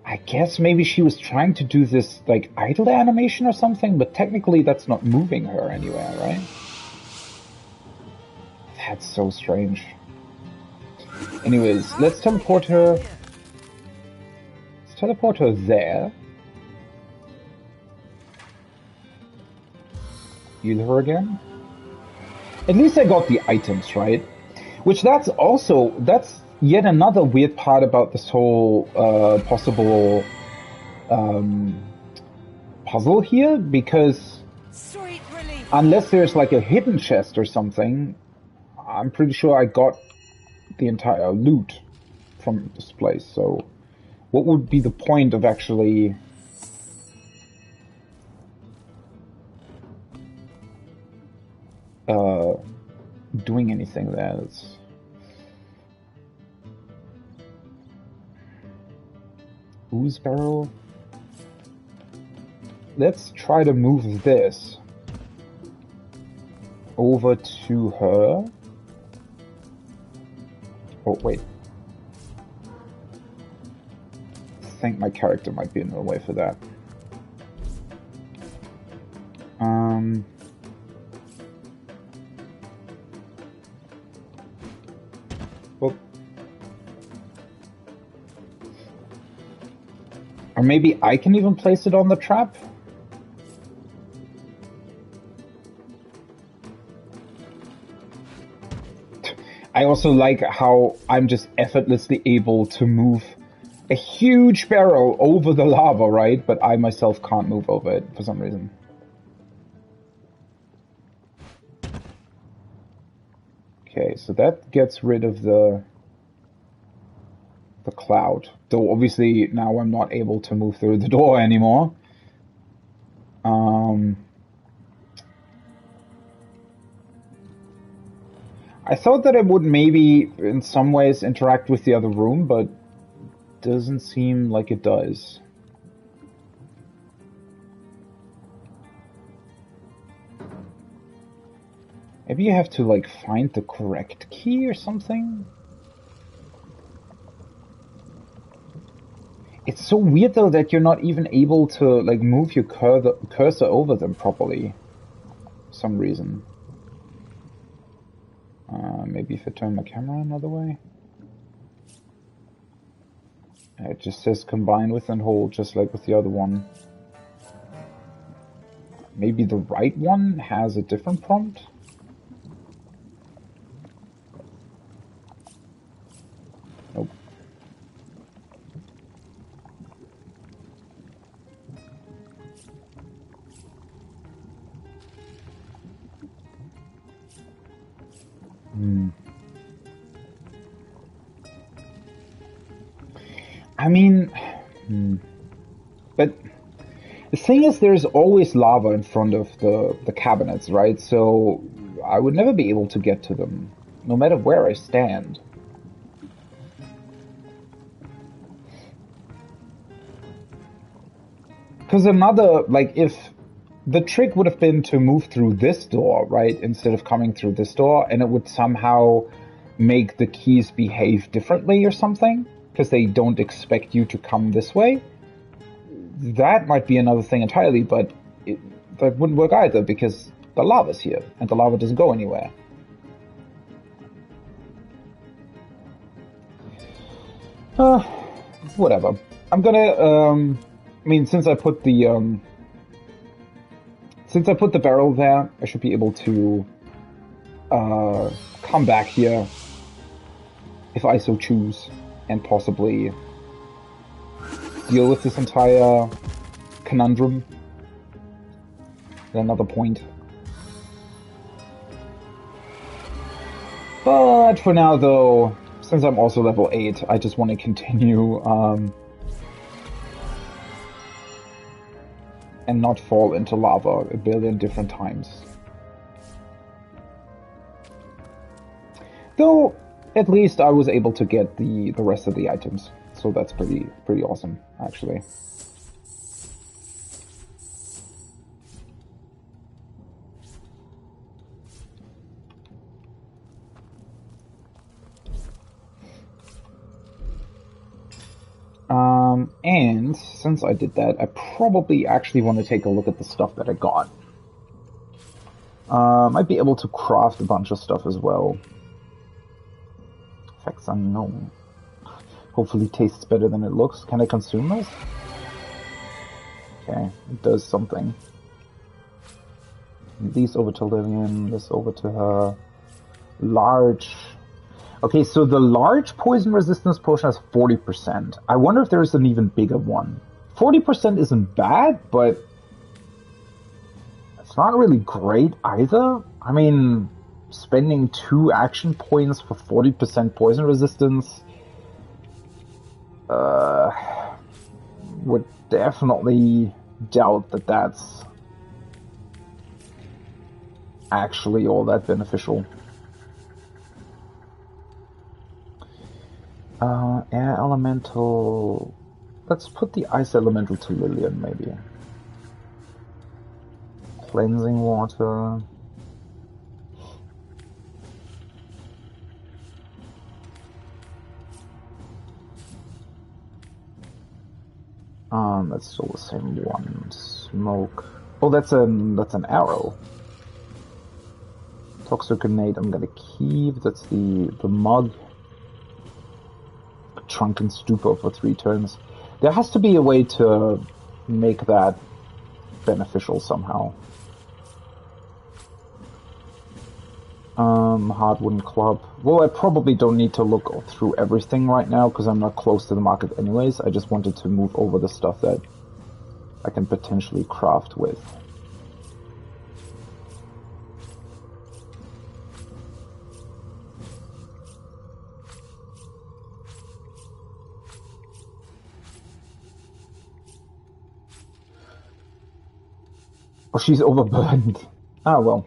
I guess maybe she was trying to do this, like, idle animation or something, but technically that's not moving her anywhere, right? That's so strange. Anyways, let's teleport her. Let's teleport her there. Heal her again. At least I got the items, right? Which that's yet another weird part about this whole possible puzzle here, because unless there's like a hidden chest or something, I'm pretty sure I got the entire loot from this place. So what would be the point of actually doing anything there? It's... Ooze barrel. Let's try to move this over to her. Oh, wait. I think my character might be in the way for that. Well, or maybe I can even place it on the trap? I also like how I'm just effortlessly able to move a huge barrel over the lava, right? But I myself can't move over it for some reason. Okay, so that gets rid of the cloud. Though obviously now I'm not able to move through the door anymore. I thought that it would maybe in some ways interact with the other room, but doesn't seem like it does. Maybe you have to like find the correct key or something? It's so weird though that you're not even able to like move your cursor over them properly. For some reason. Maybe if I turn my camera another way. It just says combine with and hold, just like with the other one. Maybe the right one has a different prompt? Nope. I mean, but the thing is, there's always lava in front of the cabinets, right? So I would never be able to get to them, no matter where I stand. Because another, like, if the trick would have been to move through this door, right, instead of coming through this door, and it would somehow make the keys behave differently or something, because they don't expect you to come this way. That might be another thing entirely, but that wouldn't work either, because the lava's here, and the lava doesn't go anywhere. Whatever. I'm gonna, I mean, since I put the barrel there, I should be able to come back here if I so choose, and possibly deal with this entire conundrum at another point. But for now, though, since I'm also level 8, I just want to continue and not fall into lava a billion different times. Though, at least I was able to get the rest of the items, so that's pretty awesome, actually. And since I did that, I probably actually want to take a look at the stuff that I got. Might be able to craft a bunch of stuff as well. Effects unknown. Hopefully tastes better than it looks. Can I consume this? Okay, it does something. These over to Lillian, this over to her. Large. Okay, so the large poison resistance potion has 40%. I wonder if there's an even bigger one. 40% isn't bad, but it's not really great either. I mean, spending 2 action points for 40% poison resistance would definitely doubt that that's actually all that beneficial. Air elemental. Let's put the ice elemental to Lillian, maybe. Cleansing water. That's still the same one. Smoke. Oh, that's an arrow. Toxic grenade I'm gonna keep. That's the mug. Shrunken Stupor for 3 turns. There has to be a way to make that beneficial somehow. Hard wooden club. Well, I probably don't need to look through everything right now because I'm not close to the market anyways. I just wanted to move over the stuff that I can potentially craft with. Oh, she's overburdened. Ah, well.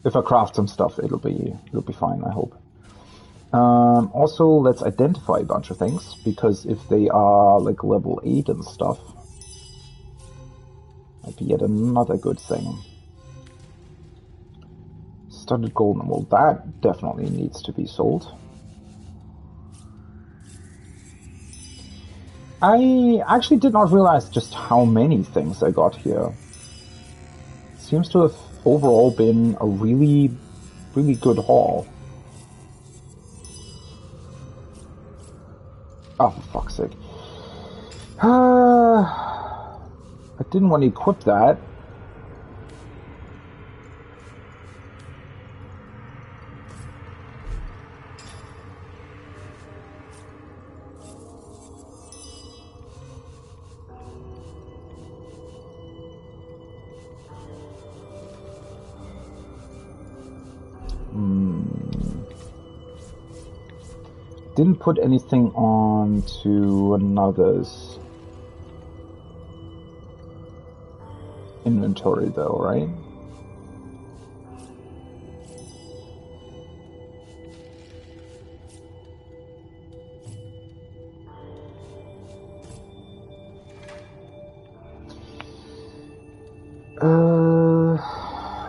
If I craft some stuff, it'll be fine, I hope. Also, let's identify a bunch of things, because if they are like level 8 and stuff, might be yet another good thing. Studded golden wool, that definitely needs to be sold. I actually did not realize just how many things I got here. Seems to have overall been a really good haul. Oh, for fuck's sake. I didn't want to equip that. Didn't put anything on to another's inventory though, right?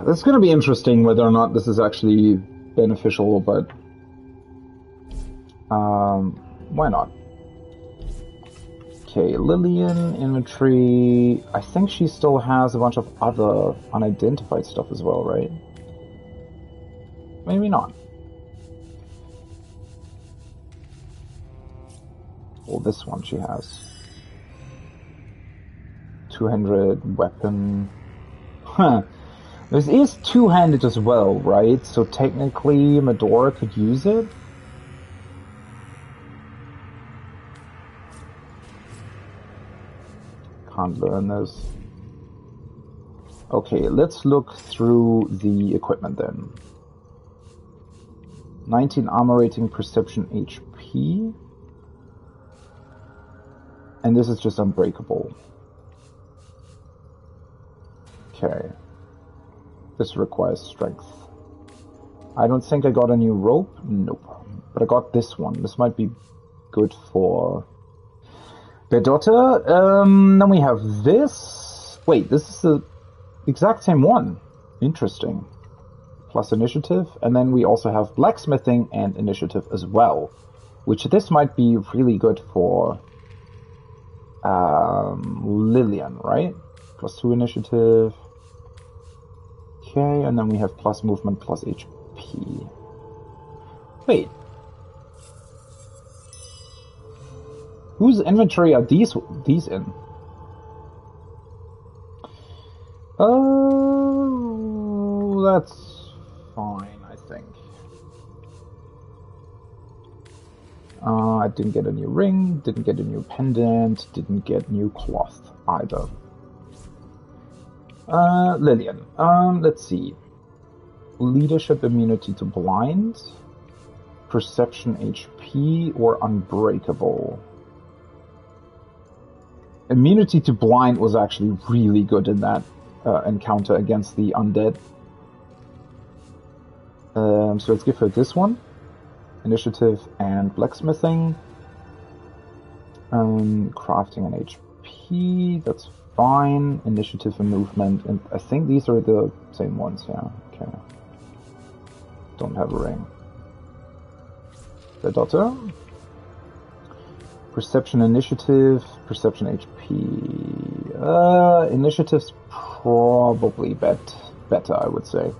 It's gonna be interesting whether or not this is actually beneficial, but why not? Okay, Lillian, inventory. I think she still has a bunch of other unidentified stuff as well, right? Maybe not. Well, this one she has. 200 weapon. Huh. This is two-handed as well, right? So technically Medora could use it? Can't learn this. Okay, let's look through the equipment then. 19 armor rating, perception, HP. And this is just unbreakable. Okay. This requires strength. I don't think I got a new rope. Nope. But I got this one. This might be good for Bedota. Then we have this. Wait, this is the exact same one. Interesting. Plus initiative. And then we also have blacksmithing and initiative as well. Which this might be really good for Lillian, right? Plus 2 initiative. Okay, and then we have plus movement, plus HP. Wait. Whose inventory are these in? Oh, that's fine, I think. I didn't get a new ring, didn't get a new pendant, didn't get new cloth either. Lillian. Let's see. Leadership immunity to blind, perception HP, or unbreakable. Immunity to blind was actually really good in that encounter against the undead. So let's give her this one. Initiative and blacksmithing. Crafting and HP, that's fine. Initiative and movement, and I think these are the same ones, yeah. Okay. Don't have a ring. The daughter. Perception, initiative, perception, HP. Initiative's probably better, I would say.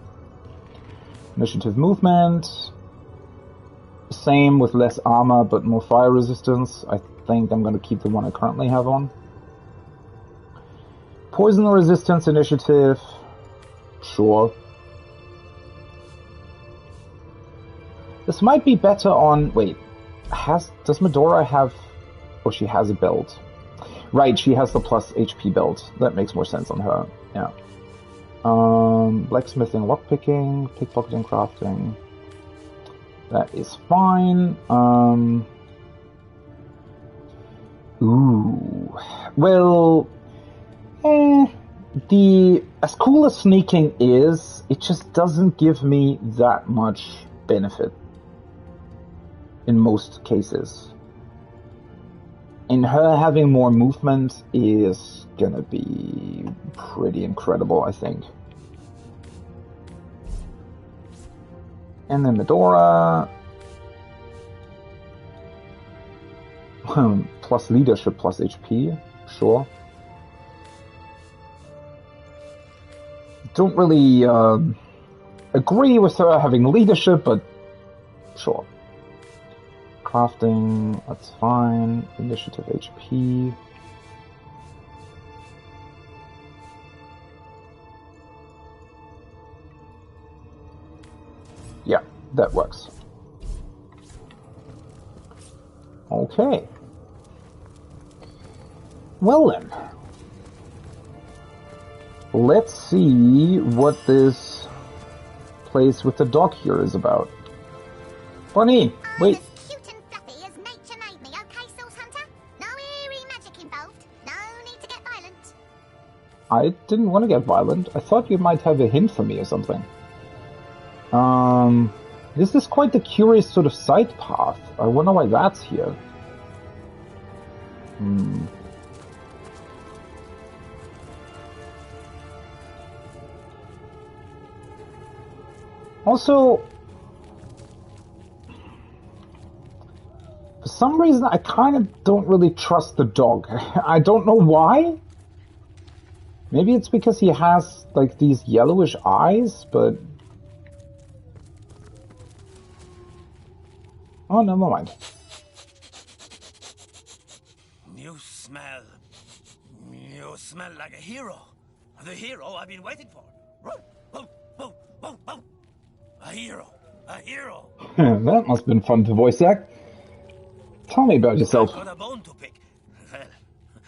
Initiative, movement. same with less armor but more fire resistance. I think I'm going to keep the one I currently have on. Poison resistance initiative. Sure. This might be better on... Wait. Does Medora have... Oh, she has a belt. Right, she has the plus HP belt. That makes more sense on her. Yeah. Blacksmithing, lockpicking, pickpocketing, crafting. That is fine. Ooh. Well... As cool as sneaking is, it just doesn't give me that much benefit. In most cases. And her having more movement is gonna be pretty incredible, I think. And then Medora... plus leadership, plus HP, sure. Don't really agree with her having leadership, but sure. Crafting, that's fine. Initiative HP. Yeah, that works. Okay. Well then. Let's see what this place with the dog here is about. Bunny, wait. I didn't want to get violent. I thought you might have a hint for me or something. This is quite the curious sort of side path. I wonder why that's here. Also, for some reason, I kind of don't really trust the dog. I don't know why. Maybe it's because he has, like, these yellowish eyes, but... Oh, never mind. You smell like a hero. The hero I've been waiting for. A hero. A hero. That must have been fun to voice act. Tell me about yourself. I've got a bone to pick. Well,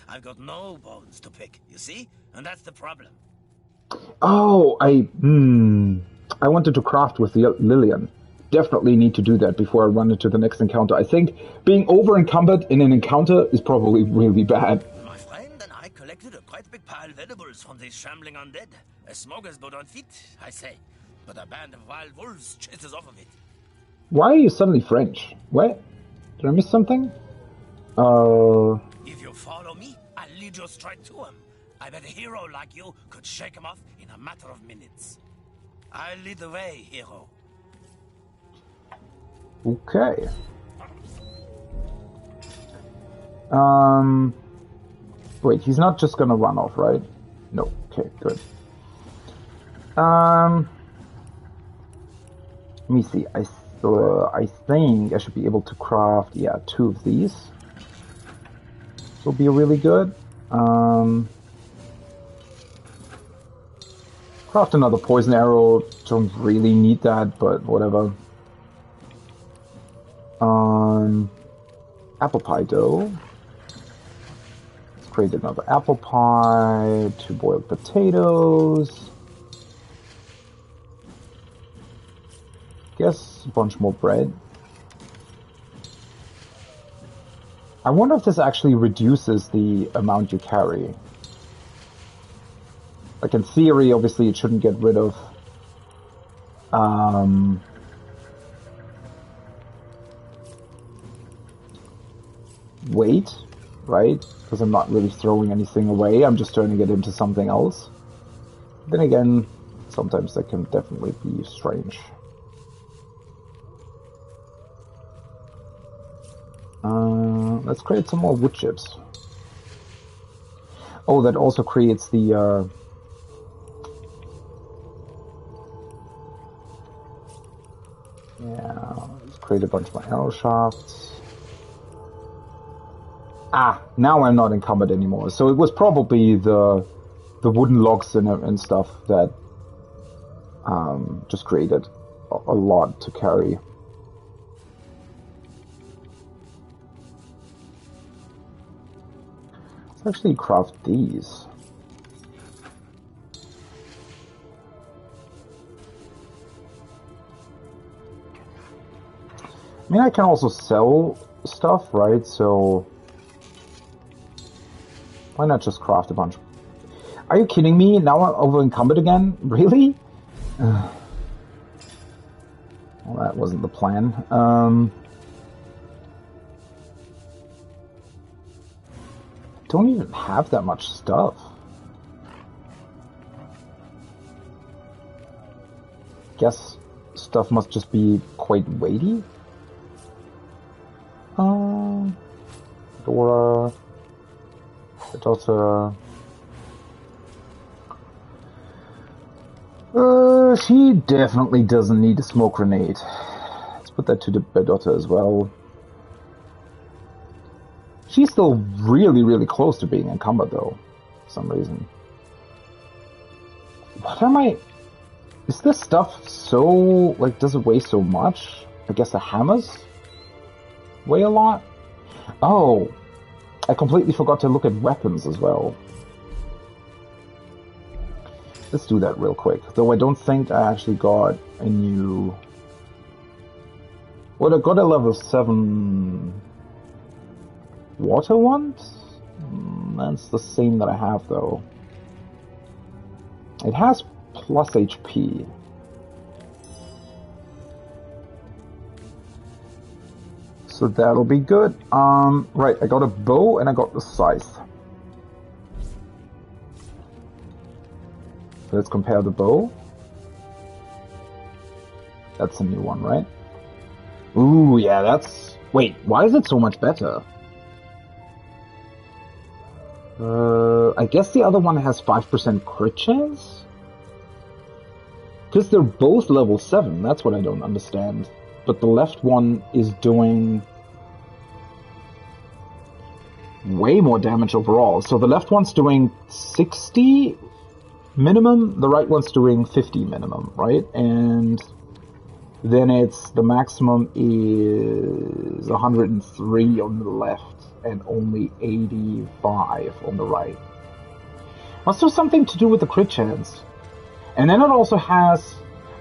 I've got no bones to pick, you see? And that's the problem. Oh, I wanted to craft with Lillian. Definitely need to do that before I run into the next encounter. I think being over-encumbered in an encounter is probably really bad. My friend and I collected a quite big pile of edibles from these shambling undead. A smorgasbord on feet, I say. But a band of wild wolves chases off of it. Why are you suddenly French? What? Did I miss something? If you follow me, I'll lead you straight to him. I bet a hero like you could shake him off in a matter of minutes. I'll lead the way, hero. Okay. Wait, he's not just gonna run off, right? No. Okay, good. Let me see. I think I should be able to craft, 2 of these. This will be really good. Craft another poison arrow. Don't really need that, but whatever. Apple pie dough. Let's create another apple pie. 2 boiled potatoes. Guess a bunch more bread. I wonder if this actually reduces the amount you carry. Like in theory, obviously it shouldn't get rid of weight, right? Because I'm not really throwing anything away, I'm just turning it into something else. Then again, sometimes that can definitely be strange. Let's create some more wood chips. Oh, that also creates the Upgrade a bunch of my arrow shafts. Ah, now I'm not encumbered anymore. So it was probably the wooden logs and stuff that just created a lot to carry. Let's actually craft these. I mean, I can also sell stuff, right? So why not just craft a bunch? Are you kidding me? Now I'm over encumbered again? Really? Well, that wasn't the plan. Don't even have that much stuff. Guess stuff must just be quite weighty. Dora, Bedota. She definitely doesn't need a smoke grenade. Let's put that to the Bedota as well. She's still really, really close to being encumbered though, for some reason. What am I... Is this stuff so... like, does it weigh so much? I guess the hammers weigh a lot? Oh, I completely forgot to look at weapons as well. Let's do that real quick. Though I don't think I actually got a new... Well, I got a level 7 water once? That's the same that I have though. It has plus HP. So that'll be good. Right, I got a bow and I got the scythe. Let's compare the bow. That's a new one, right? Ooh, yeah, that's... Wait, why is it so much better? I guess the other one has 5% crit chance? Because they're both level 7, that's what I don't understand. But the left one is doing way more damage overall. So the left one's doing 60 minimum, the right one's doing 50 minimum, right? And then it's the maximum is 103 on the left and only 85 on the right. Must have something to do with the crit chance. And then it also has...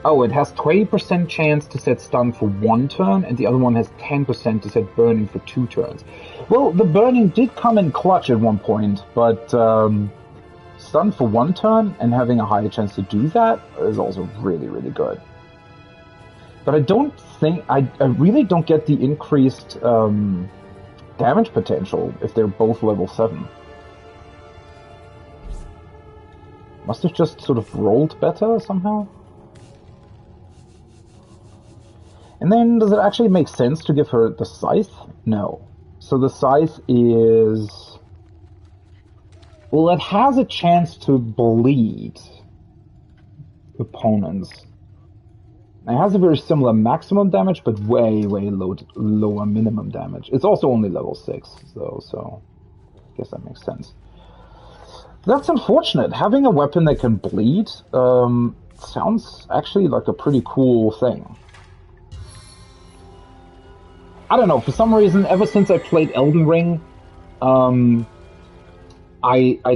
Oh, it has 20% chance to set stun for 1 turn, and the other one has 10% to set burning for 2 turns. Well, the burning did come in clutch at one point, but stun for 1 turn and having a higher chance to do that is also really, really good. But I don't think... I really don't get the increased damage potential if they're both level 7. Must have just sort of rolled better somehow. And then, does it actually make sense to give her the scythe? No. So the scythe is... Well, it has a chance to bleed opponents. It has a very similar maximum damage, but way, way lower minimum damage. It's also only level 6, though, so I guess that makes sense. That's unfortunate. Having a weapon that can bleed sounds actually like a pretty cool thing. I don't know, for some reason, ever since I played Elden Ring, I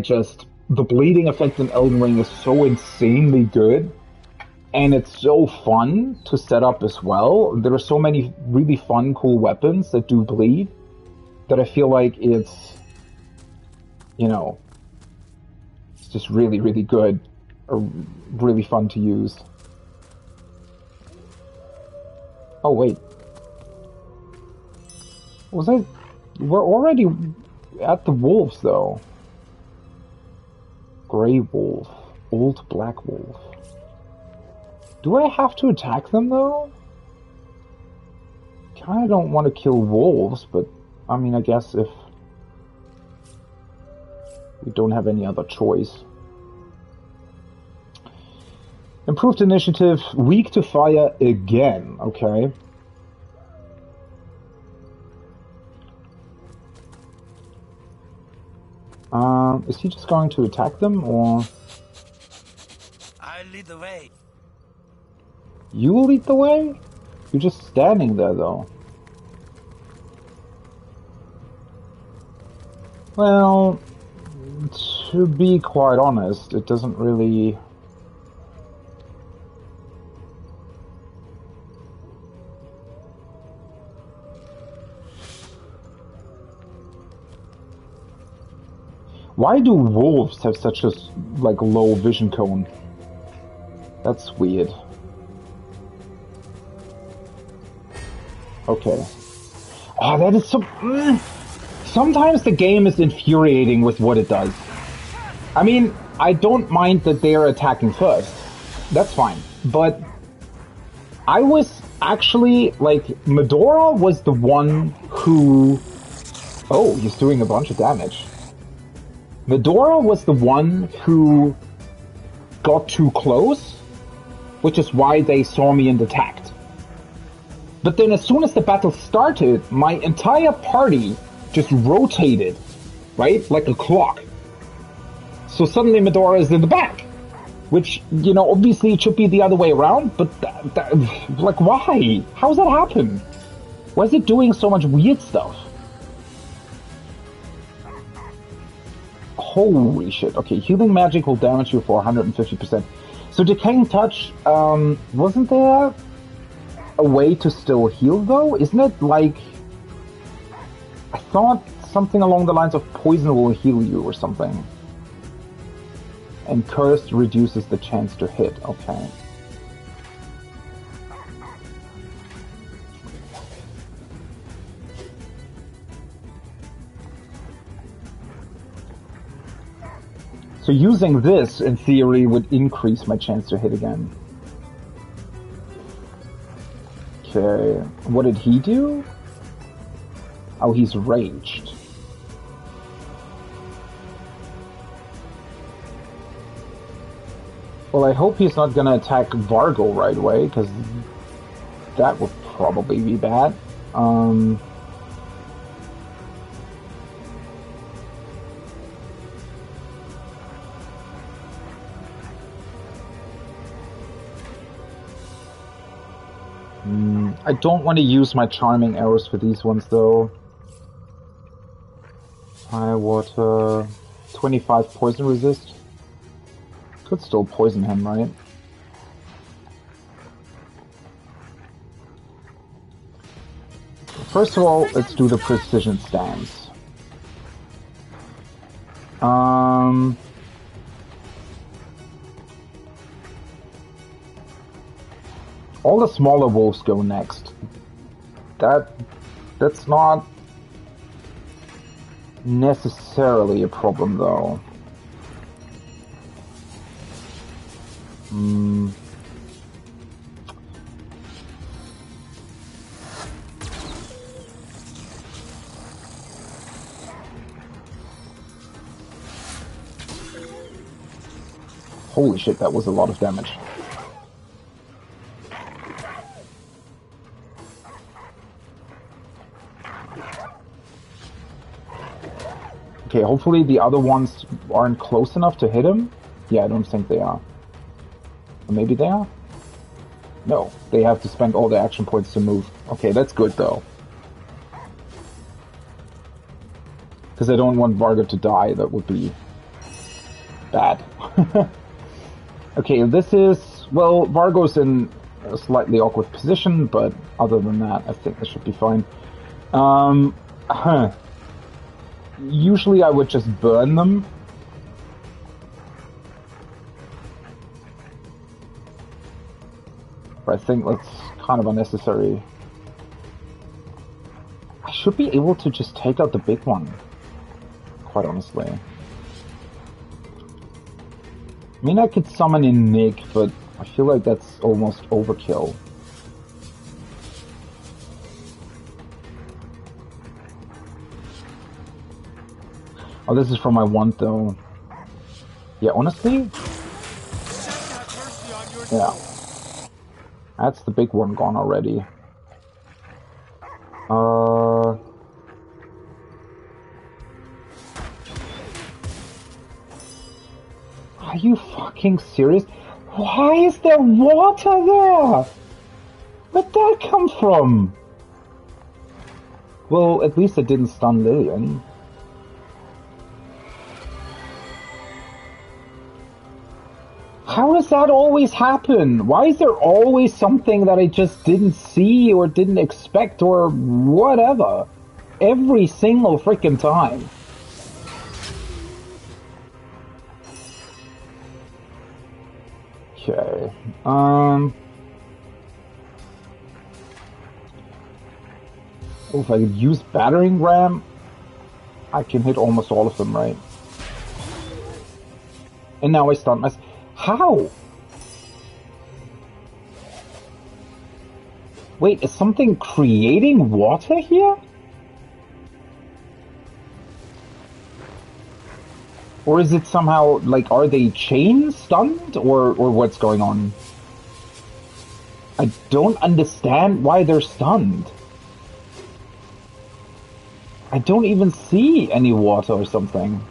just... The bleeding effect in Elden Ring is so insanely good, and it's so fun to set up as well. There are so many really fun, cool weapons that do bleed, that I feel like it's, you know, it's just really, really good, or really fun to use. Oh, wait. We're already at the wolves, though. Grey wolf. Old black wolf. Do I have to attack them, though? Kinda don't want to kill wolves, but, I mean, I guess if we don't have any other choice. Improved initiative, weak to fire again, okay. Is he just going to attack them, or... I'll lead the way. You will lead the way? You're just standing there, though. Well, to be quite honest, it doesn't really... Why do wolves have such a, like, low vision cone? That's weird. Okay. Oh, that is so... Sometimes the game is infuriating with what it does. I mean, I don't mind that they're attacking first. That's fine. But I was actually, like, Medora was the one who... Oh, he's doing a bunch of damage. Medora was the one who got too close, which is why they saw me and attacked. But then as soon as the battle started, my entire party just rotated, right? Like a clock. So suddenly Medora is in the back. Which, you know, obviously it should be the other way around, but like, why? How does that happen? Why is it doing so much weird stuff? Holy shit. Okay, healing magic will damage you for 150%. So Decaying Touch, wasn't there a way to still heal, though? Isn't it like... I thought something along the lines of poison will heal you or something. And Cursed reduces the chance to hit. Okay. So using this, in theory, would increase my chance to hit again. Okay, what did he do? Oh, he's raged. Well, I hope he's not gonna attack Vargo right away, because that would probably be bad. I don't want to use my charming arrows for these ones, though. Fire, water, 25 poison resist. Could still poison him, right? First of all, let's do the precision stance. All the smaller wolves go next. That's not necessarily a problem, though. Holy shit, that was a lot of damage. Okay, hopefully the other ones aren't close enough to hit him. Yeah, I don't think they are. Or maybe they are? No, they have to spend all their action points to move. Okay, that's good though. Because I don't want Vargo to die, that would be bad. Okay, this is... Well, Vargo's in a slightly awkward position, but other than that, I think this should be fine. Usually I would just burn them. But I think that's kind of unnecessary. I should be able to just take out the big one, quite honestly. I mean, I could summon in Nick, but I feel like that's almost overkill. Oh, this is for my want, though. Yeah, honestly? Yeah. That's the big one gone already. you fucking serious? Why is there water there? Where'd that come from? Well, at least it didn't stun Lillian. How does that always happen? Why is there always something that I just didn't see or didn't expect or whatever? Every single freaking time. Okay. If I could use battering ram, I can hit almost all of them, right? And now I stun myself. How? Wait, is something creating water here? Or is it somehow, like, are they chain stunned? Or what's going on? I don't understand why they're stunned. I don't even see any water or something.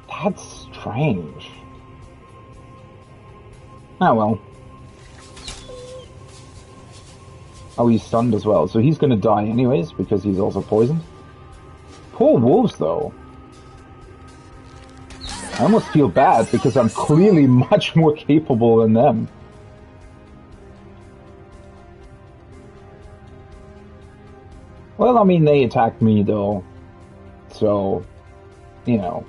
That's strange. Ah, well. Oh, he's stunned as well, so he's gonna die anyways, because he's also poisoned. Poor wolves, though. I almost feel bad, because I'm clearly much more capable than them. Well, I mean, they attacked me, though. So, you know.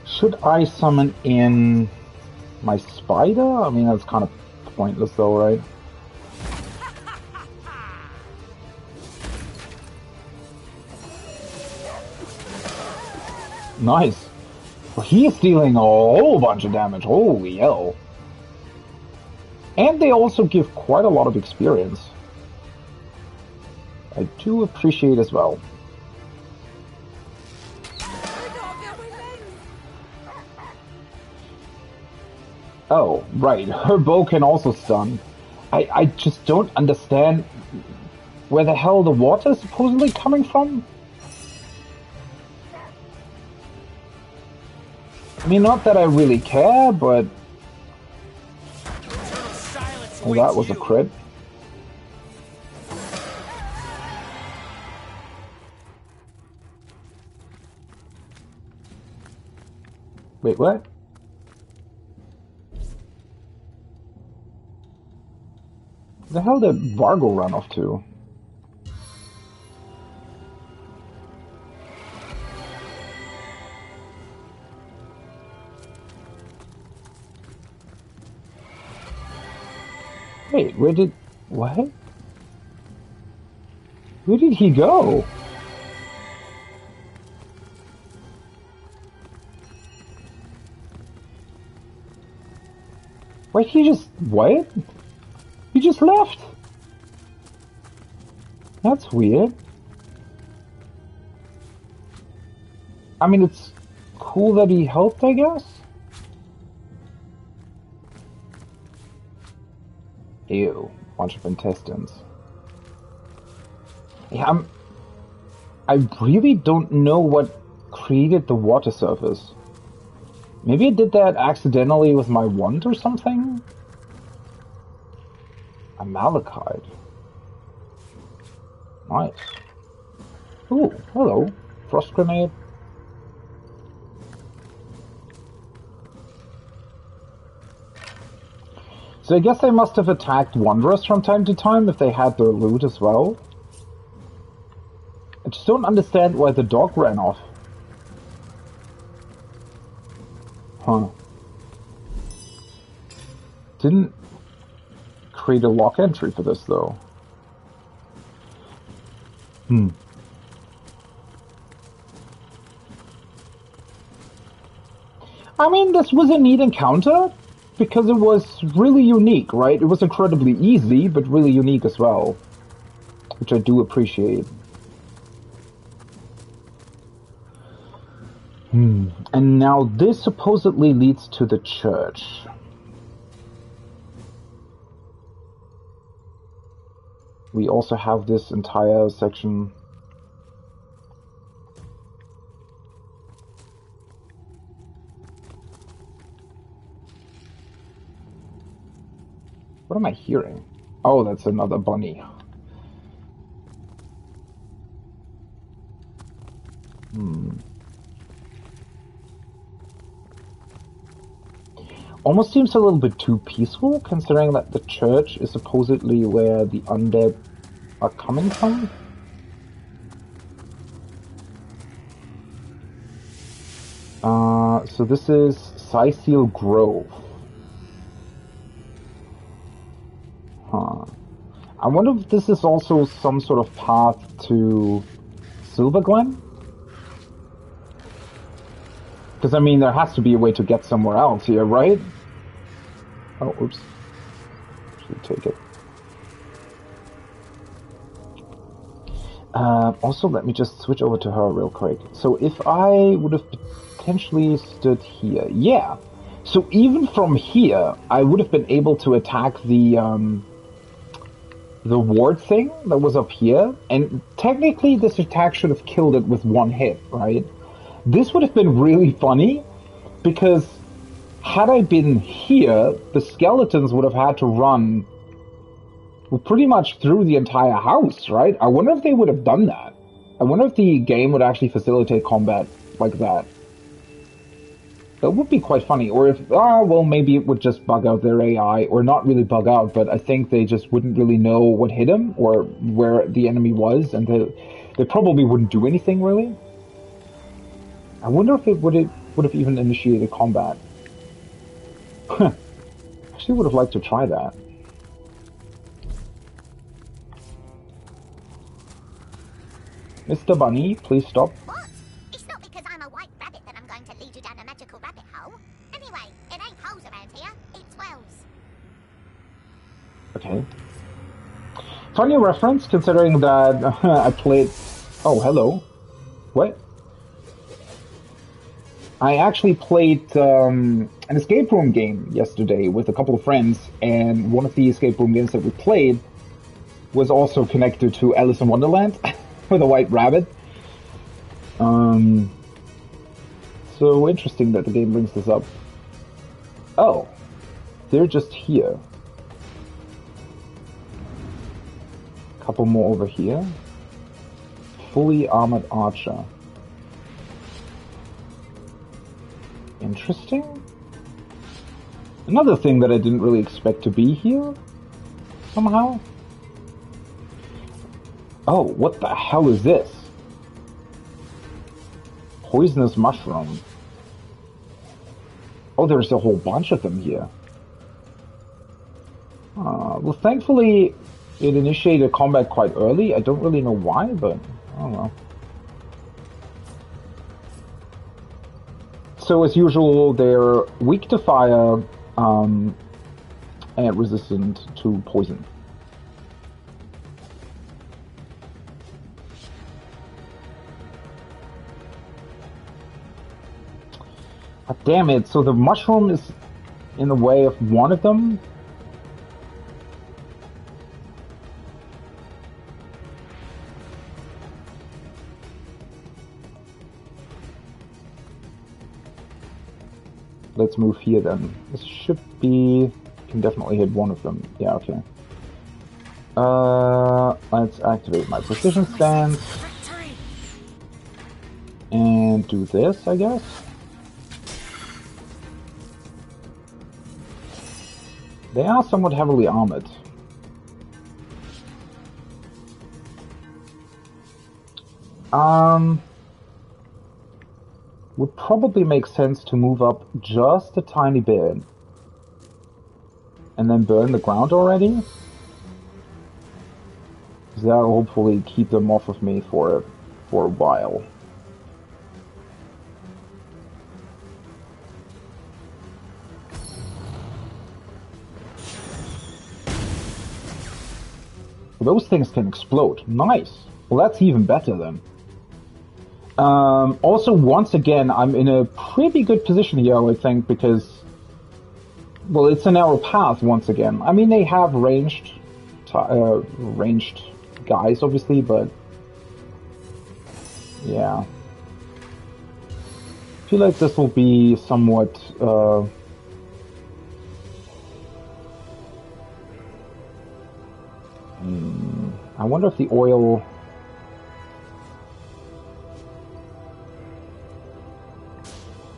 Should I summon in my spider? I mean, that's kind of pointless though, right? Nice. Well, he is dealing a whole bunch of damage. Holy hell. And they also give quite a lot of experience. I do appreciate as well. Oh, right. Her bow can also stun. I just don't understand where the hell the water is supposedly coming from. I mean, not that I really care, but... Oh, that was a crit. Wait, what? Where the hell did Vargo run off to? Wait, where did... what? Where did he go? Wait, he just... what? He just left? That's weird. I mean, it's cool that he helped, I guess? Ew, bunch of intestines. Yeah, I really don't know what created the water surface. Maybe I did that accidentally with my wand or something? A malachite. Nice. Ooh, hello. Frost grenade. So I guess they must have attacked Wanderers from time to time if they had their loot as well. I just don't understand why the dog ran off. Huh. Didn't create a lock entry for this though. I mean, this was a neat encounter. Because it was really unique, right? It was incredibly easy, but really unique as well. which I do appreciate. And now this supposedly leads to the church. We also have this entire section. What am I hearing? Oh, that's another bunny. Almost seems a little bit too peaceful, considering that the church is supposedly where the undead are coming from. So this is Sisal Grove. Huh. I wonder if this is also some sort of path to Silver Glen? Because, I mean, there has to be a way to get somewhere else here, right? Oh, oops. Should take it. Also, let me just switch over to her real quick. So if I would have potentially stood here... Yeah! So even from here, I would have been able to attack the ward thing that was up here. And technically, this attack should have killed it with one hit, right? This would have been really funny, because had I been here, the skeletons would have had to run pretty much through the entire house, right? I wonder if they would have done that. I wonder if the game would actually facilitate combat like that. That would be quite funny. Or if, well, maybe it would just bug out their AI, or not really bug out, but I think they just wouldn't really know what hit them, or where the enemy was, and they probably wouldn't do anything, really. I wonder if it would have even initiated combat. Actually would have liked to try that. Mr. Bunny, please stop. What? It's not because I'm a white rabbit that I'm going to lead you down a magical rabbit hole. Anyway, it ain't holes around here, it's wells. Okay. Funny reference, considering that I played... Oh, hello. What? I actually played an escape room game yesterday with a couple of friends, and one of the escape room games that we played was also connected to Alice in Wonderland with a white rabbit. So interesting that the game brings this up. Oh, they're just here. Couple more over here. Fully armored archer. Interesting. Another thing that I didn't really expect to be here, somehow. Oh, what the hell is this? Poisonous mushroom. Oh, there's a whole bunch of them here. Well, thankfully, it initiated combat quite early. I don't really know why, but I don't know. So as usual, they're weak to fire and resistant to poison. God damn it, so the mushroom is in the way of one of them? Let's move here then. This should be... can definitely hit one of them. Yeah, okay. Let's activate my precision stance. And do this, I guess. They are somewhat heavily armored. Would probably make sense to move up just a tiny bit. And then burn the ground already. Because that'll hopefully keep them off of me for a while. Those things can explode. Nice. Well, that's even better then. Also, once again, I'm in a pretty good position here, I would think, because, well, it's a narrow path once again. I mean, they have ranged guys, obviously, but yeah. I feel like this will be somewhat, I wonder if the oil...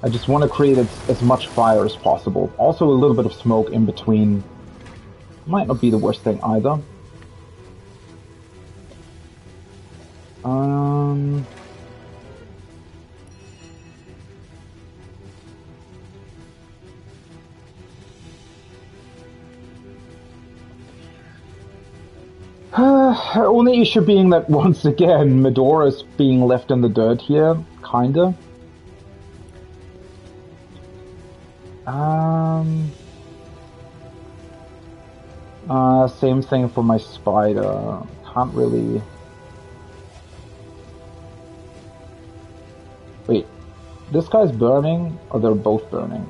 I just want to create as much fire as possible. Also, a little bit of smoke in between might not be the worst thing either. Only issue being that once again, Medora's being left in the dirt here, kinda. Same thing for my spider. Can't really... Wait, this guy's burning, or they're both burning?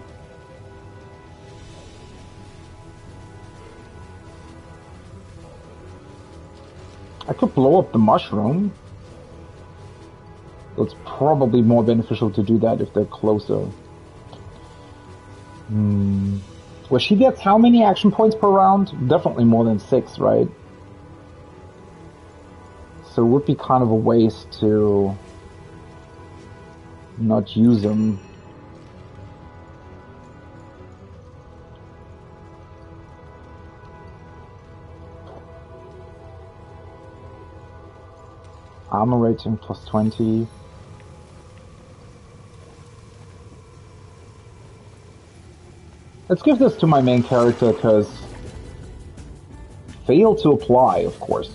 I could blow up the mushroom. It's probably more beneficial to do that if they're closer. Well, she gets how many action points per round? Definitely more than 6, right? So it would be kind of a waste to not use them. Armor rating plus 20. Let's give this to my main character, because... Fail to apply, of course.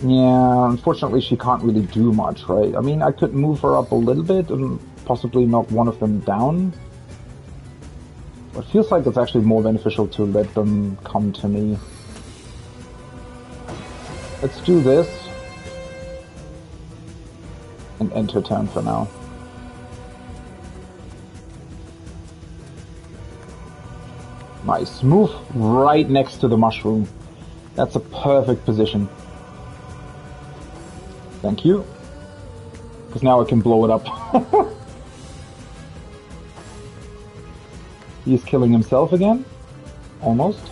Yeah, unfortunately she can't really do much, right? I mean, I could move her up a little bit and possibly knock one of them down. It feels like it's actually more beneficial to let them come to me. Let's do this. And end her turn for now. Nice. Move right next to the mushroom. That's a perfect position. Thank you. Because now I can blow it up. He's killing himself again. Almost.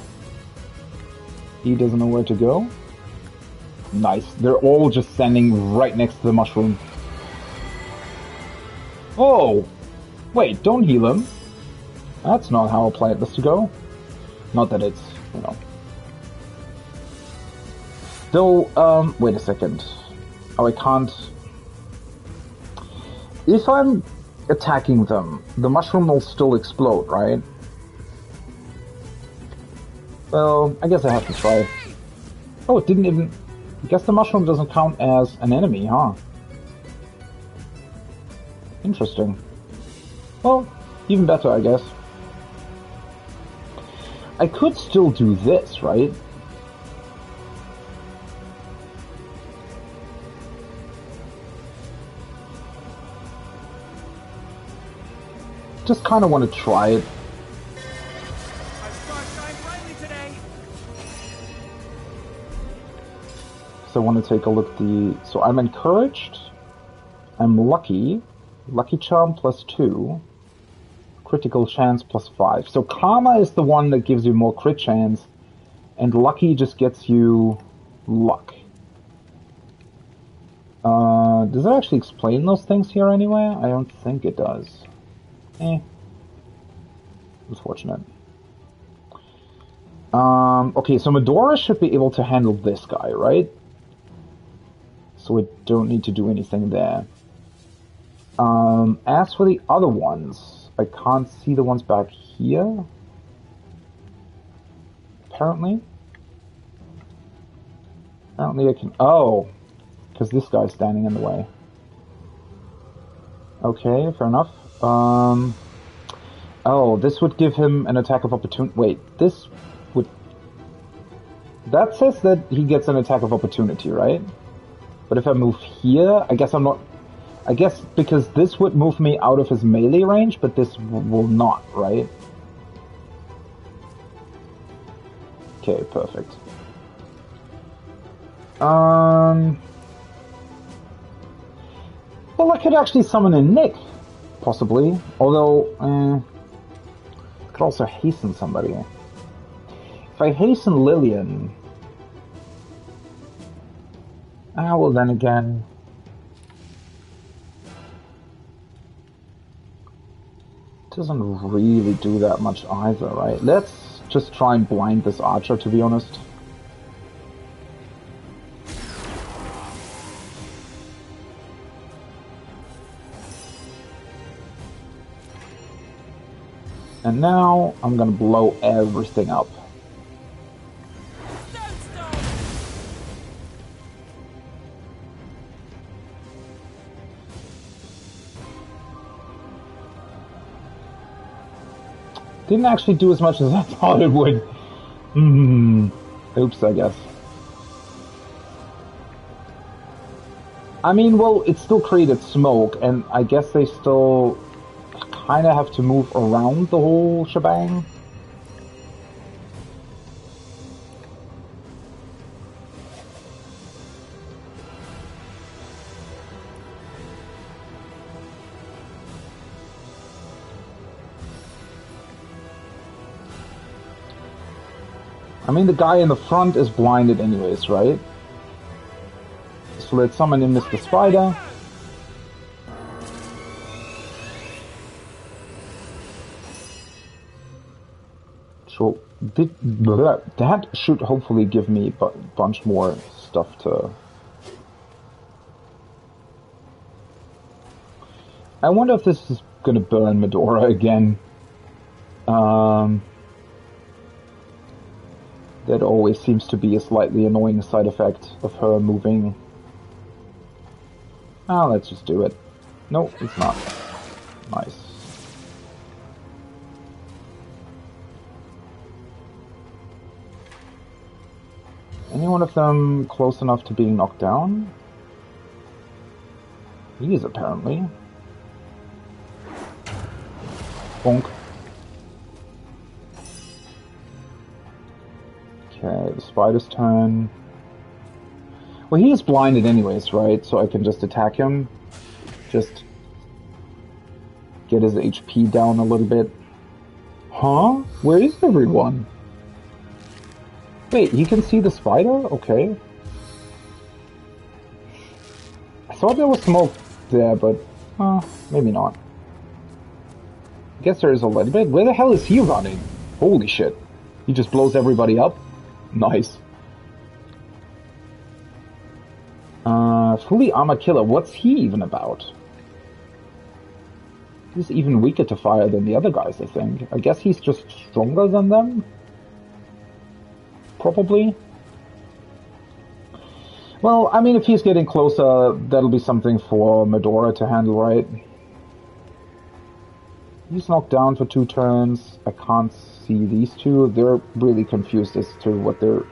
He doesn't know where to go. Nice. They're all just standing right next to the mushroom. Oh! Wait, don't heal him. That's not how I planned this to go. Not that it's, you know. Though, wait a second. Oh, I can't... If I'm attacking them, the mushroom will still explode, right? Well, I guess I have to try. Oh, it didn't even... I guess the mushroom doesn't count as an enemy, huh? Interesting. Well, even better, I guess. I could still do this, right? Just kind of want to try it. So I want to take a look at the... So I'm encouraged. I'm lucky. Lucky charm plus 2. Critical chance plus 5. So karma is the one that gives you more crit chance. And lucky just gets you luck. Does it actually explain those things here anywhere? I don't think it does. Unfortunate. Okay, so Medora should be able to handle this guy, right? So we don't need to do anything there. As for the other ones, I can't see the ones back here. Apparently. Apparently I can... Oh! Because this guy's standing in the way. Okay, fair enough. Oh, this would give him an attack of opportunity. Wait, this would... That says that he gets an attack of opportunity, right? But if I move here, I guess I'm not... I guess because this would move me out of his melee range, but this will not, right? Okay, perfect. Well, I could actually summon a Nick, possibly. Although, I could also hasten somebody. If I hasten Lillian... well then again... Doesn't really do that much either, right? Let's just try and blind this archer, to be honest. And now I'm gonna blow everything up. Didn't actually do as much as I thought it would. Oops, I guess. I mean, well, it still created smoke, and I guess they still kind of have to move around the whole shebang. I mean, the guy in the front is blinded anyways, right? So let's summon in Mr. Spider. So that should hopefully give me a bunch more stuff to... I wonder if this is gonna burn Medora again. That always seems to be a slightly annoying side effect of her moving. Let's just do it. No, it's not. Nice. Any one of them close enough to being knocked down? He is, apparently. Bonk. Okay, the spider's turn. Well, he is blinded anyways, right? So I can just attack him. Just get his HP down a little bit. Huh? Where is everyone? Wait, he can see the spider? Okay. I thought there was smoke there, but... maybe not. I guess there is a little bit. Where the hell is he running? Holy shit. He just blows everybody up? Nice. Fully armored killer. What's he even about? He's even weaker to fire than the other guys, I think. I guess he's just stronger than them? Probably. Well, I mean, if he's getting closer, that'll be something for Medora to handle, right? He's knocked down for 2 turns. I can't see these two. They're really confused as to what they're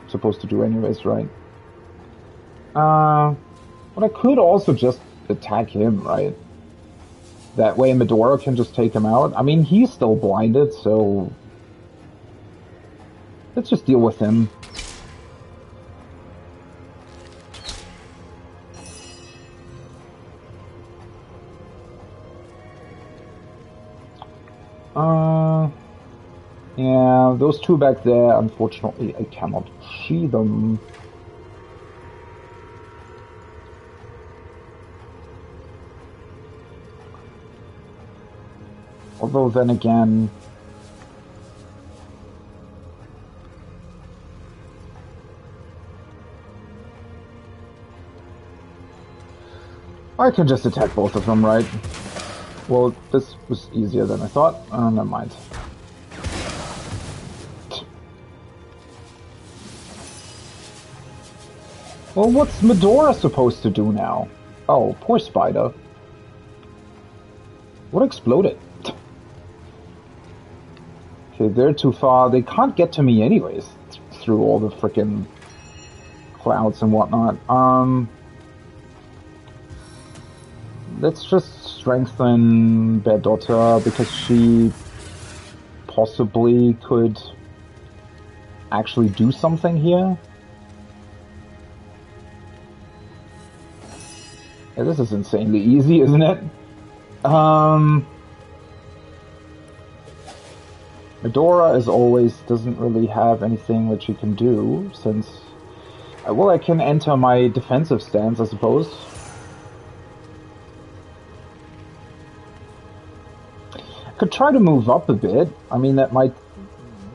supposed to do anyways, right? But I could also just attack him, right? That way Medora can just take him out. I mean, he's still blinded, so... let's just deal with him. Yeah, those two back there, unfortunately, I cannot see them. Although then again... I can just attack both of them, right? Well, this was easier than I thought. Never mind. Well, what's Medora supposed to do now? Oh, poor spider. What exploded? Okay, they're too far. They can't get to me anyways, through all the frickin' clouds and whatnot. Let's just strengthen Berdotta, because she possibly could actually do something here. Yeah, this is insanely easy, isn't it? Medora, as always, doesn't really have anything that she can do, since... well, I can enter my defensive stance, I suppose. Could try to move up a bit. I mean, that might...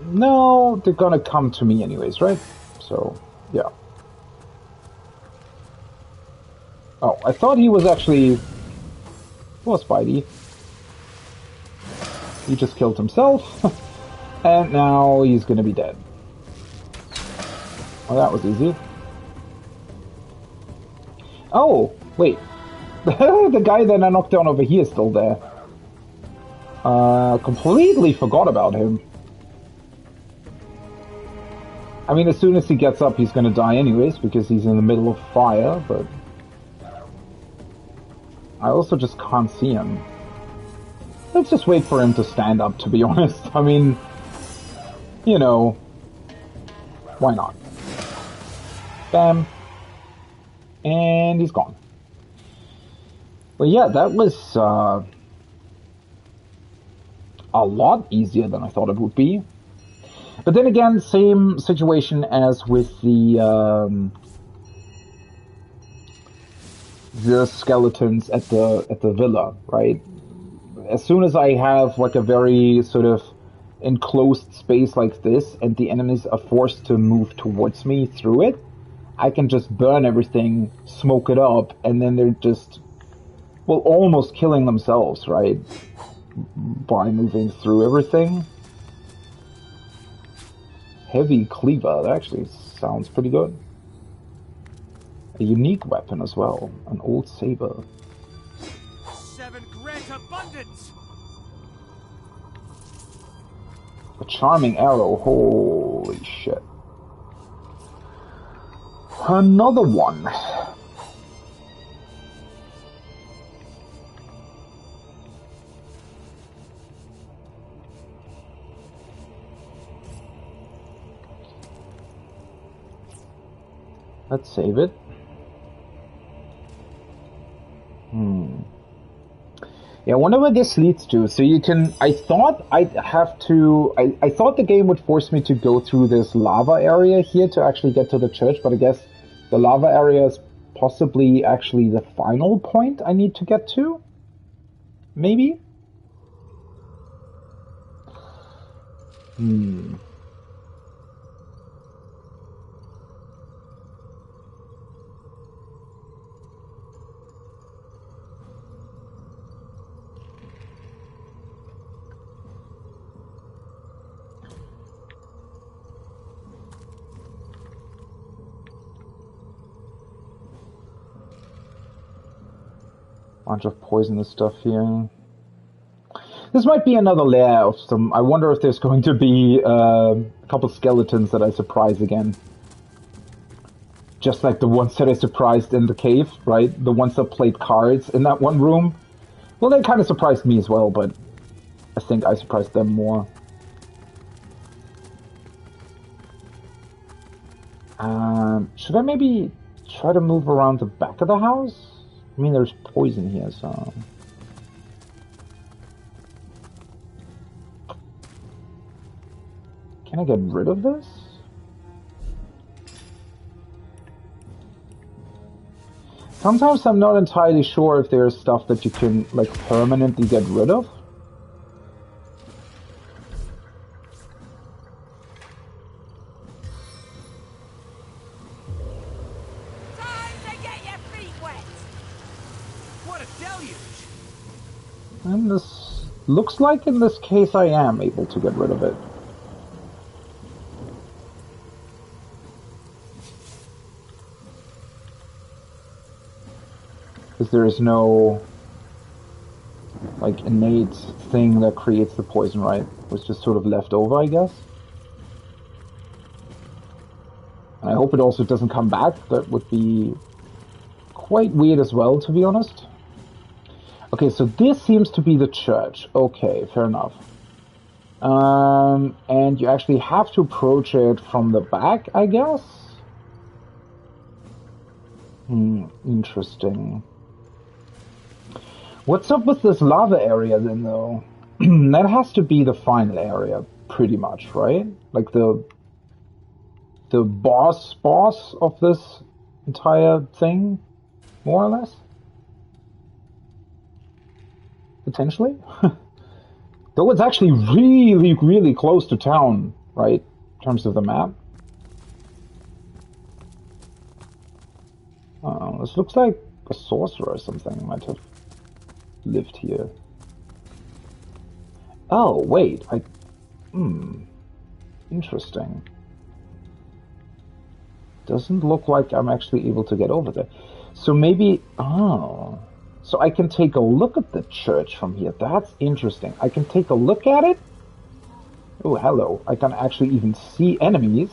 No, they're gonna come to me anyways, right? So, yeah. Oh, I thought he was actually... Well, Spidey. He just killed himself. And now he's gonna be dead. Well, that was easy. Oh, wait. The guy that I knocked down over here is still there. Completely forgot about him. I mean, as soon as he gets up, he's gonna die anyways, because he's in the middle of fire, but... I also just can't see him. Let's just wait for him to stand up, to be honest. I mean... You know... Why not? Bam. And he's gone. But yeah, that was, a lot easier than I thought it would be. But then again, same situation as with the skeletons at the villa, right? As soon as I have like a very sort of enclosed space like this, and the enemies are forced to move towards me through it, I can just burn everything, smoke it up, and then they're just, well, almost killing themselves, right? By moving through everything. Heavy cleaver, that actually sounds pretty good. A unique weapon as well, an old saber. 7 grant abundance. A charming arrow, holy shit. Another one. Let's save it. Yeah, I wonder what this leads to. So you can... I thought I'd have to... I thought the game would force me to go through this lava area here to actually get to the church, but I guess the lava area is possibly actually the final point I need to get to? Maybe? Bunch of poisonous stuff here. This might be another layer of some... I wonder if there's going to be a couple skeletons that I surprise again. Just like the ones that I surprised in the cave, right? The ones that played cards in that one room. Well, they kind of surprised me as well, but I think I surprised them more. Should I maybe try to move around the back of the house? I mean, there's poison here, so... Can I get rid of this? Sometimes I'm not entirely sure if there's stuff that you can, like, permanently get rid of. And this looks like in this case I am able to get rid of it. Because there is no like innate thing that creates the poison, right? Was just sort of left over, I guess. And I hope it also doesn't come back. That would be quite weird as well, to be honest. Okay, so this seems to be the church. Okay, fair enough. And you actually have to approach it from the back, I guess? Interesting. What's up with this lava area then, though? That has to be the final area, pretty much, right? Like the boss of this entire thing, more or less? Potentially? Though it's actually really, really close to town, right? In terms of the map. This looks like a sorcerer or something might have lived here. Oh, wait, interesting. Doesn't look like I'm actually able to get over there. So maybe, so I can take a look at the church from here. That's interesting. I can take a look at it. Oh, hello. I can actually even see enemies.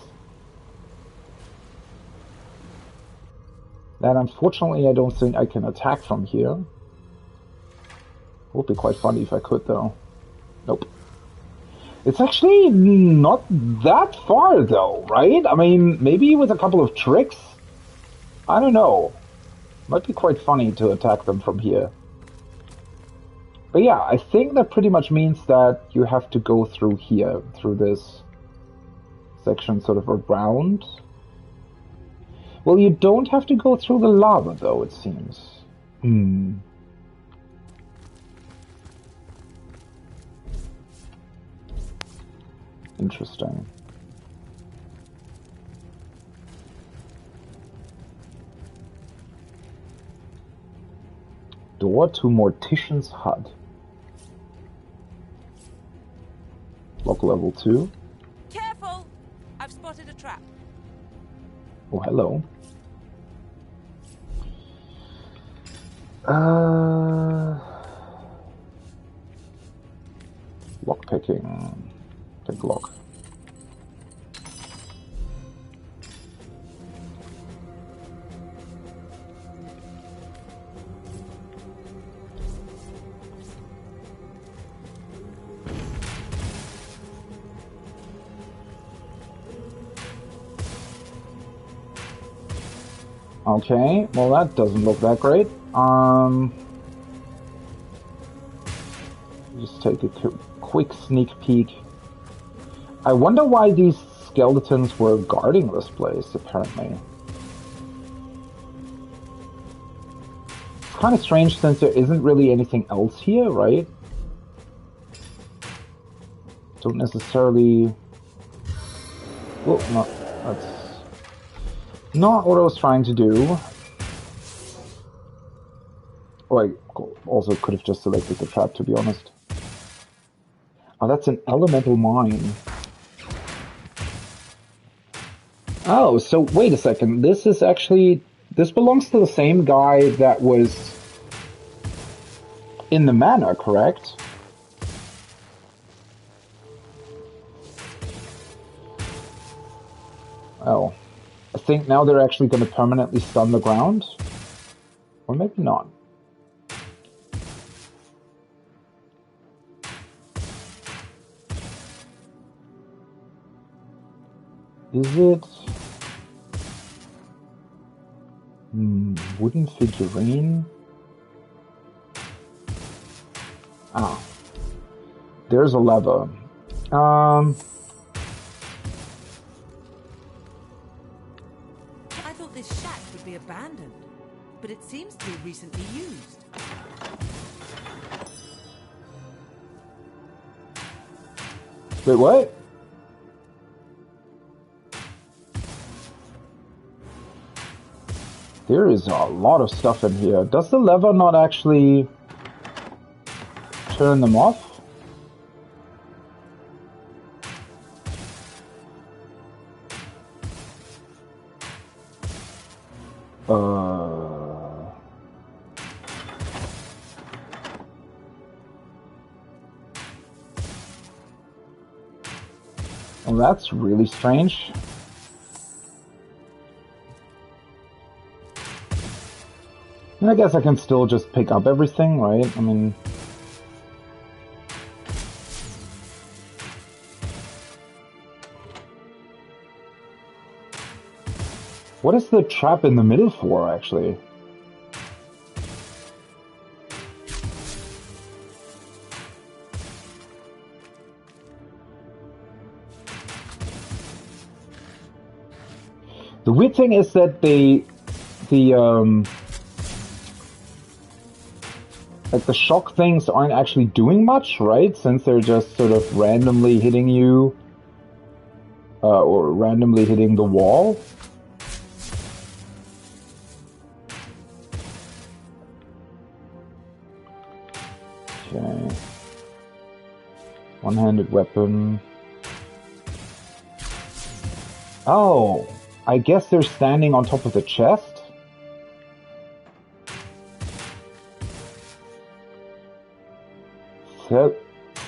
That unfortunately I don't think I can attack from here. Would be quite funny if I could, though. Nope. It's actually not that far, though, right? I mean, maybe with a couple of tricks? I don't know. Might be quite funny to attack them from here. But yeah, I think that pretty much means that you have to go through here, through this section sort of around. Well, you don't have to go through the lava, though, it seems. Interesting. Door to Mortician's Hut. Lock level 2. Careful! I've spotted a trap. Oh, hello. Lockpicking. Take lock. Okay, well that doesn't look that great. Just take a quick sneak peek. I wonder why these skeletons were guarding this place, apparently. It's kind of strange since there isn't really anything else here, right? Don't necessarily... Well, no, that's not what I was trying to do. Oh, I also could have just selected the trap, to be honest. Oh, that's an elemental mine. Oh, so wait a second. This is actually... This belongs to the same guy that was in the manor, correct? Oh. I think now they're actually going to permanently stun the ground? Or maybe not. Is it... wooden figurine? Ah. There's a lever. I thought this shack would be abandoned, but it seems to be recently used. Wait, what? There is a lot of stuff in here. Does the lever not actually turn them off? Well, that's really strange. I guess I can still just pick up everything, right? I mean... What is the trap in the middle for, actually? The weird thing is that like the shock things aren't actually doing much, right? Since they're just sort of randomly hitting you, or randomly hitting the wall. Okay. One-handed weapon. Oh, I guess they're standing on top of the chest?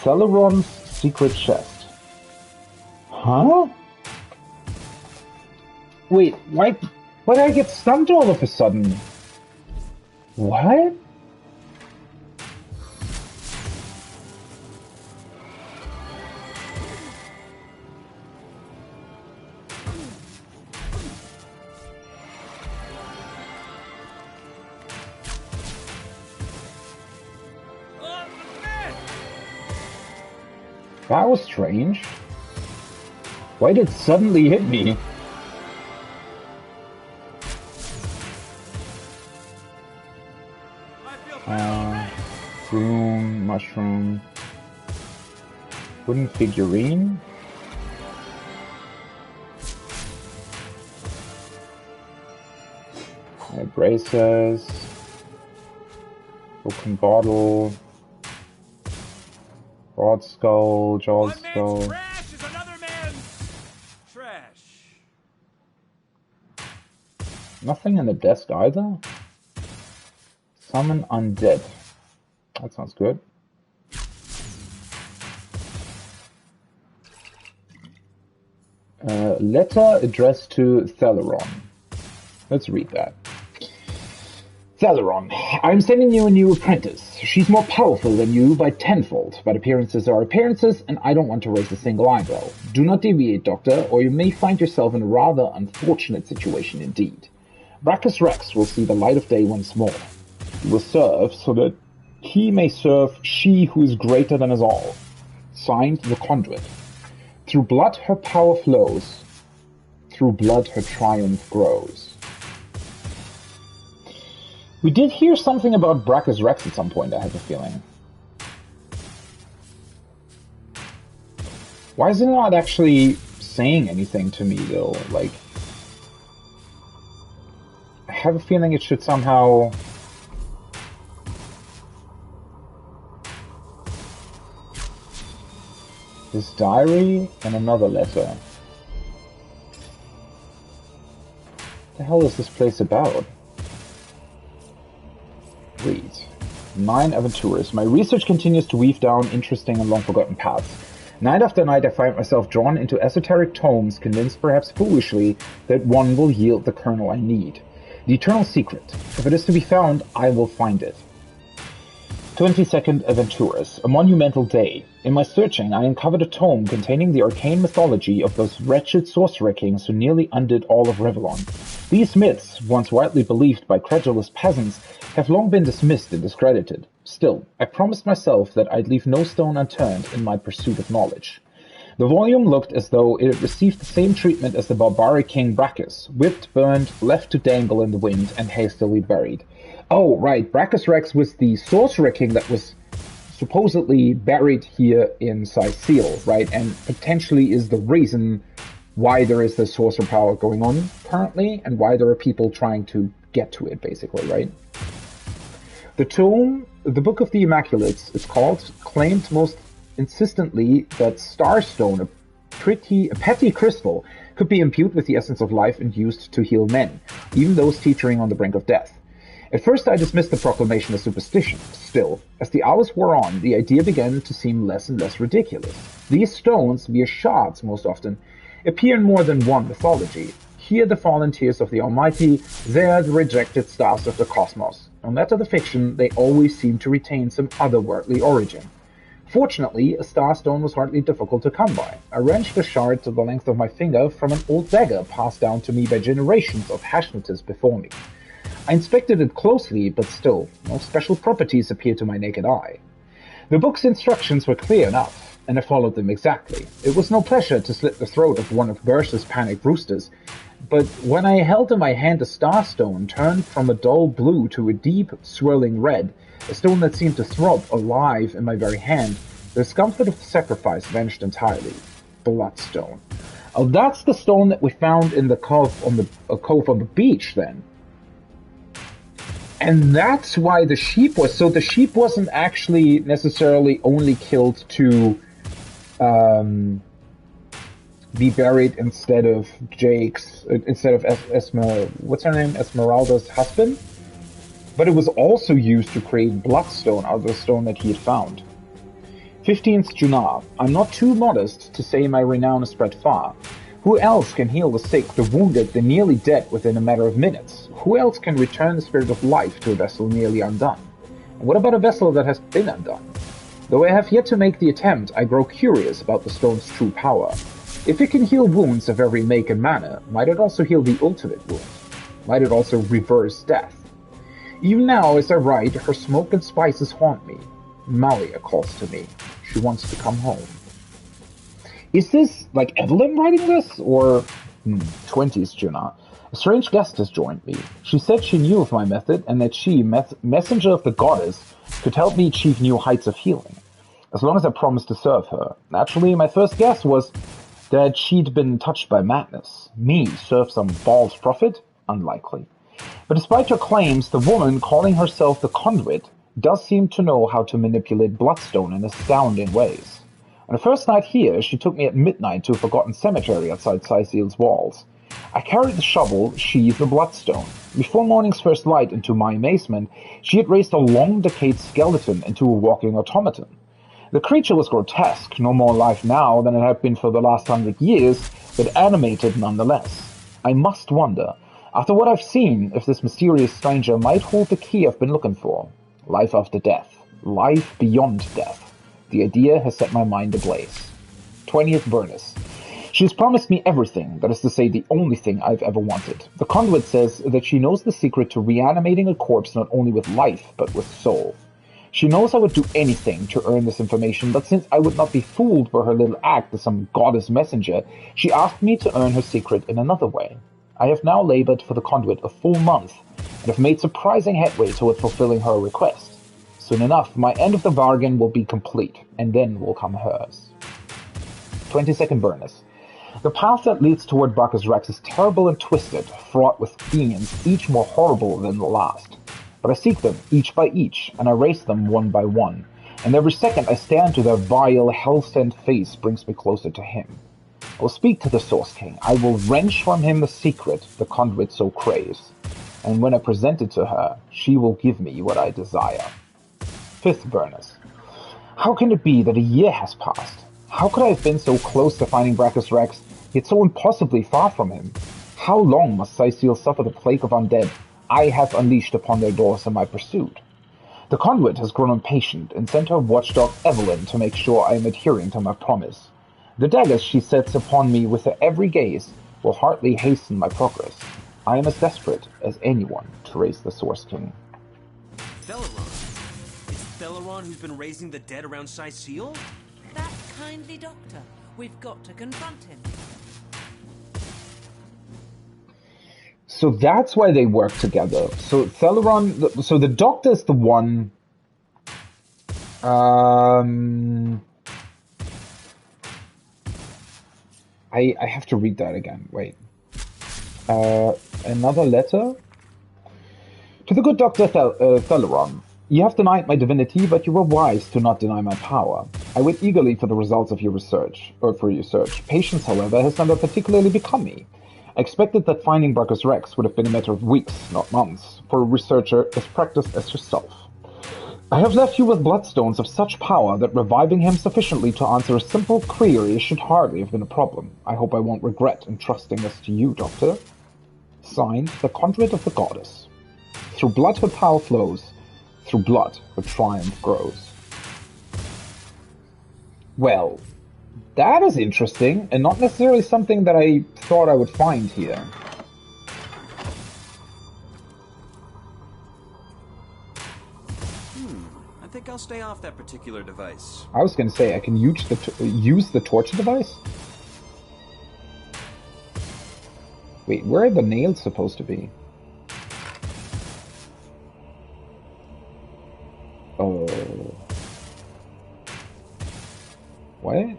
Celeron's secret chest. Huh? Wait, why did I get stunned all of a sudden? What? That was strange. Why did it suddenly hit me? Broom, mushroom, wooden figurine. Braces, broken bottle. Broad skull, jawed skull. Trash is another man's trash. Nothing in the desk either. Summon undead. That sounds good. Letter addressed to Celeron. Let's read that. Celeron, I'm sending you a new apprentice. She's more powerful than you by tenfold, but appearances are appearances, and I don't want to raise a single eyebrow. Do not deviate, Doctor, or you may find yourself in a rather unfortunate situation indeed. Brachus Rex will see the light of day once more. He will serve so that he may serve she who is greater than us all. Signed, the Conduit. Through blood her power flows. Through blood her triumph grows. We did hear something about Brachus Rex at some point, I have a feeling. Why is it not actually saying anything to me, though? Like, I have a feeling it should somehow... This diary and another letter. What the hell is this place about? Read. 9 Aventurers. My research continues to weave down interesting and long-forgotten paths. Night after night I find myself drawn into esoteric tomes, convinced perhaps foolishly that one will yield the kernel I need. The eternal secret. If it is to be found, I will find it. 22nd Aventurers. A monumental day. In my searching, I uncovered a tome containing the arcane mythology of those wretched sorcerer kings who nearly undid all of Revellon. These myths, once widely believed by credulous peasants, have long been dismissed and discredited. Still, I promised myself that I'd leave no stone unturned in my pursuit of knowledge. The volume looked as though it had received the same treatment as the barbaric king Brachus, whipped, burned, left to dangle in the wind, and hastily buried. Oh, right, Brachus Rex was the sorcerer king that was supposedly buried here in Sicil, right, and potentially is the reason why there is this sorcerer power going on currently, and why there are people trying to get to it, basically, right? The tome, the Book of the Immaculates, is called, claimed most insistently that Starstone, a petty crystal, could be imbued with the essence of life and used to heal men, even those teetering on the brink of death. At first I dismissed the proclamation as superstition. Still, as the hours wore on, the idea began to seem less and less ridiculous. These stones, mere shards most often, appear in more than one mythology. Here the fallen tears of the Almighty, there the rejected stars of the cosmos. No matter the fiction, they always seem to retain some otherworldly origin. Fortunately, a starstone was hardly difficult to come by. I wrenched a shard to the length of my finger from an old dagger passed down to me by generations of Hashnators before me. I inspected it closely, but still, no special properties appeared to my naked eye. The book's instructions were clear enough, and I followed them exactly. It was no pleasure to slit the throat of one of Burst's panicked roosters, but when I held in my hand a starstone turned from a dull blue to a deep, swirling red, a stone that seemed to throb alive in my very hand, the discomfort of the sacrifice vanished entirely. Bloodstone. Oh, that's the stone that we found in the cove on the beach, then. And that's why the sheep was. So the sheep wasn't actually necessarily only killed to be buried instead of what's her name? Esmeralda's husband? But it was also used to create bloodstone out of the stone that he had found. 15th Junar. I'm not too modest to say my renown is spread far. Who else can heal the sick, the wounded, the nearly dead within a matter of minutes? Who else can return the spirit of life to a vessel nearly undone? And what about a vessel that has been undone? Though I have yet to make the attempt, I grow curious about the stone's true power. If it can heal wounds of every make and manner, might it also heal the ultimate wound? Might it also reverse death? Even now, as I write, her smoke and spices haunt me. Malia calls to me. She wants to come home. Is this, like, Evelyn writing this? Or... 20th Junar. A strange guest has joined me. She said she knew of my method, and that she, messenger of the goddess, could help me achieve new heights of healing. As long as I promised to serve her. Naturally, my first guess was that she'd been touched by madness. Me serve some false prophet? Unlikely. But despite her claims, the woman, calling herself the Conduit, does seem to know how to manipulate bloodstone in astounding ways. On the first night here, she took me at midnight to a forgotten cemetery outside Cyseal's walls. I carried the shovel, she the bloodstone. Before morning's first light, and to my amazement, she had raised a long-decayed skeleton into a walking automaton. The creature was grotesque, no more alive now than it had been for the last 100 years, but animated nonetheless. I must wonder, after what I've seen, if this mysterious stranger might hold the key I've been looking for. Life after death. Life beyond death. The idea has set my mind ablaze. 20th Vernus. She has promised me everything, that is to say, the only thing I've ever wanted. The Conduit says that she knows the secret to reanimating a corpse not only with life, but with soul. She knows I would do anything to earn this information, but since I would not be fooled by her little act as some goddess messenger, she asked me to earn her secret in another way. I have now labored for the Conduit a full month, and have made surprising headway toward fulfilling her request. Soon enough, my end of the bargain will be complete, and then will come hers. 22nd Vernus. The path that leads toward Bacchus Rex is terrible and twisted, fraught with fiends, each more horrible than the last. But I seek them, each by each, and I race them one by one, and every second I stare into their vile, hell-sent face brings me closer to him. I will speak to the Source King. I will wrench from him the secret the Conduit so craves, and when I present it to her, she will give me what I desire. 5th Vernus. How can it be that a year has passed? How could I have been so close to finding Brachus Rex, yet so impossibly far from him? How long must Cyseal suffer the plague of undead I have unleashed upon their doors in my pursuit? The Conduit has grown impatient and sent her watchdog Evelyn to make sure I am adhering to my promise. The daggers she sets upon me with her every gaze will hardly hasten my progress. I am as desperate as anyone to raise the Source King. Theleron? It's Theleron who's been raising the dead around Cyseal? That kindly doctor. We've got to confront him. So that's why they work together. So Theleron, so the doctor is the one. I have to read that again. Wait. Another letter? To the good Dr. Theleron. You have denied my divinity, but you were wise to not deny my power. I wait eagerly for the results of your research, Patience, however, has never particularly become me. I expected that finding Brachus Rex would have been a matter of weeks, not months, for a researcher as practiced as yourself. I have left you with bloodstones of such power that reviving him sufficiently to answer a simple query should hardly have been a problem. I hope I won't regret entrusting this to you, Doctor. Signed, the Conduit of the Goddess. Through blood her power flows, through blood her triumph grows. Well, that is interesting, and not necessarily something that I thought I would find here. I think I'll stay off that particular device. I was gonna say, I can use the torture device? Wait, where are the nails supposed to be? Oh. What?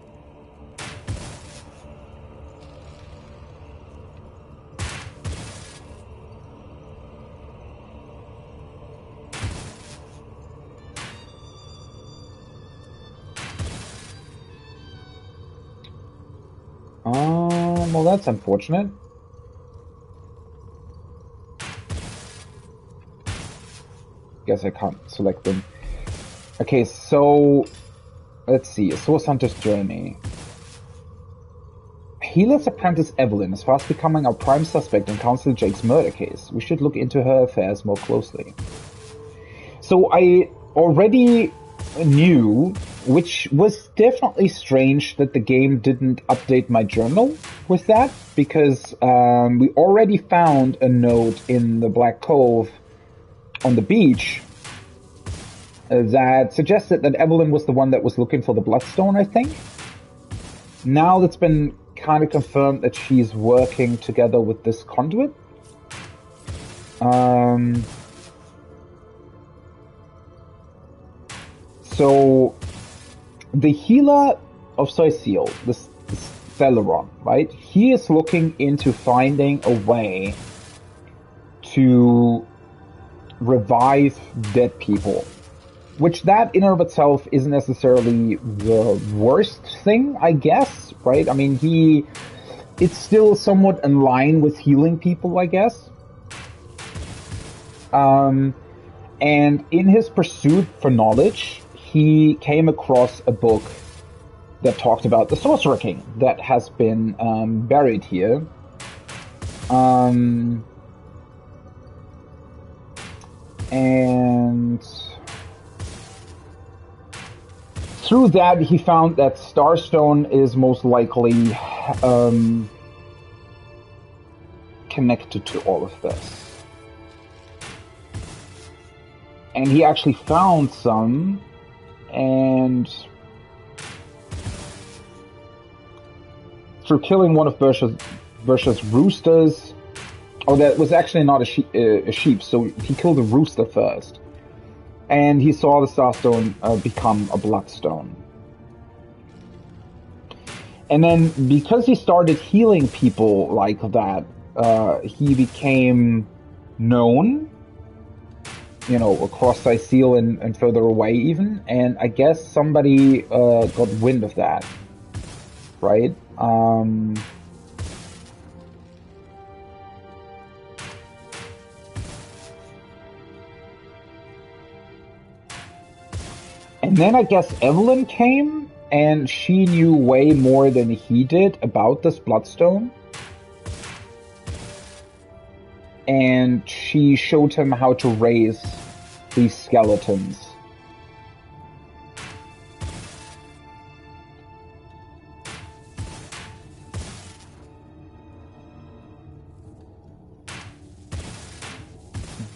Well, that's unfortunate. Guess I can't select them. Okay, so let's see. A Source Hunter's Journey. Healer's apprentice Evelyn is fast becoming our prime suspect in Council Jake's murder case. We should look into her affairs more closely. So I already knew, which was definitely strange that the game didn't update my journal with that, because we already found a note in the Black Cove on the beach that suggested that Evelyn was the one that was looking for the Bloodstone, I think. Now that's been kind of confirmed that she's working together with this conduit. So the healer of Soisil, this Theleron, right? He is looking into finding a way to revive dead people, which that in and of itself isn't necessarily the worst thing, I guess, right? I mean, it's still somewhat in line with healing people, I guess. And in his pursuit for knowledge, he came across a book that talked about the Sorcerer King that has been buried here. And through that, he found that Starstone is most likely connected to all of this. And he actually found some, and through killing one of Bersha's roosters, oh, that was actually not a sheep, so he killed a rooster first. And he saw the Starstone become a Bloodstone. And then, because he started healing people like that, he became known, you know, across Sycil and further away even. And I guess somebody got wind of that, right? And then I guess Evelyn came, and she knew way more than he did about this Bloodstone. And she showed him how to raise these skeletons.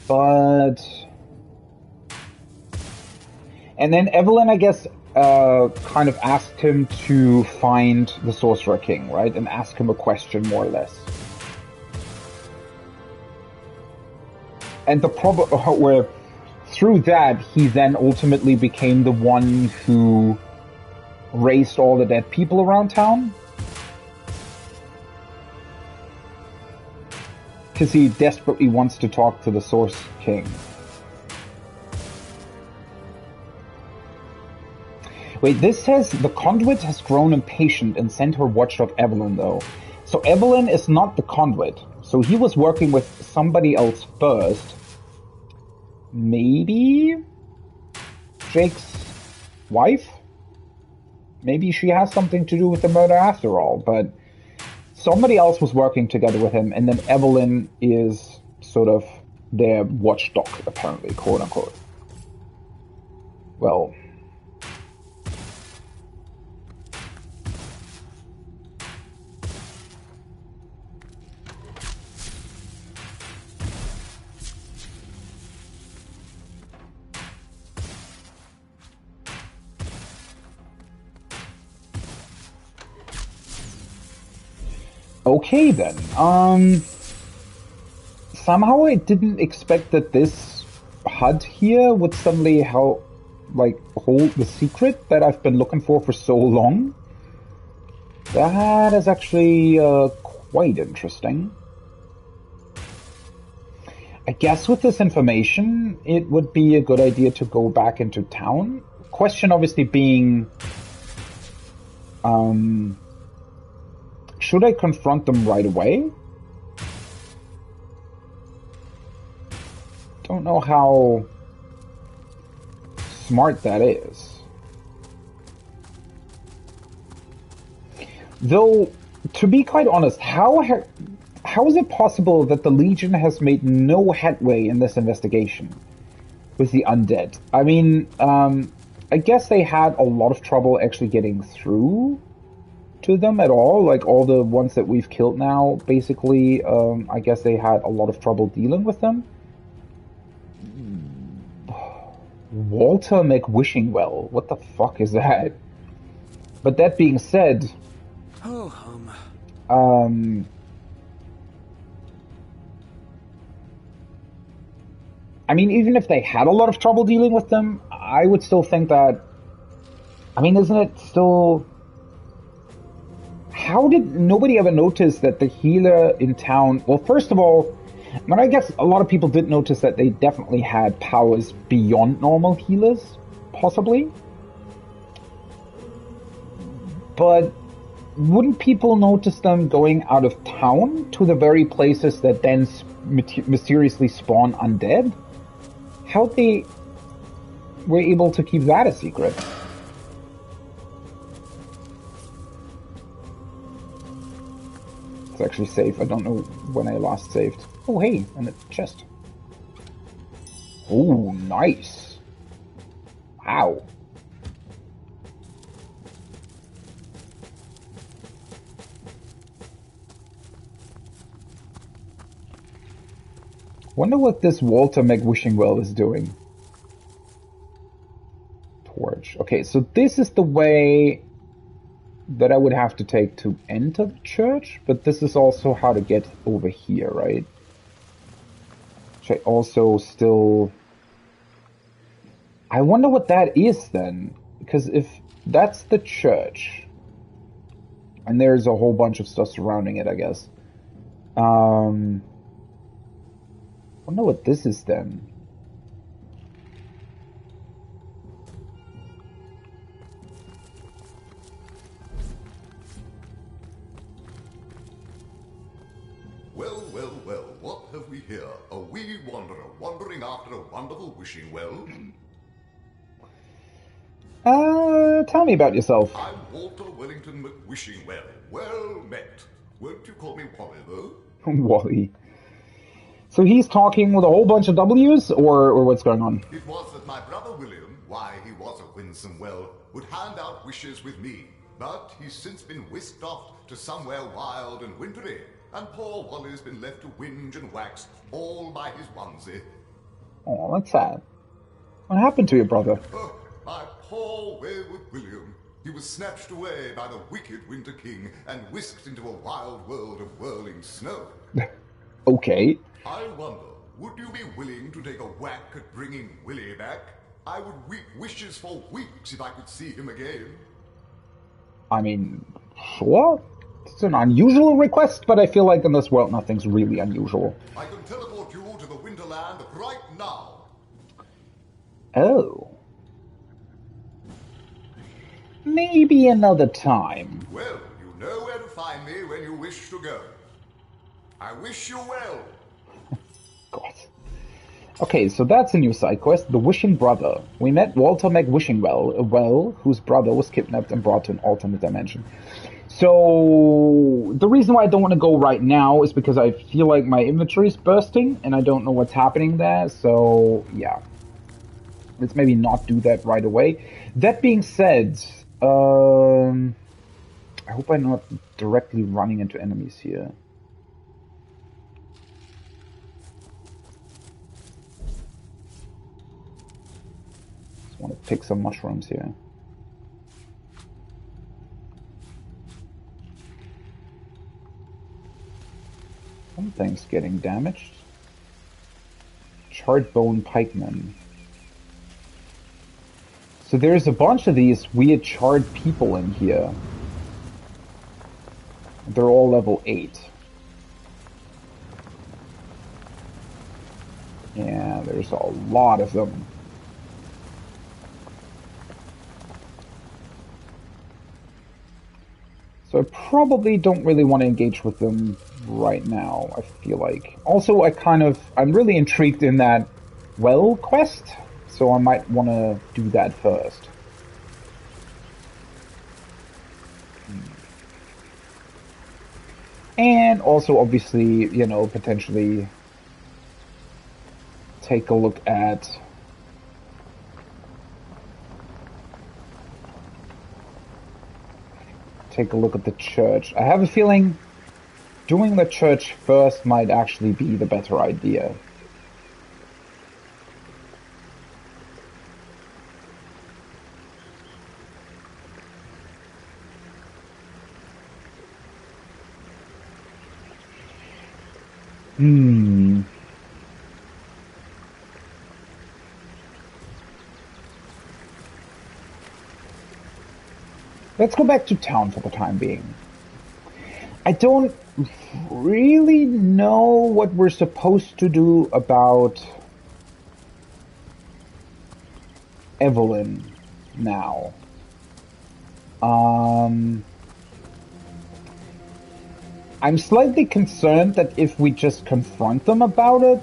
But... And then Evelyn, I guess, kind of asked him to find the Sorcerer King, right? And ask him a question, more or less. And the problem, where through that, he then ultimately became the one who raised all the dead people around town. Because he desperately wants to talk to the Source King. Wait, this says the conduit has grown impatient and sent her watchdog Evelyn, though. So So Evelyn is not the conduit. So he was working with somebody else first. Maybe Jake's wife? Maybe she has something to do with the murder after all, but somebody else was working together with him, and then Evelyn is sort of their watchdog, apparently, quote unquote. Well, okay then. Somehow I didn't expect that this HUD here would suddenly hold the secret that I've been looking for so long. That is actually quite interesting. I guess with this information, it would be a good idea to go back into town. Question obviously being, should I confront them right away? Don't know how smart that is. Though, to be quite honest, how is it possible that the Legion has made no headway in this investigation with the undead? I mean, I guess they had a lot of trouble actually getting through to them at all. Like, all the ones that we've killed now, basically, I guess they had a lot of trouble dealing with them. Walter McWishingwell. What the fuck is that? But that being said, I mean, even if they had a lot of trouble dealing with them, I would still think that, I mean, isn't it still... How did nobody ever notice that the healer in town... Well, first of all, but I guess a lot of people did notice that they definitely had powers beyond normal healers, possibly. But wouldn't people notice them going out of town to the very places that then mysteriously spawn undead? How they were able to keep that a secret? It's actually safe. I don't know when I last saved. Oh, hey, and a chest. Oh, nice. Wow. Wonder what this Walter McWishingwell is doing. Torch. Okay, so this is the way that I would have to take to enter the church, but this is also how to get over here, right? Which I also still... I wonder what that is then, because if that's the church, and there's a whole bunch of stuff surrounding it, I guess. I wonder what this is then. Well, well, well, what have we here? A wee wanderer wandering after a wonderful wishing well? Tell me about yourself. I'm Walter Wellington McWishingwell. Well met. Won't you call me Wally, though? Wally. So he's talking with a whole bunch of W's, or what's going on? It was that my brother William, why he was a winsome well, would hand out wishes with me. But he's since been whisked off to somewhere wild and wintry, and poor Wally's been left to whinge and wax all by his onesie. Oh, that's sad. What happened to your brother? Oh, my poor wayward William. He was snatched away by the wicked Winter King and whisked into a wild world of whirling snow. Okay. I wonder, would you be willing to take a whack at bringing Willie back? I would weep wishes for weeks if I could see him again. I mean, sure. It's an unusual request, but I feel like in this world nothing's really unusual. I can teleport you to the Winterland right now. Oh. Maybe another time. Well, you know where to find me when you wish to go. I wish you well. God. Okay, so that's a new side quest, The Wishing Brother. We met Walter McWishingwell, a well whose brother was kidnapped and brought to an alternate dimension. So, the reason why I don't want to go right now is because I feel like my inventory is bursting, and I don't know what's happening there, so, yeah. Let's maybe not do that right away. That being said, I hope I'm not directly running into enemies here. Just want to pick some mushrooms here. Something's getting damaged. Charred bone pikemen. So there's a bunch of these weird charred people in here. They're all level 8. Yeah, there's a lot of them. So I probably don't really want to engage with them right now, I feel like. Also, I'm really intrigued in that well quest, so I might want to do that first. And also, obviously, you know, potentially take a look at the church. I have a feeling doing the church first might actually be the better idea. Let's go back to town for the time being. I don't really know what we're supposed to do about Evelyn now. I'm slightly concerned that if we just confront them about it,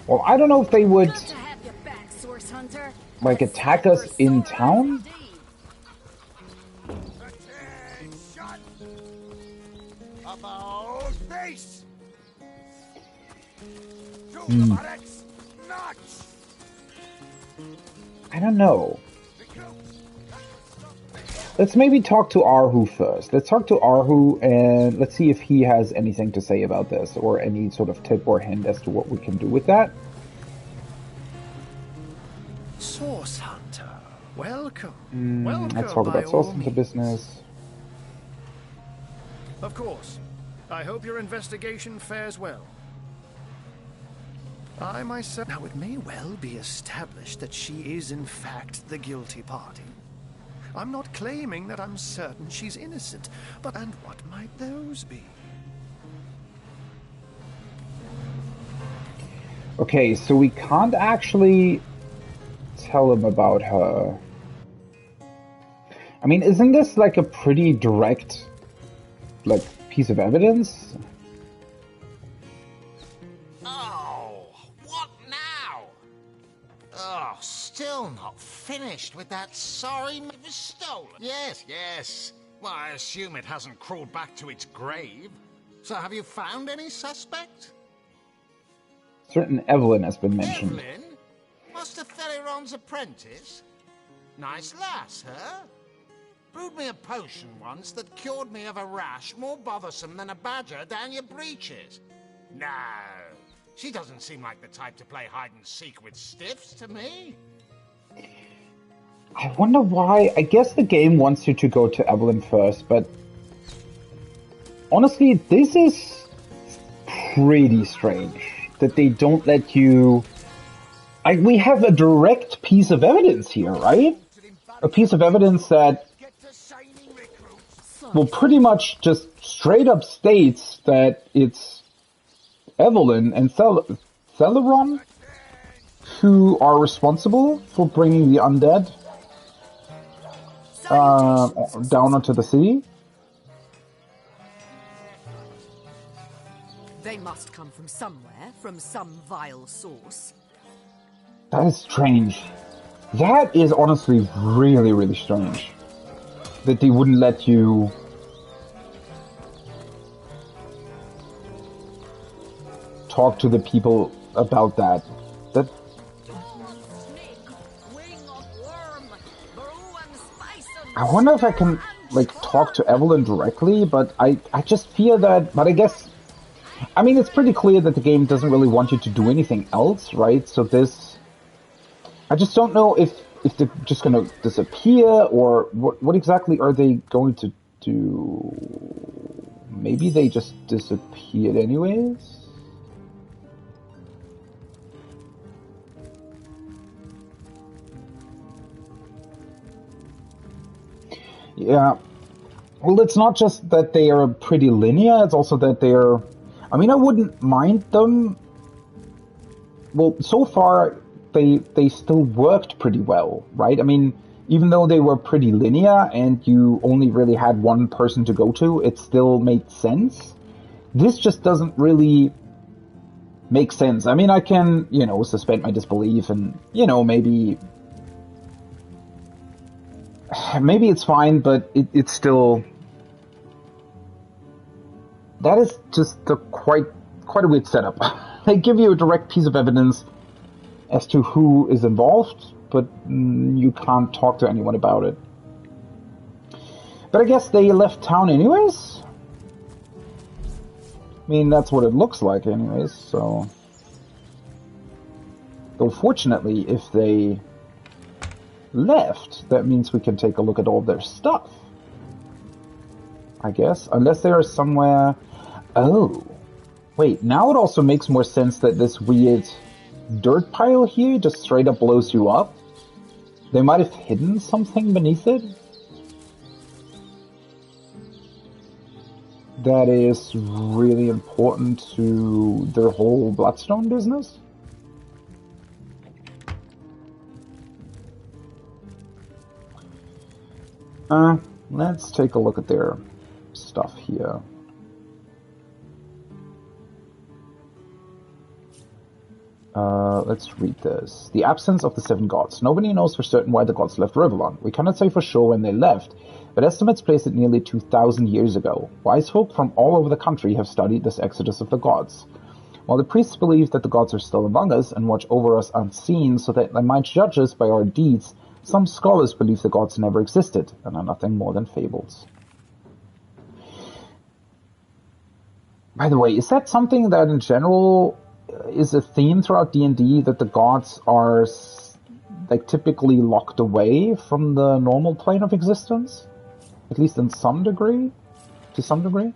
well, I don't know if they would like attack us in town. I don't know. Let's maybe talk to Arhu first. Let's talk to Arhu and let's see if he has anything to say about this or any sort of tip or hint as to what we can do with that. Source Hunter, welcome. Let's talk about Source Hunter business. Of course. I hope your investigation fares well. I myself... Now, it may well be established that she is, in fact, the guilty party. I'm not claiming that I'm certain she's innocent, but... And what might those be? Okay, so we can't actually tell him about her. I mean, isn't this like a pretty direct, like, piece of evidence? Still not finished with that sorry it was stolen. Yes. Well, I assume it hasn't crawled back to its grave. So have you found any suspect? Certain Evelyn has been mentioned. Evelyn? Master Theliron's apprentice? Nice lass, huh? Brewed me a potion once that cured me of a rash more bothersome than a badger down your breeches. No, she doesn't seem like the type to play hide-and-seek with stiffs to me. I wonder why. I guess the game wants you to go to Evelyn first, but honestly, this is pretty strange that they don't let you... we have a direct piece of evidence here, right? A piece of evidence that, well, pretty much just straight up states that it's Evelyn and Theliron who are responsible for bringing the undead down onto the city. They must come from somewhere, from some vile source. That is strange. That is honestly really, really strange. That they wouldn't let you... talk to the people about that. That... I wonder if I can, like, talk to Evelyn directly, but I just fear that... But I guess... I mean, it's pretty clear that the game doesn't really want you to do anything else, right? So this... I just don't know if they're just going to disappear, or what exactly are they going to do? Maybe they just disappeared anyways? Yeah. Well, it's not just that they are pretty linear, it's also that they're... I mean, I wouldn't mind them. Well, so far, they still worked pretty well, right? I mean, even though they were pretty linear and you only really had one person to go to, it still made sense. This just doesn't really make sense. I mean, I can, you know, suspend my disbelief and, you know, maybe it's fine, but it's still... That is just quite a weird setup. They give you a direct piece of evidence as to who is involved, but you can't talk to anyone about it. But I guess they left town anyways? I mean, that's what it looks like anyways, so... Though fortunately, if they left, that means we can take a look at all their stuff. I guess. Unless they are somewhere... Oh. Wait, now it also makes more sense that this weird dirt pile here just straight up blows you up. They might have hidden something beneath it. That is really important to their whole Bloodstone business. Let's take a look at their stuff here. Let's read this. The absence of the 7 gods. Nobody knows for certain why the gods left Rivellon. We cannot say for sure when they left, but estimates place it nearly 2,000 years ago. Wise folk from all over the country have studied this exodus of the gods. While the priests believe that the gods are still among us and watch over us unseen so that they might judge us by our deeds, some scholars believe the gods never existed and are nothing more than fables. By the way, is that something that in general is a theme throughout D&D, that the gods are like typically locked away from the normal plane of existence? At least in some degree? To some degree?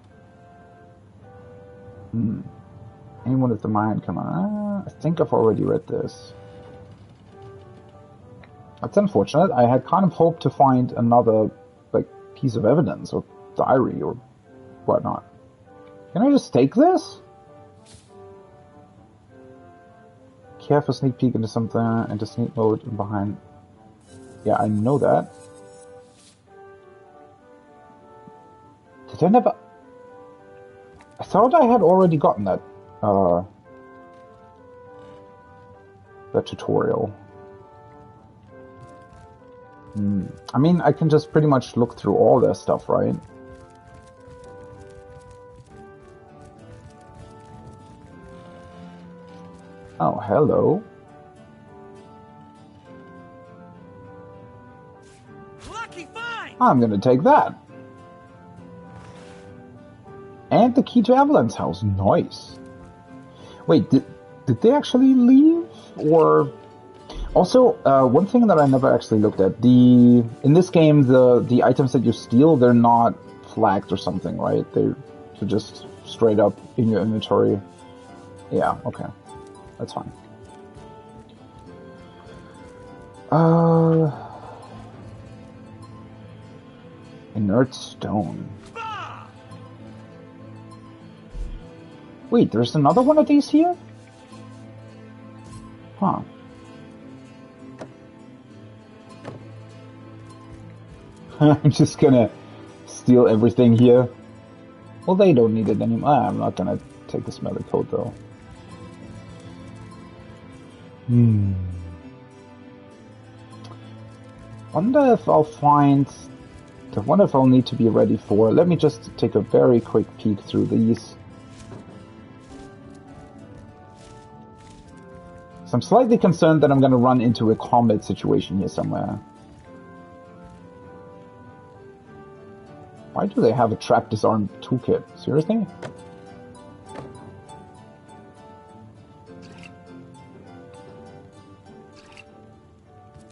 Anyone with the mind, come on. I think I've already read this. That's unfortunate. I had kind of hoped to find another like piece of evidence or diary or whatnot. Can I just take this? Care for sneak peek into something, into sneak mode and behind. Yeah, I know that. Did I never... I thought I had already gotten that, that tutorial. I mean, I can just pretty much look through all their stuff, right? Oh, hello. Lucky find! I'm gonna take that. And the key to Evelyn's house. Nice. Wait, did they actually leave? Or... Also, one thing that I never actually looked at, in this game, the items that you steal, they're not flagged or something, right? They're just straight up in your inventory. Yeah, okay. That's fine. Inert stone. Wait, there's another one of these here? Huh. I'm just gonna steal everything here. Well, they don't need it anymore. I'm not gonna take the smelly coat though. Wonder if I'll find... I wonder if I'll need to be ready for... Let me just take a very quick peek through these. So I'm slightly concerned that I'm going to run into a combat situation here somewhere. Why do they have a trap disarm toolkit? Seriously?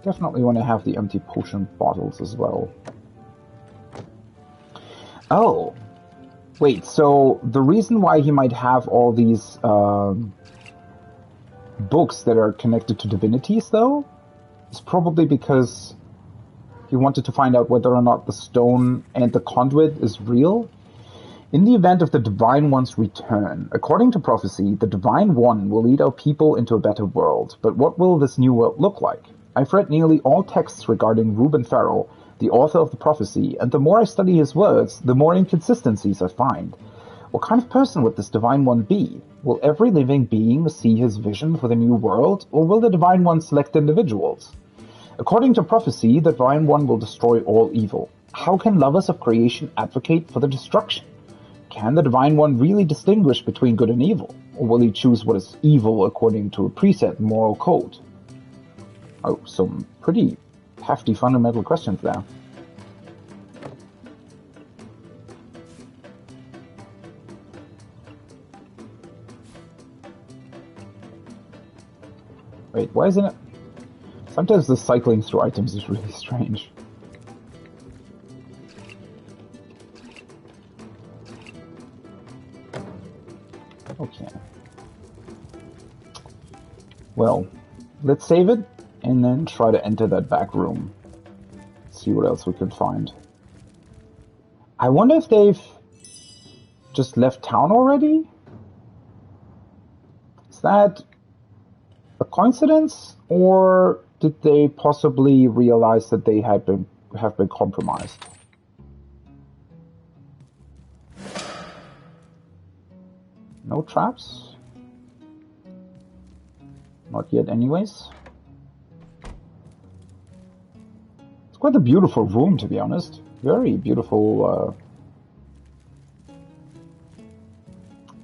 Definitely want to have the empty potion bottles as well. Oh! Wait, so the reason why he might have all these books that are connected to divinities, though, is probably because he wanted to find out whether or not the stone and the conduit is real. In the event of the Divine One's return, according to prophecy, the Divine One will lead our people into a better world. But what will this new world look like? I've read nearly all texts regarding Reuben Farrell, the author of the prophecy, and the more I study his words, the more inconsistencies I find. What kind of person would this Divine One be? Will every living being see his vision for the new world, or will the Divine One select individuals? According to prophecy, the Divine One will destroy all evil. How can lovers of creation advocate for the destruction? Can the Divine One really distinguish between good and evil? Or will he choose what is evil according to a preset moral code? Oh, some pretty hefty fundamental questions there. Wait, why isn't it? Sometimes the cycling through items is really strange. Okay. Well, let's save it and then try to enter that back room. See what else we can find. I wonder if they've just left town already? Is that a coincidence, or did they possibly realize that they have been compromised? No traps? Not yet anyways. It's quite a beautiful room, to be honest. Very beautiful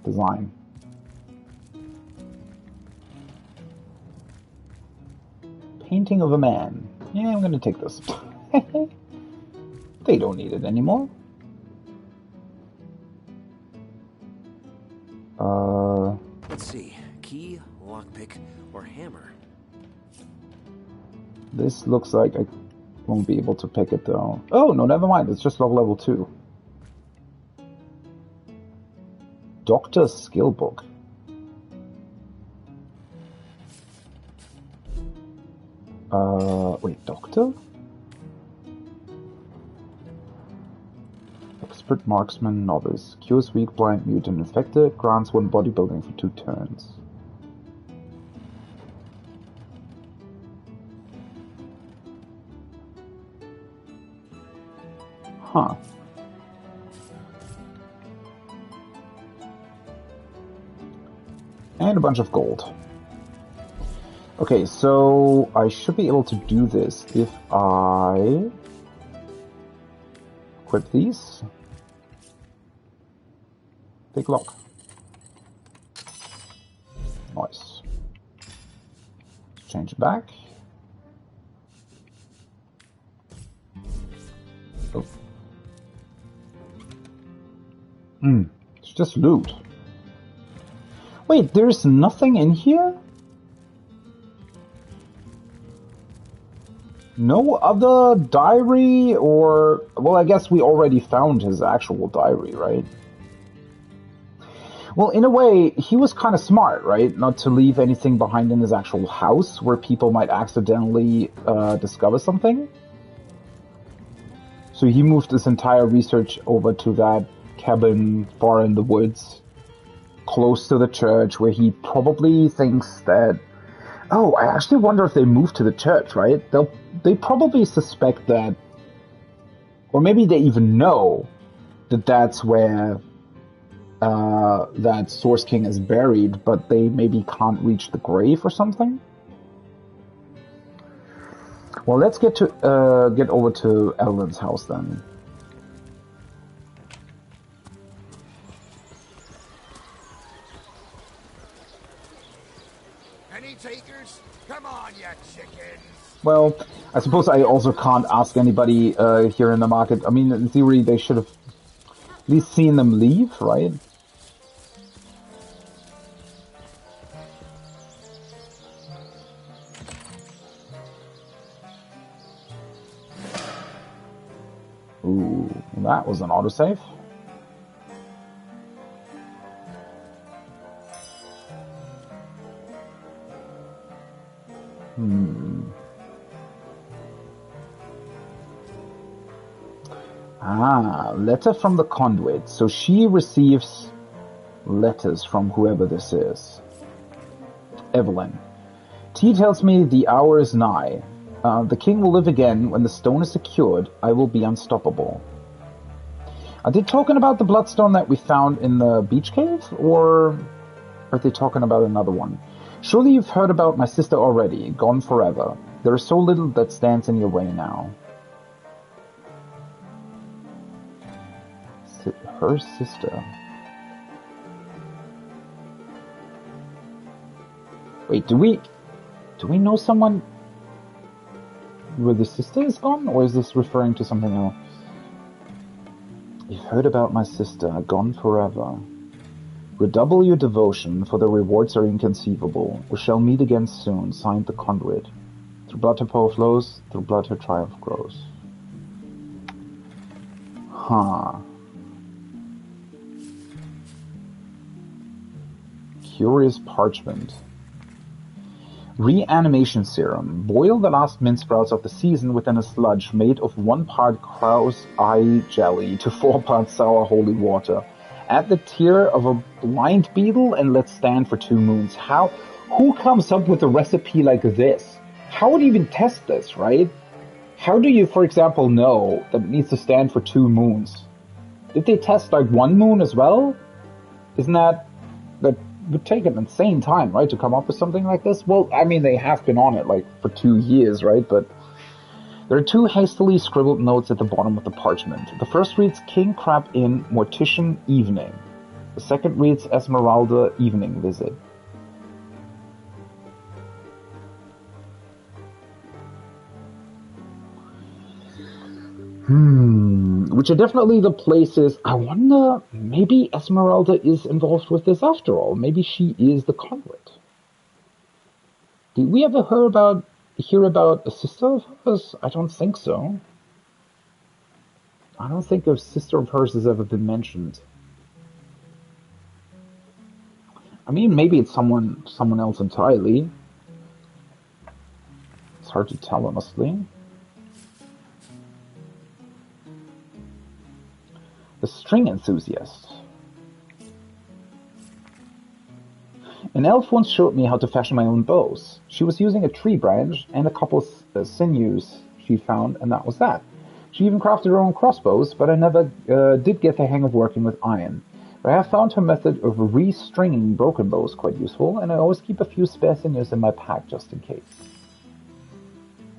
design. Painting of a man. Yeah, I'm gonna take this. They don't need it anymore. Let's see. Key, lockpick, or hammer. This looks like I won't be able to pick it though. Oh, no, never mind. It's just level 2. Doctor's Skill Book. Wait, Doctor? Expert Marksman Novice. Cures weak, blind, mutant, infected. Grants 1 bodybuilding for 2 turns. Huh. And a bunch of gold. Okay, so I should be able to do this if I equip these. Big lock. Nice. Change it back. Oh. It's just loot. Wait, there's nothing in here? No other diary or... Well, I guess we already found his actual diary, right? Well, in a way, he was kind of smart, right? Not to leave anything behind in his actual house where people might accidentally discover something. So he moved his entire research over to that cabin far in the woods, close to the church, where he probably thinks that... Oh, I actually wonder if they moved to the church, right? They probably suspect that, or maybe they even know that that's where that Source King is buried, but they maybe can't reach the grave or something? Well, let's get over to Evelyn's house then. Any takers? Come on, you chickens! Well, I suppose I also can't ask anybody here in the market. I mean, in theory, they should have at least seen them leave, right? Ooh, that was an autosave. Letter from the conduit. So she receives letters from whoever this is. Evelyn. T tells me the hour is nigh. The king will live again. When the stone is secured, I will be unstoppable. Are they talking about the bloodstone that we found in the beach cave? Or are they talking about another one? Surely you've heard about my sister already, gone forever. There is so little that stands in your way now. Her sister. Wait, do we know someone where the sister is gone, or is this referring to something else? You've heard about my sister, gone forever. Redouble your devotion, for the rewards are inconceivable. We shall meet again soon, signed the conduit. Through blood her power flows, through blood her triumph grows. Huh. Curious parchment. Reanimation serum. Boil the last mint sprouts of the season within a sludge made of 1 part crow's eye jelly to 4 parts sour holy water. Add the tear of a blind beetle and let stand for 2 moons. Who comes up with a recipe like this? How would you even test this, right? How do you, for example, know that it needs to stand for 2 moons? Did they test like 1 moon as well? Isn't that would take an insane time, right, to come up with something like this? Well, I mean, they have been on it like for 2 years, right? But there are 2 hastily scribbled notes at the bottom of the parchment. The first reads King Crab Inn, Mortician Evening. The second reads Esmeralda Evening Visit. Which are definitely the places. I wonder, maybe Esmeralda is involved with this after all. Maybe she is the conduit. Did we ever hear about a sister of hers? I don't think so. I don't think a sister of hers has ever been mentioned. I mean, maybe it's someone else entirely. It's hard to tell, honestly. The string enthusiast. An elf once showed me how to fashion my own bows. She was using a tree branch and a couple sinews she found, and that was that. She even crafted her own crossbows, but I never did get the hang of working with iron. But I have found her method of re-stringing broken bows quite useful, and I always keep a few spare sinews in my pack just in case.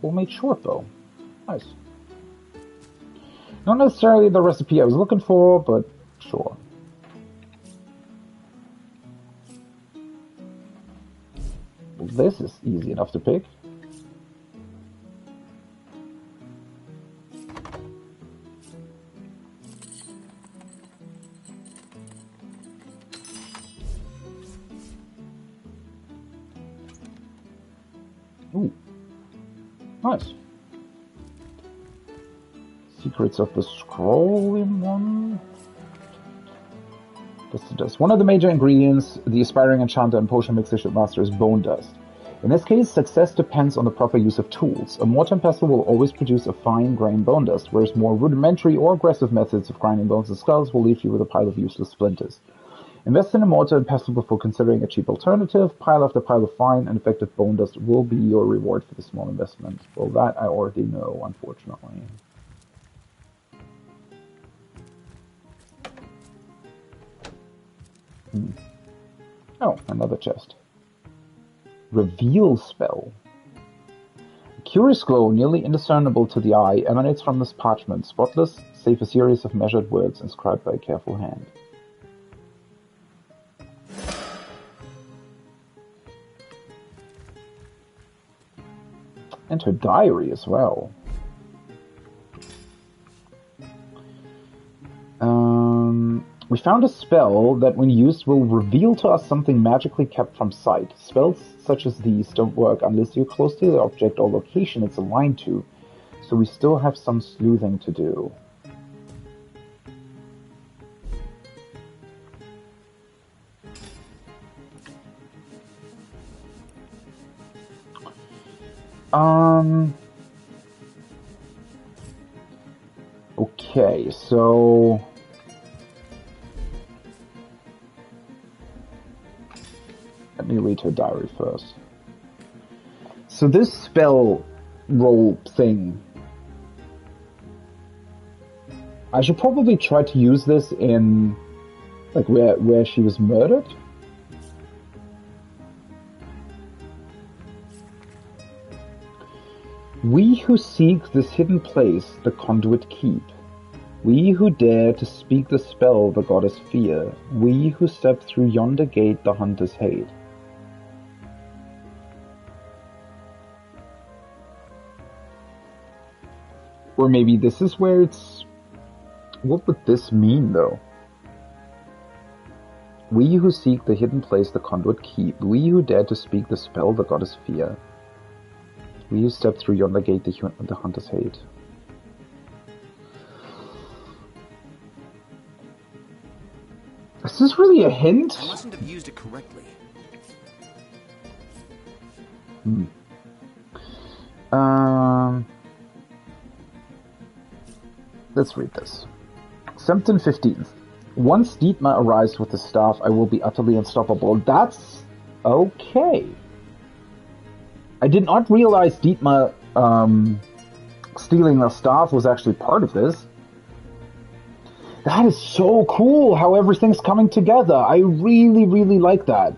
Homemade short bow. Nice. Not necessarily the recipe I was looking for, but sure. Well, this is easy enough to pick. Ooh. Nice. Secrets of the Scrolling One. Dust. One of the major ingredients the aspiring enchanter and potion mixer should master is bone dust. In this case, success depends on the proper use of tools. A mortar and pestle will always produce a fine-grained bone dust, whereas more rudimentary or aggressive methods of grinding bones and skulls will leave you with a pile of useless splinters. Invest in a mortar and pestle before considering a cheap alternative. Pile after pile of fine and effective bone dust will be your reward for the small investment. Well, that I already know, unfortunately. Oh, another chest. Reveal spell. A curious glow, nearly indiscernible to the eye, emanates from this parchment, spotless, save a series of measured words inscribed by a careful hand. And her diary as well. We found a spell that when used will reveal to us something magically kept from sight. Spells such as these don't work unless you're close to the object or location it's aligned to, so we still have some sleuthing to do. Okay, so... Let me read her diary first. So this spell roll thing... I should probably try to use this in... like, where she was murdered? We who seek this hidden place, the conduit keep. We who dare to speak the spell the goddess fear. We who step through yonder gate the hunters hate. Or maybe this is where it's... What would this mean, though? We who seek the hidden place the conduit keep. We who dare to speak the spell the goddess fear. We who step through yonder gate the hunters hate. Is this really a hint? I mustn't have used it correctly. Let's read this. September 15th. Once Dietmar arrives with the staff, I will be utterly unstoppable. That's okay. I did not realize Dietmar stealing the staff was actually part of this. That is so cool how everything's coming together. I really, really like that.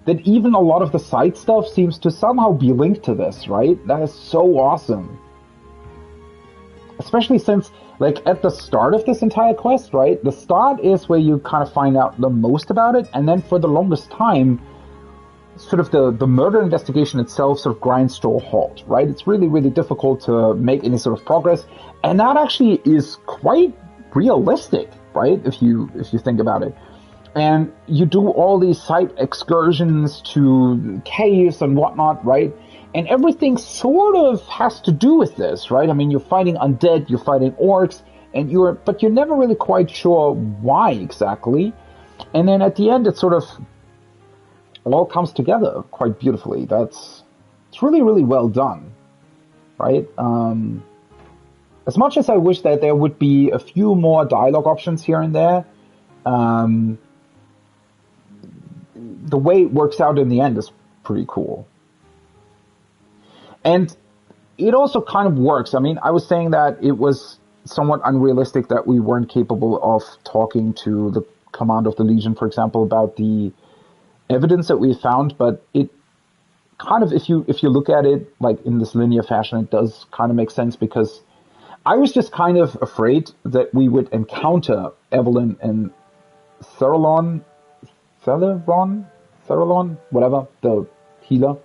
That even a lot of the side stuff seems to somehow be linked to this, right? That is so awesome. Especially since, like, at the start of this entire quest, right? The start is where you kind of find out the most about it, and then for the longest time, sort of the murder investigation itself sort of grinds to a halt, right? It's really, really difficult to make any sort of progress, and that actually is quite realistic, right? If you think about it. And you do all these side excursions to caves and whatnot, right? And everything sort of has to do with this, right? I mean, you're fighting undead, you're fighting orcs, but you're never really quite sure why exactly. And then at the end, it sort of all comes together quite beautifully. It's really, really well done, right? As much as I wish that there would be a few more dialogue options here and there, the way it works out in the end is pretty cool. And it also kind of works. I mean, I was saying that it was somewhat unrealistic that we weren't capable of talking to the commander of the Legion, for example, about the evidence that we found, but it kind of, if you look at it like in this linear fashion, it does kind of make sense, because I was just kind of afraid that we would encounter Evelyn and Theron, whatever, the healer,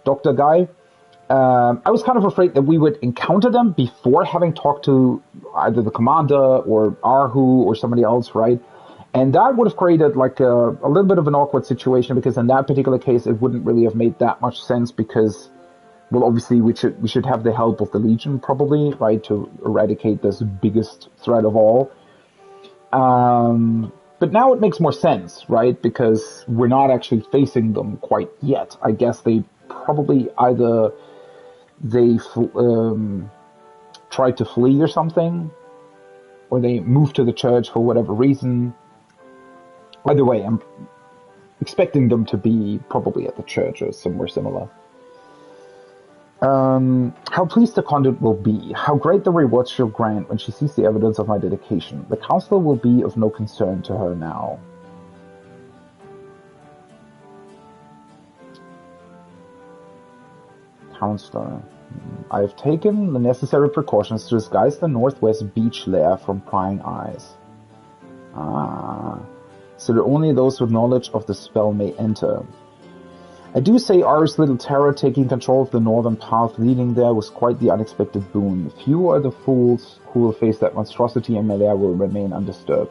doctor guy. I was kind of afraid that we would encounter them before having talked to either the commander or Arhu or somebody else, right? And that would have created like a little bit of an awkward situation, because in that particular case, it wouldn't really have made that much sense, because, well, obviously we should have the help of the Legion probably, right, to eradicate this biggest threat of all. But now it makes more sense, right? Because we're not actually facing them quite yet. I guess they probably either tried to flee or something, or they moved to the church for whatever reason. Either way, I'm expecting them to be probably at the church or somewhere similar. How pleased the conduit will be. How great the reward she'll grant when she sees the evidence of my dedication. The council will be of no concern to her now. Counselor. I've taken the necessary precautions to disguise the northwest beach lair from prying eyes. So that only those with knowledge of the spell may enter. I do say R's little terror taking control of the northern path leading there was quite the unexpected boon. Few are the fools who will face that monstrosity, and my lair will remain undisturbed.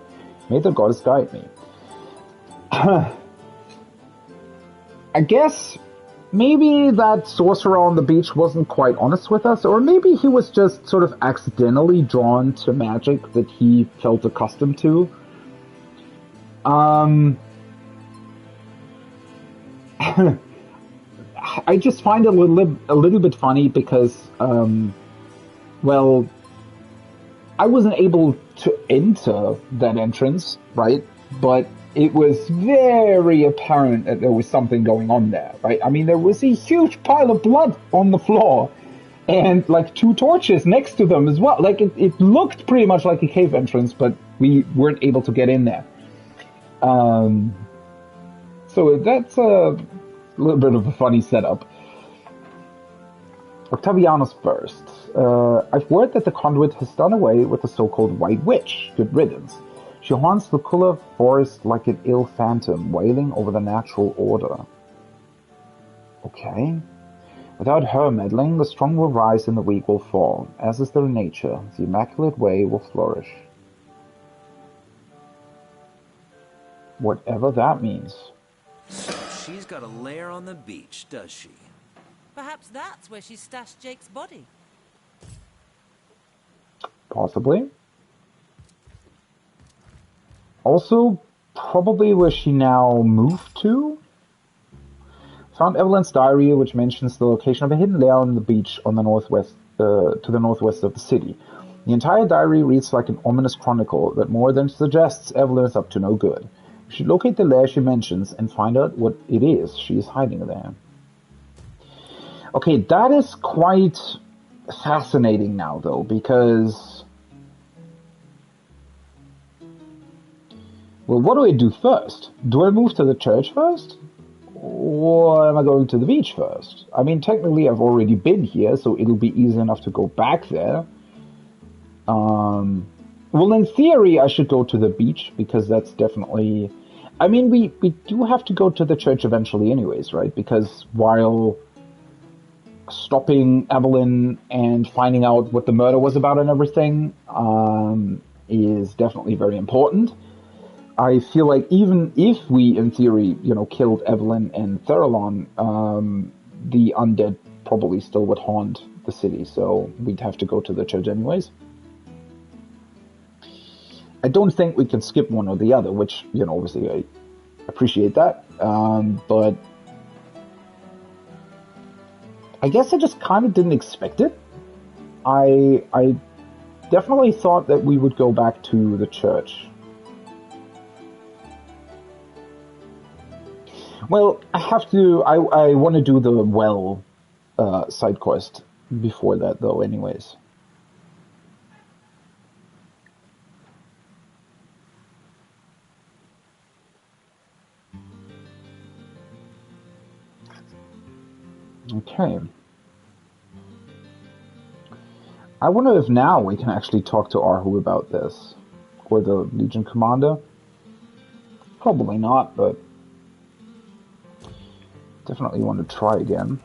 May the goddess guide me. I guess maybe that sorcerer on the beach wasn't quite honest with us, or maybe he was just sort of accidentally drawn to magic that he felt accustomed to. I just find it a little bit funny because, well, I wasn't able to enter that entrance, right? But it was very apparent that there was something going on there, right? I mean, there was a huge pile of blood on the floor and like 2 torches next to them as well. Like it looked pretty much like a cave entrance, but we weren't able to get in there. So that's a little bit of a funny setup. Octavianus first. I've word that the conduit has done away with the so-called White Witch. Good riddance. She haunts the Kulla forest like an ill phantom, wailing over the natural order. Okay. Without her meddling, the strong will rise and the weak will fall. As is their nature, the Immaculate Way will flourish. Whatever that means. So she's got a lair on the beach, does she? Perhaps that's where she stashed Jake's body. Possibly. Also, probably where she now moved to. Found Evelyn's diary, which mentions the location of a hidden lair on the beach on the northwest, to the northwest of the city. The entire diary reads like an ominous chronicle that more than suggests Evelyn is up to no good. We should locate the lair she mentions and find out what it is she is hiding there. Okay, that is quite fascinating now, though, because... Well, what do I do first? Do I move to the church first? Or am I going to the beach first? I mean, technically I've already been here, so it'll be easy enough to go back there. Well, in theory, I should go to the beach, because that's definitely... I mean, we do have to go to the church eventually anyways, right? Because while stopping Evelyn and finding out what the murder was about and everything is definitely very important, I feel like even if we, in theory, killed Evelyn and Theralon, the undead probably still would haunt the city, so we'd have to go to the church anyways. I don't think we can skip one or the other, which, obviously I appreciate that, but I guess I just kind of didn't expect it. I definitely thought that we would go back to the church. Well, I want to do the well side quest before that, though, anyways. Okay. I wonder if now we can actually talk to Arhu about this. Or the Legion Commander. Probably not, but... definitely want to try again.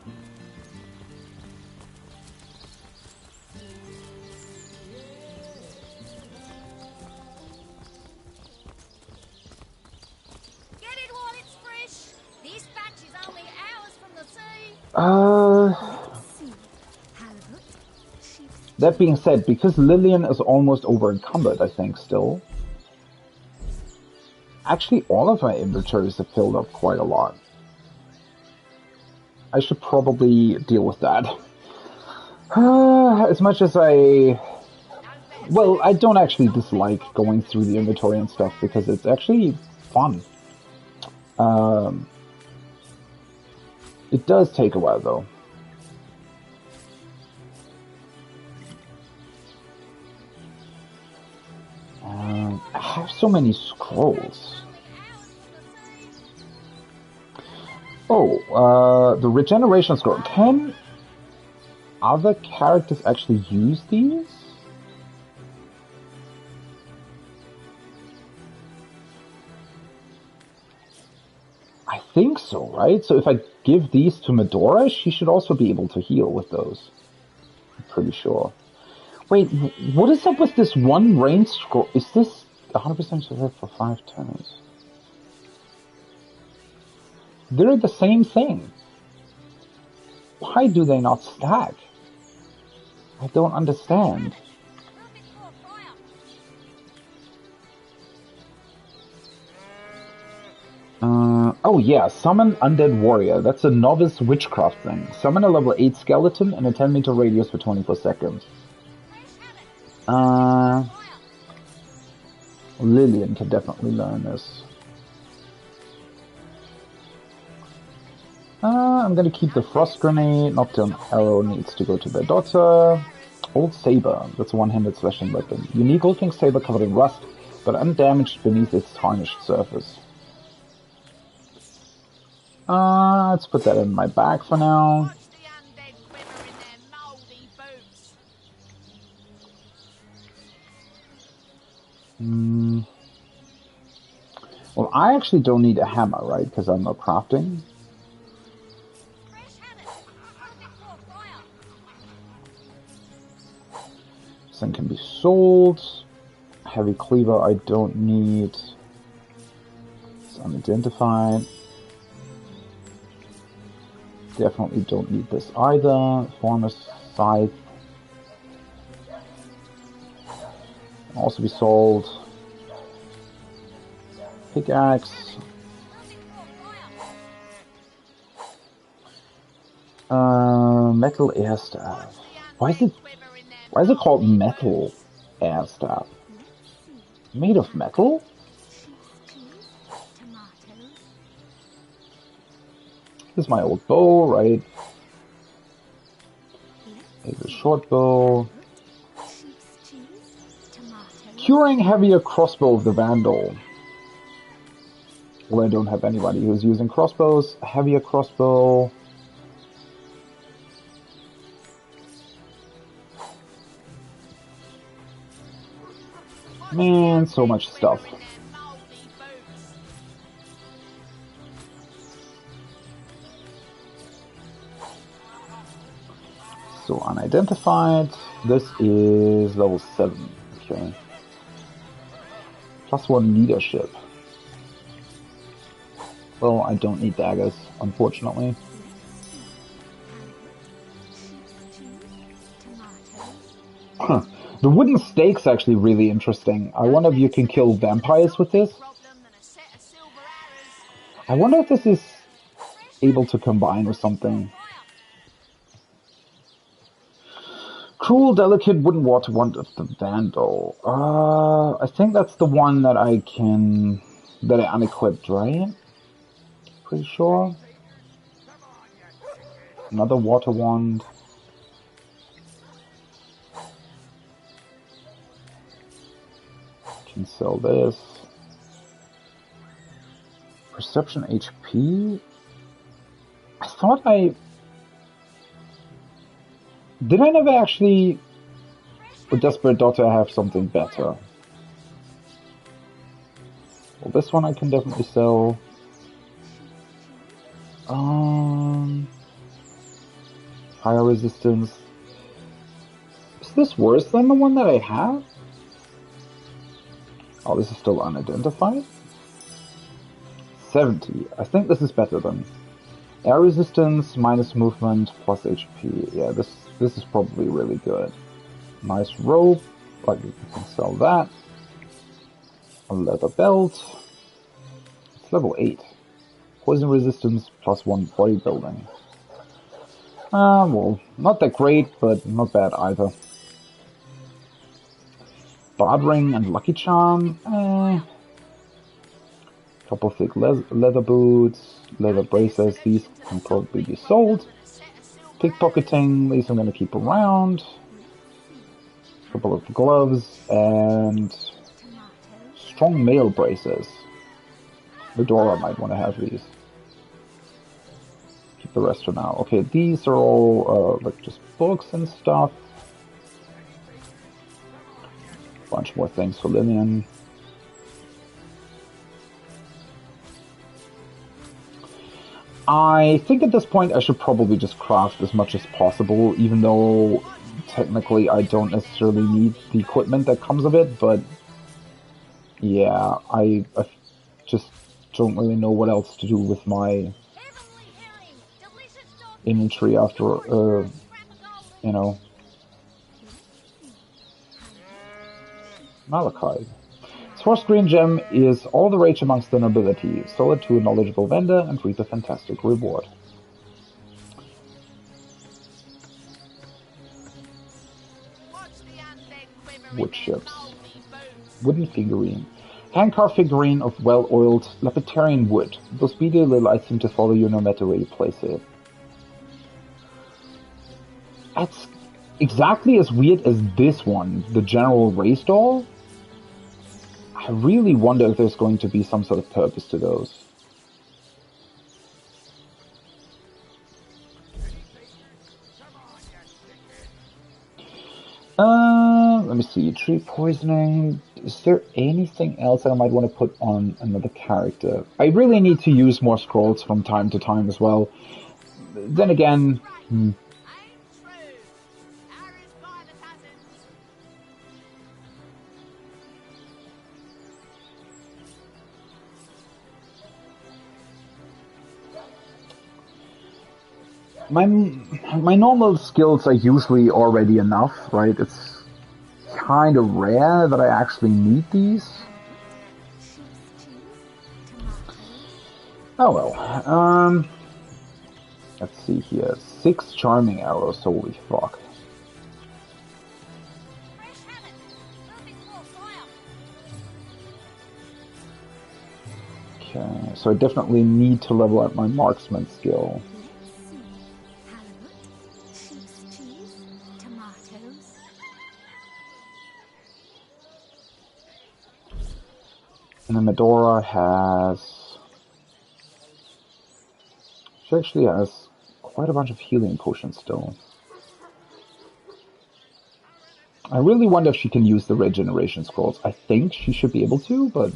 Get it while it's fresh. This batch is only hours from the sea. That being said, because Lillian is almost over encumbered, I think, still. Actually, all of my inventories have filled up quite a lot. I should probably deal with that. As much as well, I don't actually dislike going through the inventory and stuff because it's actually fun. It does take a while, though. I have so many scrolls. Oh, the regeneration scroll. other characters actually use these? I think so, right? So if I give these to Medora, she should also be able to heal with those. I'm pretty sure. Wait, what is up with this one range scroll? Is this 100% survive for 5 turns? They're the same thing. Why do they not stack? I don't understand. Oh yeah, summon Undead Warrior. That's a novice witchcraft thing. Summon a level 8 skeleton in a 10-meter radius for 24 seconds. Lillian can definitely learn this. I'm gonna keep the Frost Grenade. Knockdown Arrow needs to go to their daughter. Old Saber. That's a one-handed slashing weapon. Unique looking saber covered in rust, but undamaged beneath its tarnished surface. Let's put that in my bag for now. Well, I actually don't need a hammer, right? Because I'm not crafting. This thing can be sold. Heavy cleaver I don't need. It's unidentified. Definitely don't need this either. Farmer's Scythe. Can also be sold. Pickaxe. Metal air staff. Why is it called metal air staff? Made of metal? This is my old bow, right? There's a short bow. Curing heavier crossbow of the Vandal. Well, I don't have anybody who's using crossbows. Heavier crossbow. Man, so much stuff. So unidentified. This is level 7. Okay. +1 leadership. Well, I don't need daggers, unfortunately. Huh. The wooden stake's actually really interesting. I wonder if you can kill vampires with this. I wonder if this is able to combine with something. Cruel, delicate wooden water wand of the Vandal. I think that's the one that I unequipped, right? Pretty sure. Another water wand. Can sell this. Perception HP? I thought Did I never actually... With Desperate Daughter I have something better? Well, this one I can definitely sell. Fire resistance. Is this worse than the one that I have? Oh, this is still unidentified. 70. I think this is better than air resistance, minus movement, plus HP. Yeah, this is probably really good. Nice rope. Like, you can sell that. A leather belt. It's level 8. Poison resistance, +1 bodybuilding. Well, not that great, but not bad either. Bard ring and lucky charm. Couple thick leather boots, leather braces. These can probably be sold. Pickpocketing. These I'm going to keep around. Couple of gloves and strong mail braces. Medora might want to have these. Keep keep the rest for now. Okay, these are all like just books and stuff. Bunch more things for Lillian. I think at this point I should probably just craft as much as possible, even though technically I don't necessarily need the equipment that comes with it, but yeah, I just don't really know what else to do with my inventory after, you know, Malachite. Source Green Gem is all the rage amongst the nobility. Sell it to a knowledgeable vendor and reap a fantastic reward. Wood chips. Wooden figurine. Hand-carved figurine of well-oiled Lapitarian wood. Those beady little eyes seem to follow you no matter where you place it. That's exactly as weird as this one, the General Race doll. I really wonder if there's going to be some sort of purpose to those. Let me see. Tree poisoning. Is there anything else that I might want to put on another character? I really need to use more scrolls from time to time as well. Then again... My normal skills are usually already enough, right? It's kind of rare that I actually need these. Oh well. Let's see here. 6 charming arrows, holy fuck. Okay, so I definitely need to level up my marksman skill. And then Medora has... She actually has quite a bunch of healing potions still. I really wonder if she can use the regeneration scrolls. I think she should be able to, but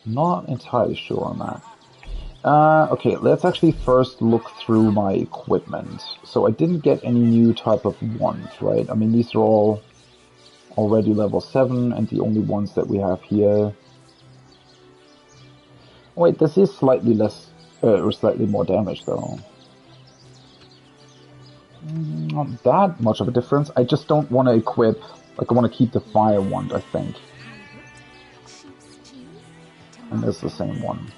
not entirely sure on that. Okay, let's actually first look through my equipment. So I didn't get any new type of wands, right? I mean, these are all already level 7, and the only ones that we have here... Wait, this is slightly less, or slightly more damage though. Not that much of a difference. I just don't want to equip, like I want to keep the fire wand, I think. And it's the same one.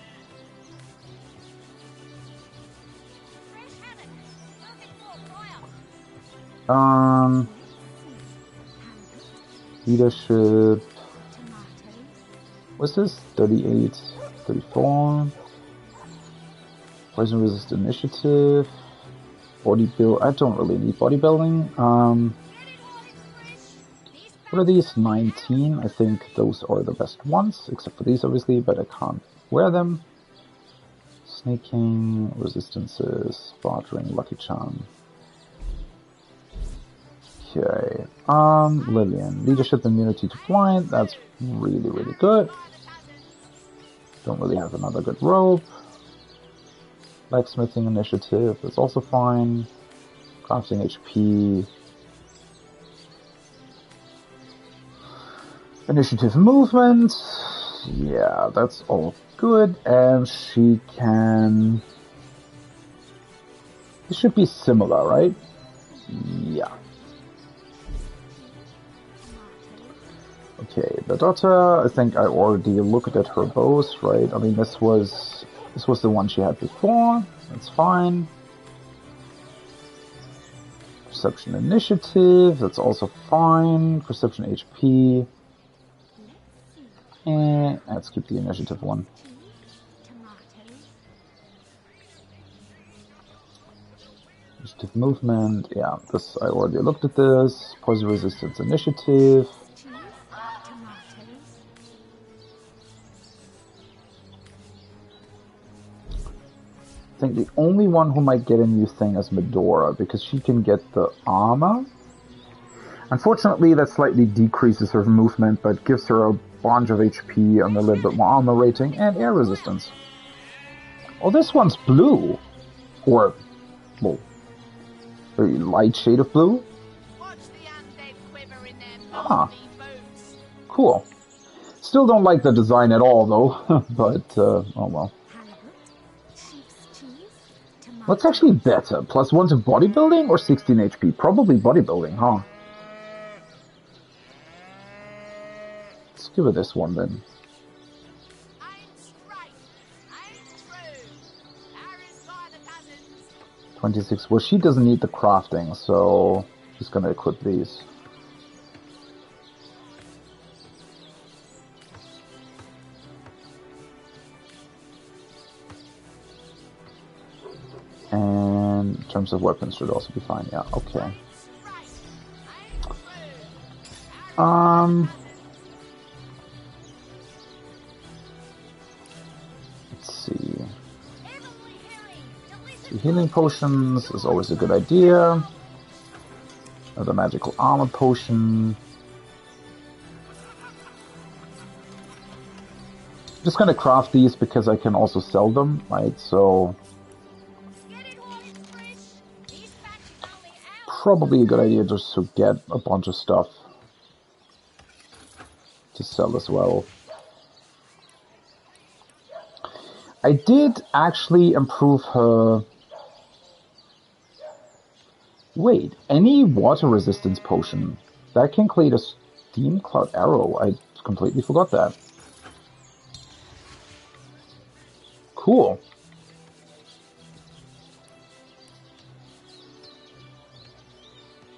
Leadership. What's this? 38. 34. Poison resist initiative. Bodybuild. I don't really need bodybuilding. What are these? 19. I think those are the best ones, except for these obviously, but I can't wear them. Snaking, resistances, bartering, lucky charm. Okay. Lillian. Leadership immunity to blind. That's really, really good. Don't really have another good rope. Blacksmithing initiative, that's also fine. Crafting HP. Initiative movement. Yeah, that's all good. And she can... This should be similar, right? Yeah. Okay, the daughter, I think I already looked at her bows, right? I mean, this was the one she had before. That's fine. Perception initiative, that's also fine. Perception HP. And let's keep the initiative one. Initiative movement, yeah, this I already looked at this. Poison resistance initiative. I think the only one who might get a new thing is Medora, because she can get the armor. Unfortunately, that slightly decreases her movement, but gives her a bunch of HP and a little bit more armor rating and air resistance. Oh, this one's blue. Or, well, very light shade of blue. Huh. Cool. Still don't like the design at all, though. But, oh well. What's actually better? +1 to bodybuilding or 16 HP? Probably bodybuilding, huh? Let's give it this one then. 26. Well, she doesn't need the crafting, so she's gonna equip these. And in terms of weapons, should also be fine. Yeah, okay. Let's see. Healing potions is always a good idea. Another magical armor potion. I'm just gonna craft these because I can also sell them, right? So probably a good idea just to get a bunch of stuff to sell as well. I did actually improve her. Wait, any water resistance potion that can create a steam cloud arrow. I completely forgot that. Cool.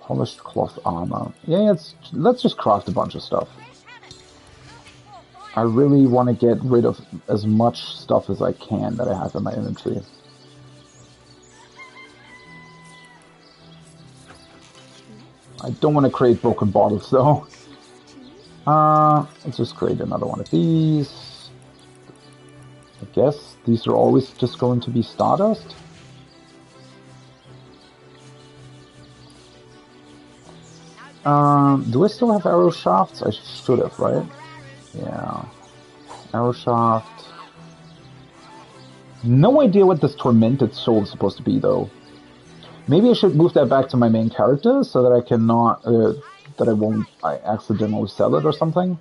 Polished cloth armor. Yeah, let's just craft a bunch of stuff. I really want to get rid of as much stuff as I can that I have in my inventory. I don't want to create broken bottles though. Let's just create another one of these. I guess these are always just going to be stardust. Do I still have arrow shafts? I should have, right? Yeah. Arrow shaft. No idea what this tormented soul is supposed to be though. Maybe I should move that back to my main character so that I cannot, I accidentally sell it or something.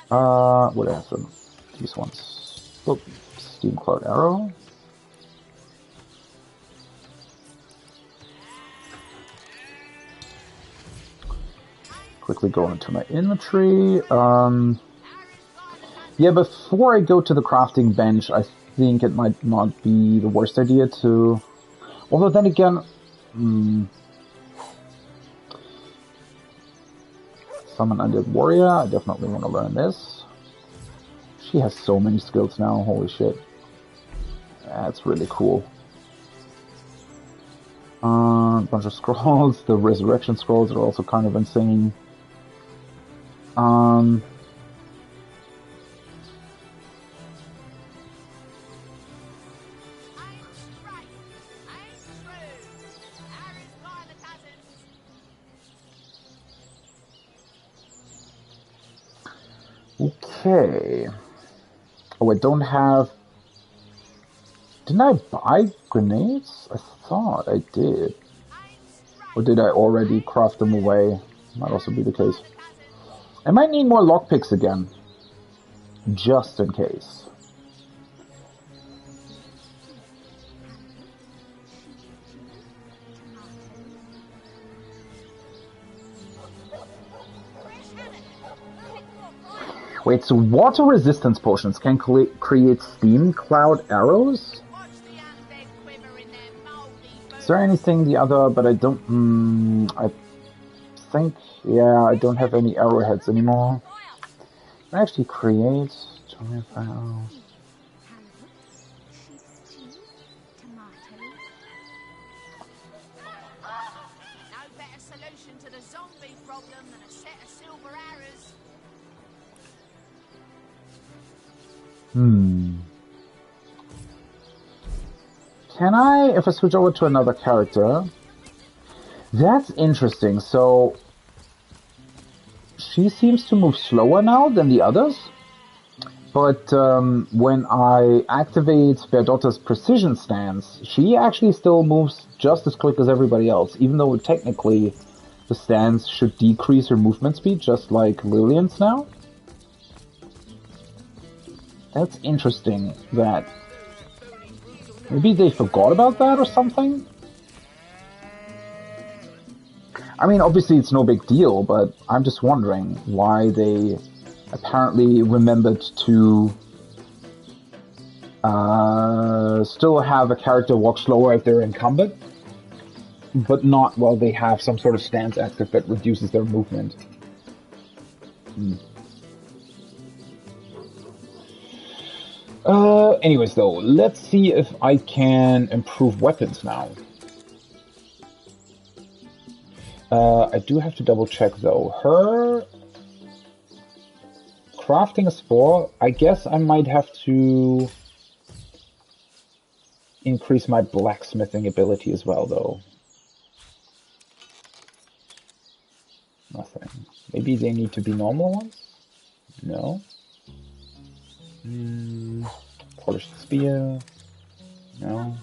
What do I have them? These ones. Oh, Steam Cloud Arrow. Quickly go into my inventory. Yeah, before I go to the crafting bench, I think it might not be the worst idea to... Although then again... Summon Undead Warrior, I definitely want to learn this. She has so many skills now, holy shit. That's really cool. A bunch of scrolls, the resurrection scrolls are also kind of insane. Okay. Oh, I don't have... Didn't I buy grenades? I thought I did. Or did I already craft them away? Might also be the case. I might need more lockpicks again. Just in case. Wait, so water resistance potions can create steam cloud arrows? Is there anything the other, but I don't, I think, yeah, I don't have any arrowheads anymore. Can I actually create 25 arrows? Can I, if I switch over to another character? That's interesting. So, she seems to move slower now than the others. But when I activate Berdotta's precision stance, she actually still moves just as quick as everybody else, even though technically the stance should decrease her movement speed, just like Lillian's now. That's interesting that... Maybe they forgot about that or something? I mean, obviously it's no big deal, but I'm just wondering why they apparently remembered to still have a character walk slower if they're encumbered, but not while they have some sort of stance active that reduces their movement. Anyways though, let's see if I can improve weapons now. I do have to double check though. Her crafting a spore, I guess I might have to increase my blacksmithing ability as well though. Nothing. Maybe they need to be normal ones? No. Polished spear. No.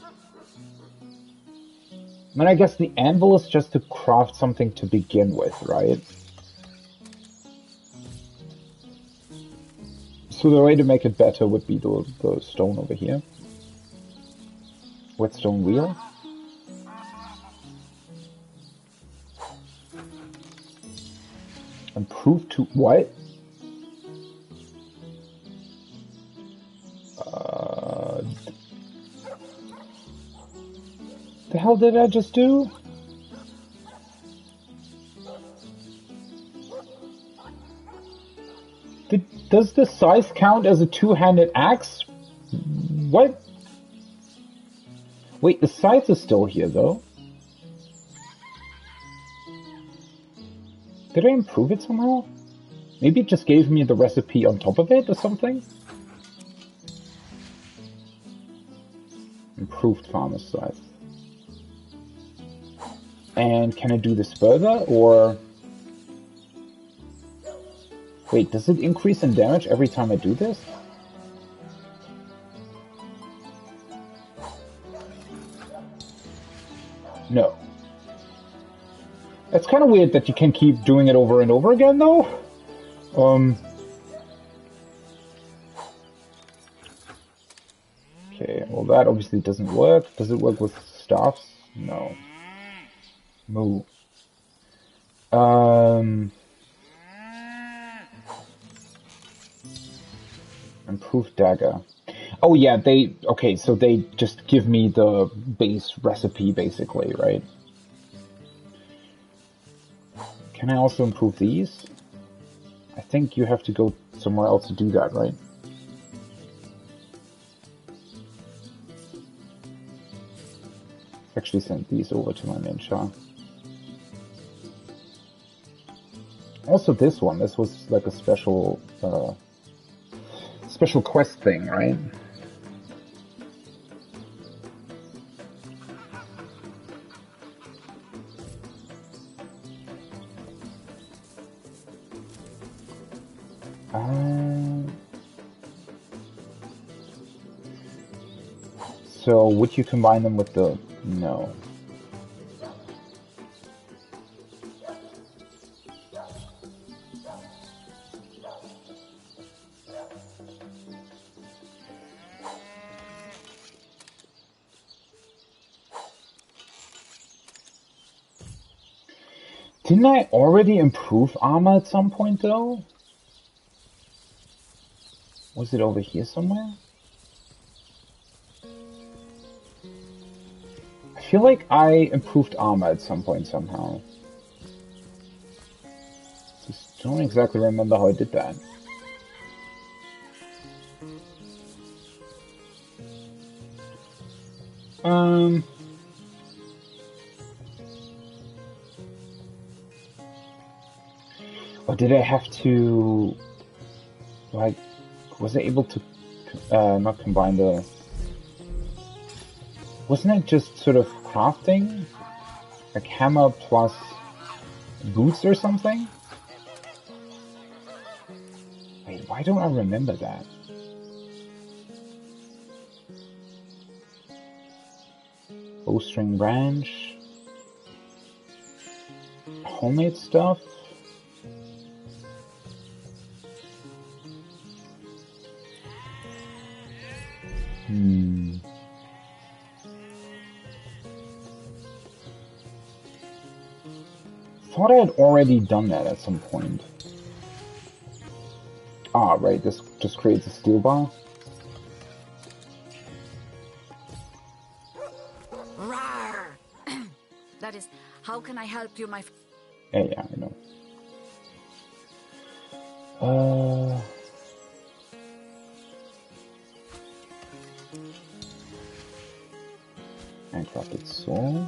I mean, I guess the anvil is just to craft something to begin with, right? So the way to make it better would be the stone over here. Whetstone wheel. Improve to what? The hell did I just do? Does the scythe count as a two-handed axe? What? Wait, the scythe is still here though. Did I improve it somehow? Maybe it just gave me the recipe on top of it or something? Improved farmer's scythe. And can I do this further, or... Wait, does it increase in damage every time I do this? No. It's kind of weird that you can keep doing it over and over again, though. Okay, well that obviously doesn't work. Does it work with staffs? No. Move. Improved dagger. Oh yeah, okay, so they just give me the base recipe basically, right? Can I also improve these? I think you have to go somewhere else to do that, right? Actually send these over to my ninja. Also this one, this was like a special special quest thing, right? So would you combine them with the... No. Didn't I already improve armor at some point though? Was it over here somewhere? I feel like I improved armor at some point somehow. Just don't exactly remember how I did that. Or did I have to, like, was I able to not combine the... Wasn't it just sort of crafting? Like hammer plus boots or something? Wait, why don't I remember that? Bowstring branch. Homemade stuff? Thought I had already done that at some point. Ah, right, this just creates a steel bar. Rawr! That is, how can I help you, my friend? Yeah, I know. Handcrafted sword.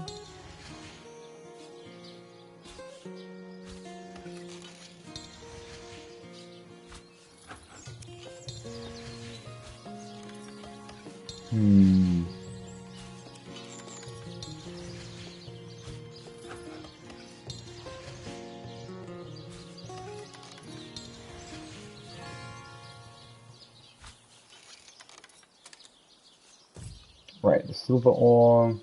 Right, the silver ore.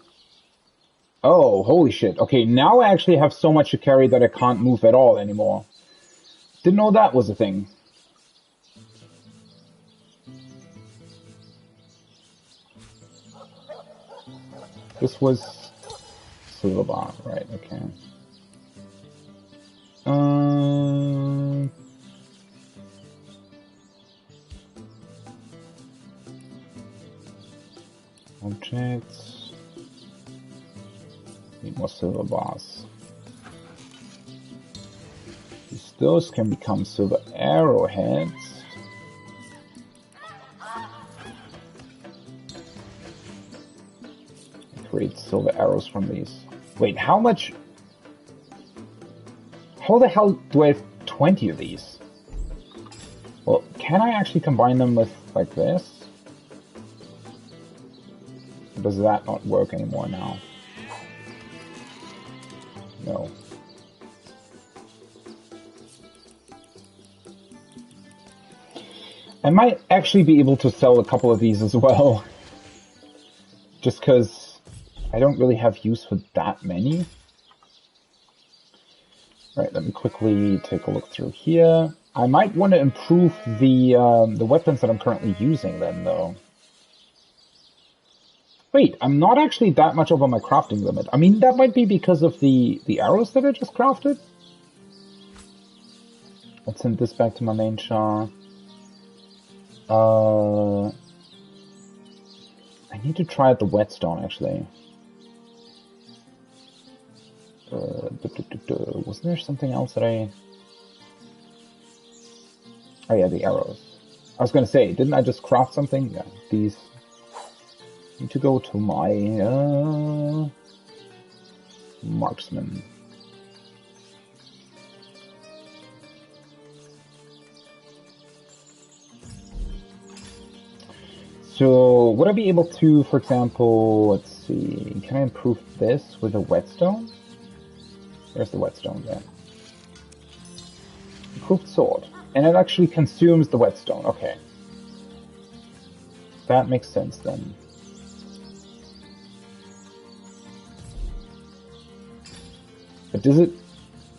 Oh, holy shit. Okay, now I actually have so much to carry that I can't move at all anymore. Didn't know that was a thing. This was silver bar, right, okay. Objects. Need more silver bars. Those can become silver arrowheads. Create silver arrows from these. Wait, how much? How the hell do I have 20 of these? Well, can I actually combine them with, like, this? Or does that not work anymore now? No. I might actually be able to sell a couple of these as well. Just because I don't really have use for that many. Right, let me quickly take a look through here. I might want to improve the weapons that I'm currently using then, though. Wait, I'm not actually that much over my crafting limit. I mean, that might be because of the arrows that I just crafted. Let's send this back to my main char. I need to try out the whetstone, actually. Wasn't there something else that I... Oh yeah, the arrows. I was gonna say, didn't I just craft something? Yeah, these... Need to go to my, marksman. So, would I be able to, for example, let's see, can I improve this with a whetstone? Where's the whetstone there? Improved sword. And it actually consumes the whetstone, okay. That makes sense then. But does it...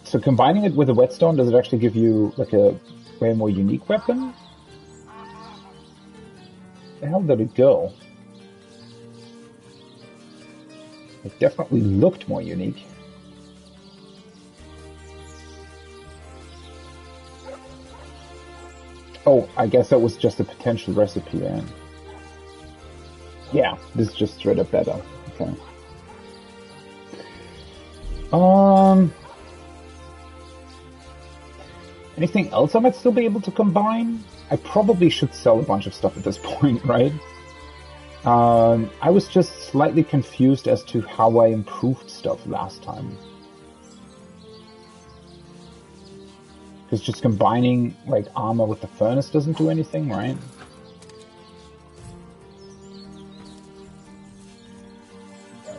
So combining it with a whetstone, does it actually give you, like, a way more unique weapon? Where the hell did it go? It definitely looked more unique. Oh, I guess that was just a potential recipe then. Yeah, this is just straight up better. Okay. Anything else I might still be able to combine? I probably should sell a bunch of stuff at this point, right? I was just slightly confused as to how I improved stuff last time. Because just combining, like, armor with the furnace doesn't do anything, right?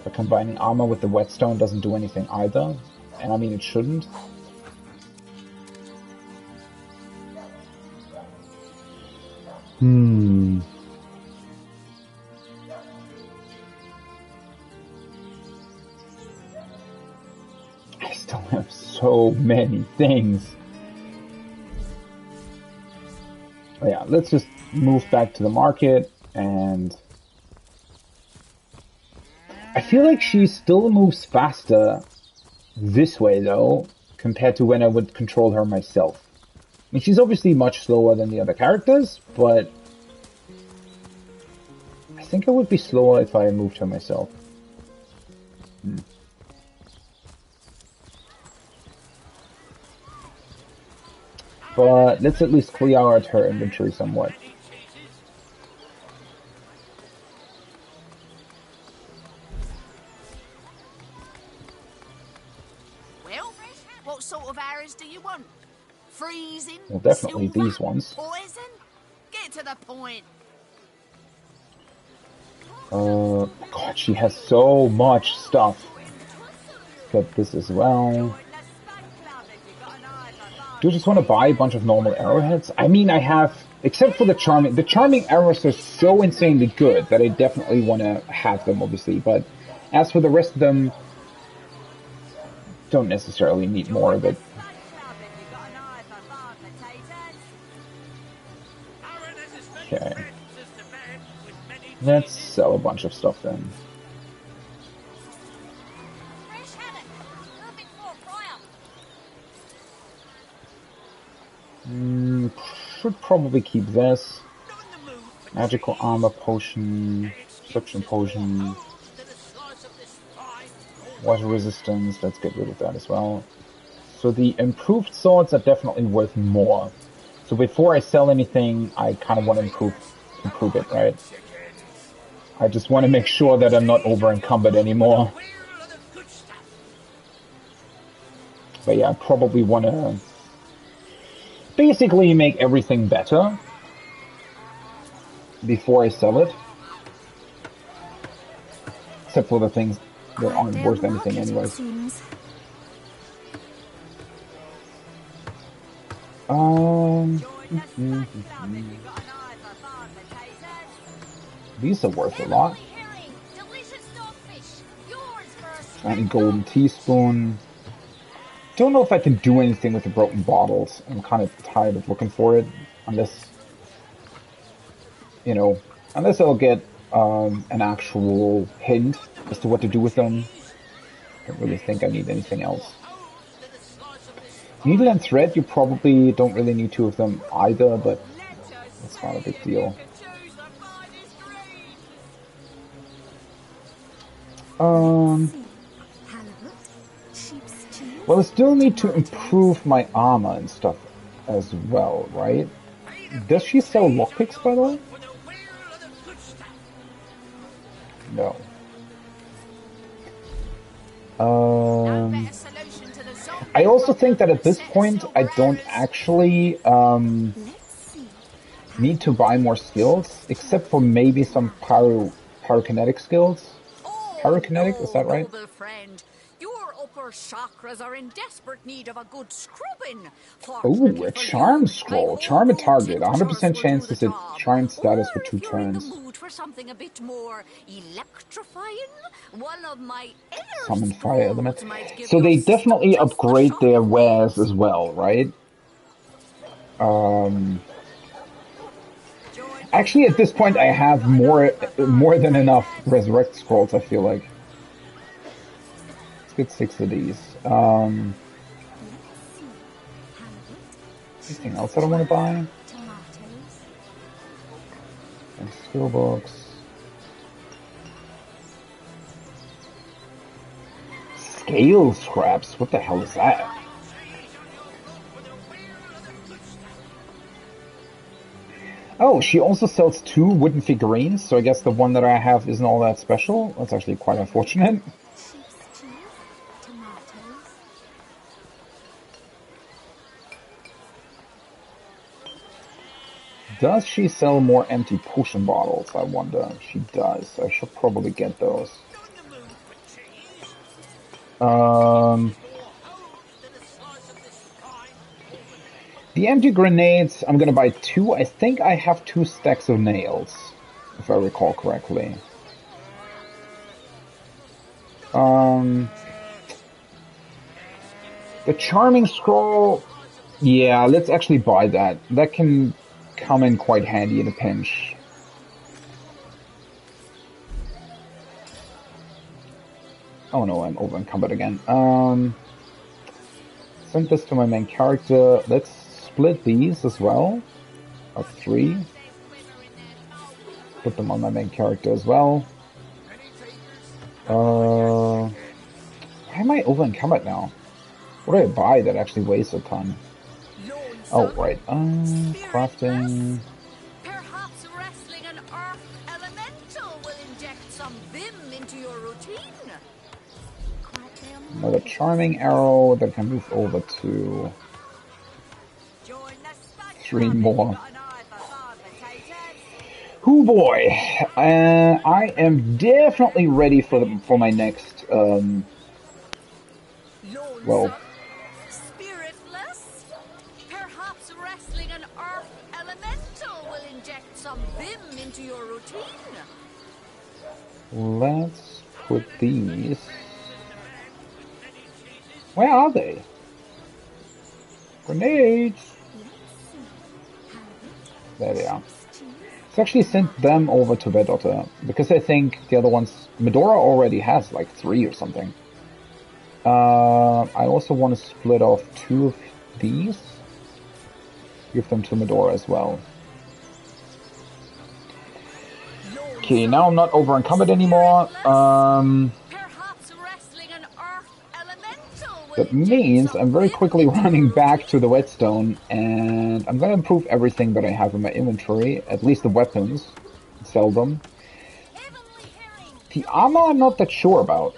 But combining armor with the whetstone doesn't do anything either. And I mean, it shouldn't. I still have so many things. Oh yeah, let's just move back to the market, and I feel like she still moves faster this way though, compared to when I would control her myself. I mean, she's obviously much slower than the other characters, but I think I would be slower if I moved her myself. But let's at least clear out her inventory somewhat. Well, what sort of arrows do you want? Freezing? Well, definitely silver, these ones. Poison? Get to the point. God, she has so much stuff. Got this as well. Do you just want to buy a bunch of normal arrowheads? I mean, I have, except for the charming arrows are so insanely good that I definitely want to have them, obviously. But as for the rest of them, don't necessarily need more of it. Okay. Let's sell a bunch of stuff then. Should probably keep this. Magical armor potion, suction potion, water resistance, let's get rid of that as well. So the improved swords are definitely worth more. So before I sell anything, I kind of want to improve it, right? I just want to make sure that I'm not over encumbered anymore. But yeah, I probably want to basically make everything better before I sell it. Except for the things that aren't worth anything anyways. These are worth a lot. And golden teaspoon. Don't know if I can do anything with the broken bottles. I'm kind of tired of looking for it, unless, you know, unless I'll get an actual hint as to what to do with them. I don't really think I need anything else. Needle and thread, you probably don't really need two of them either, but it's not a big deal. Well, I still need to improve my armor and stuff as well, right? Does she sell lockpicks, by the way? No. I also think that at this point, I don't actually need to buy more skills, except for maybe some pyrokinetic skills. Pyrokinetic, is that right? Your upper chakras are in desperate need of a good scrubbing. Ooh, a charm scroll. Charm a target. 100% chance to hit charm status for 2 turns. Mood for something a bit more electrifying? One of my Summon fire element. So they definitely upgrade their wares as well, right? Actually, at this point, I have more than enough resurrect scrolls, I feel like. Let's get 6 of these. Anything else that I want to buy? And skill books. Scale scraps? What the hell is that? Oh, she also sells 2 wooden figurines, so I guess the one that I have isn't all that special. That's actually quite unfortunate. Does she sell more empty potion bottles, I wonder? She does. I should probably get those. The empty grenades, I'm gonna buy 2. I think I have 2 stacks of nails, if I recall correctly. The charming scroll, yeah, let's actually buy that. That can come in quite handy in a pinch. Oh no, I'm over encumbered again. Send this to my main character. Let's split these as well. Of 3. Put them on my main character as well. Why am I over encumbered now? What do I buy that actually weighs a ton? Oh, right. Crafting. Perhaps wrestling an earth elemental will inject some vim into your routine. Another charming arrow that can move over to 3 more. Hoo boy! I am definitely ready for my next, well, Spiritless? Perhaps wrestling an earth elemental will inject some vim into your routine. let's put these. Where are they? Grenades! There they are. Let's actually send them over to Bedotter, because I think the other ones... Medora already has like 3 or something. I also want to split off 2 of these. Give them to Medora as well. Okay, now I'm not over encumbered anymore. That means I'm very quickly running back to the whetstone, and I'm gonna improve everything that I have in my inventory, at least the weapons, sell them. The armor I'm not that sure about.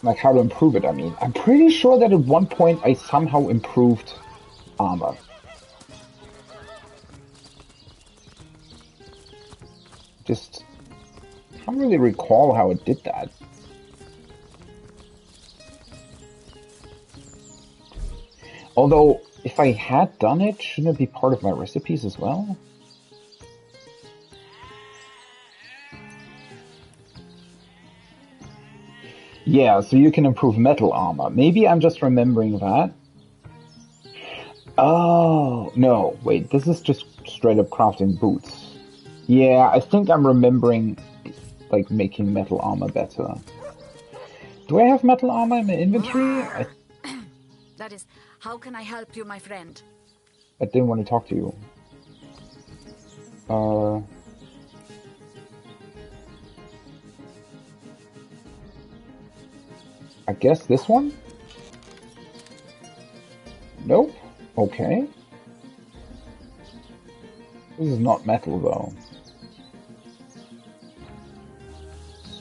Like how to improve it, I mean. I'm pretty sure that at one point I somehow improved armor. Just can't really recall how it did that. Although, if I had done it, shouldn't it be part of my recipes as well? Yeah, so you can improve metal armor. Maybe I'm just remembering that. Oh, no, wait, this is just straight up crafting boots. Yeah, I think I'm remembering, like, making metal armor better. Do I have metal armor in my inventory? That is, how can I help you, my friend? I didn't want to talk to you. I guess this one? Nope. Okay. This is not metal, though.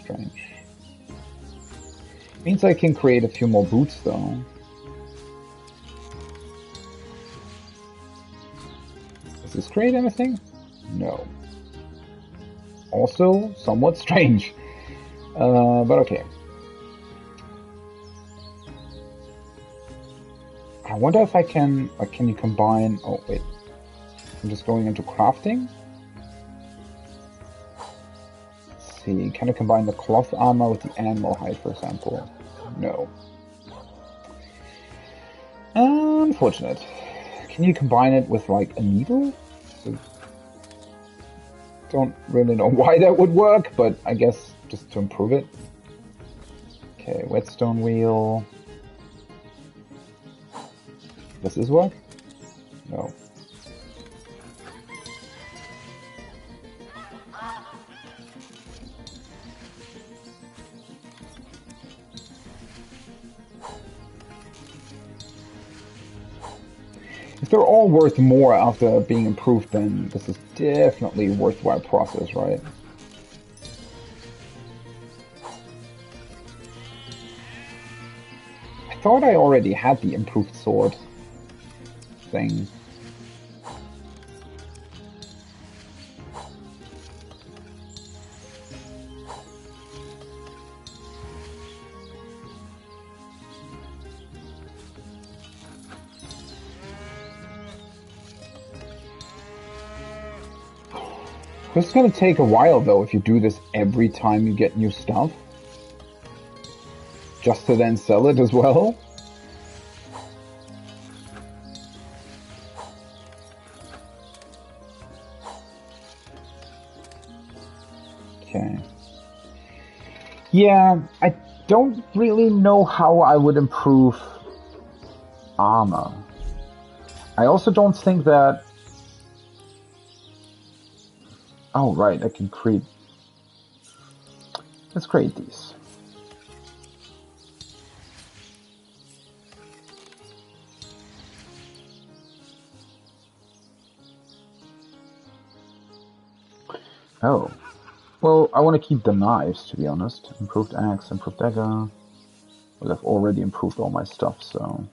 Strange. Means I can create a few more boots, though. Does this create anything? No. Also, somewhat strange. But okay. I wonder if I can... Or can you combine... Oh, wait. I'm just going into crafting. Let's see. Can I combine the cloth armor with the animal hide, for example? No. Unfortunate. Can you combine it with, like, a needle? So, don't really know why that would work, but I guess just to improve it. Okay, whetstone wheel. Does this work? No. If they're all worth more after being improved, then this is definitely a worthwhile process, right? I thought I already had the improved sword thing. This is gonna take a while though if you do this every time you get new stuff. Just to then sell it as well. Okay. Yeah, I don't really know how I would improve armor. I also don't think that... Oh, right, I can create... Let's create these. Oh. Well, I want to keep the knives, to be honest. Improved axe, improved dagger. Well, I've already improved all my stuff, so...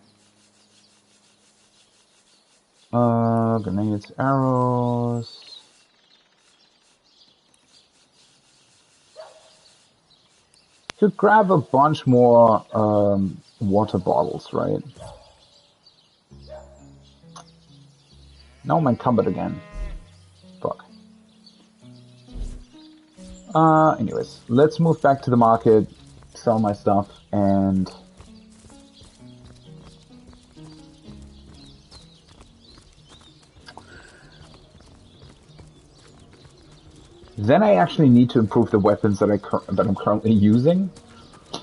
Grenades, arrows... Could grab a bunch more, water bottles, right? Now I'm encumbered again. Fuck. Anyways, let's move back to the market, sell my stuff, and... Then I actually need to improve the weapons that I'm currently using.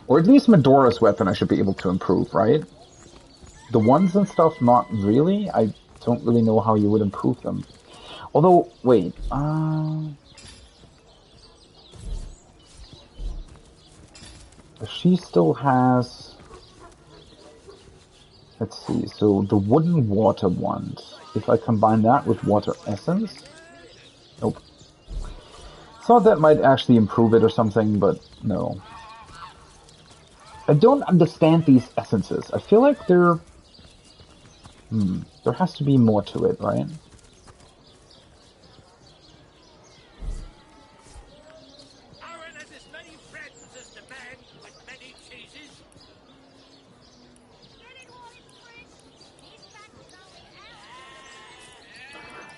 Or at least Medora's weapon I should be able to improve, right? The ones and stuff, not really. I don't really know how you would improve them. Although, wait, she still has... Let's see, so the wooden water wand. If I combine that with water essence... Nope. Thought that might actually improve it or something, but no. I don't understand these essences. I feel like they're... there has to be more to it, right?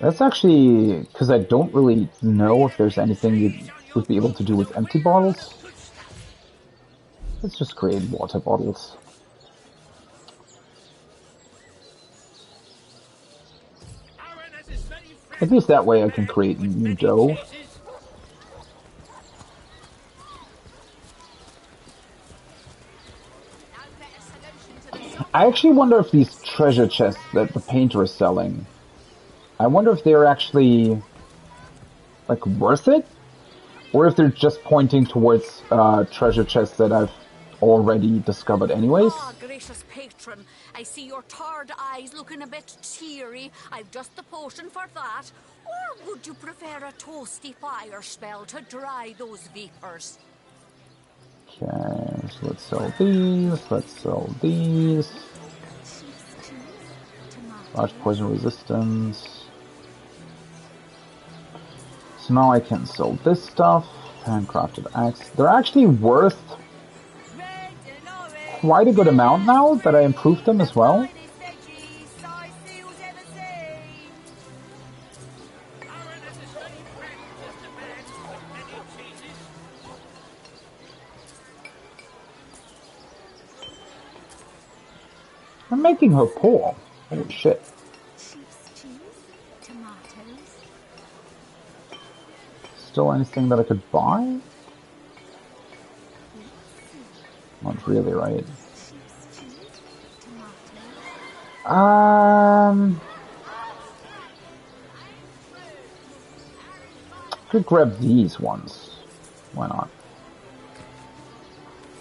That's actually... because I don't really know if there's anything you would be able to do with empty bottles. Let's just create water bottles. At least that way I can create new dough. I actually wonder if these treasure chests that the painter is selling, I wonder if they're actually, like, worth it? Or if they're just pointing towards treasure chests that I've already discovered anyways. Ah, gracious patron, I see your tired eyes looking a bit teary. I've just the potion for that. Or would you prefer a toasty fire spell to dry those vapors? Okay, so let's sell these, let's sell these. Large poison resistance. So now I can sell this stuff. Handcrafted axe. They're actually worth quite a good amount now that I improved them as well. I'm making her poor. Holy shit. Still anything that I could buy? Not really, right? Could grab these ones. Why not?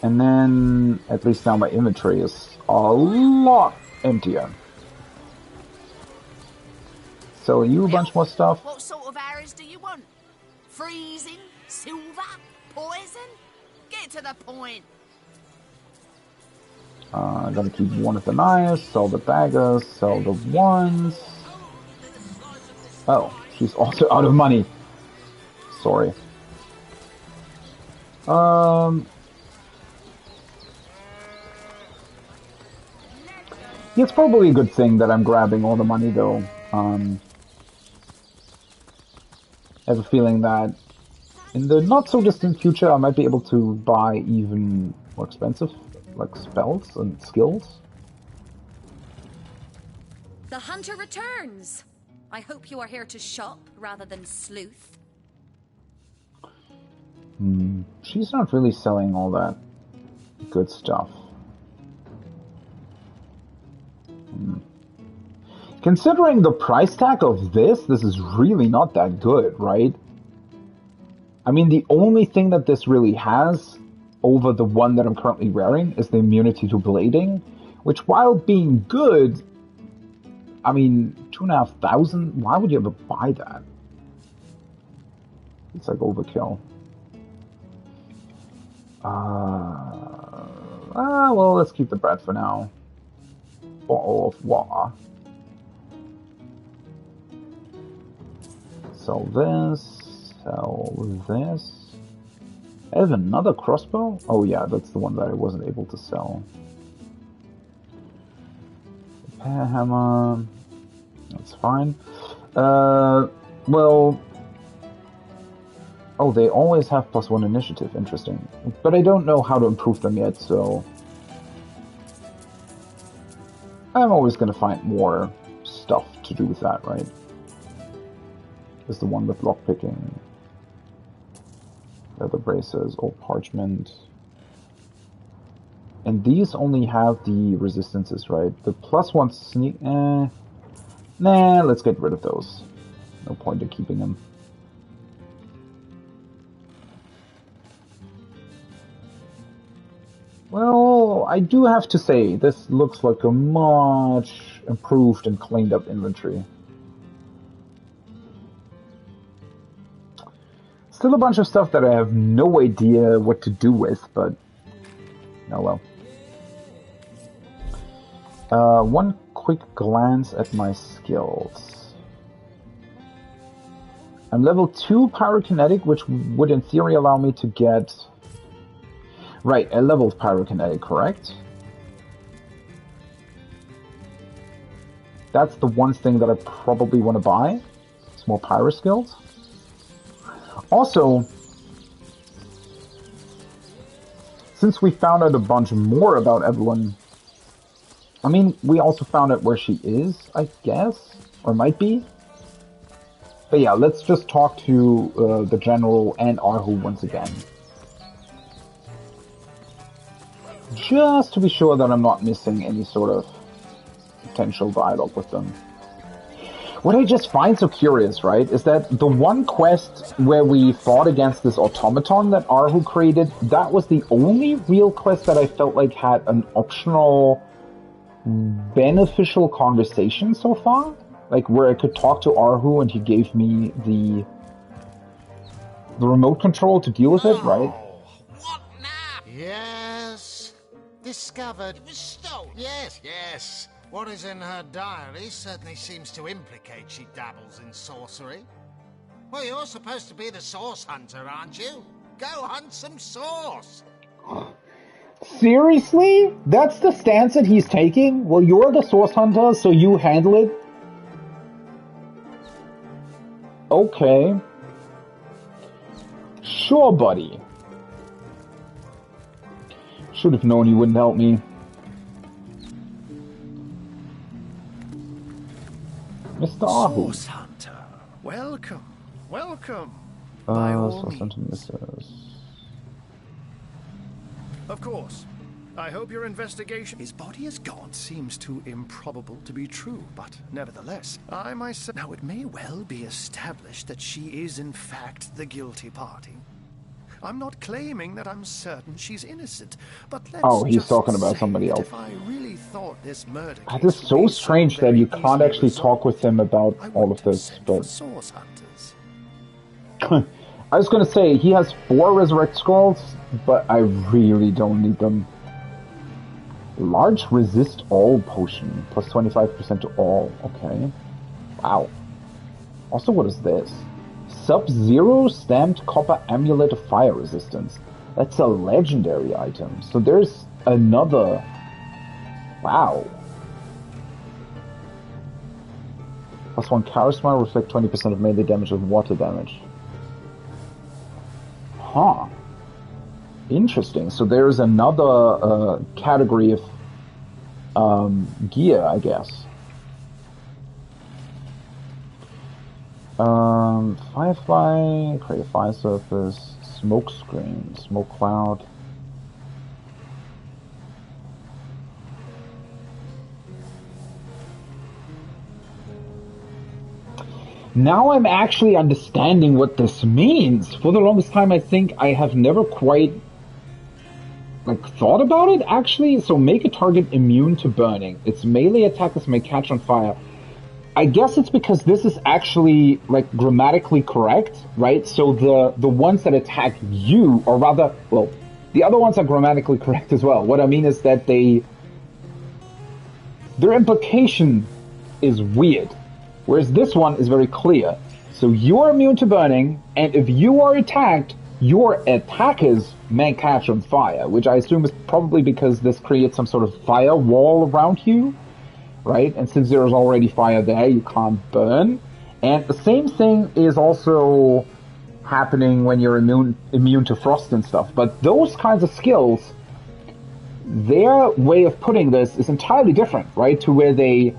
And then, at least now my inventory is a lot emptier. So you a bunch more stuff. What sort of arrows do you want? Freezing? Silver? Poison? Get to the point. I'm gonna keep one of the knives, sell the daggers, sell the wands. Oh, she's also out of money. Sorry. It's probably a good thing that I'm grabbing all the money though. I have a feeling that in the not-so-distant future, I might be able to buy even more expensive, like, spells and skills. The hunter returns. I hope you are here to shop rather than sleuth. She's not really selling all that good stuff. Considering the price tag of this is really not that good, right? I mean, the only thing that this really has over the one that I'm currently wearing is the immunity to blading, which, while being good, I mean, 2,500, why would you ever buy that? It's like overkill. Well, let's keep the bread for now. Bottle of water. Sell this. Sell this. I have another crossbow? Oh yeah, that's the one that I wasn't able to sell. Repair hammer. That's fine. Well... Oh, they always have +1 initiative. Interesting. But I don't know how to improve them yet, so... I'm always going to find more stuff to do with that, right? There's the one with lockpicking. Leather braces, old parchment. And these only have the resistances, right? The +1 sneak... Nah, let's get rid of those. No point in keeping them. Well, I do have to say, this looks like a much improved and cleaned up inventory. Still a bunch of stuff that I have no idea what to do with, but oh well. One quick glance at my skills. I'm level 2 pyrokinetic, which would in theory allow me to get... Right, I leveled pyrokinetic, correct? That's the one thing that I probably want to buy. It's more pyro skills. Also, since we found out a bunch more about Evelyn, I mean, we also found out where she is, I guess, or might be. But yeah, let's just talk to the General and Arhu once again. Just to be sure that I'm not missing any sort of potential dialogue with them. What I just find so curious, right, is that the one quest where we fought against this automaton that Arhu created, that was the only real quest that I felt like had an optional beneficial conversation so far. Like, where I could talk to Arhu and he gave me the remote control to deal with it, right? What now? Yes. Discovered. It was stolen. Yes, yes. What is in her diary certainly seems to implicate she dabbles in sorcery. Well, you're supposed to be the source hunter, aren't you? Go hunt some source. Seriously? That's the stance that he's taking? Well, you're the source hunter, so you handle it? Okay. Sure, buddy. Should have known you wouldn't help me. Mr. Arhu. Source Hunter. Welcome. Welcome. By all means. Of course. I hope your investigation... His body is gone seems too improbable to be true, but nevertheless, I myself... Now, it may well be established that she is in fact the guilty party. I'm not claiming that I'm certain she's innocent, but let's he's talking about somebody else. If I really thought this murder It is so strange that you can't actually talk with him about all of this, but... Source hunters. I was gonna say, he has 4 resurrect scrolls, but I really don't need them. Large resist all potion, plus 25% to all. Okay. Wow. Also, what is this? Sub-Zero stamped copper amulet of fire resistance. That's a legendary item. So there's another... Wow. Plus 1 charisma, reflect 20% of melee damage of water damage. Huh. Interesting. So there's another category of gear, I guess. Firefly, create a fire surface, smoke screen, smoke cloud. Now I'm actually understanding what this means. For the longest time, I think I have never quite thought about it, actually. So make a target immune to burning. Its melee attackers may catch on fire. I guess it's because this is actually grammatically correct, right? So the ones that attack you, or rather, well, the other ones are grammatically correct as well. What I mean is that their implication is weird, whereas this one is very clear. So you're immune to burning, and if you are attacked, your attackers may catch on fire, which I assume is probably because this creates some sort of firewall around you. Right? And since there's already fire there, you can't burn. And the same thing is also happening when you're immune to frost and stuff. But those kinds of skills, their way of putting this is entirely different, right? To where they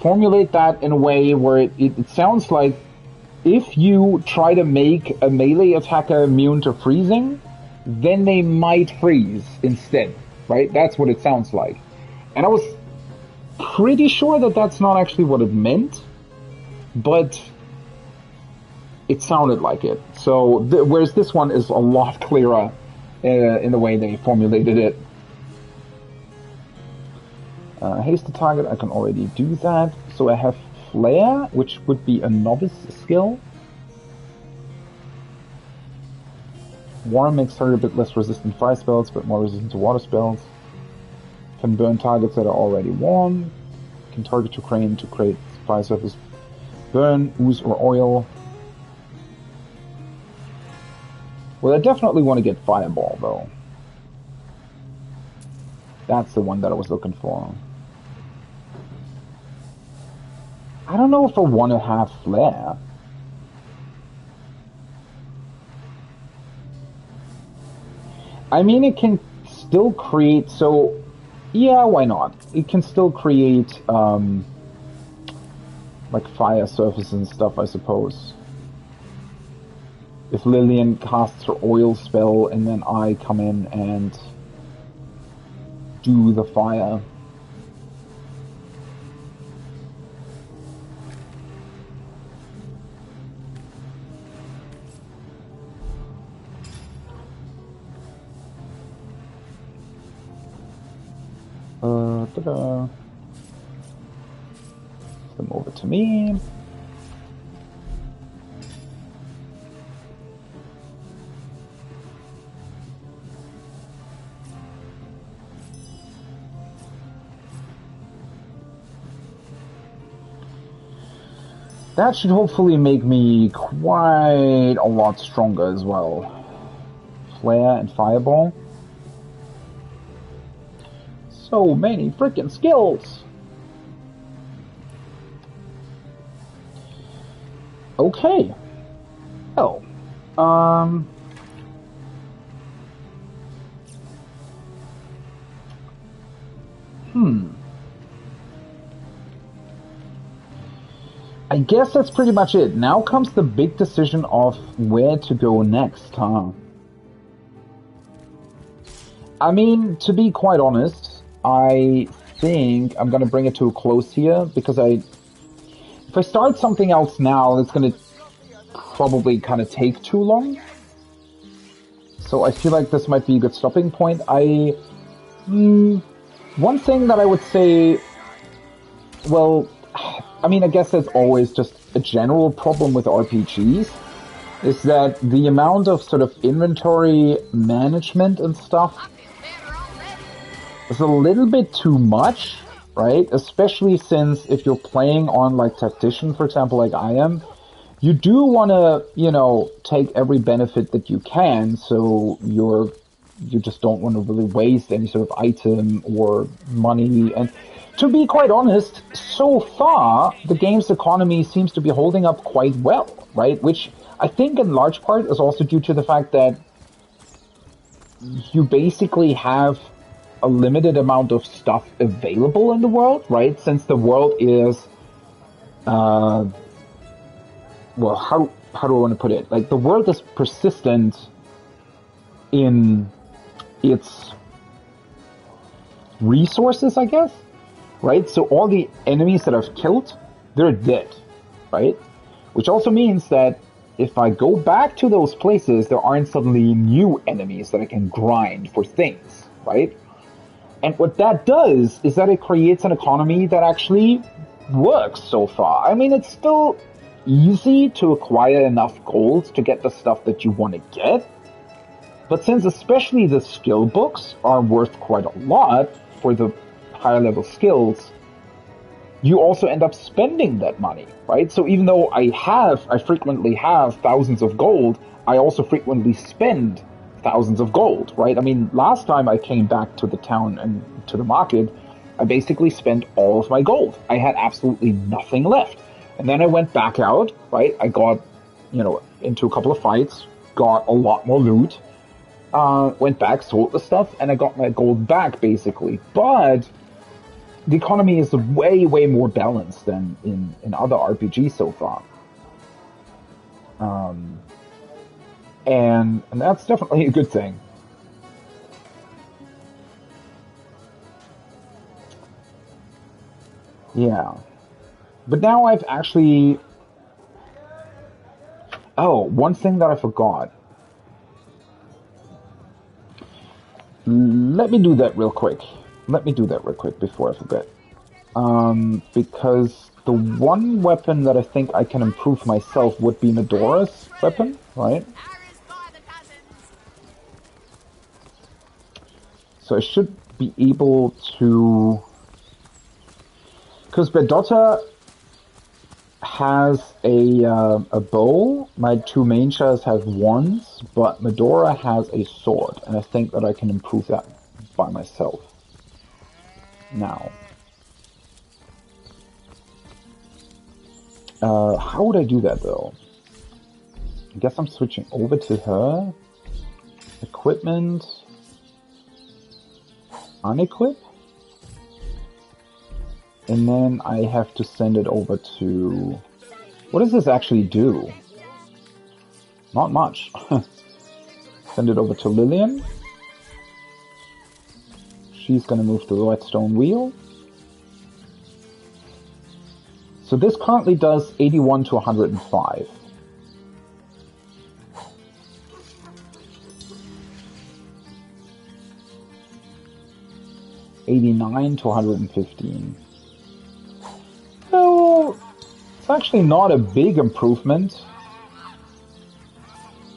formulate that in a way where it sounds like if you try to make a melee attacker immune to freezing, then they might freeze instead, right? That's what it sounds like. And I was pretty sure that that's not actually what it meant, but it sounded like it. So, whereas this one is a lot clearer in the way they formulated it. Haste the target, I can already do that. So I have Flare, which would be a novice skill. Warm makes target a bit less resistant to fire spells, but more resistant to water spells. Can burn targets that are already warm. Can target to crane to create fire surface. Burn, ooze, or oil. Well, I definitely want to get Fireball, though. That's the one that I was looking for. I don't know if I want to have Flare. I mean, it can still create, so... Yeah, why not? It can still create, fire surfaces and stuff, I suppose. If Lillian casts her oil spell and then I come in and do the fire. Ta-da. Them over to me. That should hopefully make me quite a lot stronger as well. Flare and Fireball. So many freaking skills! Okay. Oh. I guess that's pretty much it. Now comes the big decision of where to go next, huh? I mean, to be quite honest, I think I'm gonna bring it to a close here, because if I start something else now, it's gonna probably kind of take too long. So I feel like this might be a good stopping point. One thing that I would say, well, I mean, I guess that's always just a general problem with RPGs, is that the amount of sort of inventory management and stuff is a little bit too much, right? Especially since if you're playing on like Tactician, for example, like I am, you do want to, you know, take every benefit that you can, so you just don't want to really waste any sort of item or money. And to be quite honest, so far, the game's economy seems to be holding up quite well, right? Which I think in large part is also due to the fact that you basically have a limited amount of stuff available in the world, right? Since the world is, well, how do I want to put it? Like, the world is persistent in its resources, I guess, right? So all the enemies that I've killed, they're dead, right? Which also means that if I go back to those places, there aren't suddenly new enemies that I can grind for things, right? And what that does is that it creates an economy that actually works so far. I mean, it's still easy to acquire enough gold to get the stuff that you want to get. But since especially the skill books are worth quite a lot for the higher level skills, you also end up spending that money, right? So even though I frequently have thousands of gold, I also frequently spend thousands of gold, right? I mean, last time I came back to the town and to the market, I basically spent all of my gold. I had absolutely nothing left. And then I went back out, right? I got, into a couple of fights, got a lot more loot, went back, sold the stuff, and I got my gold back, basically. But the economy is way, way more balanced than in other RPGs so far. And that's definitely a good thing. Yeah. But now I've actually... Oh, one thing that I forgot. Let me do that real quick. Before I forget. Because the one weapon that I think I can improve myself would be Medora's weapon, right? So I should be able to... Because Bedota has a bow, my two main chars have wands, but Medora has a sword, and I think that I can improve that by myself. Now. How would I do that, though? I guess I'm switching over to her. Equipment. Unequip. And then I have to send it over to... What does this actually do? Not much. Send it over to Lillian. She's gonna move the redstone wheel. So this currently does 81 to 105. $89 to 115. So it's actually not a big improvement,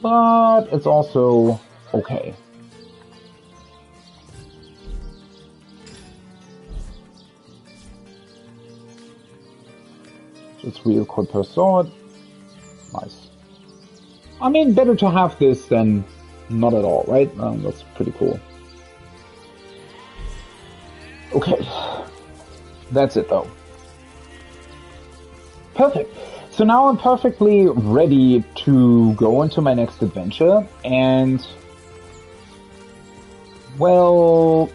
but it's also okay. Just re-equip her sword. Nice. I mean, better to have this than not at all, right? That's pretty cool. Okay. That's it, though. Perfect. So now I'm perfectly ready to go into my next adventure, and... well...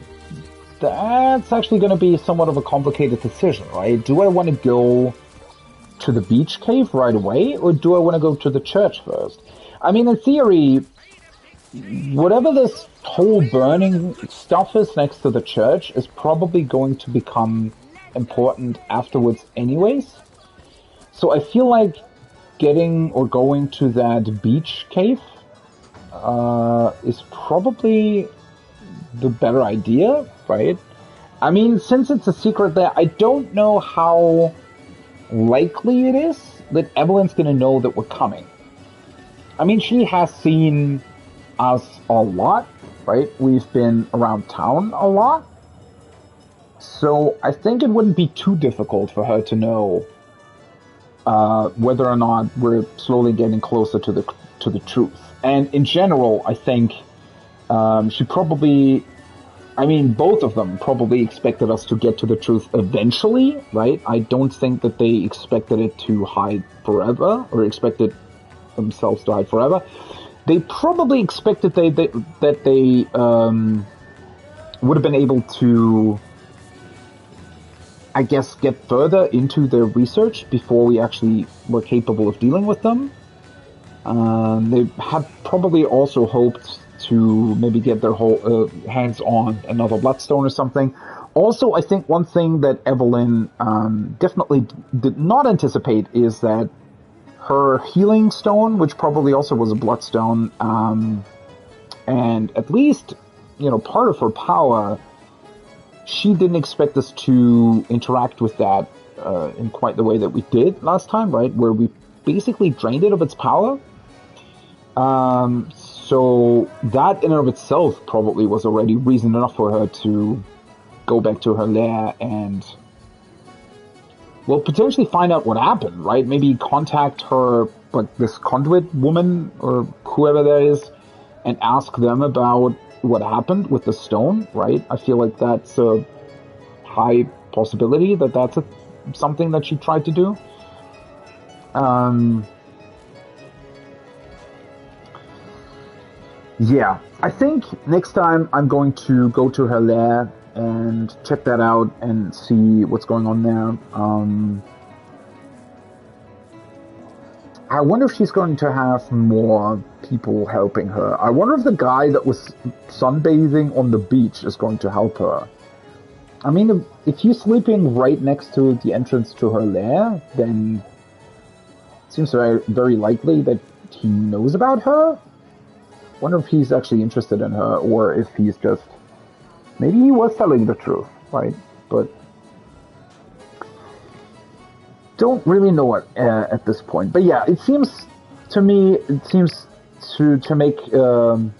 that's actually going to be somewhat of a complicated decision, right? Do I want to go to the beach cave right away, or do I want to go to the church first? I mean, in theory, whatever this whole burning stuff is next to the church is probably going to become important afterwards anyways. So I feel like getting or going to that beach cave is probably the better idea, right? I mean, since it's a secret there, I don't know how likely it is that Evelyn's gonna know that we're coming. I mean, she has seen us a lot, right? We've been around town a lot. So I think it wouldn't be too difficult for her to know whether or not we're slowly getting closer to the truth. And in general, I think she probably... I mean, both of them probably expected us to get to the truth eventually, right? I don't think that they expected it to hide forever, or expected themselves to hide forever. They probably expected that they would have been able to, I guess, get further into their research before we actually were capable of dealing with them. They had probably also hoped to maybe get their whole hands on another Bloodstone or something. Also, I think one thing that Evelyn definitely did not anticipate is that her healing stone, which probably also was a Bloodstone, and at least, part of her power, she didn't expect us to interact with that in quite the way that we did last time, right? Where we basically drained it of its power. So that in and of itself probably was already reason enough for her to go back to her lair and, well, potentially find out what happened, right? Maybe contact her, like this conduit woman or whoever that is, and ask them about what happened with the stone, right? I feel like that's a high possibility that that's something that she tried to do. Yeah, I think next time I'm going to go to her lair and check that out and see what's going on there. I wonder if she's going to have more people helping her. I wonder if the guy that was sunbathing on the beach is going to help her. I mean, if he's sleeping right next to the entrance to her lair, then it seems very, very likely that he knows about her. Wonder if he's actually interested in her, or if he's just... Maybe he was telling the truth, right? But don't really know it at this point. But yeah, it seems to me, to make the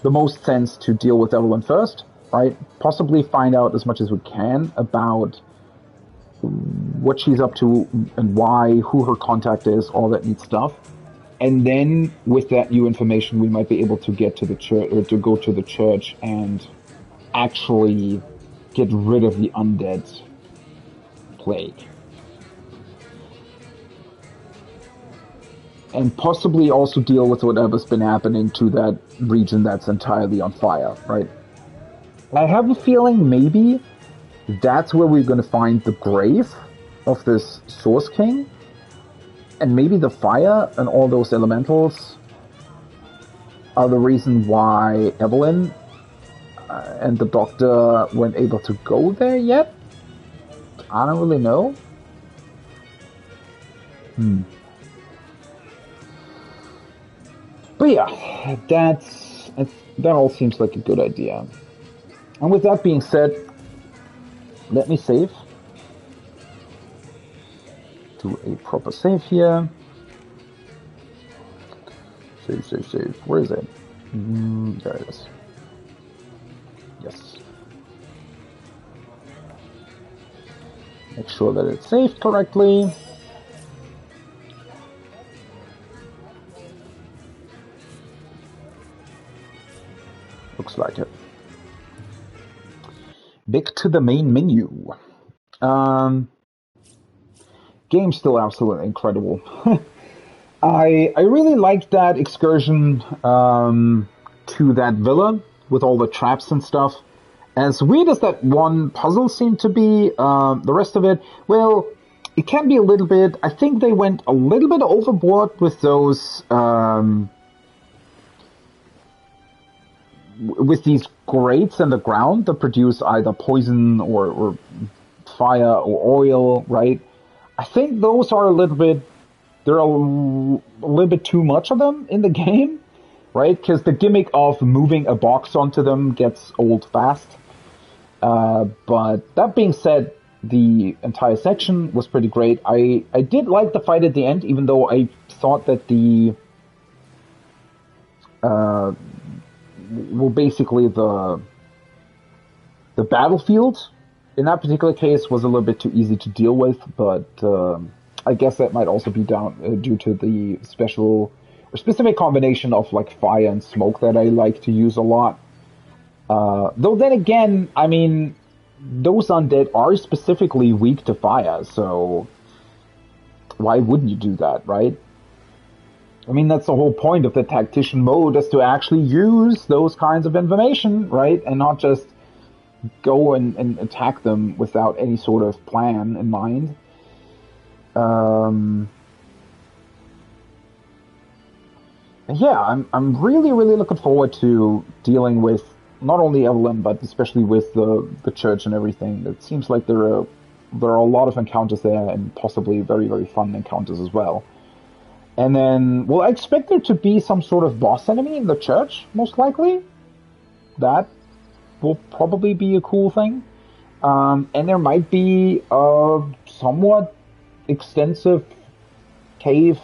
most sense to deal with Evelyn first, right? Possibly find out as much as we can about what she's up to and why, who her contact is, all that neat stuff. And then, with that new information, we might be able to get to the church, or to go to the church and actually get rid of the undead plague. And possibly also deal with whatever's been happening to that region that's entirely on fire, right? I have a feeling maybe that's where we're going to find the grave of this Source King. And maybe the fire and all those elementals are the reason why Evelyn and the doctor weren't able to go there yet. I don't really know. But yeah, that all seems like a good idea. And with that being said, let me save. Do a proper save here. Save. Where is it? There it is. Yes. Make sure that it's saved correctly. Looks like it. Back to the main menu. Game's still absolutely incredible. I really liked that excursion to that villa with all the traps and stuff. As weird as that one puzzle seemed to be, the rest of it, well, it can be a little bit. I think they went a little bit overboard with those, with these grates in the ground that produce either poison or fire or oil, right? I think those are a little bit, there are a little bit too much of them in the game, right? Because the gimmick of moving a box onto them gets old fast. But that being said, the entire section was pretty great. I did like the fight at the end, even though I thought that basically the battlefield in that particular case was a little bit too easy to deal with, but I guess that might also be down due to the specific combination of like fire and smoke that I like to use a lot. Though then again, I mean, those undead are specifically weak to fire, so why wouldn't you do that, right? I mean, that's the whole point of the tactician mode, is to actually use those kinds of information, right? And not just go and attack them without any sort of plan in mind. Yeah, I'm really, really looking forward to dealing with not only Evelyn, but especially with the church and everything. It seems like there are a lot of encounters there, and possibly very, very fun encounters as well. And then, well, I expect there to be some sort of boss enemy in the church, most likely. That will probably be a cool thing. And there might be a somewhat extensive cave,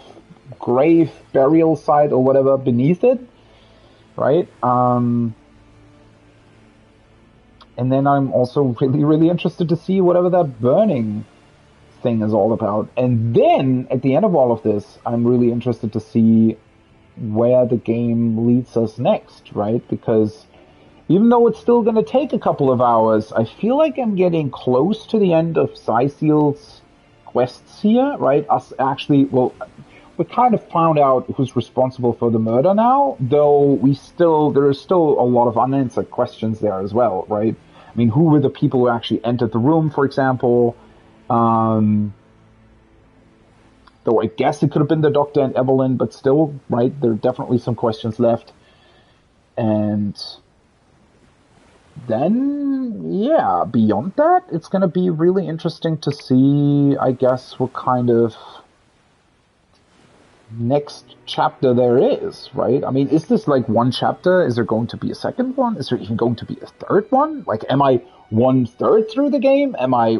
grave, burial site, or whatever beneath it, right? And then I'm also really, really interested to see whatever that burning thing is all about. And then, at the end of all of this, I'm really interested to see where the game leads us next, right? Because even though it's still going to take a couple of hours, I feel like I'm getting close to the end of Cyseal's quests here, right? Us actually, well, we kind of found out who's responsible for the murder now, though there is still a lot of unanswered questions there as well, right? I mean, who were the people who actually entered the room, for example? Though I guess it could have been the Doctor and Evelyn, but still, right, there are definitely some questions left. And then, yeah, beyond that, it's going to be really interesting to see, I guess, what kind of next chapter there is, right? I mean, is this like one chapter? Is there going to be a second one? Is there even going to be a third one? Like, am I 1/3 through the game? Am I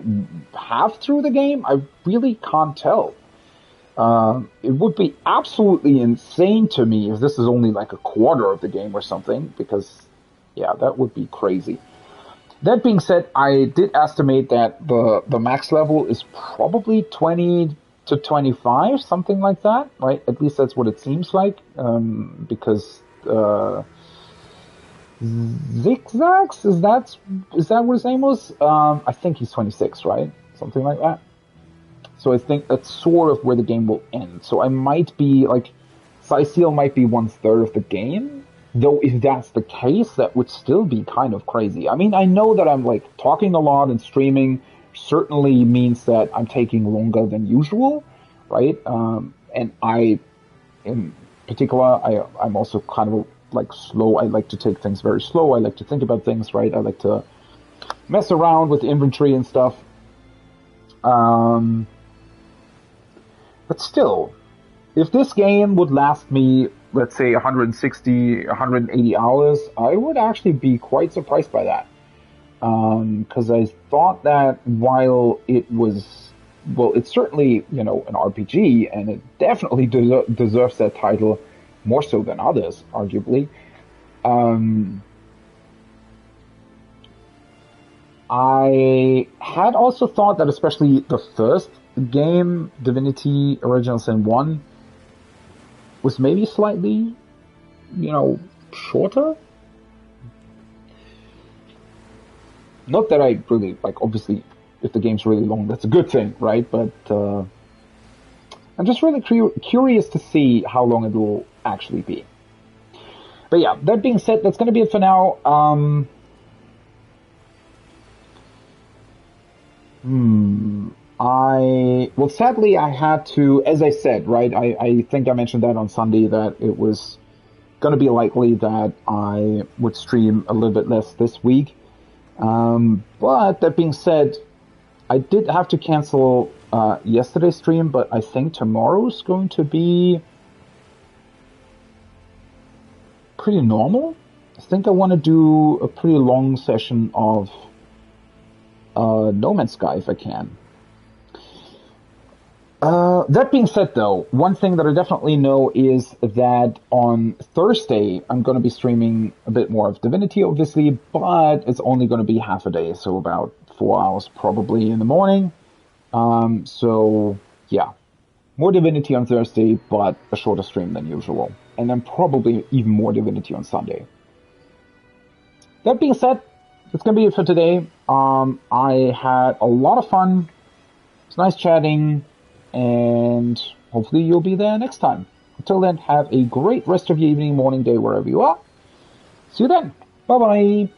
half through the game? I really can't tell. It would be absolutely insane to me if this is only like a quarter of the game or something, because, yeah, that would be crazy. That being said, I did estimate that the max level is probably 20 to 25, something like that, right? At least that's what it seems like, because Zigzags, is that what his name was? I think he's 26, right? Something like that. So I think that's sort of where the game will end. So I might be, like, Cyseal might be 1/3 of the game, though if that's the case, that would still be kind of crazy. I mean, I know that I'm, like, talking a lot and streaming certainly means that I'm taking longer than usual, right? And I, in particular, I'm also kind of, like, slow. I like to take things very slow. I like to think about things, right? I like to mess around with inventory and stuff. But still, if this game would last me, let's say, 160, 180 hours, I would actually be quite surprised by that. Because I thought that while it was, well, it's certainly, you know, an RPG, and it definitely deserves that title more so than others, arguably. I had also thought that especially the first game, Divinity Original Sin 1, was maybe slightly, you know, shorter. Not that I really, like, obviously, if the game's really long, that's a good thing, right? But I'm just really curious to see how long it will actually be. But yeah, that being said, that's going to be it for now. Well, sadly, I had to, as I said, right, I think I mentioned that on Sunday, that it was going to be likely that I would stream a little bit less this week. But that being said, I did have to cancel yesterday's stream, but I think tomorrow's going to be pretty normal. I think I want to do a pretty long session of No Man's Sky if I can. That being said, though, one thing that I definitely know is that on Thursday I'm going to be streaming a bit more of Divinity, obviously, but it's only going to be half a day, so about 4 hours probably in the morning. So, yeah, more Divinity on Thursday, but a shorter stream than usual. And then probably even more Divinity on Sunday. That being said, that's going to be it for today. I had a lot of fun. It's nice chatting. And hopefully you'll be there next time. Until then, have a great rest of your evening, morning, day, wherever you are. See you then. Bye-bye.